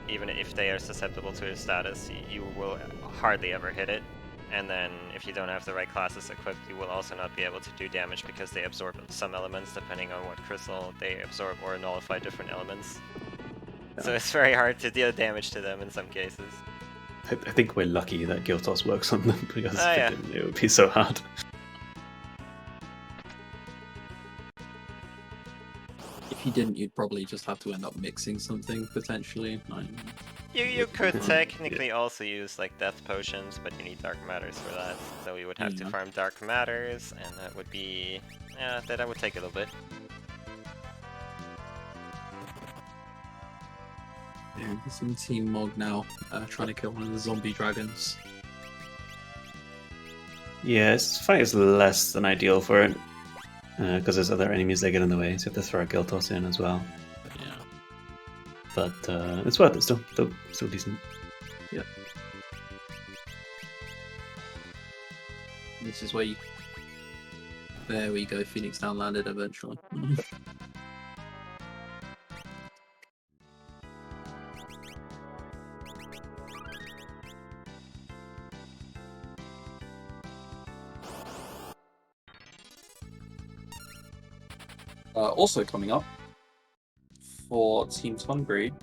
even if they are susceptible to his status, you will hardly ever hit it. And then if you don't have the right classes equipped, you will also not be able to do damage because they absorb some elements depending on what crystal they absorb or nullify different elements. So it's very hard to deal damage to them in some cases. I think we're lucky that Giltos works on them, because if yeah. it didn't, it would be so hard. If you didn't, you'd probably just have to end up mixing something, potentially. You could technically also use like death potions, but you need dark matters for that. So we would have to farm dark matters, and that would be that would take a little bit. Yeah, he's in Team Mog now, trying to kill one of the zombie dragons. Yeah, this fight is less than ideal for it because there's other enemies that get in the way, so you have to throw a Giltos in as well. Yeah. But it's worth it still. Still decent. Yep. This is where you... There we go, Phoenix Down landed eventually. Also coming up for Team Tonberry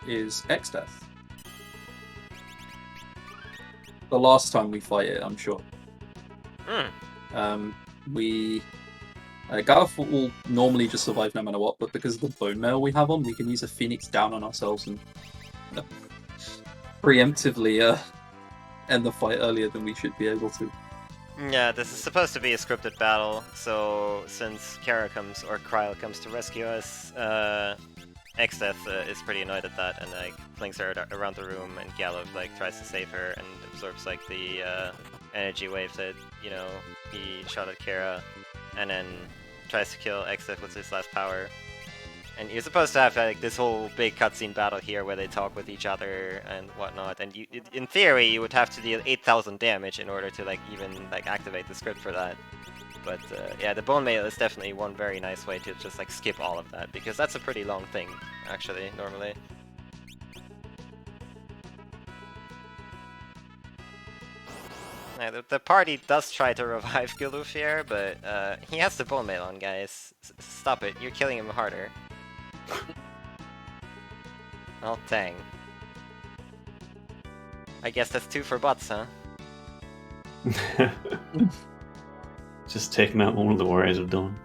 is X-Death. The last time we fight it, I'm sure. Gareth will normally just survive no matter what, but because of the bone mail we have on, we can use a Phoenix Down on ourselves and preemptively end the fight earlier than we should be able to. Yeah, this is supposed to be a scripted battle, so since Kara comes, or Kryl comes to rescue us, X-Death is pretty annoyed at that, and like flings her around the room, and Gallup like tries to save her and absorbs like the energy wave that, you know, he shot at Kara, and then tries to kill X-Death with his last power. And you're supposed to have like this whole big cutscene battle here where they talk with each other and whatnot. And in theory, you would have to deal 8,000 damage in order to like even like activate the script for that. But yeah, the bone mail is definitely one very nice way to just like skip all of that, because that's a pretty long thing actually normally. Yeah, the party does try to revive Giluf here, but he has the bone mail on, guys. Stop it! You're killing him harder. Oh, dang. I guess that's 2 for bots, huh? Just taking out all of the Warriors of Dawn.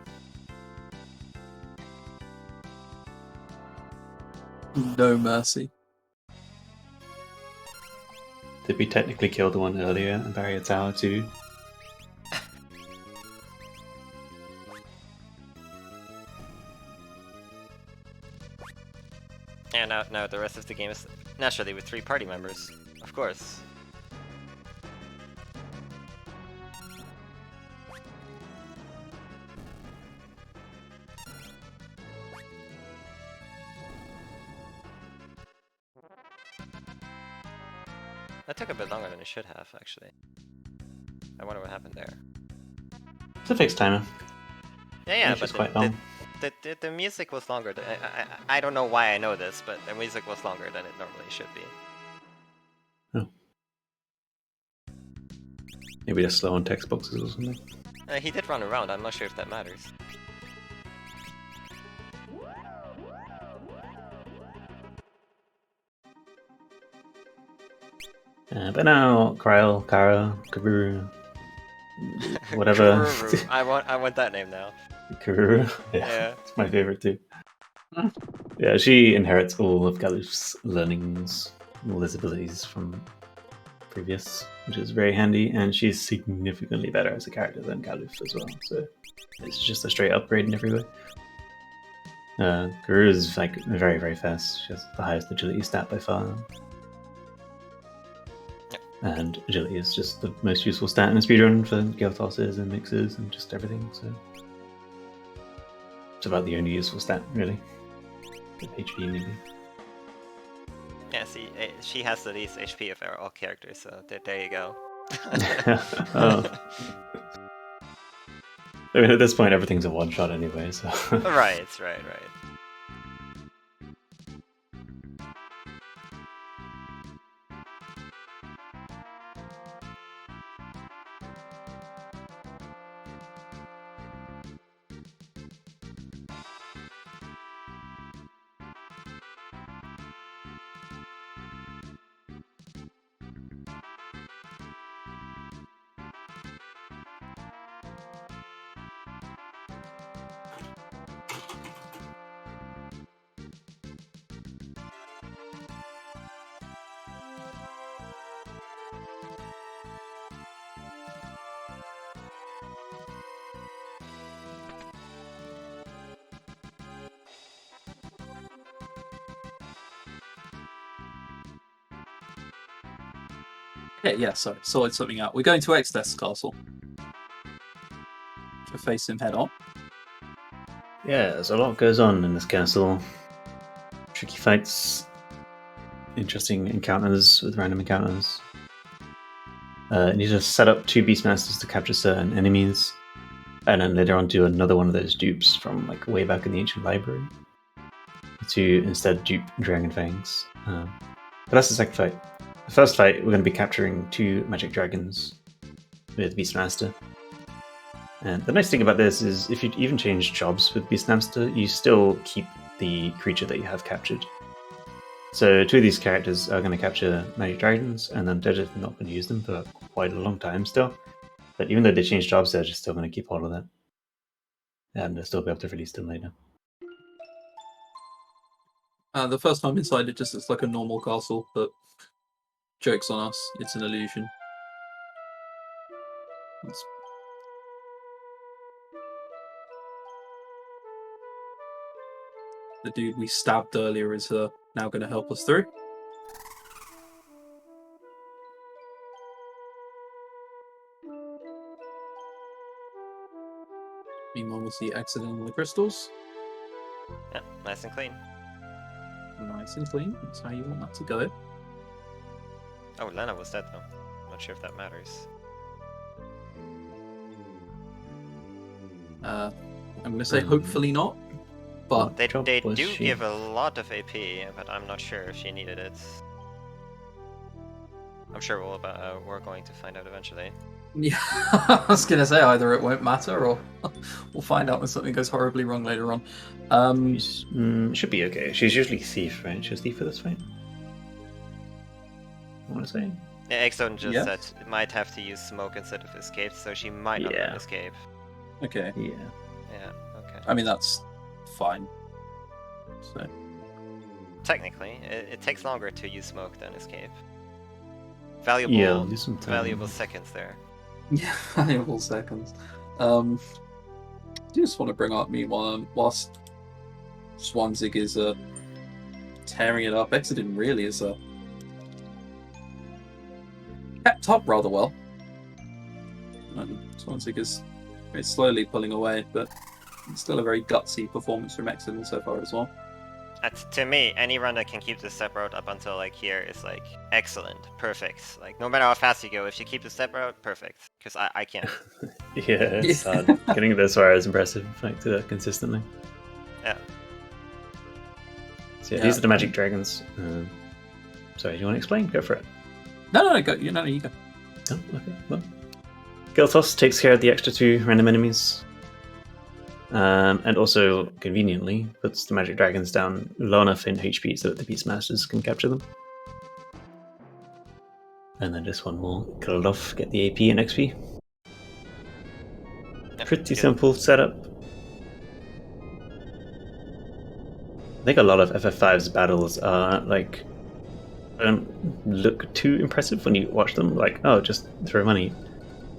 No mercy. Did we technically kill the one earlier and Barrier Tower too? And now the rest of the game is naturally with 3 party members, of course. That took a bit longer than it should have, actually. I wonder what happened there. It's a fixed timer. Yeah, Which but is quite long. the music was longer. I don't know why I know this, but the music was longer than it normally should be. Oh. Maybe they're slow on text boxes or something. He did run around. I'm not sure if that matters. But now, Kryl, Kara, Kaburu, whatever. Kururu. I want that name now. Karuru. Yeah, it's my favorite too. Yeah, she inherits all of Galuf's learnings, all his abilities from previous, which is very handy, and she's significantly better as a character than Galuf as well, so it's just a straight upgrade in every way. Karuru is like very, very fast. She has the highest agility stat by far. And agility is just the most useful stat in a speedrun for gale tosses and mixes and just everything, so it's about the only useful stat, really. HP, maybe. Yeah, see, she has the least HP of all characters, so there you go. Oh. I mean, at this point, everything's a one-shot anyway, so... Right. Sorry, sorted something out. We're going to Exodus Castle to face him head on. Yeah, there's a lot goes on in this castle. Tricky fights, interesting encounters with random encounters. You need to set up 2 Beastmasters to capture certain enemies, and then later on do another one of those dupes from like way back in the ancient library to instead dupe Dragon Fangs. But that's the second fight. The first fight, we're going to be capturing 2 magic dragons with Beastmaster. And the nice thing about this is if you even change jobs with Beastmaster, you still keep the creature that you have captured. So 2 of these characters are going to capture magic dragons, and then they're just not going to use them for quite a long time still. But even though they change jobs, they're just still going to keep all of that. And they'll still be able to release them later. The first time inside, it just looks like a normal castle, but joke's on us, it's an illusion. The dude we stabbed earlier is now going to help us through. Meanwhile, we'll see Aexoden on the crystals. Yeah, nice and clean. Nice and clean. That's how you want that to go. Oh, Lena was dead though. Not sure if that matters. I'm going to say hopefully not, but They job do was she? give a lot of AP, but I'm not sure if she needed it. I'm sure we're going to find out eventually. yeah, I was going to say either it won't matter or we'll find out when something goes horribly wrong later on. Should be okay. She's usually Thief, right? She's Thief for this fight? I want to say. Yeah, Aexoden just Yeah. said it might have to use smoke instead of escape, so she might not Yeah. escape. Okay, Yeah. Yeah, okay. I mean that's fine. So Technically, it takes longer to use smoke than escape. Valuable, Yeah, I'll do some time. valuable seconds there. yeah, valuable seconds. I just want to bring up meanwhile whilst Zwanzig is tearing it up, Aexoden really is kept up rather well. And Zwanzig is very slowly pulling away, but it's still a very gutsy performance from Aexoden so far as well. To me, any run that can keep the step route up until like here is like excellent, perfect. Like no matter how fast you go, if you keep the step route, perfect. Because I can't. Yeah, it's Yeah. hard. Getting this far is impressive, like, to that consistently. Yeah. So yeah, Yeah. these are the magic dragons. Sorry, do you want to explain? Go for it. No, go. You go. Oh, okay. Well, Giltos takes care of the extra 2 random enemies. And also, conveniently, puts the magic dragons down low enough in HP so that the Beastmasters can capture them. And then this one will kill it off, get the AP and XP. Yep, Pretty good. simple setup. I think a lot of FF5's battles are like don't look too impressive when you watch them. Like, oh, just throw money,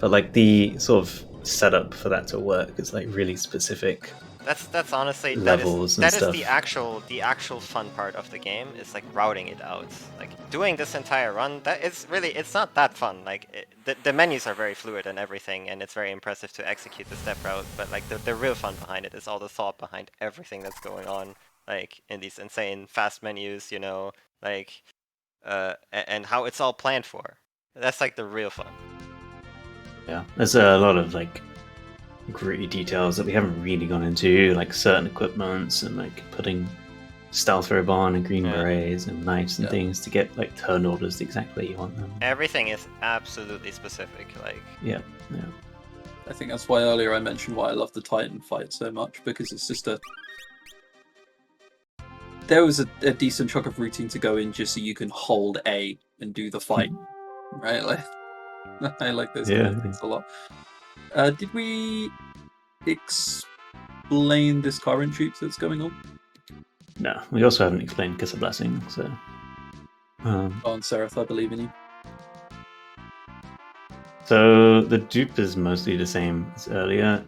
but like the sort of setup for that to work is like really specific. That's honestly Levels and that is stuff. the actual fun part of the game. Is like routing it out. Like doing this entire run. It's not that fun. Like the menus are very fluid and everything, and it's very impressive to execute the step route. But like the real fun behind it is all the thought behind everything that's going on. Like in these insane fast menus, you know, like and how it's all planned for. That's like the real fun. Yeah, there's a lot of like gritty details that we haven't really gone into, like certain equipments and like putting stealth robe on and green berets and knights and things to get like turn orders exactly you want them. Everything is absolutely specific. Like Yeah. I think that's why earlier I mentioned why I love the Titan fight so much, because it's just there was a decent chunk of routine to go in just so you can hold A and do the fight, right? Like I like those kind of things a lot. Did we explain this current troops that's going on? No, we also haven't explained Kiss of Blessing, so. On Cereth, I believe in you. So the dupe is mostly the same as earlier.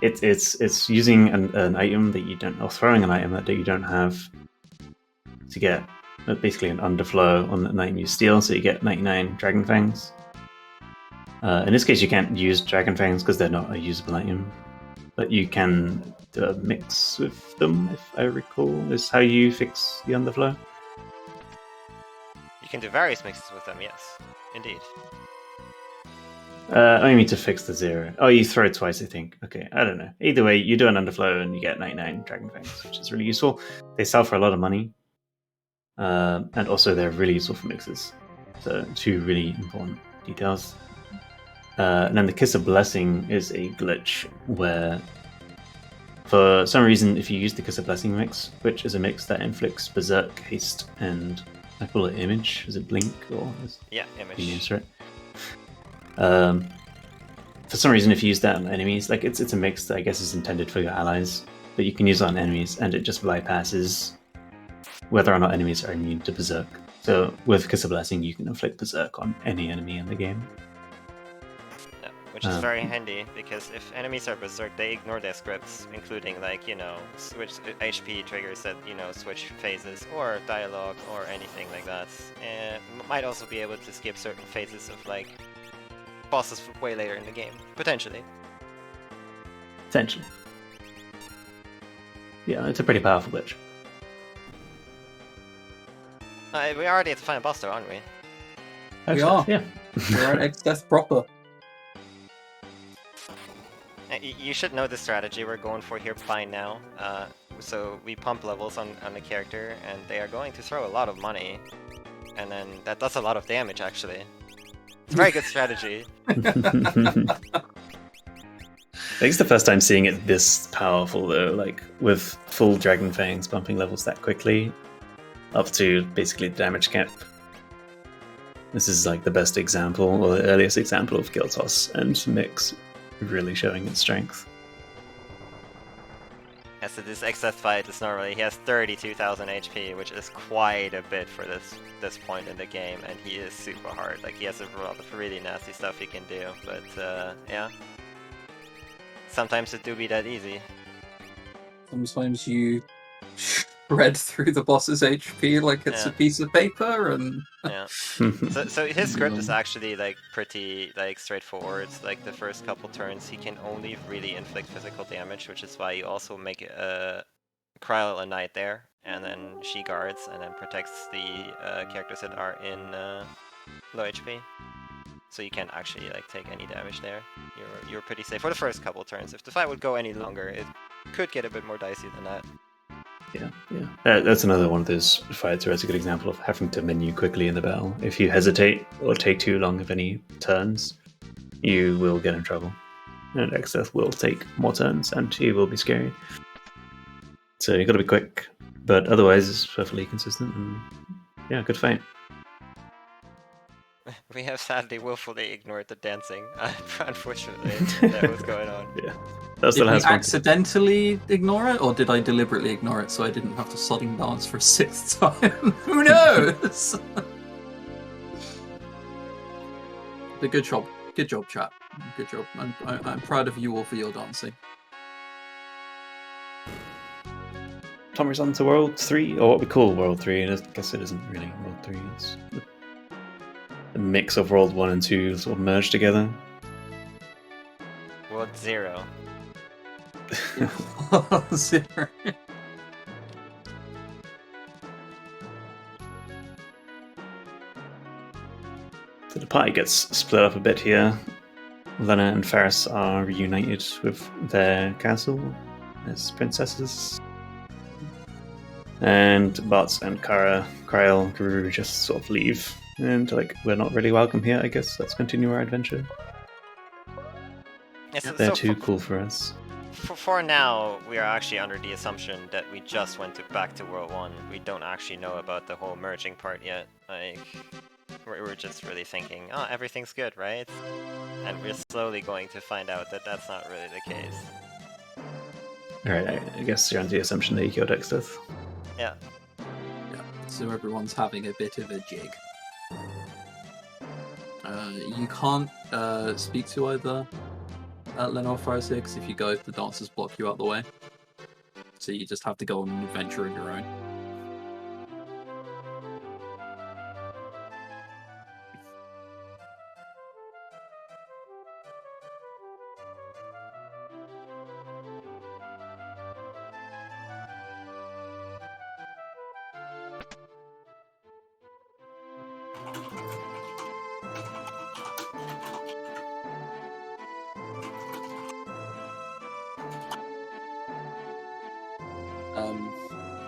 It's using an item that you don't, or throwing an item that you don't have to get basically an underflow on the 9 you steal, so you get 99 Dragon Fangs. In this case, you can't use Dragon Fangs because they're not a usable item, but you can do a mix with them, if I recall, is how you fix the underflow. You can do various mixes with them, yes. Indeed. I mean to fix the 0. Oh, you throw it twice, I think. Okay, I don't know. Either way, you do an underflow and you get 99 Dragon Fangs, which is really useful. They sell for a lot of money. And also they're really useful for mixes. So 2 really important details. And then the Kiss of Blessing is a glitch where, for some reason, if you use the Kiss of Blessing mix, which is a mix that inflicts Berserk, Haste, and I call it Image. Is it Blink or? Yeah, Image. Use, right? For some reason, if you use that on enemies, like it's a mix that I guess is intended for your allies, but you can use it on enemies, and it just bypasses whether or not enemies are immune to Berserk. So with Kiss of Blessing, you can inflict Berserk on any enemy in the game. Which is very handy, because if enemies are Berserk, they ignore their scripts, including, like, you know, switch HP triggers that, you know, switch phases, or dialogue, or anything like that. And might also be able to skip certain phases of, like, bosses way later in the game, potentially. Potentially. Yeah, it's a pretty powerful glitch. We already have to find a boss though, aren't we? We are. Yeah. We're at X-Death proper. You should know the strategy we're going for here by now. So we pump levels on the character, and they are going to throw a lot of money. And then that does a lot of damage, actually. It's a very good strategy. I think it's the first time seeing it this powerful, though, like with full Dragon Fangs bumping levels that quickly, up to basically the damage cap. This is like the best example, or the earliest example of Giltos and Mix really showing its strength. Yeah, so this XF fight is normally, he has 32,000 HP, which is quite a bit for this point in the game, and he is super hard. Like, he has a lot of really nasty stuff he can do, but yeah. Sometimes it do be that easy. Sometimes you shred through the boss's HP like it's a piece of paper, and yeah. So his script is actually like pretty like straightforward. Like the first couple turns, he can only really inflict physical damage, which is why you also make Kryl a knight there, and then she guards and then protects the characters that are in low HP. So you can't actually like take any damage there. You're pretty safe for the first couple turns. If the fight would go any longer, it could get a bit more dicey than that. Yeah. That's another one of those fights where it's a good example of having to menu quickly in the battle. If you hesitate or take too long of any turns, you will get in trouble. And Exdeath will take more turns, and he will be scary. So you got to be quick, but otherwise it's perfectly consistent, and yeah, good fight. We have sadly willfully ignored the dancing, unfortunately, that was going on. Yeah. That's did the we last one. accidentally ignore it, or did I deliberately ignore it so I didn't have to sodding dance for a 6th time? Who knows? But good job, chat. Good job. I'm proud of you all for your dancing. Tommy's on to World 3, or what we call World 3, and I guess it isn't really World 3, it's a mix of World 1 and 2 sort of merged together. World 0. 0. So the party gets split up a bit here. Lena and Ferris are reunited with their castle as princesses. And Bart and Kara, Kryl, Guru just sort of leave. And like, we're not really welcome here, I guess. Let's continue our adventure. Yeah, so, They're too cool for us. For now, we are actually under the assumption that we just went back to World 1. We don't actually know about the whole merging part yet. Like, we're just really thinking, oh, everything's good, right? And we're slowly going to find out that that's not really the case. Alright, I guess you're under the assumption that you killed Exdeath. Yeah. Yeah, so everyone's having a bit of a jig. You can't speak to either Lena or 5-6. If you go, the dancers block you out the way. So you just have to go on an adventure on your own.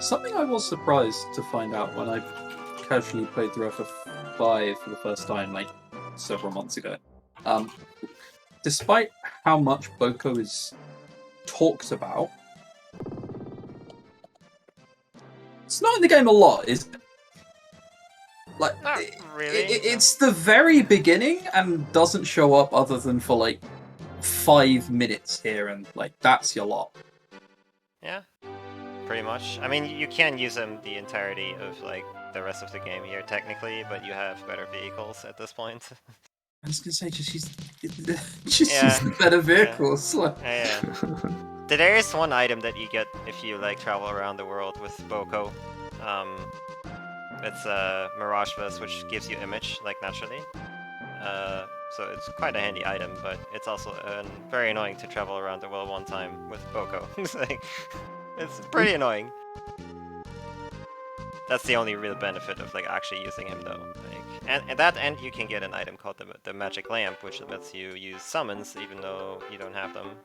Something I was surprised to find out when I casually played through FF5 for the first time, like several months ago. Despite how much Boko is talked about, it's not in the game a lot, is it? Like, Not really. It's the very beginning and doesn't show up other than for like 5 minutes here, and like that's your lot. Yeah, pretty much. I mean, you can use them the entirety of like the rest of the game here technically, but you have better vehicles at this point. I was gonna say just use the Yeah. better vehicles. Like, Yeah. There is one item that you get if you like travel around the world with Boko. It's a Mirage Vest, which gives you image like naturally. So it's quite a handy item, but it's also very annoying to travel around the world one time with Boko. It's pretty annoying. That's the only real benefit of like actually using him though. Like, and you can get an item called the Magic Lamp, which lets you use summons even though you don't have them.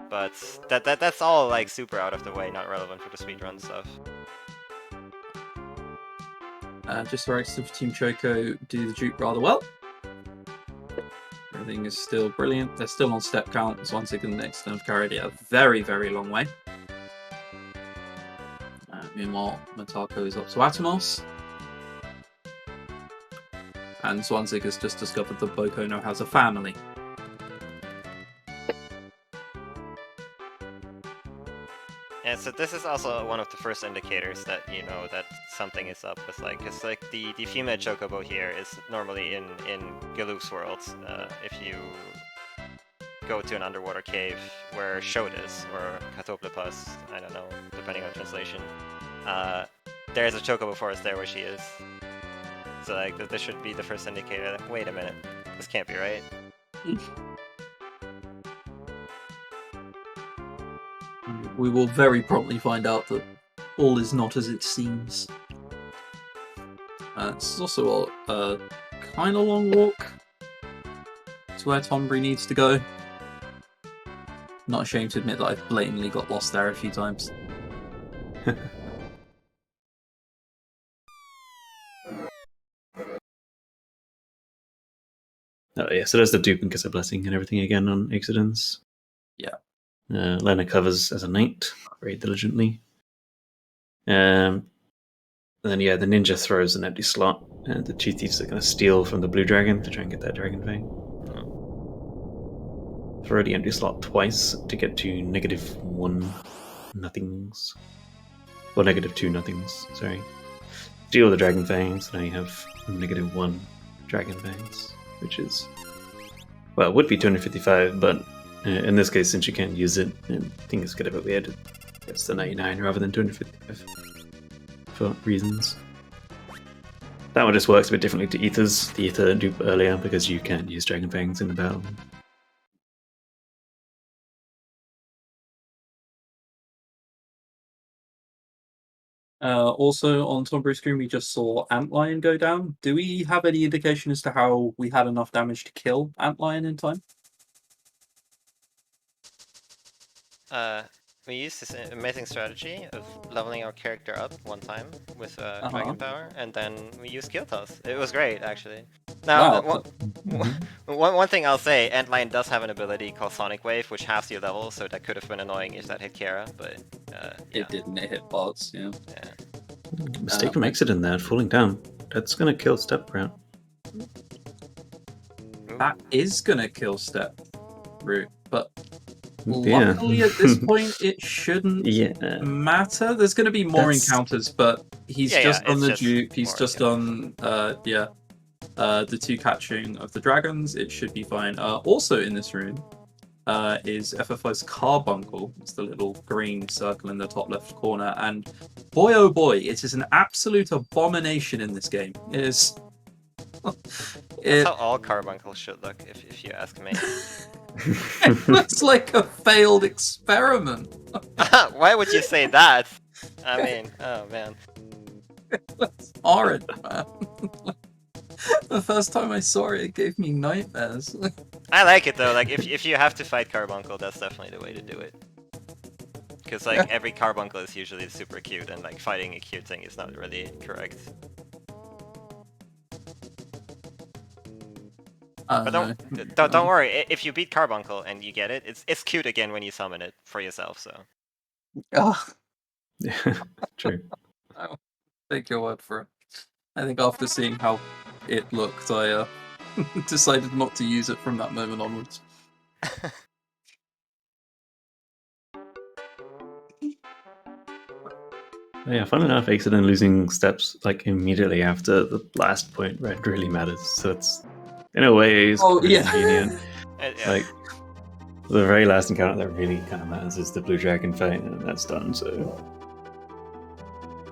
But that's all like super out of the way, not relevant for the speedrun stuff. just for Team Choco do the Duke rather well. Everything is still brilliant. They're still on step count. Zwanzig and the next turn have carried it a very, very long way. Meanwhile, Metako is up to Atomos. And Zwanzig has just discovered that Boko now has a family. Yeah, so this is also one of the first indicators that you know that something is up with like, cause like the female chocobo here is normally in Galoof's world. If you go to an underwater cave where Shod is, or Catoplepas, I don't know, depending on translation, there's a chocobo forest there where she is. So like this should be the first indicator that, wait a minute, this can't be right. We will very promptly find out that all is not as it seems. This is also a kind of long walk to where Tonberry needs to go. Not ashamed to admit that I've blatantly got lost there a few times. Oh yeah, so there's the dupe and kiss a blessing and everything again on Aexoden's. Yeah. Lena covers as a knight very diligently. And then yeah, the ninja throws an empty slot, and the two thieves are going to steal from the blue dragon to try and get that dragon vein. Throw the empty slot twice to get to -1 nothings. Well, -2 nothings, sorry. Steal the dragon fangs, so now you have -1 dragon fangs, which is, well, it would be 255, but in this case, since you can't use it, I think it's good if we had it's the 99 rather than 255 for reasons. That one just works a bit differently to Ether's. The Ether dupe earlier because you can't use Dragon Fangs in the battle. Also on Tonberry's screen, we just saw Antlion go down. Do we have any indication as to how we had enough damage to kill Antlion in time? We used this amazing strategy of leveling our character up one time with Dragon Power, and then we used Kill Toss. It was great, actually. Now, one thing I'll say, Antlion does have an ability called Sonic Wave, which halves your level, so that could have been annoying if that hit Kara, but yeah. It didn't, it hit bots, yeah. Mistake from Aexoden there, falling down. That's gonna kill Step Route. That is gonna kill Step Route, but Yeah. luckily at this point it shouldn't matter. There's going to be more encounters, but he's just on the dupe. He's just on the 2 catching of the dragons. It should be fine. Also in this room is FF5's Carbuncle. It's the little green circle in the top left corner, and boy oh boy, it is an absolute abomination in this game. It is. That's how all Carbuncles should look, if you ask me. It looks like a failed experiment. Why would you say that? I mean, oh man. That's horrid, man. The first time I saw it, it gave me nightmares. I like it though. Like if you have to fight Carbuncle, that's definitely the way to do it. Because like every Carbuncle is usually super cute, and like fighting a cute thing is not really correct. But don't worry. If you beat Carbuncle and you get it, it's cute again when you summon it for yourself. So. Oh, Yeah, true. I'll take your word for it. I think after seeing how it looked, I decided not to use it from that moment onwards. Yeah, fun enough, Aexoden losing steps like immediately after the last point red really matters. So it's in a way it's convenient. Yeah. Like the very last encounter that really kind of matters is the blue dragon fight, and that's done. So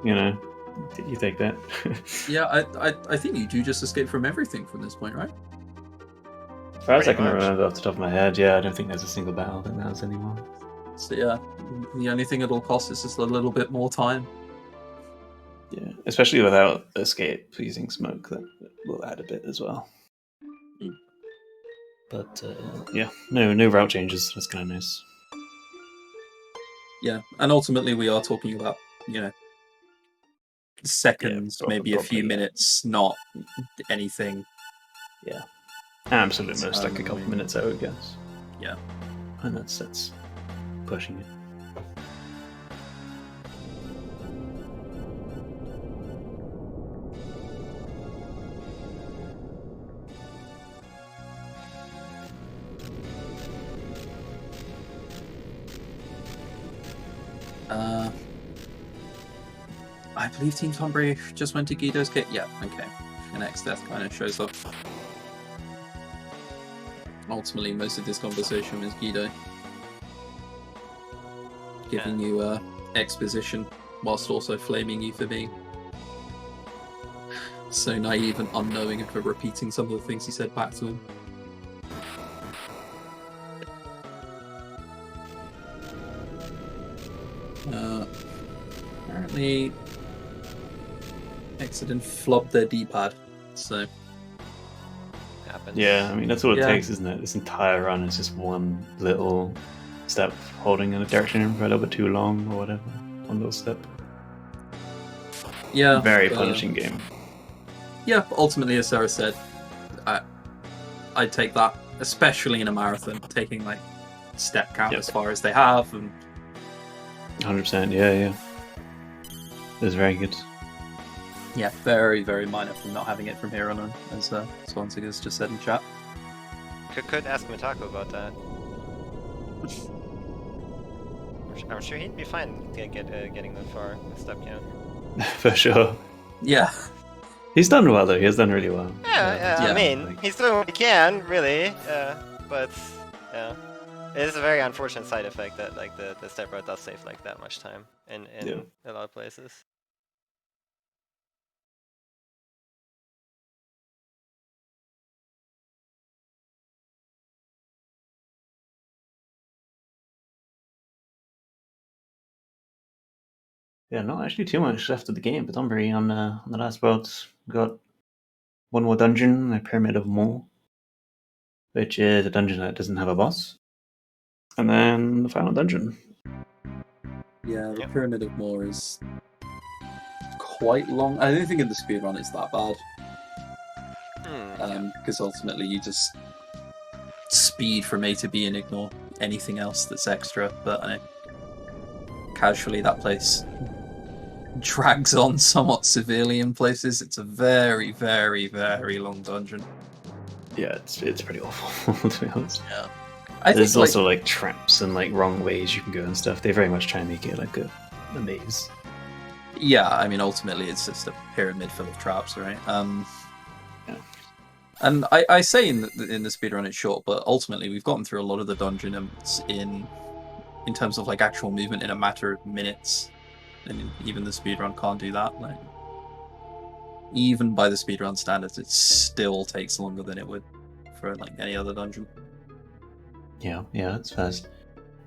did you take that? Yeah, I think you do just escape from everything from this point, right? As far as I Pretty can much. remember off the top of my head, yeah, I don't think there's a single battle that matters anymore. So yeah, the only thing it'll cost is just a little bit more time. Yeah, especially without escape using smoke, that will add a bit as well. But yeah, no route changes. That's kind of nice. Yeah, and ultimately we are talking about, seconds, maybe a few probably, yeah. minutes, not anything. Yeah, absolute most like a couple minutes, I would guess. Yeah, and that's pushing it. I believe Team Tonberry just went to Guido's kit. Yeah, okay. The next death kind of shows up. Ultimately, most of this conversation is Guido giving you exposition whilst also flaming you for being so naive and unknowing and for repeating some of the things he said back to him. Apparently, Aexoden flubbed their D-pad, so... Happens. Yeah, I mean, that's all it takes, isn't it? This entire run is just one little step holding in a direction for a little bit too long or whatever. One little step. Yeah. Very punishing game. Yeah, but ultimately, as Sarah said, I'd take that, especially in a marathon, taking like step count as far as they have. And 100%, yeah. It's very good. Yeah, very, very minor from not having it from here on, as Zwanzig has just said in chat. Could ask Metako about that. I'm sure he'd be fine getting that far with step count. For sure. Yeah. He's done well, though. He has done really well. Yeah, I mean, he's doing what he can, really. But, yeah. It is a very unfortunate side effect that, like, the step route does save, like, that much time in a lot of places. Yeah, not actually too much left of the game, but Tonberry on the last world got one more dungeon, the Pyramid of Maw, which is a dungeon that doesn't have a boss. And then the final dungeon. Yeah, the Pyramid of Maw is quite long. I don't think in the speedrun it's that bad. Because ultimately you just speed from A to B and ignore anything else that's extra, but casually that place drags on somewhat severely in places. It's a very, very, very long dungeon. Yeah, it's pretty awful, to be honest. Yeah. There's also like traps and like wrong ways you can go and stuff. They very much try and make it like a maze. Yeah, I mean ultimately it's just a pyramid full of traps, right? And I say in the speedrun it's short, but ultimately we've gotten through a lot of the dungeons in terms of like actual movement in a matter of minutes. And even the speedrun can't do that. Like, even by the speedrun standards, it still takes longer than it would for like any other dungeon. Yeah, it's fast.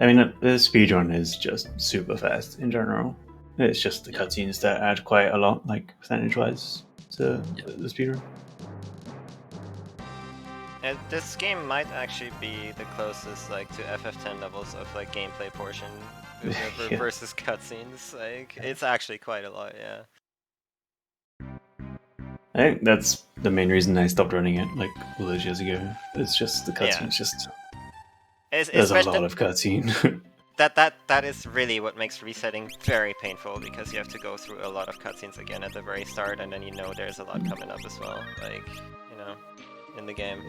I mean, the speedrun is just super fast in general. It's just the cutscenes that add quite a lot, like percentage-wise, to the speedrun. And this game might actually be the closest like to FF10 levels of like gameplay portion versus cutscenes. Like it's actually quite a lot, yeah. I think that's the main reason I stopped running it like all those years ago. It's just the cutscenes. There's a lot of cutscene. That is really what makes resetting very painful, because you have to go through a lot of cutscenes again at the very start, and then there's a lot coming up as well, like, in the game.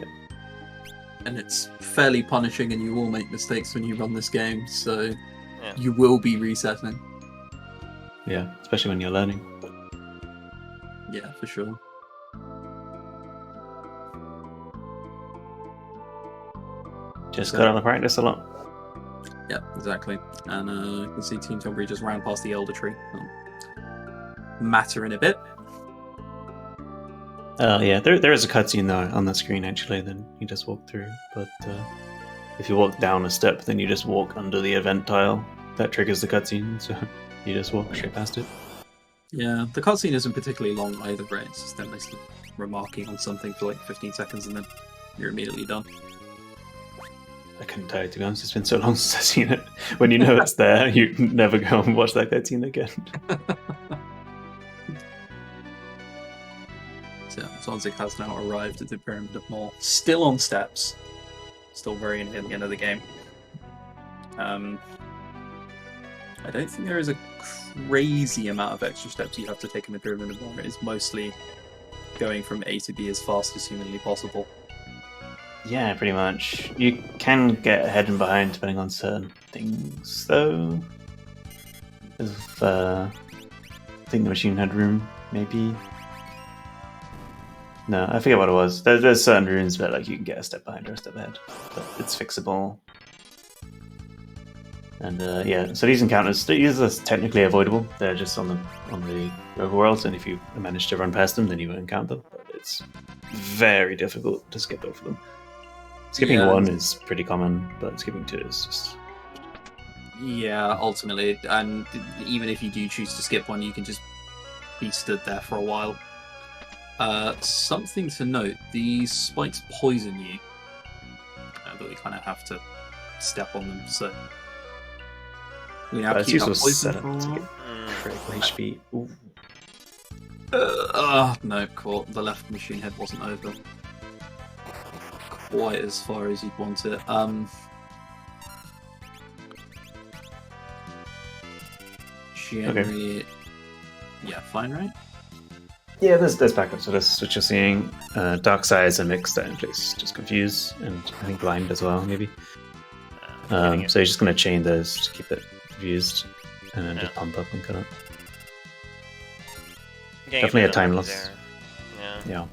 And it's fairly punishing, and you will make mistakes when you run this game, so you will be resetting. Yeah, especially when you're learning. Yeah, for sure. Just got to practice a lot. Yeah, exactly. And you can see Team Tonberry just ran past the Elder Tree. Matter in a bit. Yeah, there is a cutscene though on the screen actually. Then you just walk through. But if you walk down a step, then you just walk under the event tile. That triggers the cutscene, so you just walk straight past it. Yeah, the cutscene isn't particularly long either, right? It's just them basically remarking on something for like 15 seconds, and then you're immediately done. I couldn't tell you, to be honest. It's been so long since I've seen it. When you know it's there, you never go and watch that cutscene again. So, MrZwanzig has now arrived at the Pyramid of Maw. Still on steps. Still very near the end of the game. I don't think there is a crazy amount of extra steps you have to take in the Pyramid of Maw. It is mostly going from A to B as fast as humanly possible. Yeah, pretty much. You can get ahead and behind depending on certain things, though. I think the machine had room, maybe. No, I forget what it was. There's certain rooms where like you can get a step behind or a step ahead, but it's fixable. And yeah, so these encounters, these are technically avoidable. They're just on the overworlds, and if you manage to run past them, then you won't encounter them. But it's very difficult to skip over them. Skipping one is pretty common, but skipping two is just... Yeah, ultimately, and even if you do choose to skip one, you can just be stood there for a while. Something to note, these spikes poison you, but we kind of have to step on them, so... We now keep our poison for a while. Critical HP. Ooh. No, caught. The left machine head wasn't over quite as far as you'd want it. Generally, yeah, fine, right? Yeah, there's backup. So this is what you're seeing. Dark Sides and Mixed in place. Just Confuse, and I think Blind as well, maybe. So you're just going to chain those to keep it confused, and then just pump up and cut it. Definitely a time loss. Yeah.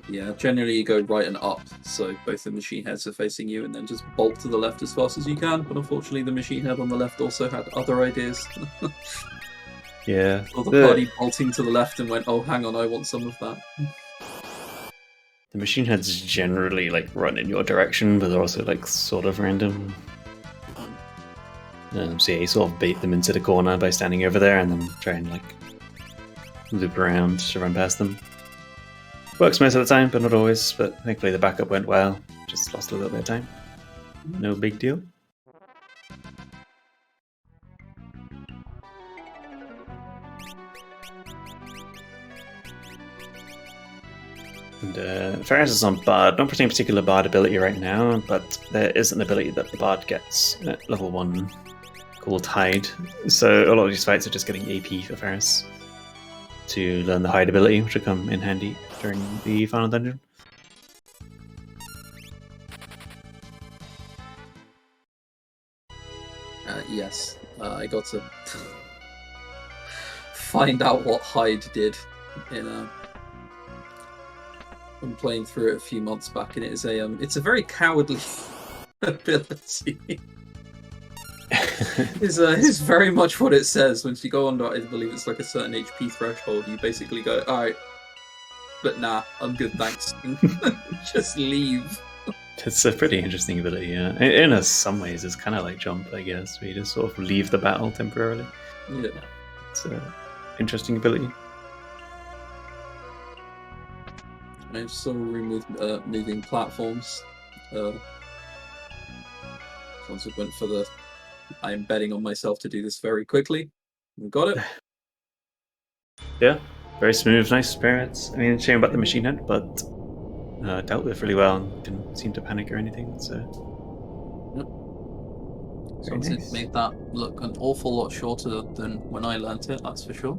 Yeah, generally you go right and up, so both the machine heads are facing you, and then just bolt to the left as fast as you can. But unfortunately, the machine head on the left also had other ideas. Yeah. Or the party bolting to the left and went, "Oh, hang on, I want some of that." The machine heads generally like run in your direction, but they're also like sort of random. So you sort of bait them into the corner by standing over there, and then try and like loop around to run past them. Works most of the time, but not always. But thankfully the backup went well. Just lost a little bit of time. No big deal. And Ferris is on Bard. Not putting a particular Bard ability right now, but there is an ability that the Bard gets at level 1 called Hide. So a lot of these fights are just getting AP for Ferris to learn the Hide ability, which will come in handy during the final dungeon. Yes, I got to find out what Hide did in when playing through it a few months back, and it's a very cowardly ability. It's very much what it says. Once you go under, I believe it's like a certain HP threshold, you basically go, alright, but nah, I'm good, thanks. Just leave. It's a pretty interesting ability, yeah. In some ways, it's kind of like Jump, I guess, where you just sort of leave the battle temporarily. Yeah. It's an interesting ability. I have some room with moving platforms. Consequent for the. I am betting on myself to do this very quickly. We got it. Yeah, very smooth, nice spirits. I mean, shame about the machine head, but dealt with really well and didn't seem to panic or anything. So, So it made that look an awful lot shorter than when I learnt it. That's for sure.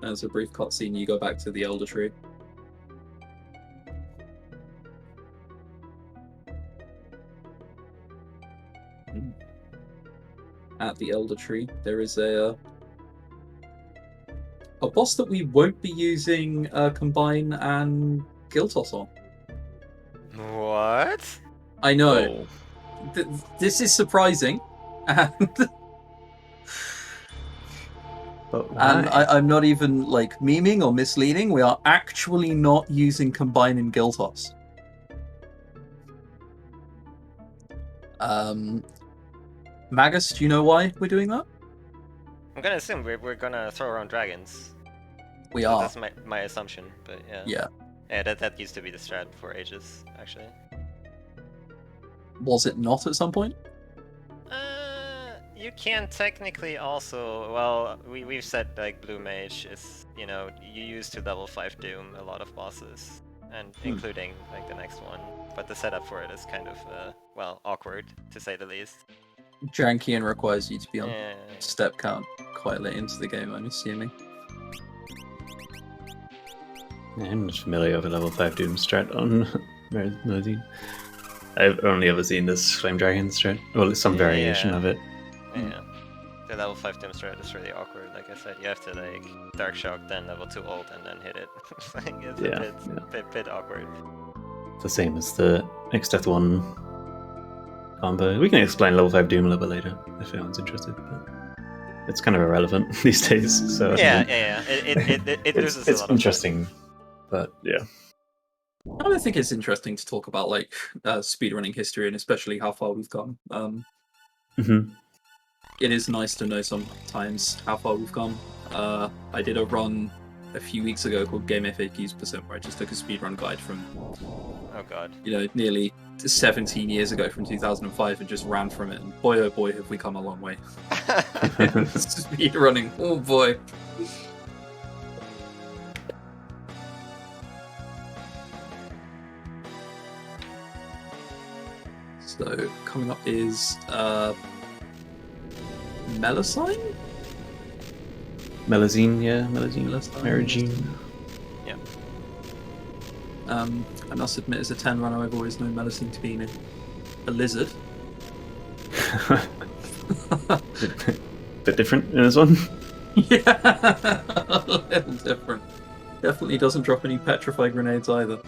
As a brief cutscene, you go back to the Elder Tree. At the Elder Tree, there is a boss that we won't be using Combine and Giltos on. What? I know. This is surprising, and But and why? I'm not even like memeing or misleading. We are actually not using Combine and Giltos. Magus, do you know why we're doing that? I'm gonna assume we're gonna throw around dragons. We are. That's my assumption, but yeah. Yeah. Yeah, that used to be the strat for ages, actually. Was it not at some point? You can technically also, well, we've said like Blue Mage is, you use to level 5 Doom a lot of bosses, and including like the next one. But the setup for it is kind of, awkward to say the least. Janky and requires you to be on Yeah. step count quite late into the game, I'm assuming. Yeah, I'm not familiar with a level 5 Doom strat on Melusine. I've only ever seen this Flame Dragon strat. Well, some variation of it. Yeah. The level 5 Doom strat is really awkward. Like I said, you have to like Dark Shock, then level 2 ult, and then hit it. It's a bit awkward. The same as the X-Death 1 combo. We can explain level 5 Doom a little bit later if anyone's interested. But it's kind of irrelevant these days. So Yeah. It loses a it's lot of interesting, but yeah. I think it's interesting to talk about like speedrunning history and especially how far we've gone. It is nice to know sometimes how far we've gone. I did a run a few weeks ago called Game FAQs%, where I just took a speedrun guide from, Oh god. nearly 17 years ago from 2005 and just ran from it. And boy, oh boy, have we come a long way. Speedrunning, oh boy. So coming up is Melusine? Melusine, yeah, Melusine, Merigine. Yeah. I must admit, as a 10 runner, I've always known Melusine to be a lizard. Bit different in this one. Yeah, a little different. Definitely doesn't drop any petrify grenades either.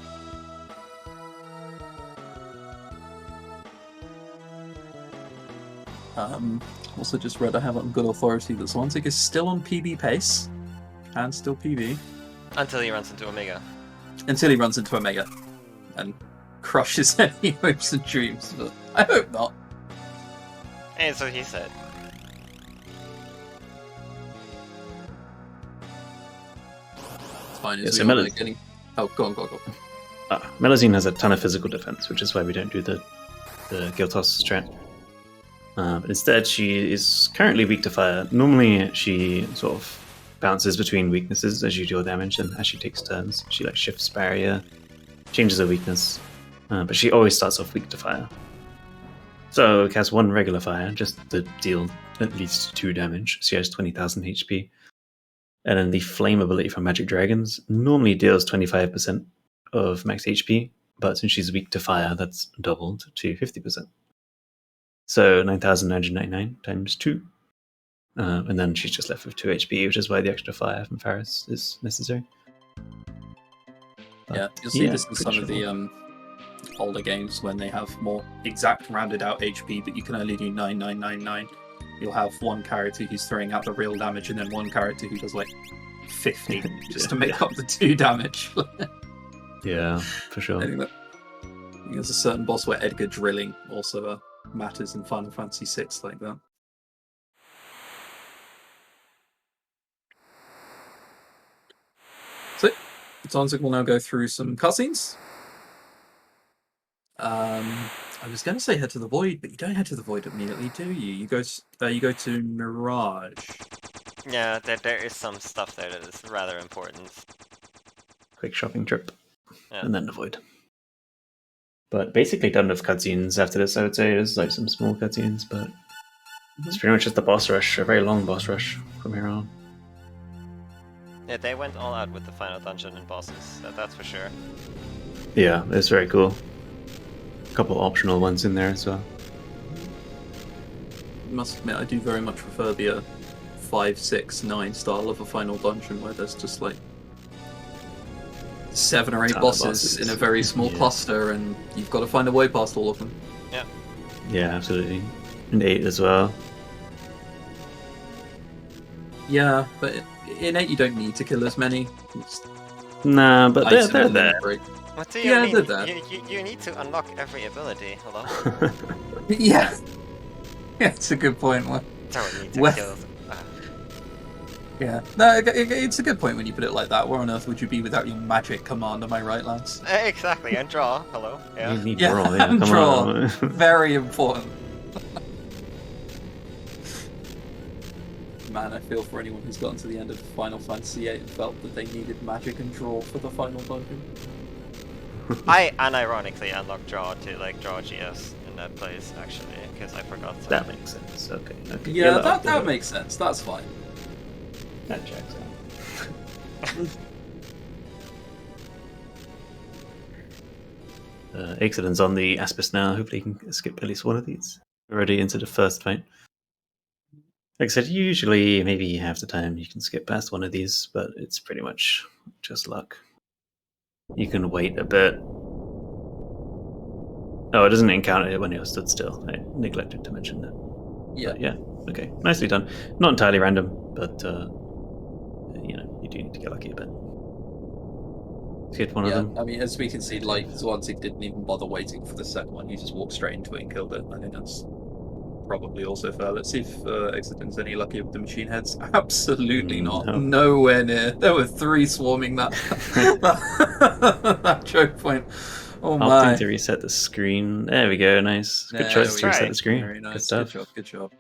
Also just read I have on good authority that ZwanZig is still on PB pace, and still PB. Until he runs into Omega. Until he runs into Omega, and crushes any hopes and dreams, but I hope not. And so he said. It's fine, Yeah, as so we all know, Melusine- getting... Oh, go on. Melusine has a ton of physical defense, which is why we don't do the Giltos strat. But instead, she is currently weak to fire. Normally, she sort of bounces between weaknesses as you deal damage, and as she takes turns, she like shifts barrier, changes her weakness. But she always starts off weak to fire. So it has one regular fire, just to deal at least 2 damage. She has 20,000 HP. And then the flame ability from Magic Dragons normally deals 25% of max HP, but since she's weak to fire, that's doubled to 50%. So 9,999 times 2. And then she's just left with 2 HP, which is why the extra fire from Faris is necessary. But, Yeah, you'll see this in pretty some of the straightforward. older games when they have more exact rounded out HP, but you can only do 9999. You'll have one character who's throwing out the real damage, and then one character who does like 50 just to make up the 2 damage. Yeah, for I sure. think there's a certain boss where Edgar Drilling also matters in Final Fantasy VI like that. So, ZwanzIg will now go through some cutscenes. I was going to say head to the Void, but you don't head to the Void immediately, do you? You go to Mirage. Yeah, there is some stuff there that is rather important. Quick shopping trip, Yeah. and then the Void. But basically done with cutscenes after this, I would say. There's like some small cutscenes, but it's pretty much just the boss rush, a very long boss rush from here on. Yeah, they went all out with the final dungeon and bosses, that's for sure. Yeah, it's very cool. A couple optional ones in there as well. I must admit, I do very much prefer the 5, 6, 9 style of a final dungeon where there's just like 7 or 8 bosses in a very small cluster, and you've got to find a way past all of them. Yeah. Yeah, absolutely. And 8 as well. Yeah, but in 8 you don't need to kill as many. Just Nah, but ice they're them there. and break. What do you Yeah, mean? they're there. You need to unlock every ability. Hello? Yeah. Yeah, it's a good point. Don't need to Well- kill. Yeah. No, it's a good point when you put it like that. Where on earth would you be without your magic command? Am I right, lads? Exactly, and draw. Hello? Yeah. You need Yeah, draw, yeah, come draw. on. Very important. Man, I feel for anyone who's gotten to the end of Final Fantasy VIII and felt that they needed magic and draw for the final dungeon. I unironically unlocked draw to like draw GS in that place actually, because I forgot something. That makes sense. Okay. Yeah, that makes sense. That's fine. That checks out. Aexoden's on the Aspis now. Hopefully he can skip at least one of these. Already into the first fight. Like I said, usually maybe half the time you can skip past one of these, but it's pretty much just luck. You can wait a bit. Oh, it doesn't encounter it when you're stood still. I neglected to mention that. Yeah. But yeah, okay. Nicely done. Not entirely random, but you know, you do need to get lucky a bit. Hit one of them. I mean, as we can see, like, ZwanzIg didn't even bother waiting for the second one. He just walked straight into it and killed it. I think that's probably also fair. Let's see if Aexoden's any luckier with the machine heads. Absolutely not. No. Nowhere near. There were 3 swarming that that choke point. Oh my. Opting to reset the screen. There we go. Nice. Good There choice we to reset go. the screen. Very nice. Good stuff. Good job.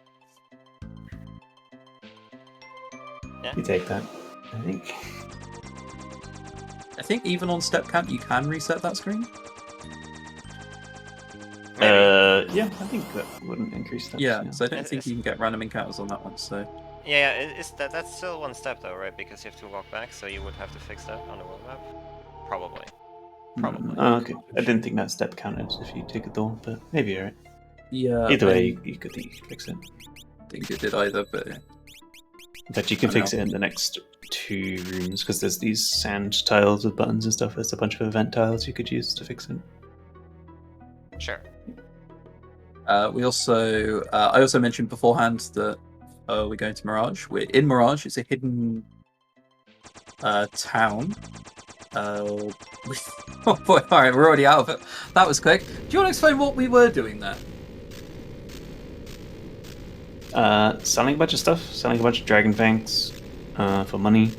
You take that, I think. I think even on step count you can reset that screen. Yeah, I think that wouldn't increase that. Yeah, so I don't It's- think you can get random encounters on that one. So Yeah, that's still one step though, right? Because you have to walk back, so you would have to fix that on the world map. Probably. Probably. Oh, okay. I didn't think that step counted if you take a door, but maybe you're right. yeah, Either I way, you could fix it. don't think it did either. But In fact, you can I fix know. it in the next 2 rooms because there's these sand tiles with buttons and stuff. There's a bunch of event tiles you could use to fix it. Sure. we also, I also mentioned beforehand that we're going to Mirage. We're in Mirage. It's a hidden town. Oh boy! All right, we're already out of it. That was quick. Do you want to explain what we were doing there? Selling a bunch of stuff. Selling a bunch of dragon fangs for money,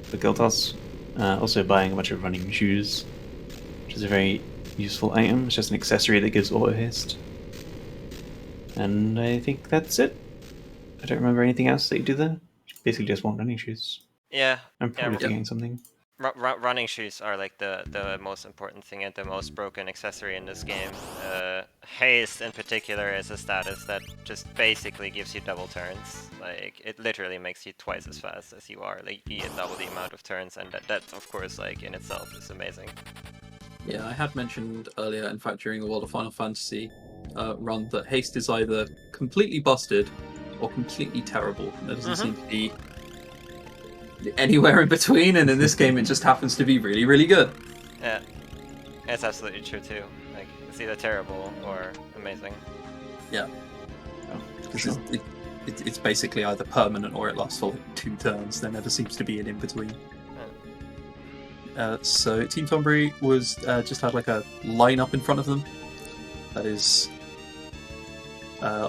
for Guildhouse. Also buying a bunch of running shoes, which is a very useful item. It's just an accessory that gives auto haste. And I think that's it. I don't remember anything else that you do there. Basically just want running shoes. Yeah. I'm probably Yeah. forgetting something. Running shoes are like the most important thing and the most broken accessory in this game. Haste in particular is a status that just basically gives you double turns. Like it literally makes you twice as fast as you are. Like you get double the amount of turns, and that of course like in itself is amazing. Yeah, I had mentioned earlier, in fact, during the World of Final Fantasy run, that haste is either completely busted or completely terrible. There doesn't seem to be anywhere in between, and in this game it just happens to be really, really good. Yeah, it's absolutely true too. Like it's either terrible or amazing. Yeah. Oh, Because it's basically either permanent or it lasts for like 2 turns. There never seems to be an in-between. So Team Tonberry was just had like a line up in front of them. That is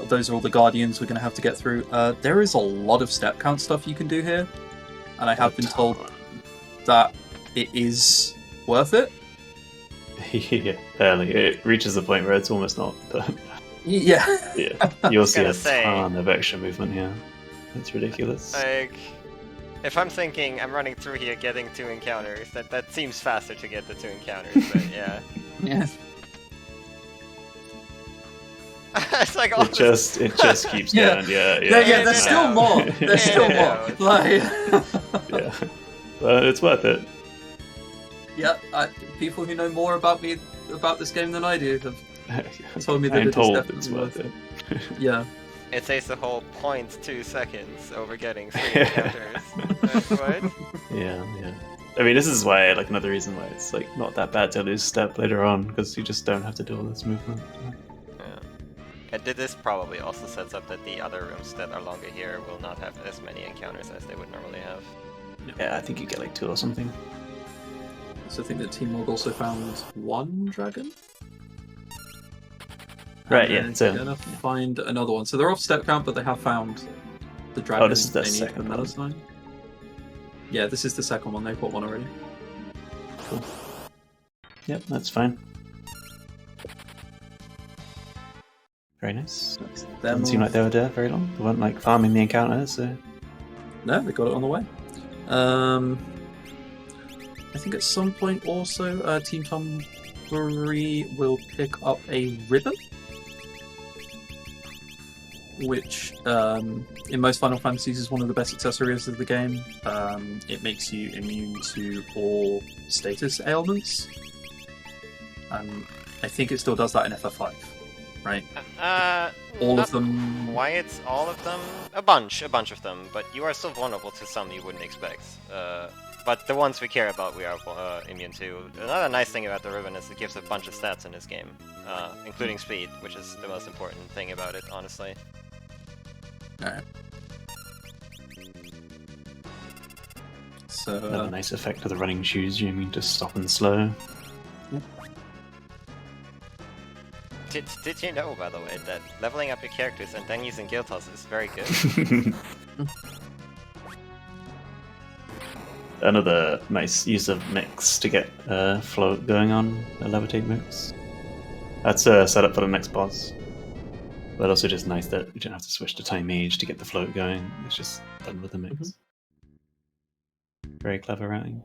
Those are all the guardians we're going to have to get through. There is a lot of step count stuff you can do here, and I have been told that it is worth it. Yeah, barely. It reaches the point where it's almost not. But Yeah. yeah, you'll see gonna a say- ton of extra movement here. It's ridiculous. Like, if I'm thinking I'm running through here getting 2 encounters, that seems faster to get the 2 encounters, but yeah. Yeah. It's like all It just keeps Yeah. going. Yeah. Yeah, there's still no. more. There's still No. more. Like, Yeah, but it's worth it. yeah, people who know more about this game than I do have told me that I'm it is told definitely it's worth worth it. it. Yeah. It takes the whole 0.2 seconds over getting 3 encounters. What? Yeah. I mean, this is why, like, another reason why it's like not that bad to lose step later on, because you just don't have to do all this movement. Yeah. And this probably also sets up that the other rooms that are longer here will not have as many encounters as they would normally have. Yeah, I think you get like 2 or something. So I think that Team Morg also found 1 dragon. Right, And yeah, then so- they're gonna find another one. So they're off step count, but they have found the dragon. Oh, this is the they need second for one. Melisine. Yeah, this is the second one. They've got 1 already. Cool. Yep, that's fine. Very nice. Doesn't seem like they were there very long. They weren't like farming the encounter, so No, they got it on the way. I think at some point also Team Tonberry will pick up a ribbon, which in most Final Fantasies is one of the best accessories of the game. It makes you immune to all status ailments. I think it still does that in FF5, right? All not of them. Quite all of them? A bunch of them, but you are still vulnerable to some you wouldn't expect. But the ones we care about, we are immune to. Another nice thing about the ribbon is it gives a bunch of stats in this game, including speed, which is the most important thing about it, honestly. Alright. So, another nice effect of the running shoes. You mean to stop and slow. Did you know, by the way, that leveling up your characters and then using guild toss is very good? Another nice use of mix to get float going on, a levitate mix. That's a setup for the next boss. But also just nice that you don't have to switch to Time Mage to get the float going. It's just done with the mix. Very clever routing.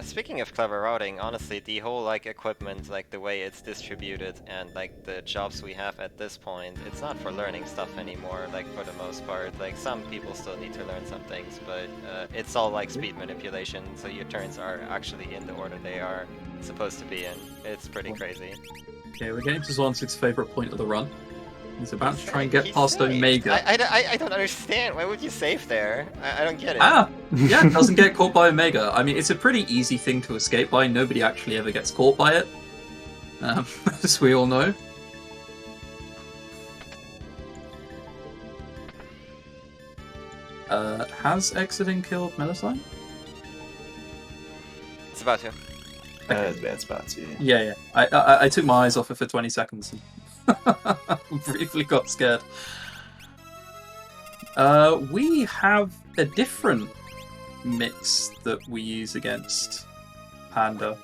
Speaking of clever routing, honestly, the whole like equipment, like the way it's distributed, and like the jobs we have at this point, it's not for learning stuff anymore. Like for the most part, like some people still need to learn some things, but it's all like speed manipulation. So your turns are actually in the order they are supposed to be in. It's pretty crazy. okay, we're getting to ZwanZig's favorite point of the run. He's about to try and get He past saved. Omega. I don't understand. Why would you save there? I don't get it. Yeah, doesn't get caught by Omega. I mean, it's a pretty easy thing to escape by. Nobody actually ever gets caught by it, as we all know. Has Aexoden killed Melisine? It's about to. It's about to. Yeah. I took my eyes off it for 20 seconds and briefly got scared. We have a different mix that we use against Panda,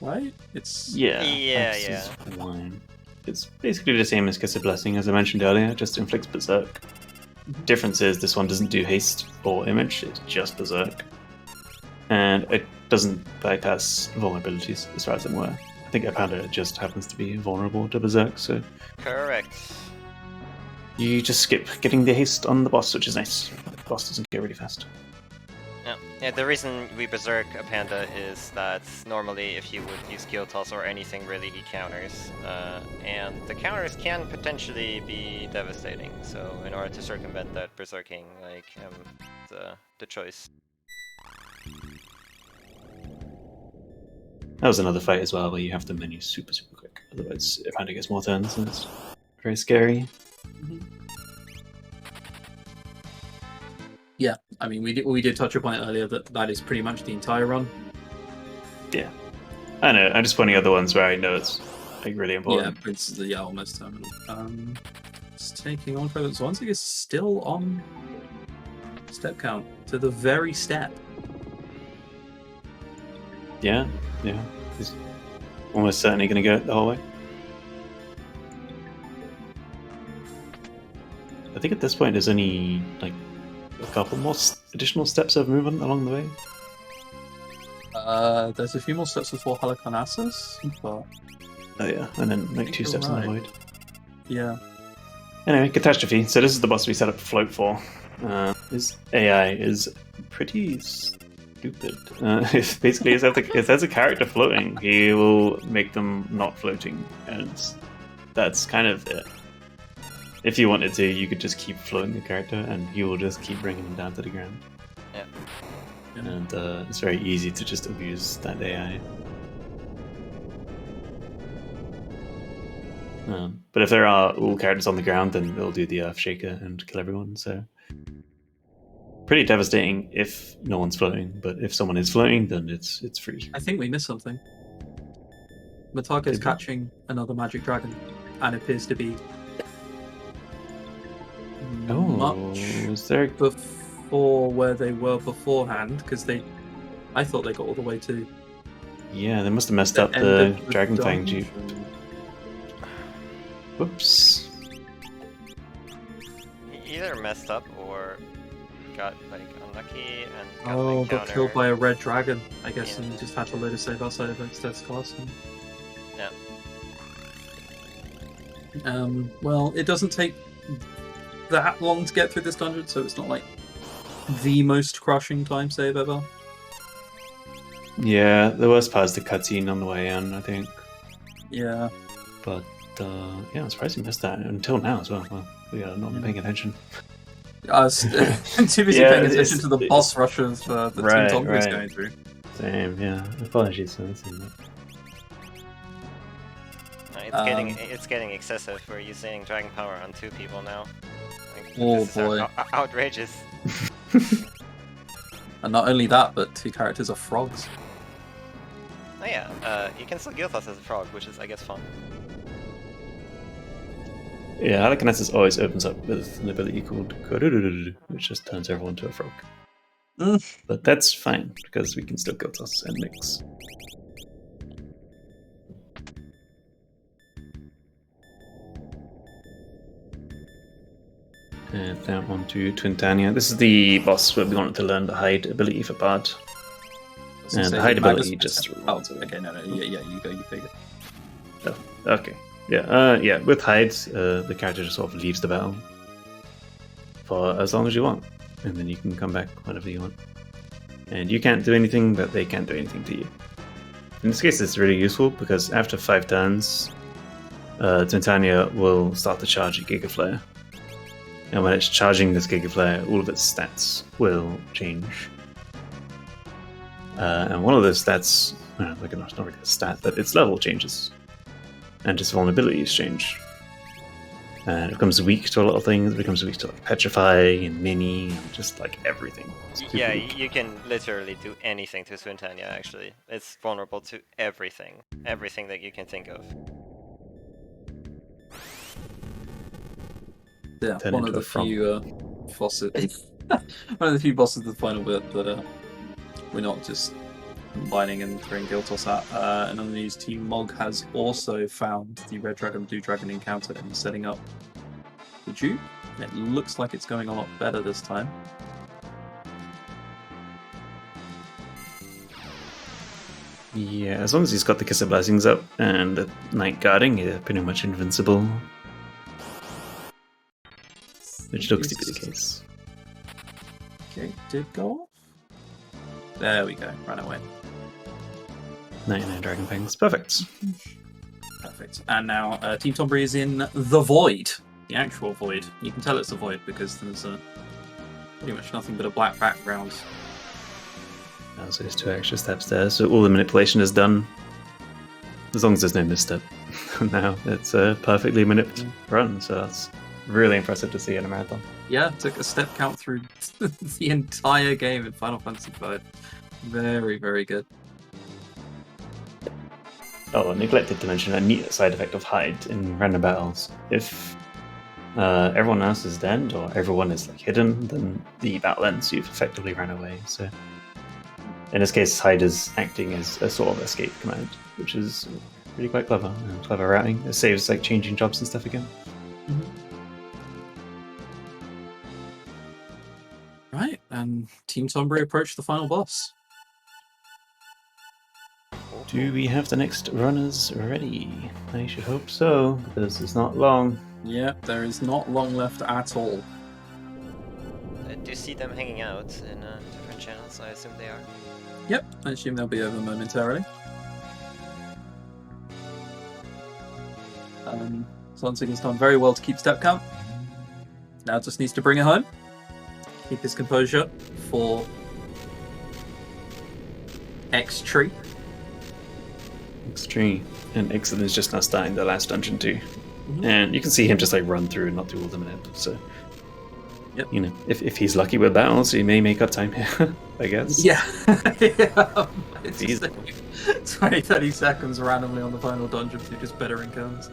right? It's Yeah. This is one. It's basically the same as Kiss of Blessing, as I mentioned earlier, just inflicts Berserk. Difference is this one doesn't do haste or image, it's just Berserk. And it doesn't bypass vulnerabilities, as far as I'm aware. I think Panda just happens to be vulnerable to Berserk, so Correct. you just skip getting the haste on the boss, which is nice. The boss doesn't go really fast. Yeah, the reason we berserk a panda is that normally if you would use guild toss or anything really, he counters. And the counters can potentially be devastating, so in order to circumvent that, berserking, like, the choice. That was another fight as well, where you have to menu super quick. Otherwise, if Panda gets more turns, then it's very scary. Yeah, I mean, we did touch upon it earlier that is pretty much the entire run. Yeah. I know, I'm just pointing out the ones where I know it's like really Yeah, important. Prince, yeah, almost terminal. It's taking on for Zwanzig is still on step count to the very step. Yeah, he's almost certainly going to go the whole way. I think at this point there's only like a couple more additional steps of movement along the way. There's a few more steps before Halicarnassus, but Oh yeah, and then like think 2 you're steps in the right. void. yeah. Anyway, Catastrophe. So this is the boss we set up Float for. His AI is pretty stupid. It's basically, if there's a character floating, he will make them not floating, and that's kind of it. If you wanted to, you could just keep floating the character, and he will just keep bringing them down to the ground. Yeah. And it's very easy to just abuse that AI. But if there are all characters on the ground, then it'll do the Earth Shaker and kill everyone. So pretty devastating if no one's floating. But if someone is floating, then it's free. I think we missed something. Metako is Did we? catching another magic dragon, and appears to be much is there? before where they were beforehand, because I thought they got all the way to Yeah, they must have messed the up end the of the Dragon Fang dungeon. Dupe. Whoops. Either messed up or got like unlucky and got an Oh, encounter. got killed by a red dragon, I guess, Yeah. and just had to load a save outside of Extend's class. Yeah. Well, it doesn't take that long to get through this dungeon, so it's not like the most crushing time save ever. Yeah, the worst part is the cutscene on the way in, I think. Yeah. But yeah, I'm surprised you missed that until now as well. Well, we are not paying attention. I was too busy Yeah, paying attention it's- to the boss rush of the Right, Team Tonberry is right. going through. Same, yeah. Apologies for missing that. It's getting excessive. We're using Dragon Power on 2 people now. Like, Oh, this is boy. outrageous. And not only that, but 2 characters are frogs. Oh yeah, you can still guild us as a frog, which is I guess fun. Yeah, Halicarnassus always opens up with an ability called Kururururu, which just turns everyone into a frog. But that's fine, because we can still guild us and mix. And now on to Twintania. This is the boss where we wanted to learn the hide ability for Bard. And the hide ability just... Oh, okay, no, yeah, you go, you figure. Oh, okay. Yeah, with hide, the character just sort of leaves the battle for as long as you want, and then you can come back whenever you want. And you can't do anything, but they can't do anything to you. In this case, it's really useful because after 5 turns, Twintania will start to charge a Giga Flare. And when it's charging this Giga Flare, all of its stats will change. And one of those stats, not really a stat, but its level changes. And its vulnerabilities change. And it becomes weak to a lot of things. It becomes weak to like Petrify and Mini, and just like everything. It's super Yeah, weak. you can literally do anything to Swintania, actually. It's vulnerable to everything. Everything that you can think of. Yeah, Turn one of into the a frog. few bosses. One of the few bosses of the final bit that we're not just combining and throwing Giltos at. And on these, Team Mog has also found the Red Dragon Blue Dragon encounter and setting up the dupe. It looks like it's going a lot better this time. Yeah, as long as he's got the Kiss of Blessings up and the Night Guarding, yeah, pretty much invincible. Which looks to be the case. Okay, did go off. There we go, ran away. 99 Dragon Fangs, perfect. Perfect. And now Team Tonberry is in the Void, the actual Void. You can tell it's a Void because there's pretty much nothing but a black background. Now so there's 2 extra steps there, so all the manipulation is done. As long as there's no misstep. Now it's a perfectly manipulated run, so that's really impressive to see in a marathon. Yeah, took a step count through the entire game in Final Fantasy V. Very, very good. Oh, I neglected to mention a neat side effect of hide in random battles. If everyone else is dead or everyone is like hidden, then the battle ends. You've effectively ran away. So in this case, hide is acting as a sort of escape command, which is really quite clever. Clever routing. It saves like changing jobs and stuff again. Right, and Team Tonberry approach the final boss. Do we have the next runners ready? I should hope so, because it's not long. Yep, there is not long left at all. Do you see them hanging out in different channels? I assume they are. Yep, I assume they'll be over momentarily. MrZwanzig has done very well to keep step count. Now just needs to bring it home. Keep his composure for X-Tree. X-Tree. And Aexoden is just now starting the last dungeon too. And you can see him just like run through and not do all the minute. So, yep. You know, if he's lucky with battles, he may make up time here, I guess. Yeah. It's Easy. just like 20-30 seconds randomly on the final dungeon through just better encounters.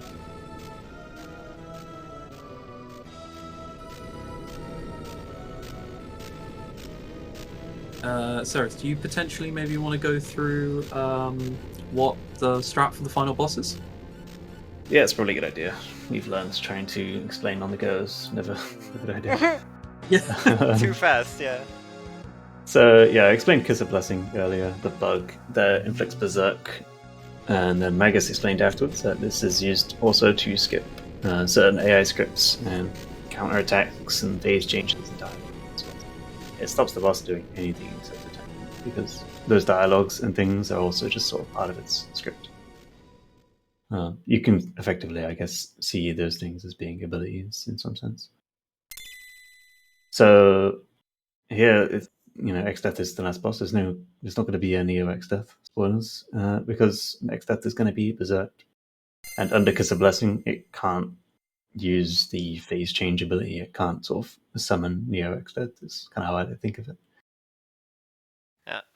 Cereth, do you potentially maybe want to go through what the strat for the final boss is? Yeah, it's probably a good idea. We've learned trying to explain on the go is never a good idea. Yeah. Too fast, yeah. So, yeah, I explained Kiss of Blessing earlier, the bug that inflicts Berserk. And then Magus explained afterwards that this is used also to skip certain AI scripts and counterattacks and phase changes and dialogue. So it stops the boss doing anything except attack, because those dialogues and things are also just sort of part of its script. You can effectively, I guess, see those things as being abilities in some sense. So here, X-Death is the last boss. There's not going to be any of X-Death spoilers, because X-Death is going to be Berserk. And under Kiss of Blessing, it can't use the phase change ability. It can't sort of summon Neo X-Death. Is kind of how I think of it.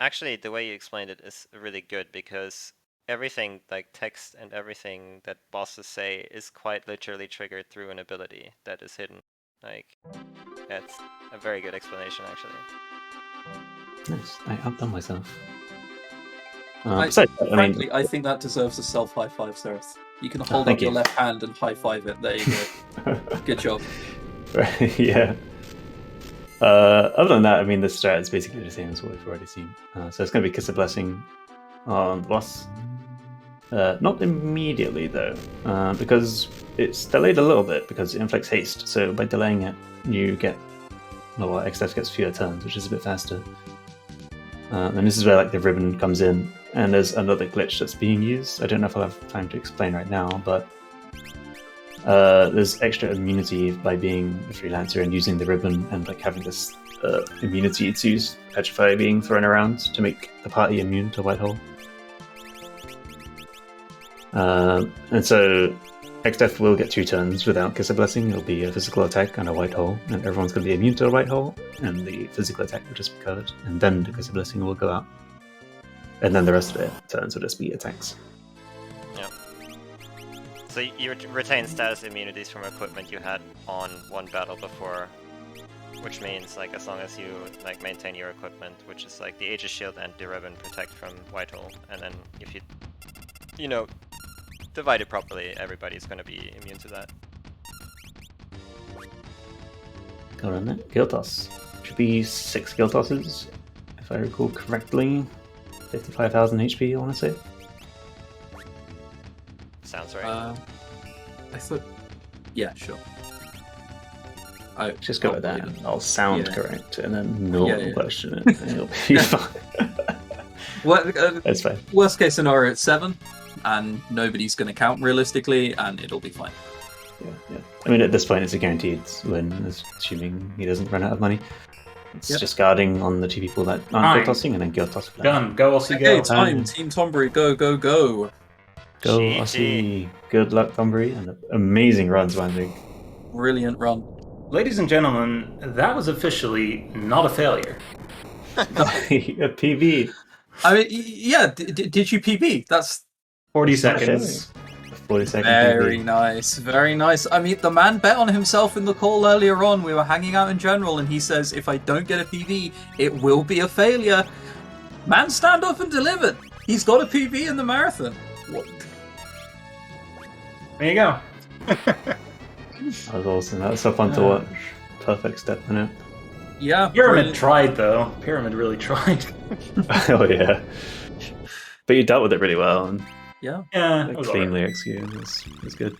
Actually, the way you explained it is really good, because everything, like text and everything that bosses say, is quite literally triggered through an ability that is hidden. Like, that's a very good explanation, actually. Nice. I outdone myself. Frankly, I think that deserves a self high five, Cereth. You can hold up your left hand and high five it. There you go. Good job. Yeah. Other than that, I mean, the strat is basically the same as what we've already seen. So it's going to be Kiss of Blessing on the boss. Not immediately, though, because it's delayed a little bit because it inflicts haste. So by delaying it, you get... Well, X-Death gets fewer turns, which is a bit faster. And this is where like the ribbon comes in, and there's another glitch that's being used. I don't know if I'll have time to explain right now, but there's extra immunity by being a freelancer and using the ribbon and like having this immunity to petrify being thrown around to make the party immune to White Hole. And so X-Death will get 2 turns without Kiss of Blessing. It'll be a physical attack and a White Hole, and everyone's going to be immune to a White Hole, and the physical attack will just be covered, and then the Kiss of Blessing will go out. And then the rest of the turns will just be attacks. Yeah. So you retain status immunities from equipment you had on one battle before, which means like as long as you like maintain your equipment, which is like the Aegis Shield and the Ribbon protect from White Hole, and then if you divide it properly, everybody's going to be immune to that. Go on then. Guild Toss. Should be 6 Guild Tosses, if I recall correctly. 55,000 HP, I want to say. Sounds right. I thought... Yeah, sure. Just go with that, and I'll sound correct, and then question it, and it'll be fine. That's fine. Worst case scenario, it's 7, and nobody's going to count realistically, and it'll be fine. Yeah. I mean, at this point, it's a guaranteed win, assuming he doesn't run out of money. It's just guarding on the 2 people that aren't guild tossing, and then guild toss. Done. Go, Aussie, go. Okay, time. Team Tonberry, go. Go, Aussie. Good luck, Tonberry, and amazing run, ZwanZig. Brilliant run. Ladies and gentlemen, that was officially not a failure. A PB. I mean, yeah, did you PB? That's 40 seconds. 40 seconds. Very nice, very nice. I mean, the man bet on himself in the call earlier on. We were hanging out in general, and he says, if I don't get a PV, it will be a failure. Man, stand up and delivered. He's got a PV in the marathon. What? There you go. That was awesome. That was so fun to watch. Perfect step in it. Yeah. Pyramid tried, though. Pyramid really tried. Oh, yeah. But you dealt with it really well. And Yeah. Yeah, it was cleanly executed. It was good.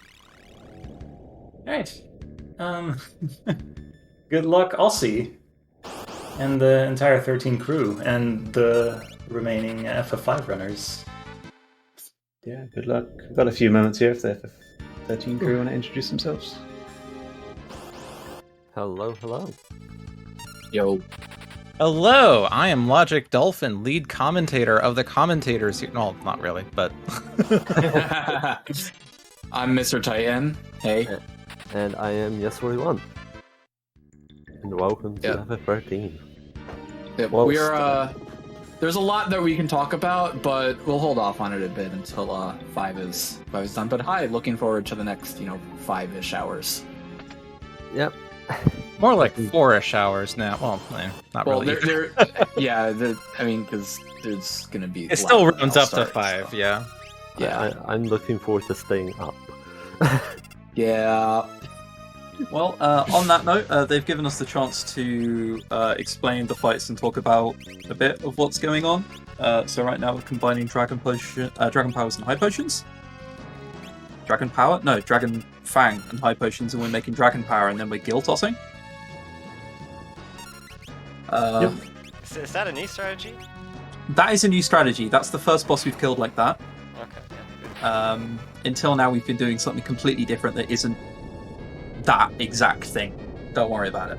Alright. Good luck, Aussie, and the entire 13 crew, and the remaining FF5 runners. Yeah, good luck. We've got a few moments here if the FF13 crew want to introduce themselves. Hello. Yo. Hello, I am Logic Dolphin, lead commentator of the commentators here. No, not really, but... I'm Mr. Titan. Hey. And I am Yes41. And welcome to FF13. Yeah, we are, there's a lot that we can talk about, but we'll hold off on it a bit until 5 is done. But hi, looking forward to the next, 5-ish hours. Yep. More like 4-ish hours now. Well, not really. Because there's gonna be. It still runs up to 5. So. Yeah. Yeah. I'm looking forward to staying up. Yeah. Well, on that note, they've given us the chance to explain the fights and talk about a bit of what's going on. So right now we're combining Dragon Powers and High Potions. Dragon Power? No, Dragon Fang and High Potions, and we're making Dragon Power, and then we're Gill Tossing. Is that a new strategy? That is a new strategy. That's the first boss we've killed like that. Okay. Yeah. Until now, we've been doing something completely different that isn't that exact thing. Don't worry about it.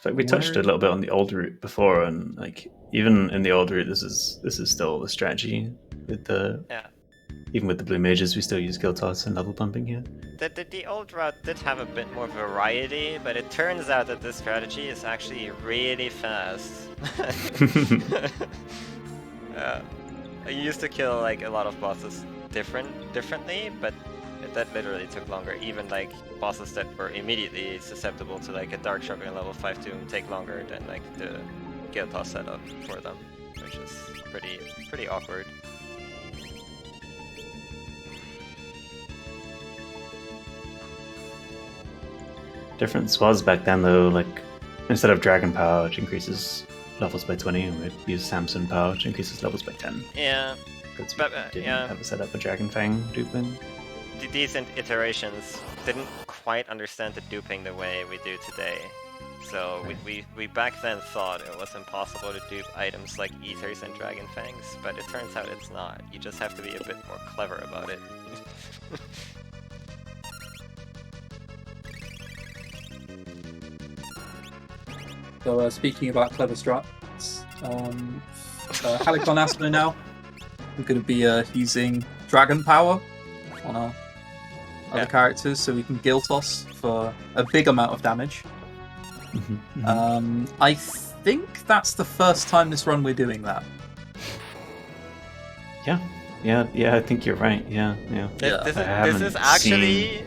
So we touched a little bit on the old route before, and even in the old route, this is still the strategy with the even with the blue mages, we still use Guild Toss and level pumping here. The old route did have a bit more variety, but it turns out that this strategy is actually really fast. I used to kill a lot of bosses differently, but that literally took longer. Even bosses that were immediately susceptible to a Dark Shock and level 5 Doom take longer than the Guild Toss setup for them, which is pretty awkward. Difference was back then though, instead of Dragon Power, which increases levels by 20, we'd use Samson Power, which increases levels by 10. Yeah. Because we didn't have a setup for Dragon Fang duping. These iterations didn't quite understand the duping the way we do today. So we back then thought it was impossible to dupe items like Ethers and Dragon Fangs, but it turns out it's not. You just have to be a bit more clever about it. So speaking about clever strats, Halicon Asper now, we're going to be using Dragon Power on our other characters, so we can Gill Toss for a big amount of damage. I think that's the first time this run we're doing that. Yeah, I think you're right. Yeah. This is actually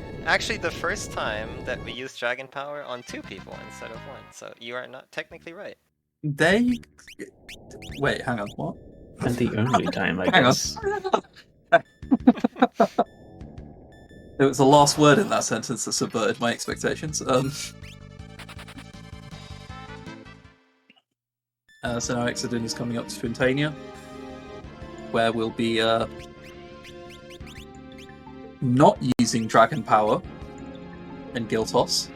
the first time that we use Dragon Power on 2 people instead of 1, so you are not technically right. Wait, hang on, what? And the only time, I guess. There was a last word in that sentence that subverted my expectations. So now Aexoden is coming up to Fontania, where we'll be not using Dragon Power and Gill Toss.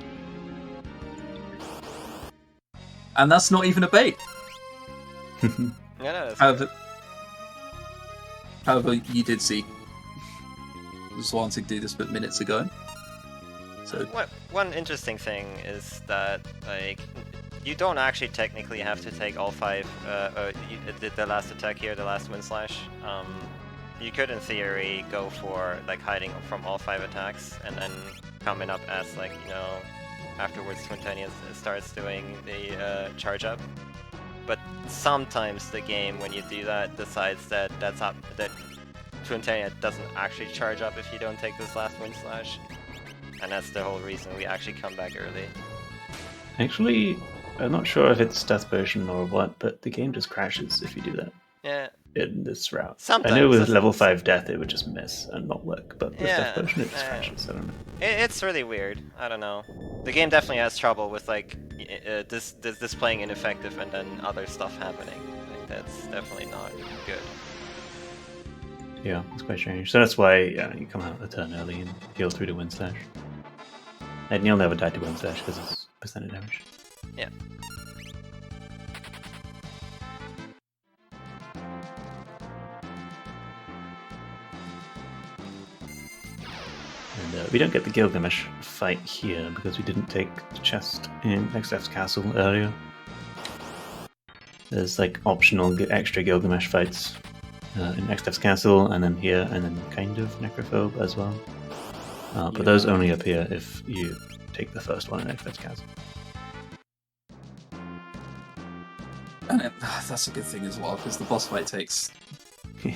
And that's not even a bait. However, you did see MrZwanzig do this but minutes ago. So one interesting thing is that you don't actually technically have to take all 5. The last attack here, the last Wind Slash. You could, in theory, go for hiding from all 5 attacks and then coming up as afterwards Twintania starts doing the charge up. but sometimes the game, when you do that, decides that that Twintaria doesn't actually charge up if you don't take this last Wind Slash. And that's the whole reason we actually come back early. Actually, I'm not sure if it's Death Potion or what, but the game just crashes if you do that. Yeah. In this route. Sometimes I know with level 5 Death it would just miss and not work, but with Death Potion it just crashes, I don't know. It's really weird. I don't know. The game definitely has trouble with like this playing ineffective and then other stuff happening. Like, that's definitely not good. Yeah, it's quite strange. So that's why you come out of the turn early and heal through the Wind Slash. And you'll never die to Wind Slash because it's percentage damage. Yeah. And we don't get the Gilgamesh fight here because we didn't take the chest in XF's castle earlier. There's like optional extra Gilgamesh fights in XF's castle, and then here, and then kind of Necrophobe as well. But those only appear if you take the first one in XF's castle. And that's a good thing as well, because the boss fight takes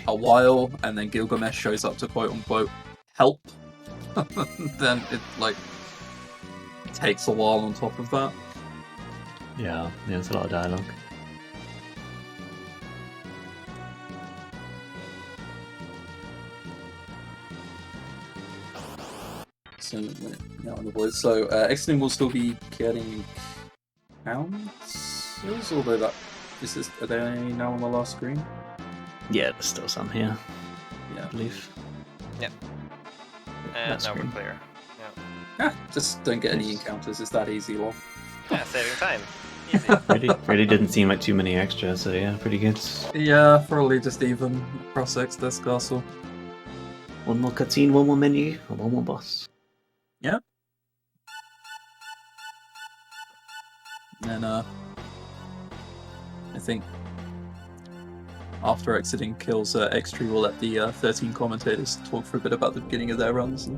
a while, and then Gilgamesh shows up to quote-unquote help. Then it, like, takes a while on top of that. Yeah, it's a lot of dialogue. So, Aexoden will still be getting councils, although that are they now on the last screen? Yeah, there's still some here. Yeah, I believe. Yep. And now we're clear. Yeah, just don't get any encounters. It's that easy, lol. Yeah, saving time. Easy. really didn't seem like too many extra, so yeah, pretty good. Yeah, probably just even across this castle. One more cutscene, one more menu, and one more boss. Yeah. And I think after Aexoden kills X-Tree, we'll let the 13 commentators talk for a bit about the beginning of their runs.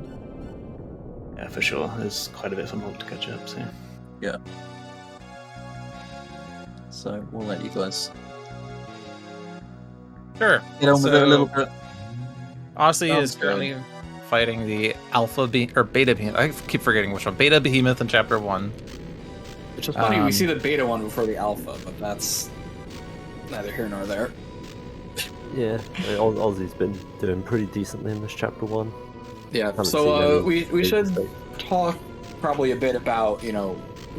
Yeah, for sure. There's quite a bit of Hulk to catch up, so... Yeah. So, we'll let you guys... Sure. Get on with it a little bit. Aussie is currently fighting the Beta Behemoth. I keep forgetting which one. Beta Behemoth in Chapter 1. Which is funny, we see the Beta one before the Alpha, but that's neither here nor there. Yeah, Aussie's been doing pretty decently in this Chapter 1. Yeah, so we should talk probably a bit about,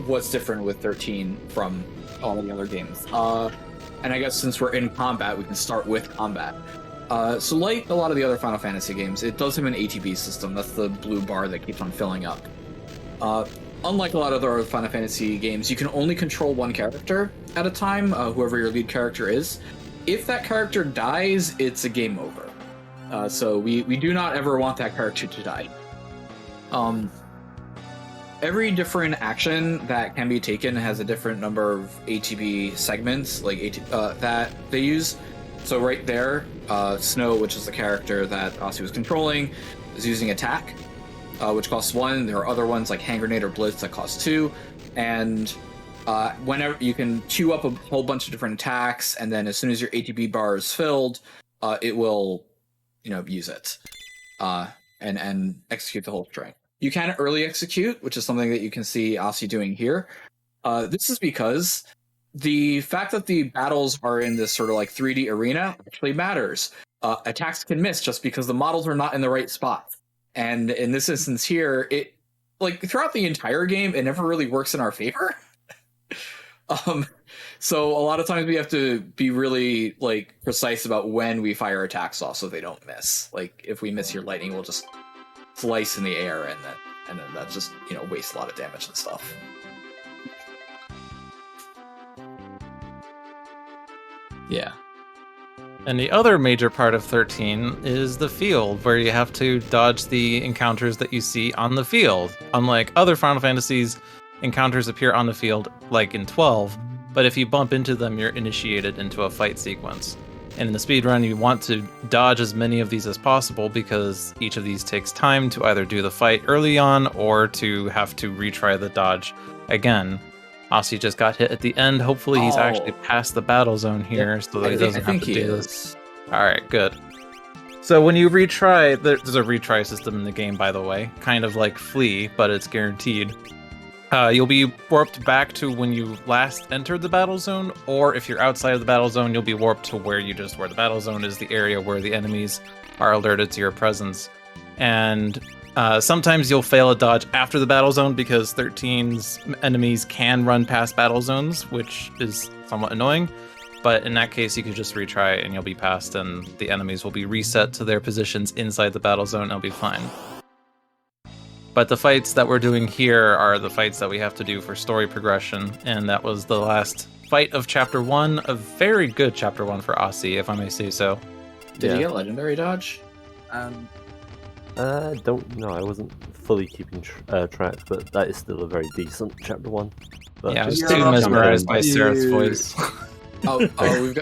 what's different with 13 from all the other games. And I guess since we're in combat, we can start with combat. So like a lot of the other Final Fantasy games, it does have an ATB system. That's the blue bar that keeps on filling up. Unlike a lot of other Final Fantasy games, you can only control one character at a time, whoever your lead character is. If that character dies, it's a game over. So we do not ever want that character to die. Every different action that can be taken has a different number of ATB segments, that they use. So right there, Snow, which is the character that Aussie was controlling, is using attack, which costs 1. There are other ones like Hand Grenade or Blitz that cost 2. And whenever you can queue up a whole bunch of different attacks, and then as soon as your ATB bar is filled, it will, use it and execute the whole string. You can early execute, which is something that you can see Aussie doing here. This is because the fact that the battles are in this sort of like 3D arena actually matters. Attacks can miss just because the models are not in the right spot. And in this instance here, it throughout the entire game, it never really works in our favor. So a lot of times we have to be really precise about when we fire attacks off so they don't miss. Like if we miss your lightning, we'll just slice in the air and then that just wastes a lot of damage and stuff. Yeah. And the other major part of 13 is the field, where you have to dodge the encounters that you see on the field. Unlike other Final Fantasies, encounters appear on the field like in 12, but if you bump into them, you're initiated into a fight sequence. And in the speedrun, you want to dodge as many of these as possible because each of these takes time to either do the fight early on or to have to retry the dodge again. Aussie just got hit at the end. Hopefully he's actually past the battle zone here, so that he doesn't have to do this. Alright, good. So when you retry, there's a retry system in the game, by the way. Kind of like Flee, but it's guaranteed. You'll be warped back to when you last entered the battle zone, or if you're outside of the battle zone, you'll be warped to where you just were. The battle zone is the area where the enemies are alerted to your presence. And sometimes you'll fail a dodge after the battle zone because 13's enemies can run past battle zones, which is somewhat annoying. But in that case, you could just retry and you'll be past, and the enemies will be reset to their positions inside the battle zone and it'll be fine. But the fights that we're doing here are the fights that we have to do for story progression, and that was the last fight of Chapter 1, a very good Chapter 1 for Aussie, if I may say so. Did you get Legendary Dodge? Don't know. I wasn't fully keeping track, but that is still a very decent Chapter 1. But yeah, I was too mesmerized by Cereth's voice.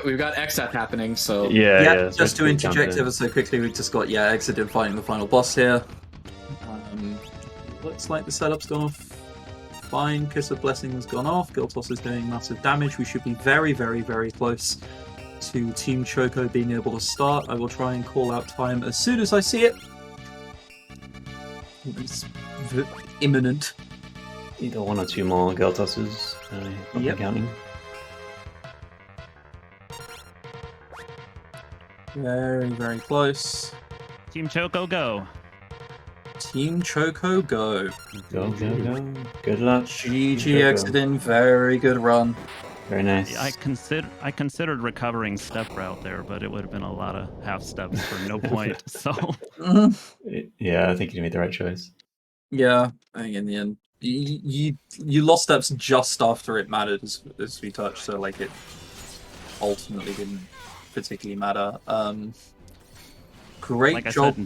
we've got Exat happening, so... Yeah, just to interject ever so quickly, we've just got, Aexoden fighting the final boss here. Looks like the setup's gone off fine. Kiss of Blessing has gone off. Giltos is doing massive damage. We should be very, very, very close to Team Choco being able to start. I will try and call out time as soon as I see it. It's imminent. Either one or two more Giltoses. Counting. Very, very close. Team Choco, go. Team Choco, go. Go, go, go. Good luck. GG Aexoden, very good run. Very nice. I considered recovering step route there, but it would have been a lot of half steps for no point. So yeah, I think you made the right choice. Yeah, I think in the end, you lost steps just after it mattered, as we touched. So like it ultimately didn't particularly matter. Great job.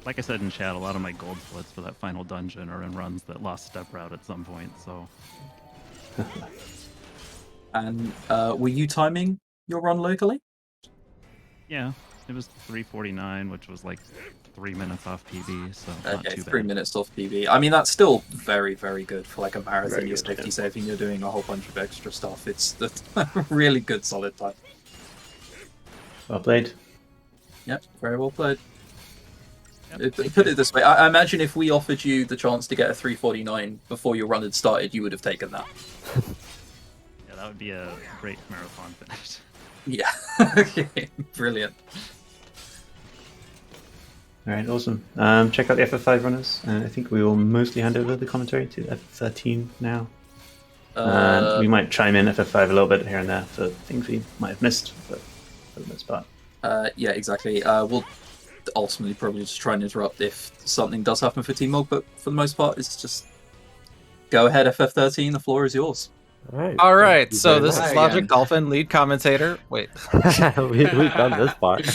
Like I said in chat, a lot of my gold splits for that final dungeon are in runs that lost step route at some point. So. And were you timing your run locally? Yeah, it was 3:49, which was like 3 minutes off PB, so not too bad. 3 minutes off PB. I mean, that's still very, very good for like a marathon. You're safety saving, you're doing a whole bunch of extra stuff. That's a really good, solid time. Well played. Yep, very well played. Put it this way, I imagine if we offered you the chance to get a 3:49 before your run had started, you would have taken that. Yeah, that would be a great marathon finish. Yeah, brilliant. Alright, awesome. Check out the FF5 runners. I think we will mostly hand over the commentary to FF13 now. We might chime in FF5 a little bit here and there for things we might have missed, but for the most part. Yeah, exactly. We'll ultimately probably just try and interrupt if something does happen for Team Mog, but for the most part, it's just go ahead, FF13, the floor is yours. All right, so this is Logic Dolphin, lead commentator. Wait. We've done this part.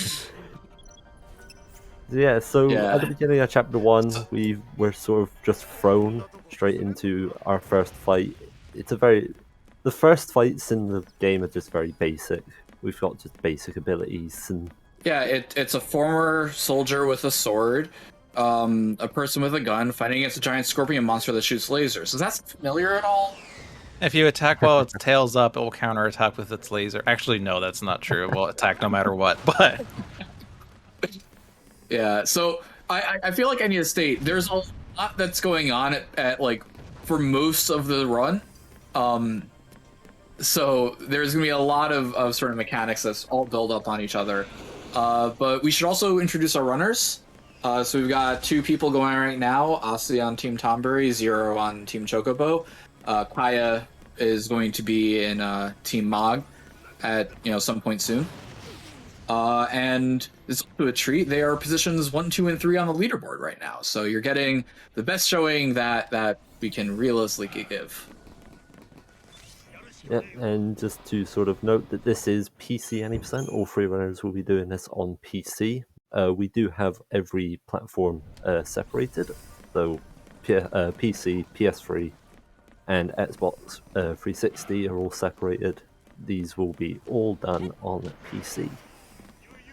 At the beginning of Chapter 1, we were sort of just thrown straight into our first fight. The first fights in the game are just very basic. We've got just basic abilities and... Yeah, it's a former soldier with a sword, a person with a gun fighting against a giant scorpion monster that shoots lasers. Is that familiar at all? If you attack while its tail's up, it will counterattack with its laser. Actually, no, that's not true. It will attack no matter what, but... Yeah, so I feel like I need to state, there's a lot that's going on at like, for most of the run. So there's going to be a lot of sort of mechanics that's all build up on each other. But we should also introduce our runners. So we've got 2 people going right now, Aussie on Team Tonberry, 0 on Team Chocobo. Kaya is going to be in Team Mog at some point soon. And it's also a treat. They are positions 1, 2, and 3 on the leaderboard right now. So you're getting the best showing that we can realistically give. Yeah, and just to sort of note that this is PC any percent. All 3 runners will be doing this on PC. We do have every platform separated. So PC, PS3, and Xbox 360 are all separated. These will be all done on PC.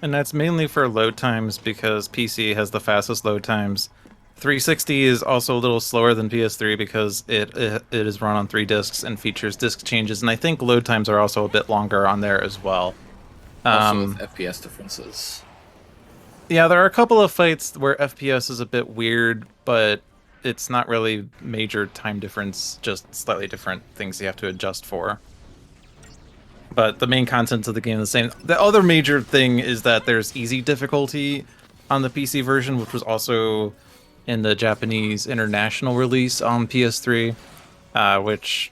And that's mainly for load times because PC has the fastest load times. 360 is also a little slower than PS3 because it is run on 3 discs and features disc changes, and I think load times are also a bit longer on there as well. Also with FPS differences. Yeah, there are a couple of fights where FPS is a bit weird, but it's not really major time difference, just slightly different things you have to adjust for. But the main content of the game is the same. The other major thing is that there's easy difficulty on the PC version, which was also in the Japanese international release on PS3, which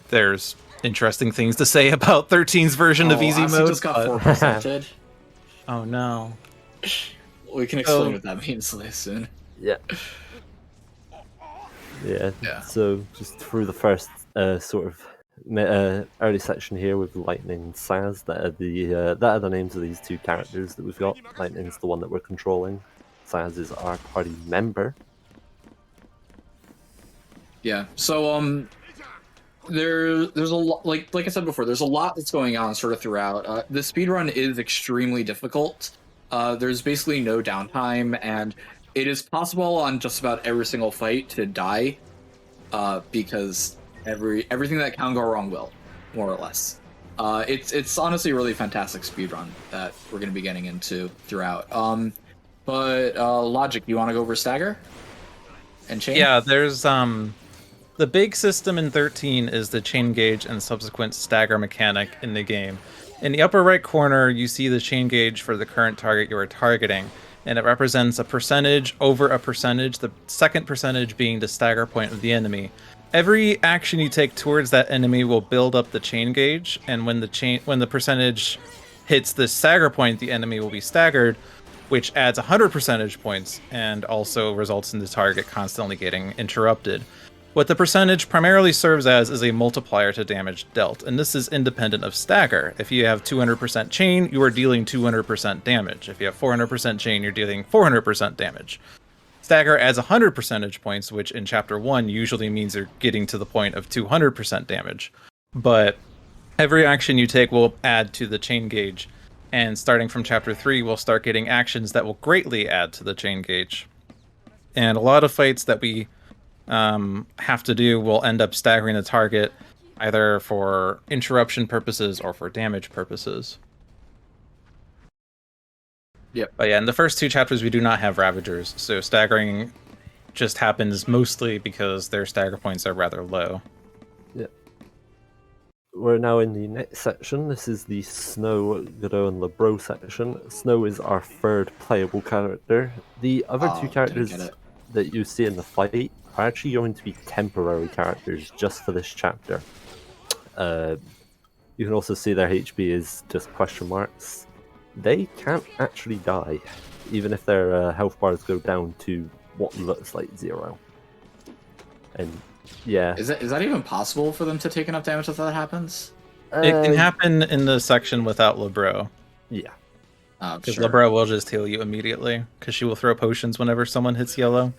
there's interesting things to say about 13's version of easy mode. Just got 4%. Oh no. We can explain what that means soon. Yeah. Yeah. So just through the first sort of early section here with Lightning and Saz, that are the names of these 2 characters that we've got. Lightning's the one that we're controlling. Saz is our party member. Yeah. So there's a lot, like I said before, there's a lot that's going on sort of throughout. The speedrun is extremely difficult. There's basically no downtime, and it is possible on just about every single fight to die, because everything that can go wrong will, more or less. It's honestly a really fantastic speedrun that we're going to be getting into throughout. But Logic, you want to go over Stagger and Chain? Yeah, there's the big system in 13 is the chain gauge and subsequent stagger mechanic in the game. In the upper right corner, you see the chain gauge for the current target you are targeting, and it represents a percentage over a percentage, the second percentage being the stagger point of the enemy. Every action you take towards that enemy will build up the chain gauge, and when the percentage hits the stagger point, the enemy will be staggered, which adds 100 percentage points and also results in the target constantly getting interrupted. What the percentage primarily serves as is a multiplier to damage dealt, and this is independent of stagger. If you have 200% chain, you are dealing 200% damage. If you have 400% chain, you're dealing 400% damage. Stagger adds 100 percentage points, which in Chapter 1 usually means you're getting to the point of 200% damage. But every action you take will add to the chain gauge, and starting from Chapter 3, we'll start getting actions that will greatly add to the chain gauge. And a lot of fights that we have to do will end up staggering the target, either for interruption purposes or for damage purposes. Yep. But yeah, in the first 2 chapters we do not have Ravagers, so staggering just happens mostly because their stagger points are rather low. Yeah. We're now in the next section. This is the Snow, Godot, and Lebro section. Snow is our 3rd playable character. The other 2 characters that you see in the fight are actually going to be temporary characters just for this chapter. You can also see their HP is just question marks. They can't actually die, even if their health bars go down to what looks like 0. And yeah. Is that even possible for them to take enough damage if that happens? It can happen in the section without Lebro. Yeah. Because Lebro will just heal you immediately, because she will throw potions whenever someone hits yellow.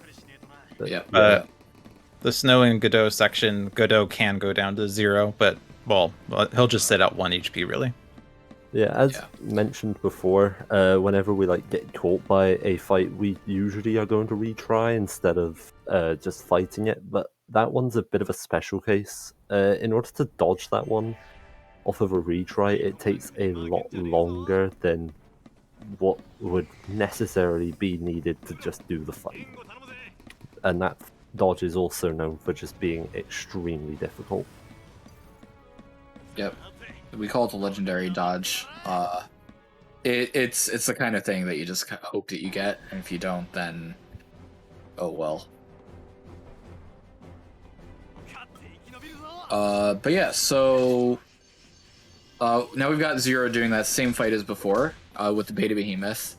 Yeah. The Snow and Godot section, Godot can go down to 0, but, well, he'll just sit out 1 HP, really. Yeah, as mentioned before, whenever we get caught by a fight, we usually are going to retry instead of just fighting it, but that one's a bit of a special case. In order to dodge that one off of a retry, it takes a lot longer than what would necessarily be needed to just do the fight. And that dodge is also known for just being extremely difficult. Yep. We call it the legendary dodge. It's the kind of thing that you just hope that you get, and if you don't, then oh well. But yeah, so now we've got Zero doing that same fight as before with the Beta Behemoth.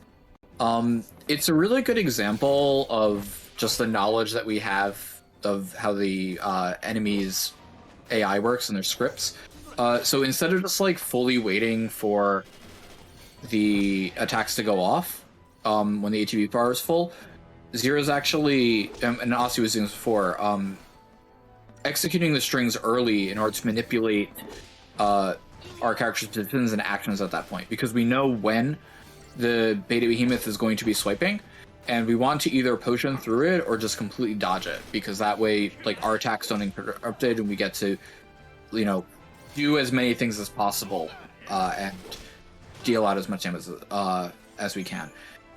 It's a really good example of just the knowledge that we have of how the enemy's AI works and their scripts. So instead of just fully waiting for the attacks to go off when the ATB bar is full, Zero's actually, and Aussie was doing this before, executing the strings early in order to manipulate our character's positions and actions at that point, because we know when the Beta Behemoth is going to be swiping, and we want to either potion through it or just completely dodge it, because that way, like, our attacks don't interrupt it, and we get to, you know, do as many things as possible and deal out as much damage as we can.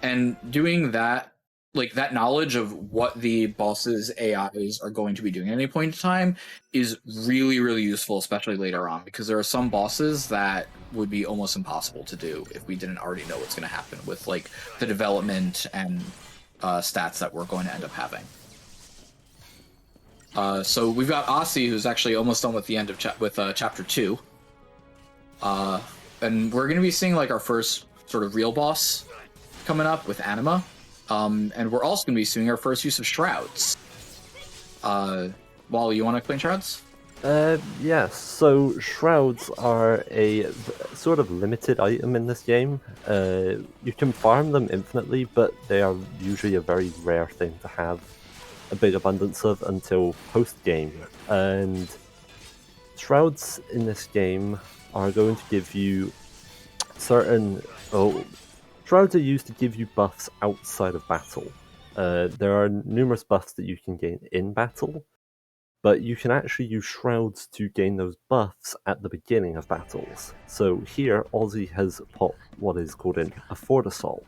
And doing that, like, that knowledge of what the boss's AIs are going to be doing at any point in time is really, really useful, especially later on, because there are some bosses that would be almost impossible to do if we didn't already know what's going to happen with, like, the development and stats that we're going to end up having. So we've got Aussie, who's actually almost done with the end of chapter 2. And we're going to be seeing, like, our first sort of real boss coming up with Anima. And we're also going to be seeing our first use of Shrouds. Wally, you want to explain Shrouds? Yes, so Shrouds are a sort of limited item in this game. You can farm them infinitely, but they are usually a very rare thing to have a big abundance of until post-game. And Shrouds in this game are going to give you certain... Shrouds are used to give you buffs outside of battle. There are numerous buffs that you can gain in battle, but you can actually use Shrouds to gain those buffs at the beginning of battles. So here, Ozzy has popped what is called a Fortisol.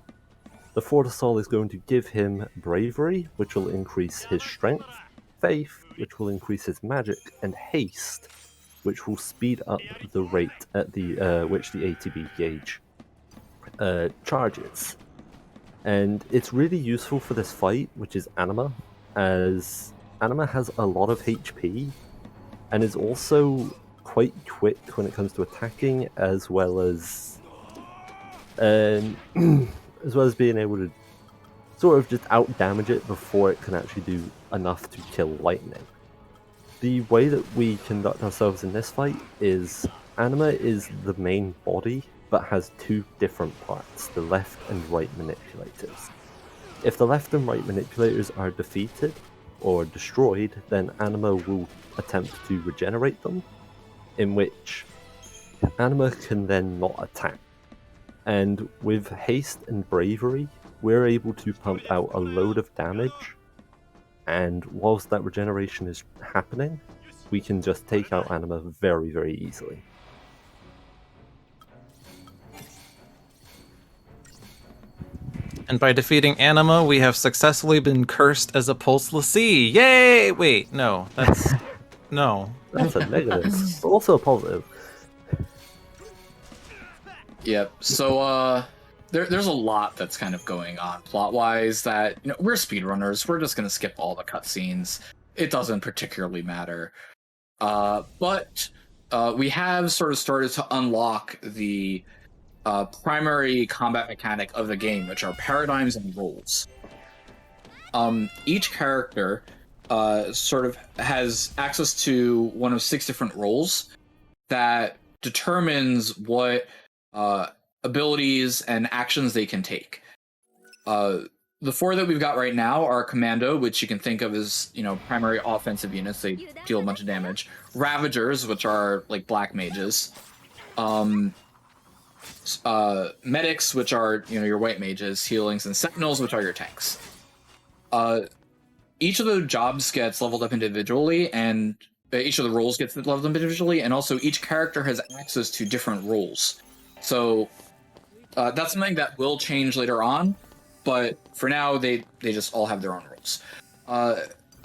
The Fortisol is going to give him Bravery, which will increase his Strength, Faith, which will increase his Magic, and Haste, which will speed up the rate at the which the ATB gauge charges. And it's really useful for this fight, which is Anima, as Anima has a lot of HP and is also quite quick when it comes to attacking, as well as being able to sort of just out damage it before it can actually do enough to kill lightning. The way that we conduct ourselves in this fight is Anima is the main body, but has two different parts, the left and right manipulators. If the left and right manipulators are defeated or destroyed, then Anima will attempt to regenerate them, in which Anima can then not attack. And with Haste and Bravery, we're able to pump out a load of damage, and whilst that regeneration is happening, we can just take out Anima very, very easily. And by defeating Anima, we have successfully been cursed as a pulseless sea. Yay! Wait, no, that's no. That's a negative, but also a positive. Yep. So there's a lot that's kind of going on plot-wise that, you know, we're speedrunners. We're just gonna skip all the cutscenes. It doesn't particularly matter. But we have sort of started to unlock the primary combat mechanic of the game, which are paradigms and roles. Each character sort of has access to one of 6 different roles that determines what abilities and actions they can take. The 4 that we've got right now are Commando, which you can think of as, you know, primary offensive units. They deal a bunch of damage. Ravagers, which are like black mages. Medics, which are, you know, your white mages, healings, and Sentinels, which are your tanks. Each of the jobs gets leveled up individually, and each of the roles gets leveled up individually, and also each character has access to different roles. So that's something that will change later on, but for now, they just all have their own roles.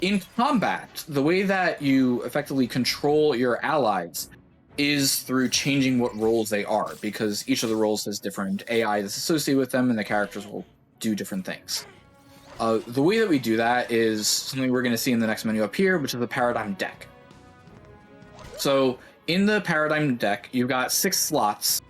In combat, the way that you effectively control your allies is through changing what roles they are, because each of the roles has different AI that's associated with them, and the characters will do different things. The way that we do that is something we're going to see in the next menu up here, which is the Paradigm deck. So in the Paradigm deck, you've got 6 slots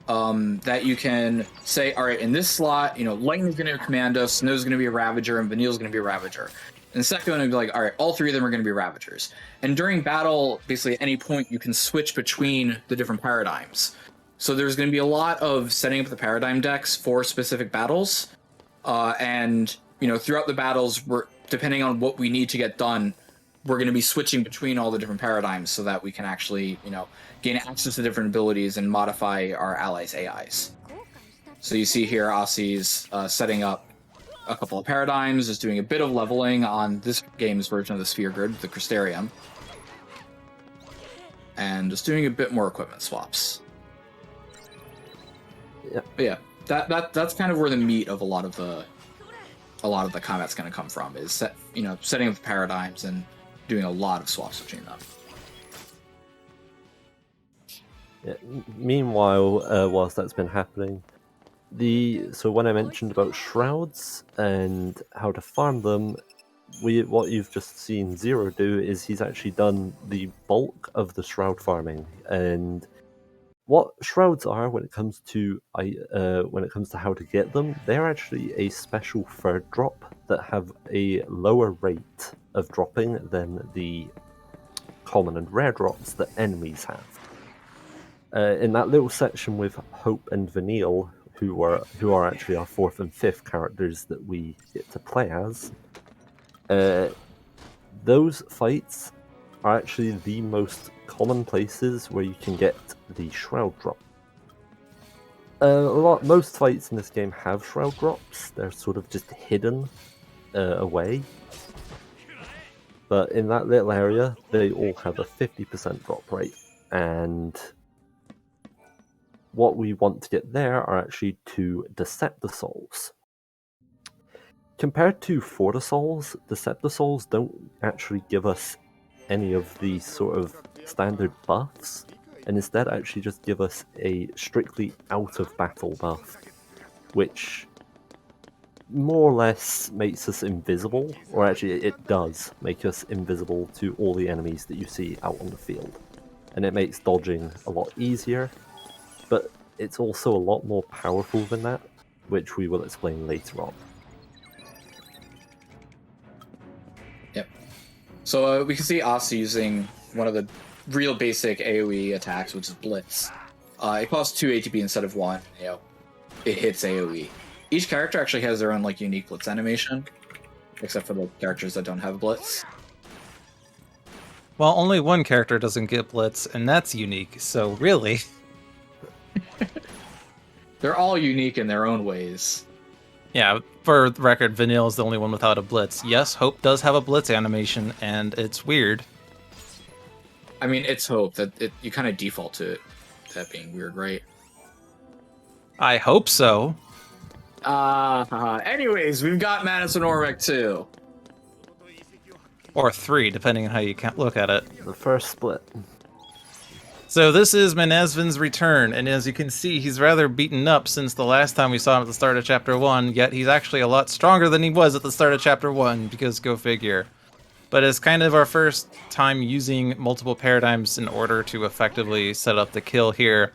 that you can say, all right, in this slot, you know, Lightning's going to be a Commando, Snow's going to be a Ravager, and Vanille's going to be a Ravager. And the second one would be like, all right, all 3 of them are going to be Ravagers. And during battle, basically at any point, you can switch between the different paradigms. So there's going to be a lot of setting up the paradigm decks for specific battles. And, you know, throughout the battles, depending on what we need to get done, we're going to be switching between all the different paradigms so that we can actually, you know, gain access to different abilities and modify our allies' AIs. So you see here, Aussie's setting up a couple of paradigms, just doing a bit of leveling on this game's version of the Sphere Grid, the ChrisTenarium, and just doing a bit more equipment swaps. Yeah. But yeah, that's kind of where the meat of a lot of the combat's going to come from, is setting up the paradigms and doing a lot of swaps between them. Yeah. Meanwhile, whilst that's been happening, so when I mentioned about shrouds and how to farm them, what you've just seen Zero do is he's actually done the bulk of the shroud farming. And what shrouds are, when it comes to how to get them, they're actually a special third drop that have a lower rate of dropping than the common and rare drops that enemies have. In that little section with Hope and Vanille, who are actually our 4th and 5th characters that we get to play as, those fights are actually the most common places where you can get the shroud drop. Most fights in this game have shroud drops. They're sort of just hidden away. But in that little area, they all have a 50% drop rate, and what we want to get there are actually 2 Decepticouls. Compared to Fortisouls, Decepticouls don't actually give us any of the sort of standard buffs, and instead actually just give us a strictly out of battle buff, which more or less makes us invisible, or actually it does make us invisible to all the enemies that you see out on the field. And it makes dodging a lot easier, but it's also a lot more powerful than that, which we will explain later on. Yep. So we can see Aussie using one of the real basic AoE attacks, which is Blitz. It costs 2 ATB instead of 1. It hits AoE. Each character actually has their own unique Blitz animation, except for the characters that don't have Blitz. Well, only one character doesn't get Blitz, and that's unique, so really... They're all unique in their own ways. Yeah, for the record, Vanille is the only one without a Blitz. Yes, Hope does have a Blitz animation, and it's weird. I mean, it's Hope. That you kind of default to it, that being weird, right? I hope so. Anyways, we've got Madison Orbeck 2. Or 3, depending on how you look at it. The first split. So this is Manezvin's return, and as you can see, he's rather beaten up since the last time we saw him at the start of Chapter 1, yet he's actually a lot stronger than he was at the start of Chapter 1, because go figure. But it's kind of our first time using multiple paradigms in order to effectively set up the kill here.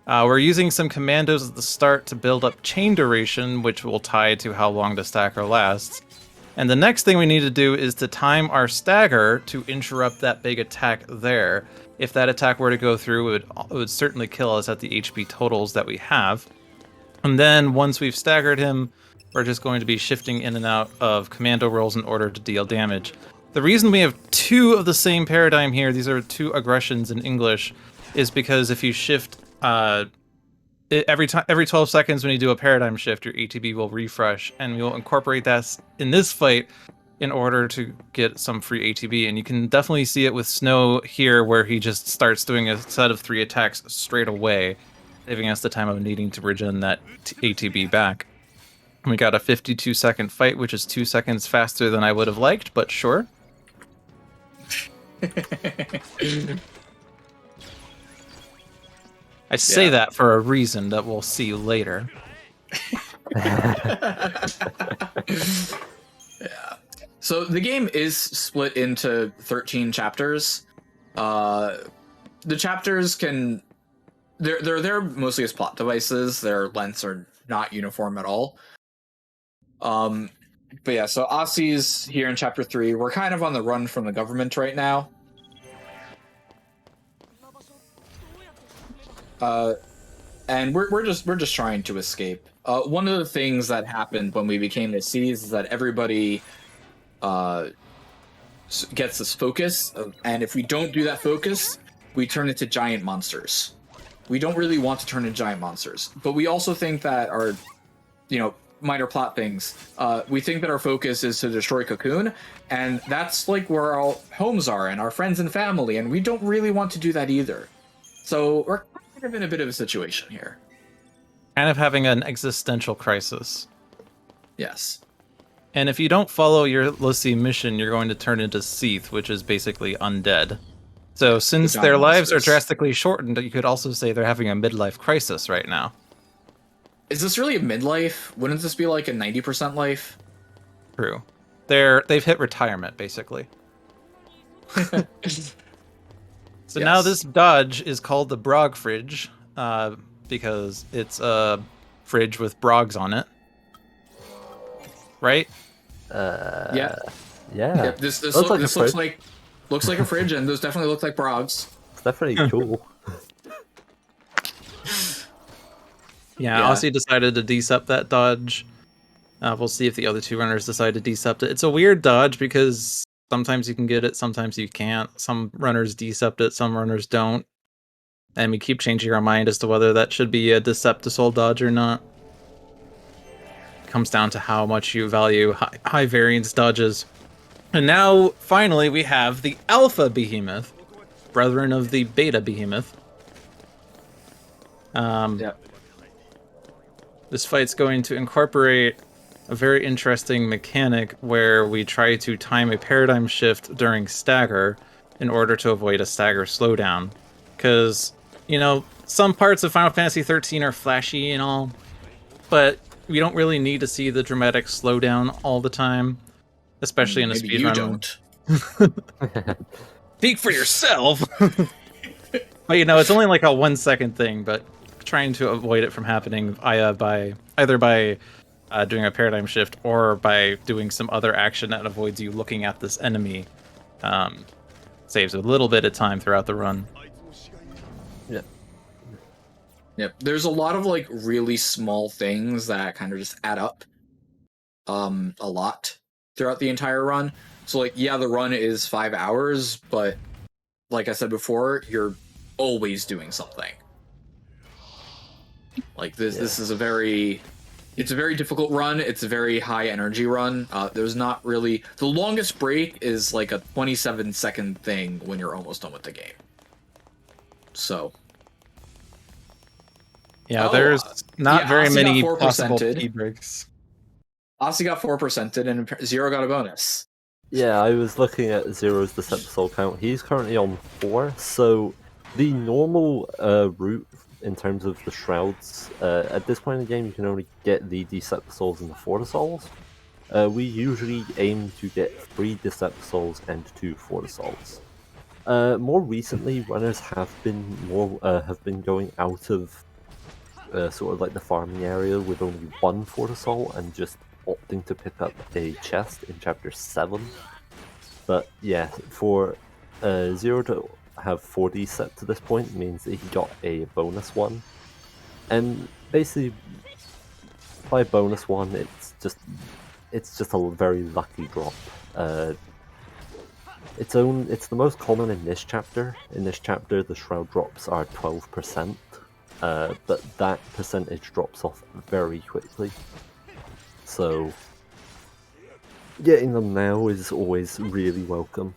We're using some commandos at the start to build up chain duration, which will tie to how long the stacker lasts. And the next thing we need to do is to time our stagger to interrupt that big attack there. If that attack were to go through, it would certainly kill us at the HP totals that we have. And then once we've staggered him, we're just going to be shifting in and out of commando rolls in order to deal damage. The reason we have 2 of the same paradigm here, these are 2 aggressions in English, is because if you shift every 12 seconds when you do a paradigm shift, your ATB will refresh, and we will incorporate that in this fight in order to get some free ATB. And you can definitely see it with Snow here, where he just starts doing a set of 3 attacks straight away, saving us the time of needing to regen that ATB back. We got a 52-second fight, which is 2 seconds faster than I would have liked, but sure. I say that for a reason that we'll see later. Yeah. So the game is split into 13 chapters. The chapters can... They're there mostly as plot devices. Their lengths are not uniform at all. But yeah, so Aussie's here in chapter 3. We're kind of on the run from the government right now. And we're just trying to escape. One of the things that happened when we became the Seas is that everybody gets this focus, and if we don't do that focus, we turn into giant monsters. We don't really want to turn into giant monsters, but we also think that our, minor plot things. We think that our focus is to destroy Cocoon, and that's like where our homes are and our friends and family, and we don't really want to do that either. So we're kind of in a bit of a situation here. Kind of having an existential crisis. Yes. And if you don't follow your Lucy mission, you're going to turn into Seath, which is basically undead. So since their lives are drastically shortened, you could also say they're having a midlife crisis right now. Is this really a midlife? Wouldn't this be like a 90% life? True. They've hit retirement, basically. So now this dodge is called the Brog Fridge, because it's a fridge with brogs on it. Right? Yeah. Yeah. This looks like a fridge, and those definitely look like brogs. It's definitely cool. Yeah, Aussie decided to decept that dodge. We'll see if the other two runners decide to decept it. It's a weird dodge because sometimes you can get it, sometimes you can't. Some runners decept it, some runners don't. And we keep changing our mind as to whether that should be a Deceptisol dodge or not. It comes down to how much you value high variance dodges. And now, finally, we have the Alpha Behemoth, brethren of the Beta Behemoth. This fight's going to incorporate a very interesting mechanic where we try to time a paradigm shift during stagger in order to avoid a stagger slowdown. Because, you know, some parts of Final Fantasy XIII are flashy and all, but we don't really need to see the dramatic slowdown all the time, especially in a speedrun. You don't. Speak for yourself! But, you know, it's only like a 1 second thing, but trying to avoid it from happening either by doing a paradigm shift or by doing some other action that avoids you looking at this enemy saves a little bit of time throughout the run. Yep. There's a lot of like really small things that kind of just add up a lot throughout the entire run. So like, yeah, the run is 5 hours, but like I said before, you're always doing something. Like this is a very difficult run. It's a very high energy run. There's not really, the longest break is like a 27-second thing when you're almost done with the game. So yeah, there's not very many possible P breaks. Aussie got 4%ed and Zero got a bonus. Yeah, I was looking at Zero's Deceptisol count. He's currently on 4, so the normal route in terms of the shrouds, at this point in the game you can only get the Deceptisols and the Fortisols. We usually aim to get 3 Deceptisols and 2 Fortisols. More recently, runners have been going out of sort of like the farming area with only 1 Fortisol and just opting to pick up a chest in chapter 7. But yeah, for Zero to have 4D set to this point means that he got a bonus one, and basically by bonus one it's just a very lucky drop. It's the most common in this chapter. In this chapter the shroud drops are 12%, but that percentage drops off very quickly, so getting them now is always really welcome.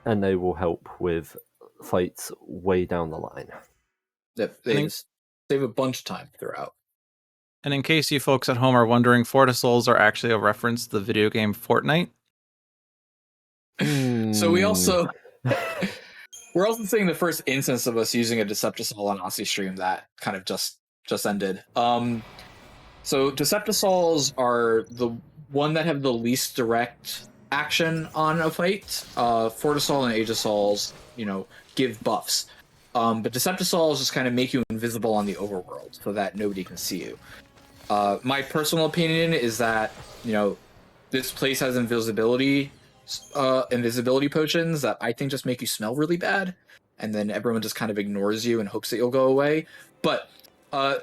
And they will help with fights way down the line. They save a bunch of time throughout. And in case you folks at home are wondering, Fortisols are actually a reference to the video game Fortnite. So we're also seeing the first instance of us using a Deceptisol on Aussie stream that kind of just ended. So Deceptisols are the one that have the least direct action on a fight. Fortisol and Aegisols, give buffs. But Deceptisols just kind of make you invisible on the overworld so that nobody can see you. My personal opinion is that, this place has invisibility potions that I think just make you smell really bad, and then everyone just kind of ignores you and hopes that you'll go away. But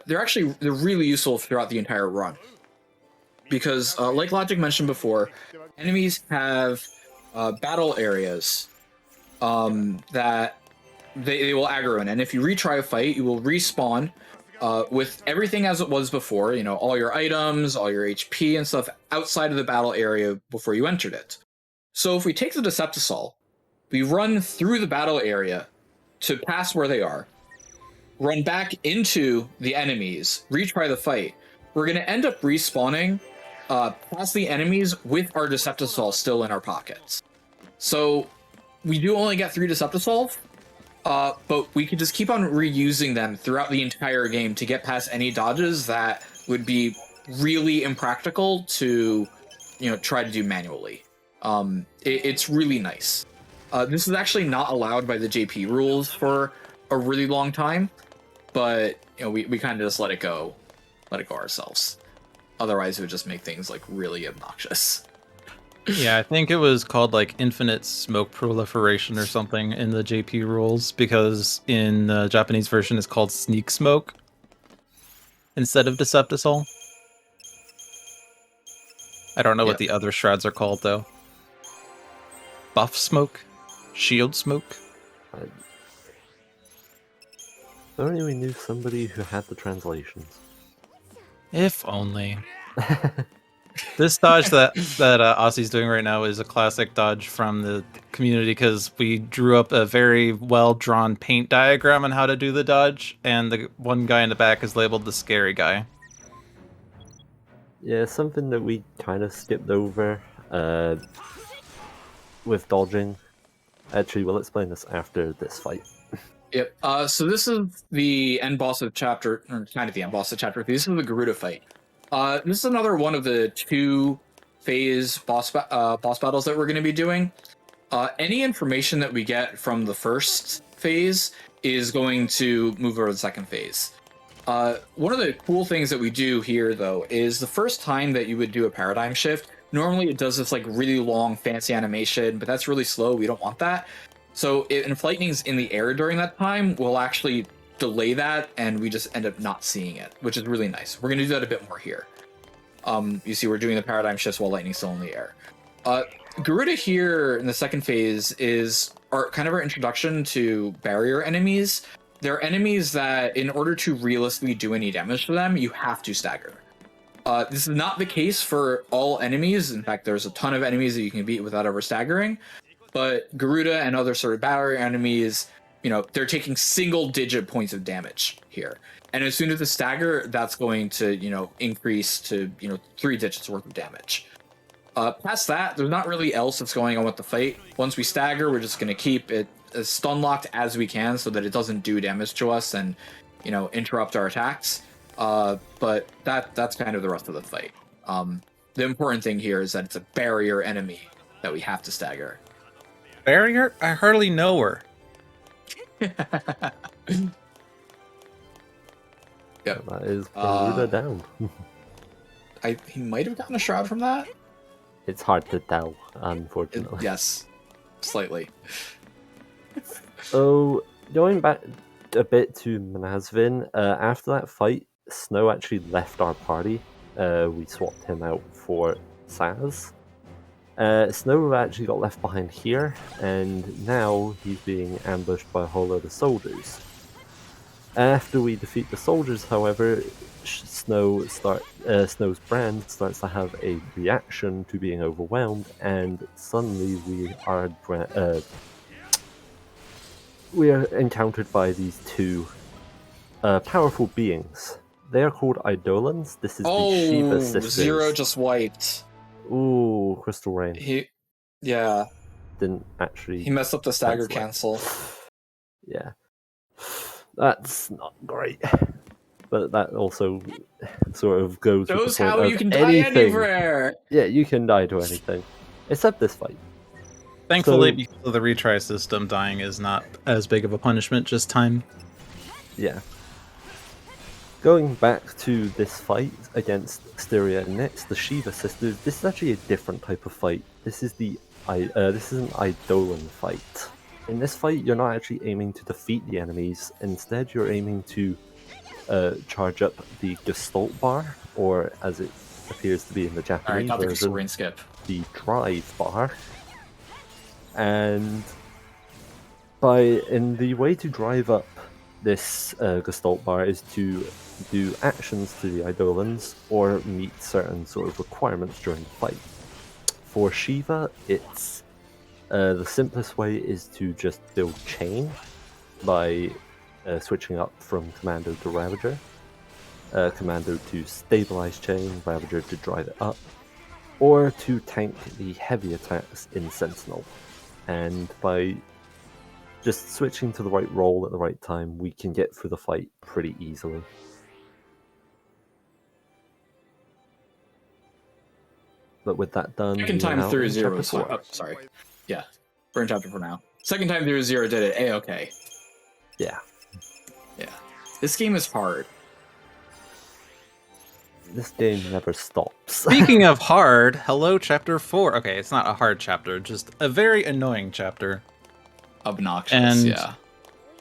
they're really useful throughout the entire run. Because, like Logic mentioned before, enemies have battle areas that they will aggro in. And if you retry a fight, you will respawn with everything as it was before, you know, all your items, all your HP and stuff outside of the battle area before you entered it. So if we take the Deceptisol, we run through the battle area to pass where they are, run back into the enemies, retry the fight, we're going to end up respawning past the enemies with our Deceptisol still in our pockets. So we do only get 3 Deceptisol, but we could just keep on reusing them throughout the entire game to get past any dodges that would be really impractical to, you know, try to do manually. It's really nice. This is actually not allowed by the JP rules for a really long time, but you know, we kind of just let it go ourselves. Otherwise, it would just make things like really obnoxious. Yeah, I think it was called like infinite smoke proliferation or something in the JP rules, because in the Japanese version it's called sneak smoke instead of Deceptisol. I don't know what the other shreds are called though. Buff smoke? Shield smoke? If only we knew somebody who had the translations. If only. This dodge that Aussie's doing right now is a classic dodge from the community, because we drew up a very well-drawn paint diagram on how to do the dodge, and the one guy in the back is labeled the scary guy. Yeah, something that we kind of skipped over with dodging. Actually, we'll explain this after this fight. Yep. So this is the end boss of chapter, or kind of the end boss of chapter 3. This is the Garuda fight. This is another one of the 2-phase boss battles that we're going to be doing. Any information that we get from the first phase is going to move over to the second phase. One of the cool things that we do here, though, is the first time that you would do a paradigm shift, normally it does this like really long fancy animation, but that's really slow. We don't want that. So if lightning's in the air during that time, we'll actually delay that, and we just end up not seeing it, which is really nice. We're going to do that a bit more here. You see we're doing the paradigm shifts while lightning's still in the air. Garuda here in the second phase is kind of our introduction to barrier enemies. They're enemies that, in order to realistically do any damage to them, you have to stagger. This is not the case for all enemies. In fact, there's a ton of enemies that you can beat without ever staggering. But Garuda and other sort of barrier enemies, you know, they're taking single-digit points of damage here. And as soon as the stagger, that's going to, you know, increase to, you know, 3 digits worth of damage. Past that, there's not really else that's going on with the fight. Once we stagger, we're just going to keep it as stun-locked as we can so that it doesn't do damage to us and, you know, interrupt our attacks. But that's kind of the rest of the fight. The important thing here is that it's a barrier enemy that we have to stagger. Barrier? I hardly know her. Yep. That is Garuda down. He might have gotten a shroud from that. It's hard to tell, unfortunately. Yes, slightly. So, going back a bit to MrZwanzig, after that fight, Snow actually left our party. We swapped him out for Saz. Snow actually got left behind here, and now he's being ambushed by a whole load of soldiers. After we defeat the soldiers, however, Snow's brand starts to have a reaction to being overwhelmed, and suddenly we are encountered by these 2 powerful beings. They are called Eidolons. This is the Shiva sisters. Zero just wiped. Ooh, Crystal Rain. He messed up the stagger cancel. Yeah. That's not great. But that also sort of goes with Shows the point how of you can die anything. anywhere. Yeah, you can die to anything. Except this fight. Thankfully, because of the retry system, dying is not as big of a punishment, just time. Yeah. Going back to this fight against Styria and Nyx, the Shiva sisters, this is actually a different type of fight. This is an Eidolon fight. In this fight, you're not actually aiming to defeat the enemies. Instead, you're aiming to charge up the Gestalt bar, or as it appears to be in the Japanese version, the Drive bar. And in the way to drive up this Gestalt bar is to do actions to the Eidolons or meet certain sort of requirements during the fight. For Shiva, it's the simplest way is to just build chain by switching up from Commando to Ravager. Commando to stabilize chain, Ravager to drive it up, or to tank the heavy attacks in Sentinel. And by just switching to the right role at the right time, we can get through the fight pretty easily. But with that done, Second time now through in zero. chapter So, 4. oh, sorry. Yeah, we're in chapter 4 now. Second time through zero did it. A-okay. Yeah. Yeah. This game is hard. This game never stops. Speaking of hard, hello, chapter 4. Okay, it's not a hard chapter, just a very annoying chapter. Obnoxious, And yeah.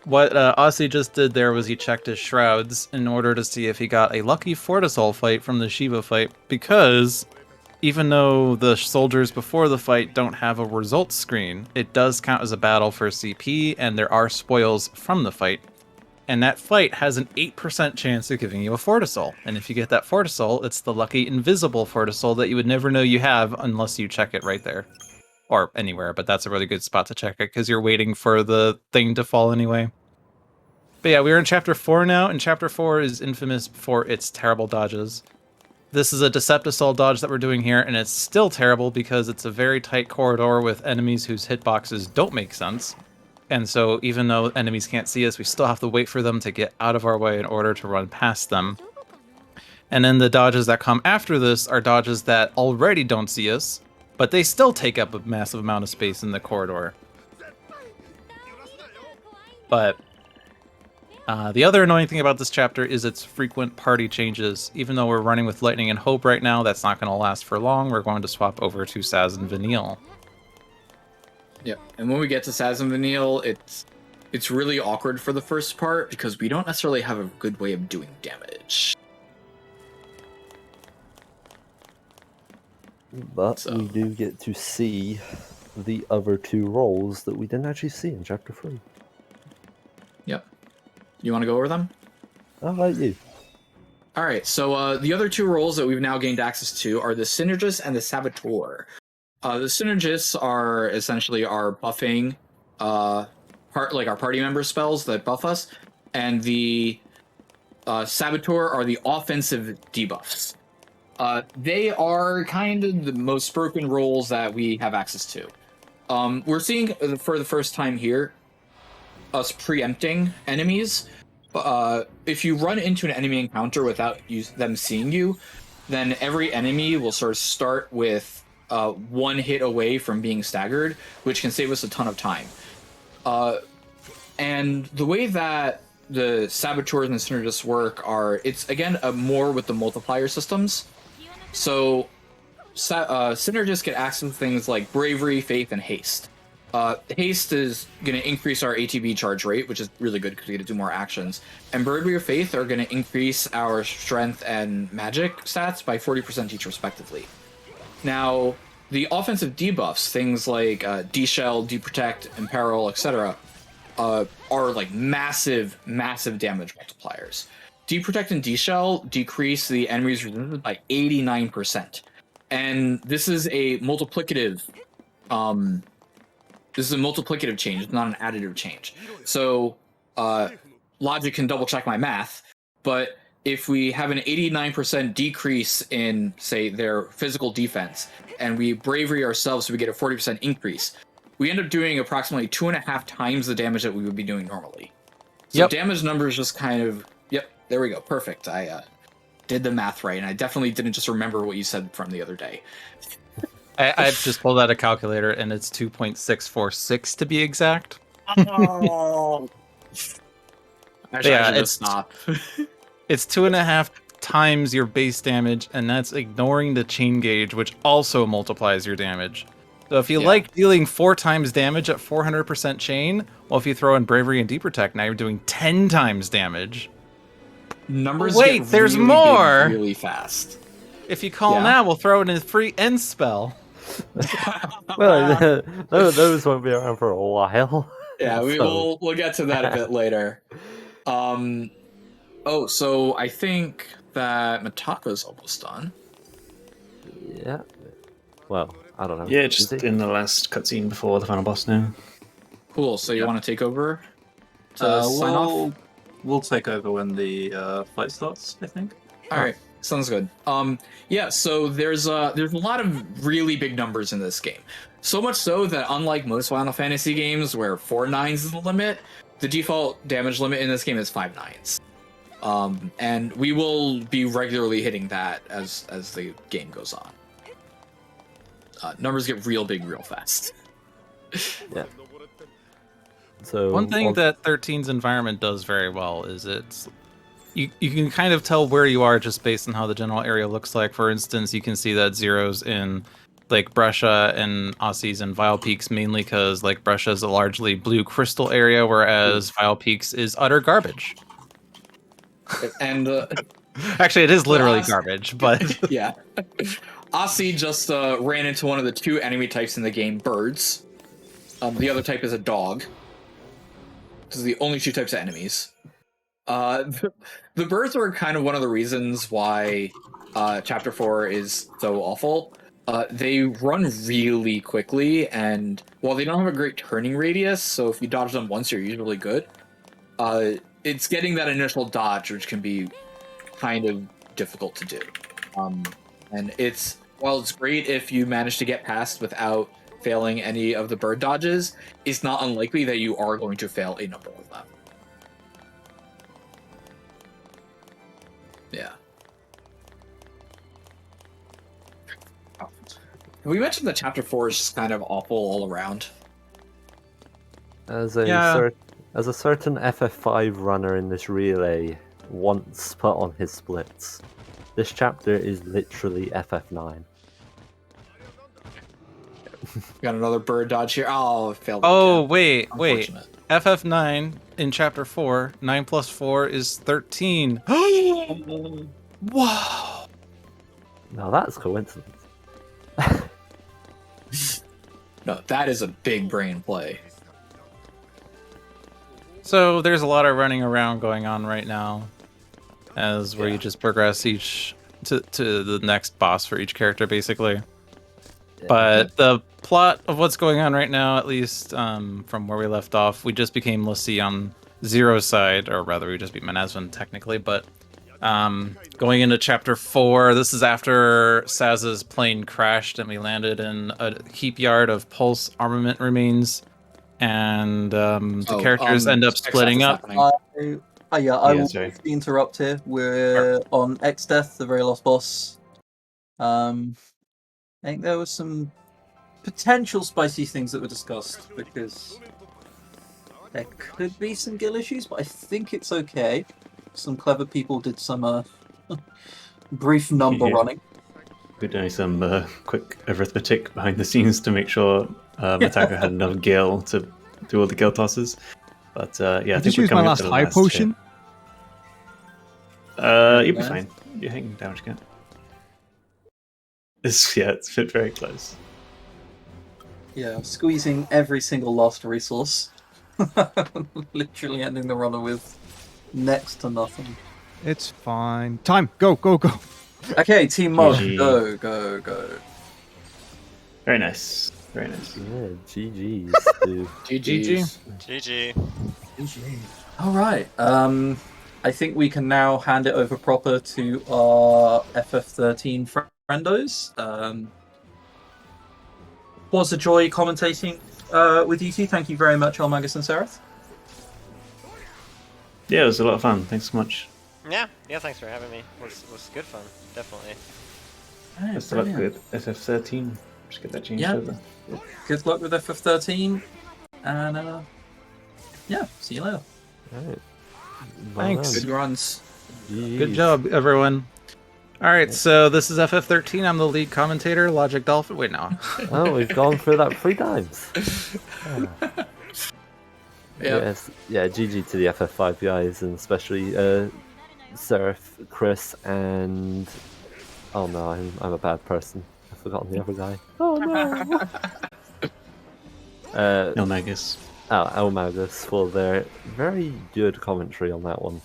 what Aussie just did there was he checked his shrouds in order to see if he got a lucky Fortisol fight from the Shiva fight, because even though the soldiers before the fight don't have a results screen, it does count as a battle for CP, and there are spoils from the fight. And that fight has an 8% chance of giving you a Fortisol. And if you get that Fortisol, it's the lucky invisible Fortisol that you would never know you have unless you check it right there. Or anywhere, but that's a really good spot to check it, because you're waiting for the thing to fall anyway. But yeah, we're in Chapter 4 now, and Chapter 4 is infamous for its terrible dodges. This is a Deceptisol dodge that we're doing here, and it's still terrible because it's a very tight corridor with enemies whose hitboxes don't make sense. And so even though enemies can't see us, we still have to wait for them to get out of our way in order to run past them. And then the dodges that come after this are dodges that already don't see us, but they still take up a massive amount of space in the corridor. But the other annoying thing about this chapter is its frequent party changes. Even though we're running with Lightning and Hope right now, that's not going to last for long. We're going to swap over to Saz and Vanille. Yep. And when we get to Saz and Vanille, it's really awkward for the first part because we don't necessarily have a good way of doing damage. But we do get to see the other two roles that we didn't actually see in Chapter 3. Yep. You want to go over them? How about you? Alright, so the other two roles that we've now gained access to are the Synergist and the Saboteur. The Synergists are essentially our buffing, our party member spells that buff us, and the Saboteur are the offensive debuffs. They are kind of the most broken roles that we have access to. We're seeing, for the first time here, us preempting enemies. If you run into an enemy encounter without them seeing you, then every enemy will sort of start with one hit away from being staggered, which can save us a ton of time. And the way that the Saboteurs and the Synergists work are, it's again more with the multiplier systems. So Synergists get access to things like Bravery, Faith, and Haste. Haste is going to increase our ATB charge rate, which is really good because we get to do more actions. And Bravery or Faith are going to increase our Strength and Magic stats by 40% each respectively. Now, the offensive debuffs, things like D-Shell, D-Protect, Imperil, etc., are like massive, massive damage multipliers. D-Protect and D-Shell decrease the enemy's resistance by 89%. And this is a multiplicative change, it's not an additive change. So logic can double check my math, but if we have an 89% decrease in, say, their physical defense, and we bravery ourselves so we get a 40% increase, we end up doing approximately 2.5 times the damage that we would be doing normally. So damage numbers just kind of, there we go, perfect. I did the math right, and I definitely didn't just remember what you said from the other day. I've just pulled out a calculator, and it's 2.646 to be exact. Oh. Actually, Yeah, I should it's just stop. It's 2.5 times your base damage, and that's ignoring the chain gauge, which also multiplies your damage. So if you like dealing 4 times damage at 400% chain, well, if you throw in Bravery and D-Protect, now you're doing 10 times damage. Numbers Wait, get there's really more! big really fast. If you call now, we'll throw in a free end spell. Well, those won't be around for a while. Yeah, So- we'll get to that a bit later. Oh, so I think that Metako's almost done. Yeah. Well, I don't know. Yeah, Is just it? in the last cutscene before the final boss now. Cool. So you want to take over to sign off? We'll take over when the fight starts, I think. All right, sounds good. Yeah. So there's a lot of really big numbers in this game. So much so that unlike most Final Fantasy games where 4 nines is the limit, the default damage limit in this game is 5 nines. And we will be regularly hitting that as the game goes on. Numbers get real big real fast. Yeah. So One thing that 13's environment does very well is you can kind of tell where you are just based on how the general area looks like. For instance, you can see that Zero's in Lake Brescia and Aussie's in Vile Peaks mainly because Lake Brescia is a largely blue crystal area, whereas Vile Peaks is utter garbage. And actually, it is literally garbage, but yeah. Aussie just ran into one of the 2 enemy types in the game, birds. The other type is a dog. Those are the only 2 types of enemies. The birds are kind of one of the reasons why Chapter 4 is so awful. They run really quickly, and while they don't have a great turning radius, so if you dodge them once, you're usually good, it's getting that initial dodge, which can be kind of difficult to do. And while it's great if you manage to get past without failing any of the bird dodges, it's not unlikely that you are going to fail a number of them. Yeah. We mentioned that Chapter 4 is just kind of awful all around. As a certain FF5 runner in this relay once put on his splits, this chapter is literally FF9. Got another bird dodge here. Oh, it failed. Oh, wait. FF9 in Chapter 4, 9 plus 4 is 13. Wow. Now that's coincidence. No, that is a big brain play. So there's a lot of running around going on right now, where you just progress to the next boss for each character, basically. Yeah. But the plot of what's going on right now, at least from where we left off, we just became Lassie on Zero's side, or rather, we just beat MrZwanzig technically. But going into Chapter 4, this is after Saz's plane crashed and we landed in a heap yard of Pulse armament remains. And the characters end up splitting up. I will interrupt here. We're on X-Death, the very last boss. I think there was some potential spicy things that were discussed because there could be some gill issues, but I think it's okay. Some clever people did some brief number running. We're doing some quick arithmetic behind the scenes to make sure Metako had enough gil to do all the gil tosses. But yeah, I think we're coming up to the last potion. You'll be fine. You're hitting damage count. It's fit very close. Yeah, squeezing every single last resource. Literally ending the runner with next to nothing. It's fine. Time. Go. Okay, Team Mod. Go. Very nice. Very nice. Yeah, GG's, dude. GG. All right. I think we can now hand it over proper to our FF13 friendos. Was a joy commentating with you two. Thank you very much, elmagus and Cereth. Yeah, it was a lot of fun. Thanks so much. Yeah, thanks for having me. It was good fun, definitely. Best of luck with FF13. Just get that changed over. Good luck with FF13. And see you later. Right. Thanks. Good runs. Good job, everyone. All right, so this is FF13. I'm the lead commentator, Logic Dolphin. Wait, no. Oh, we've gone through that 3 times. Yes, yeah, GG to the FF5 guys, and especially Cereth, Chris, and... Oh no, I'm a bad person. I've forgotten the other guy. Oh no! elmagus. elmagus for their very good commentary on that one.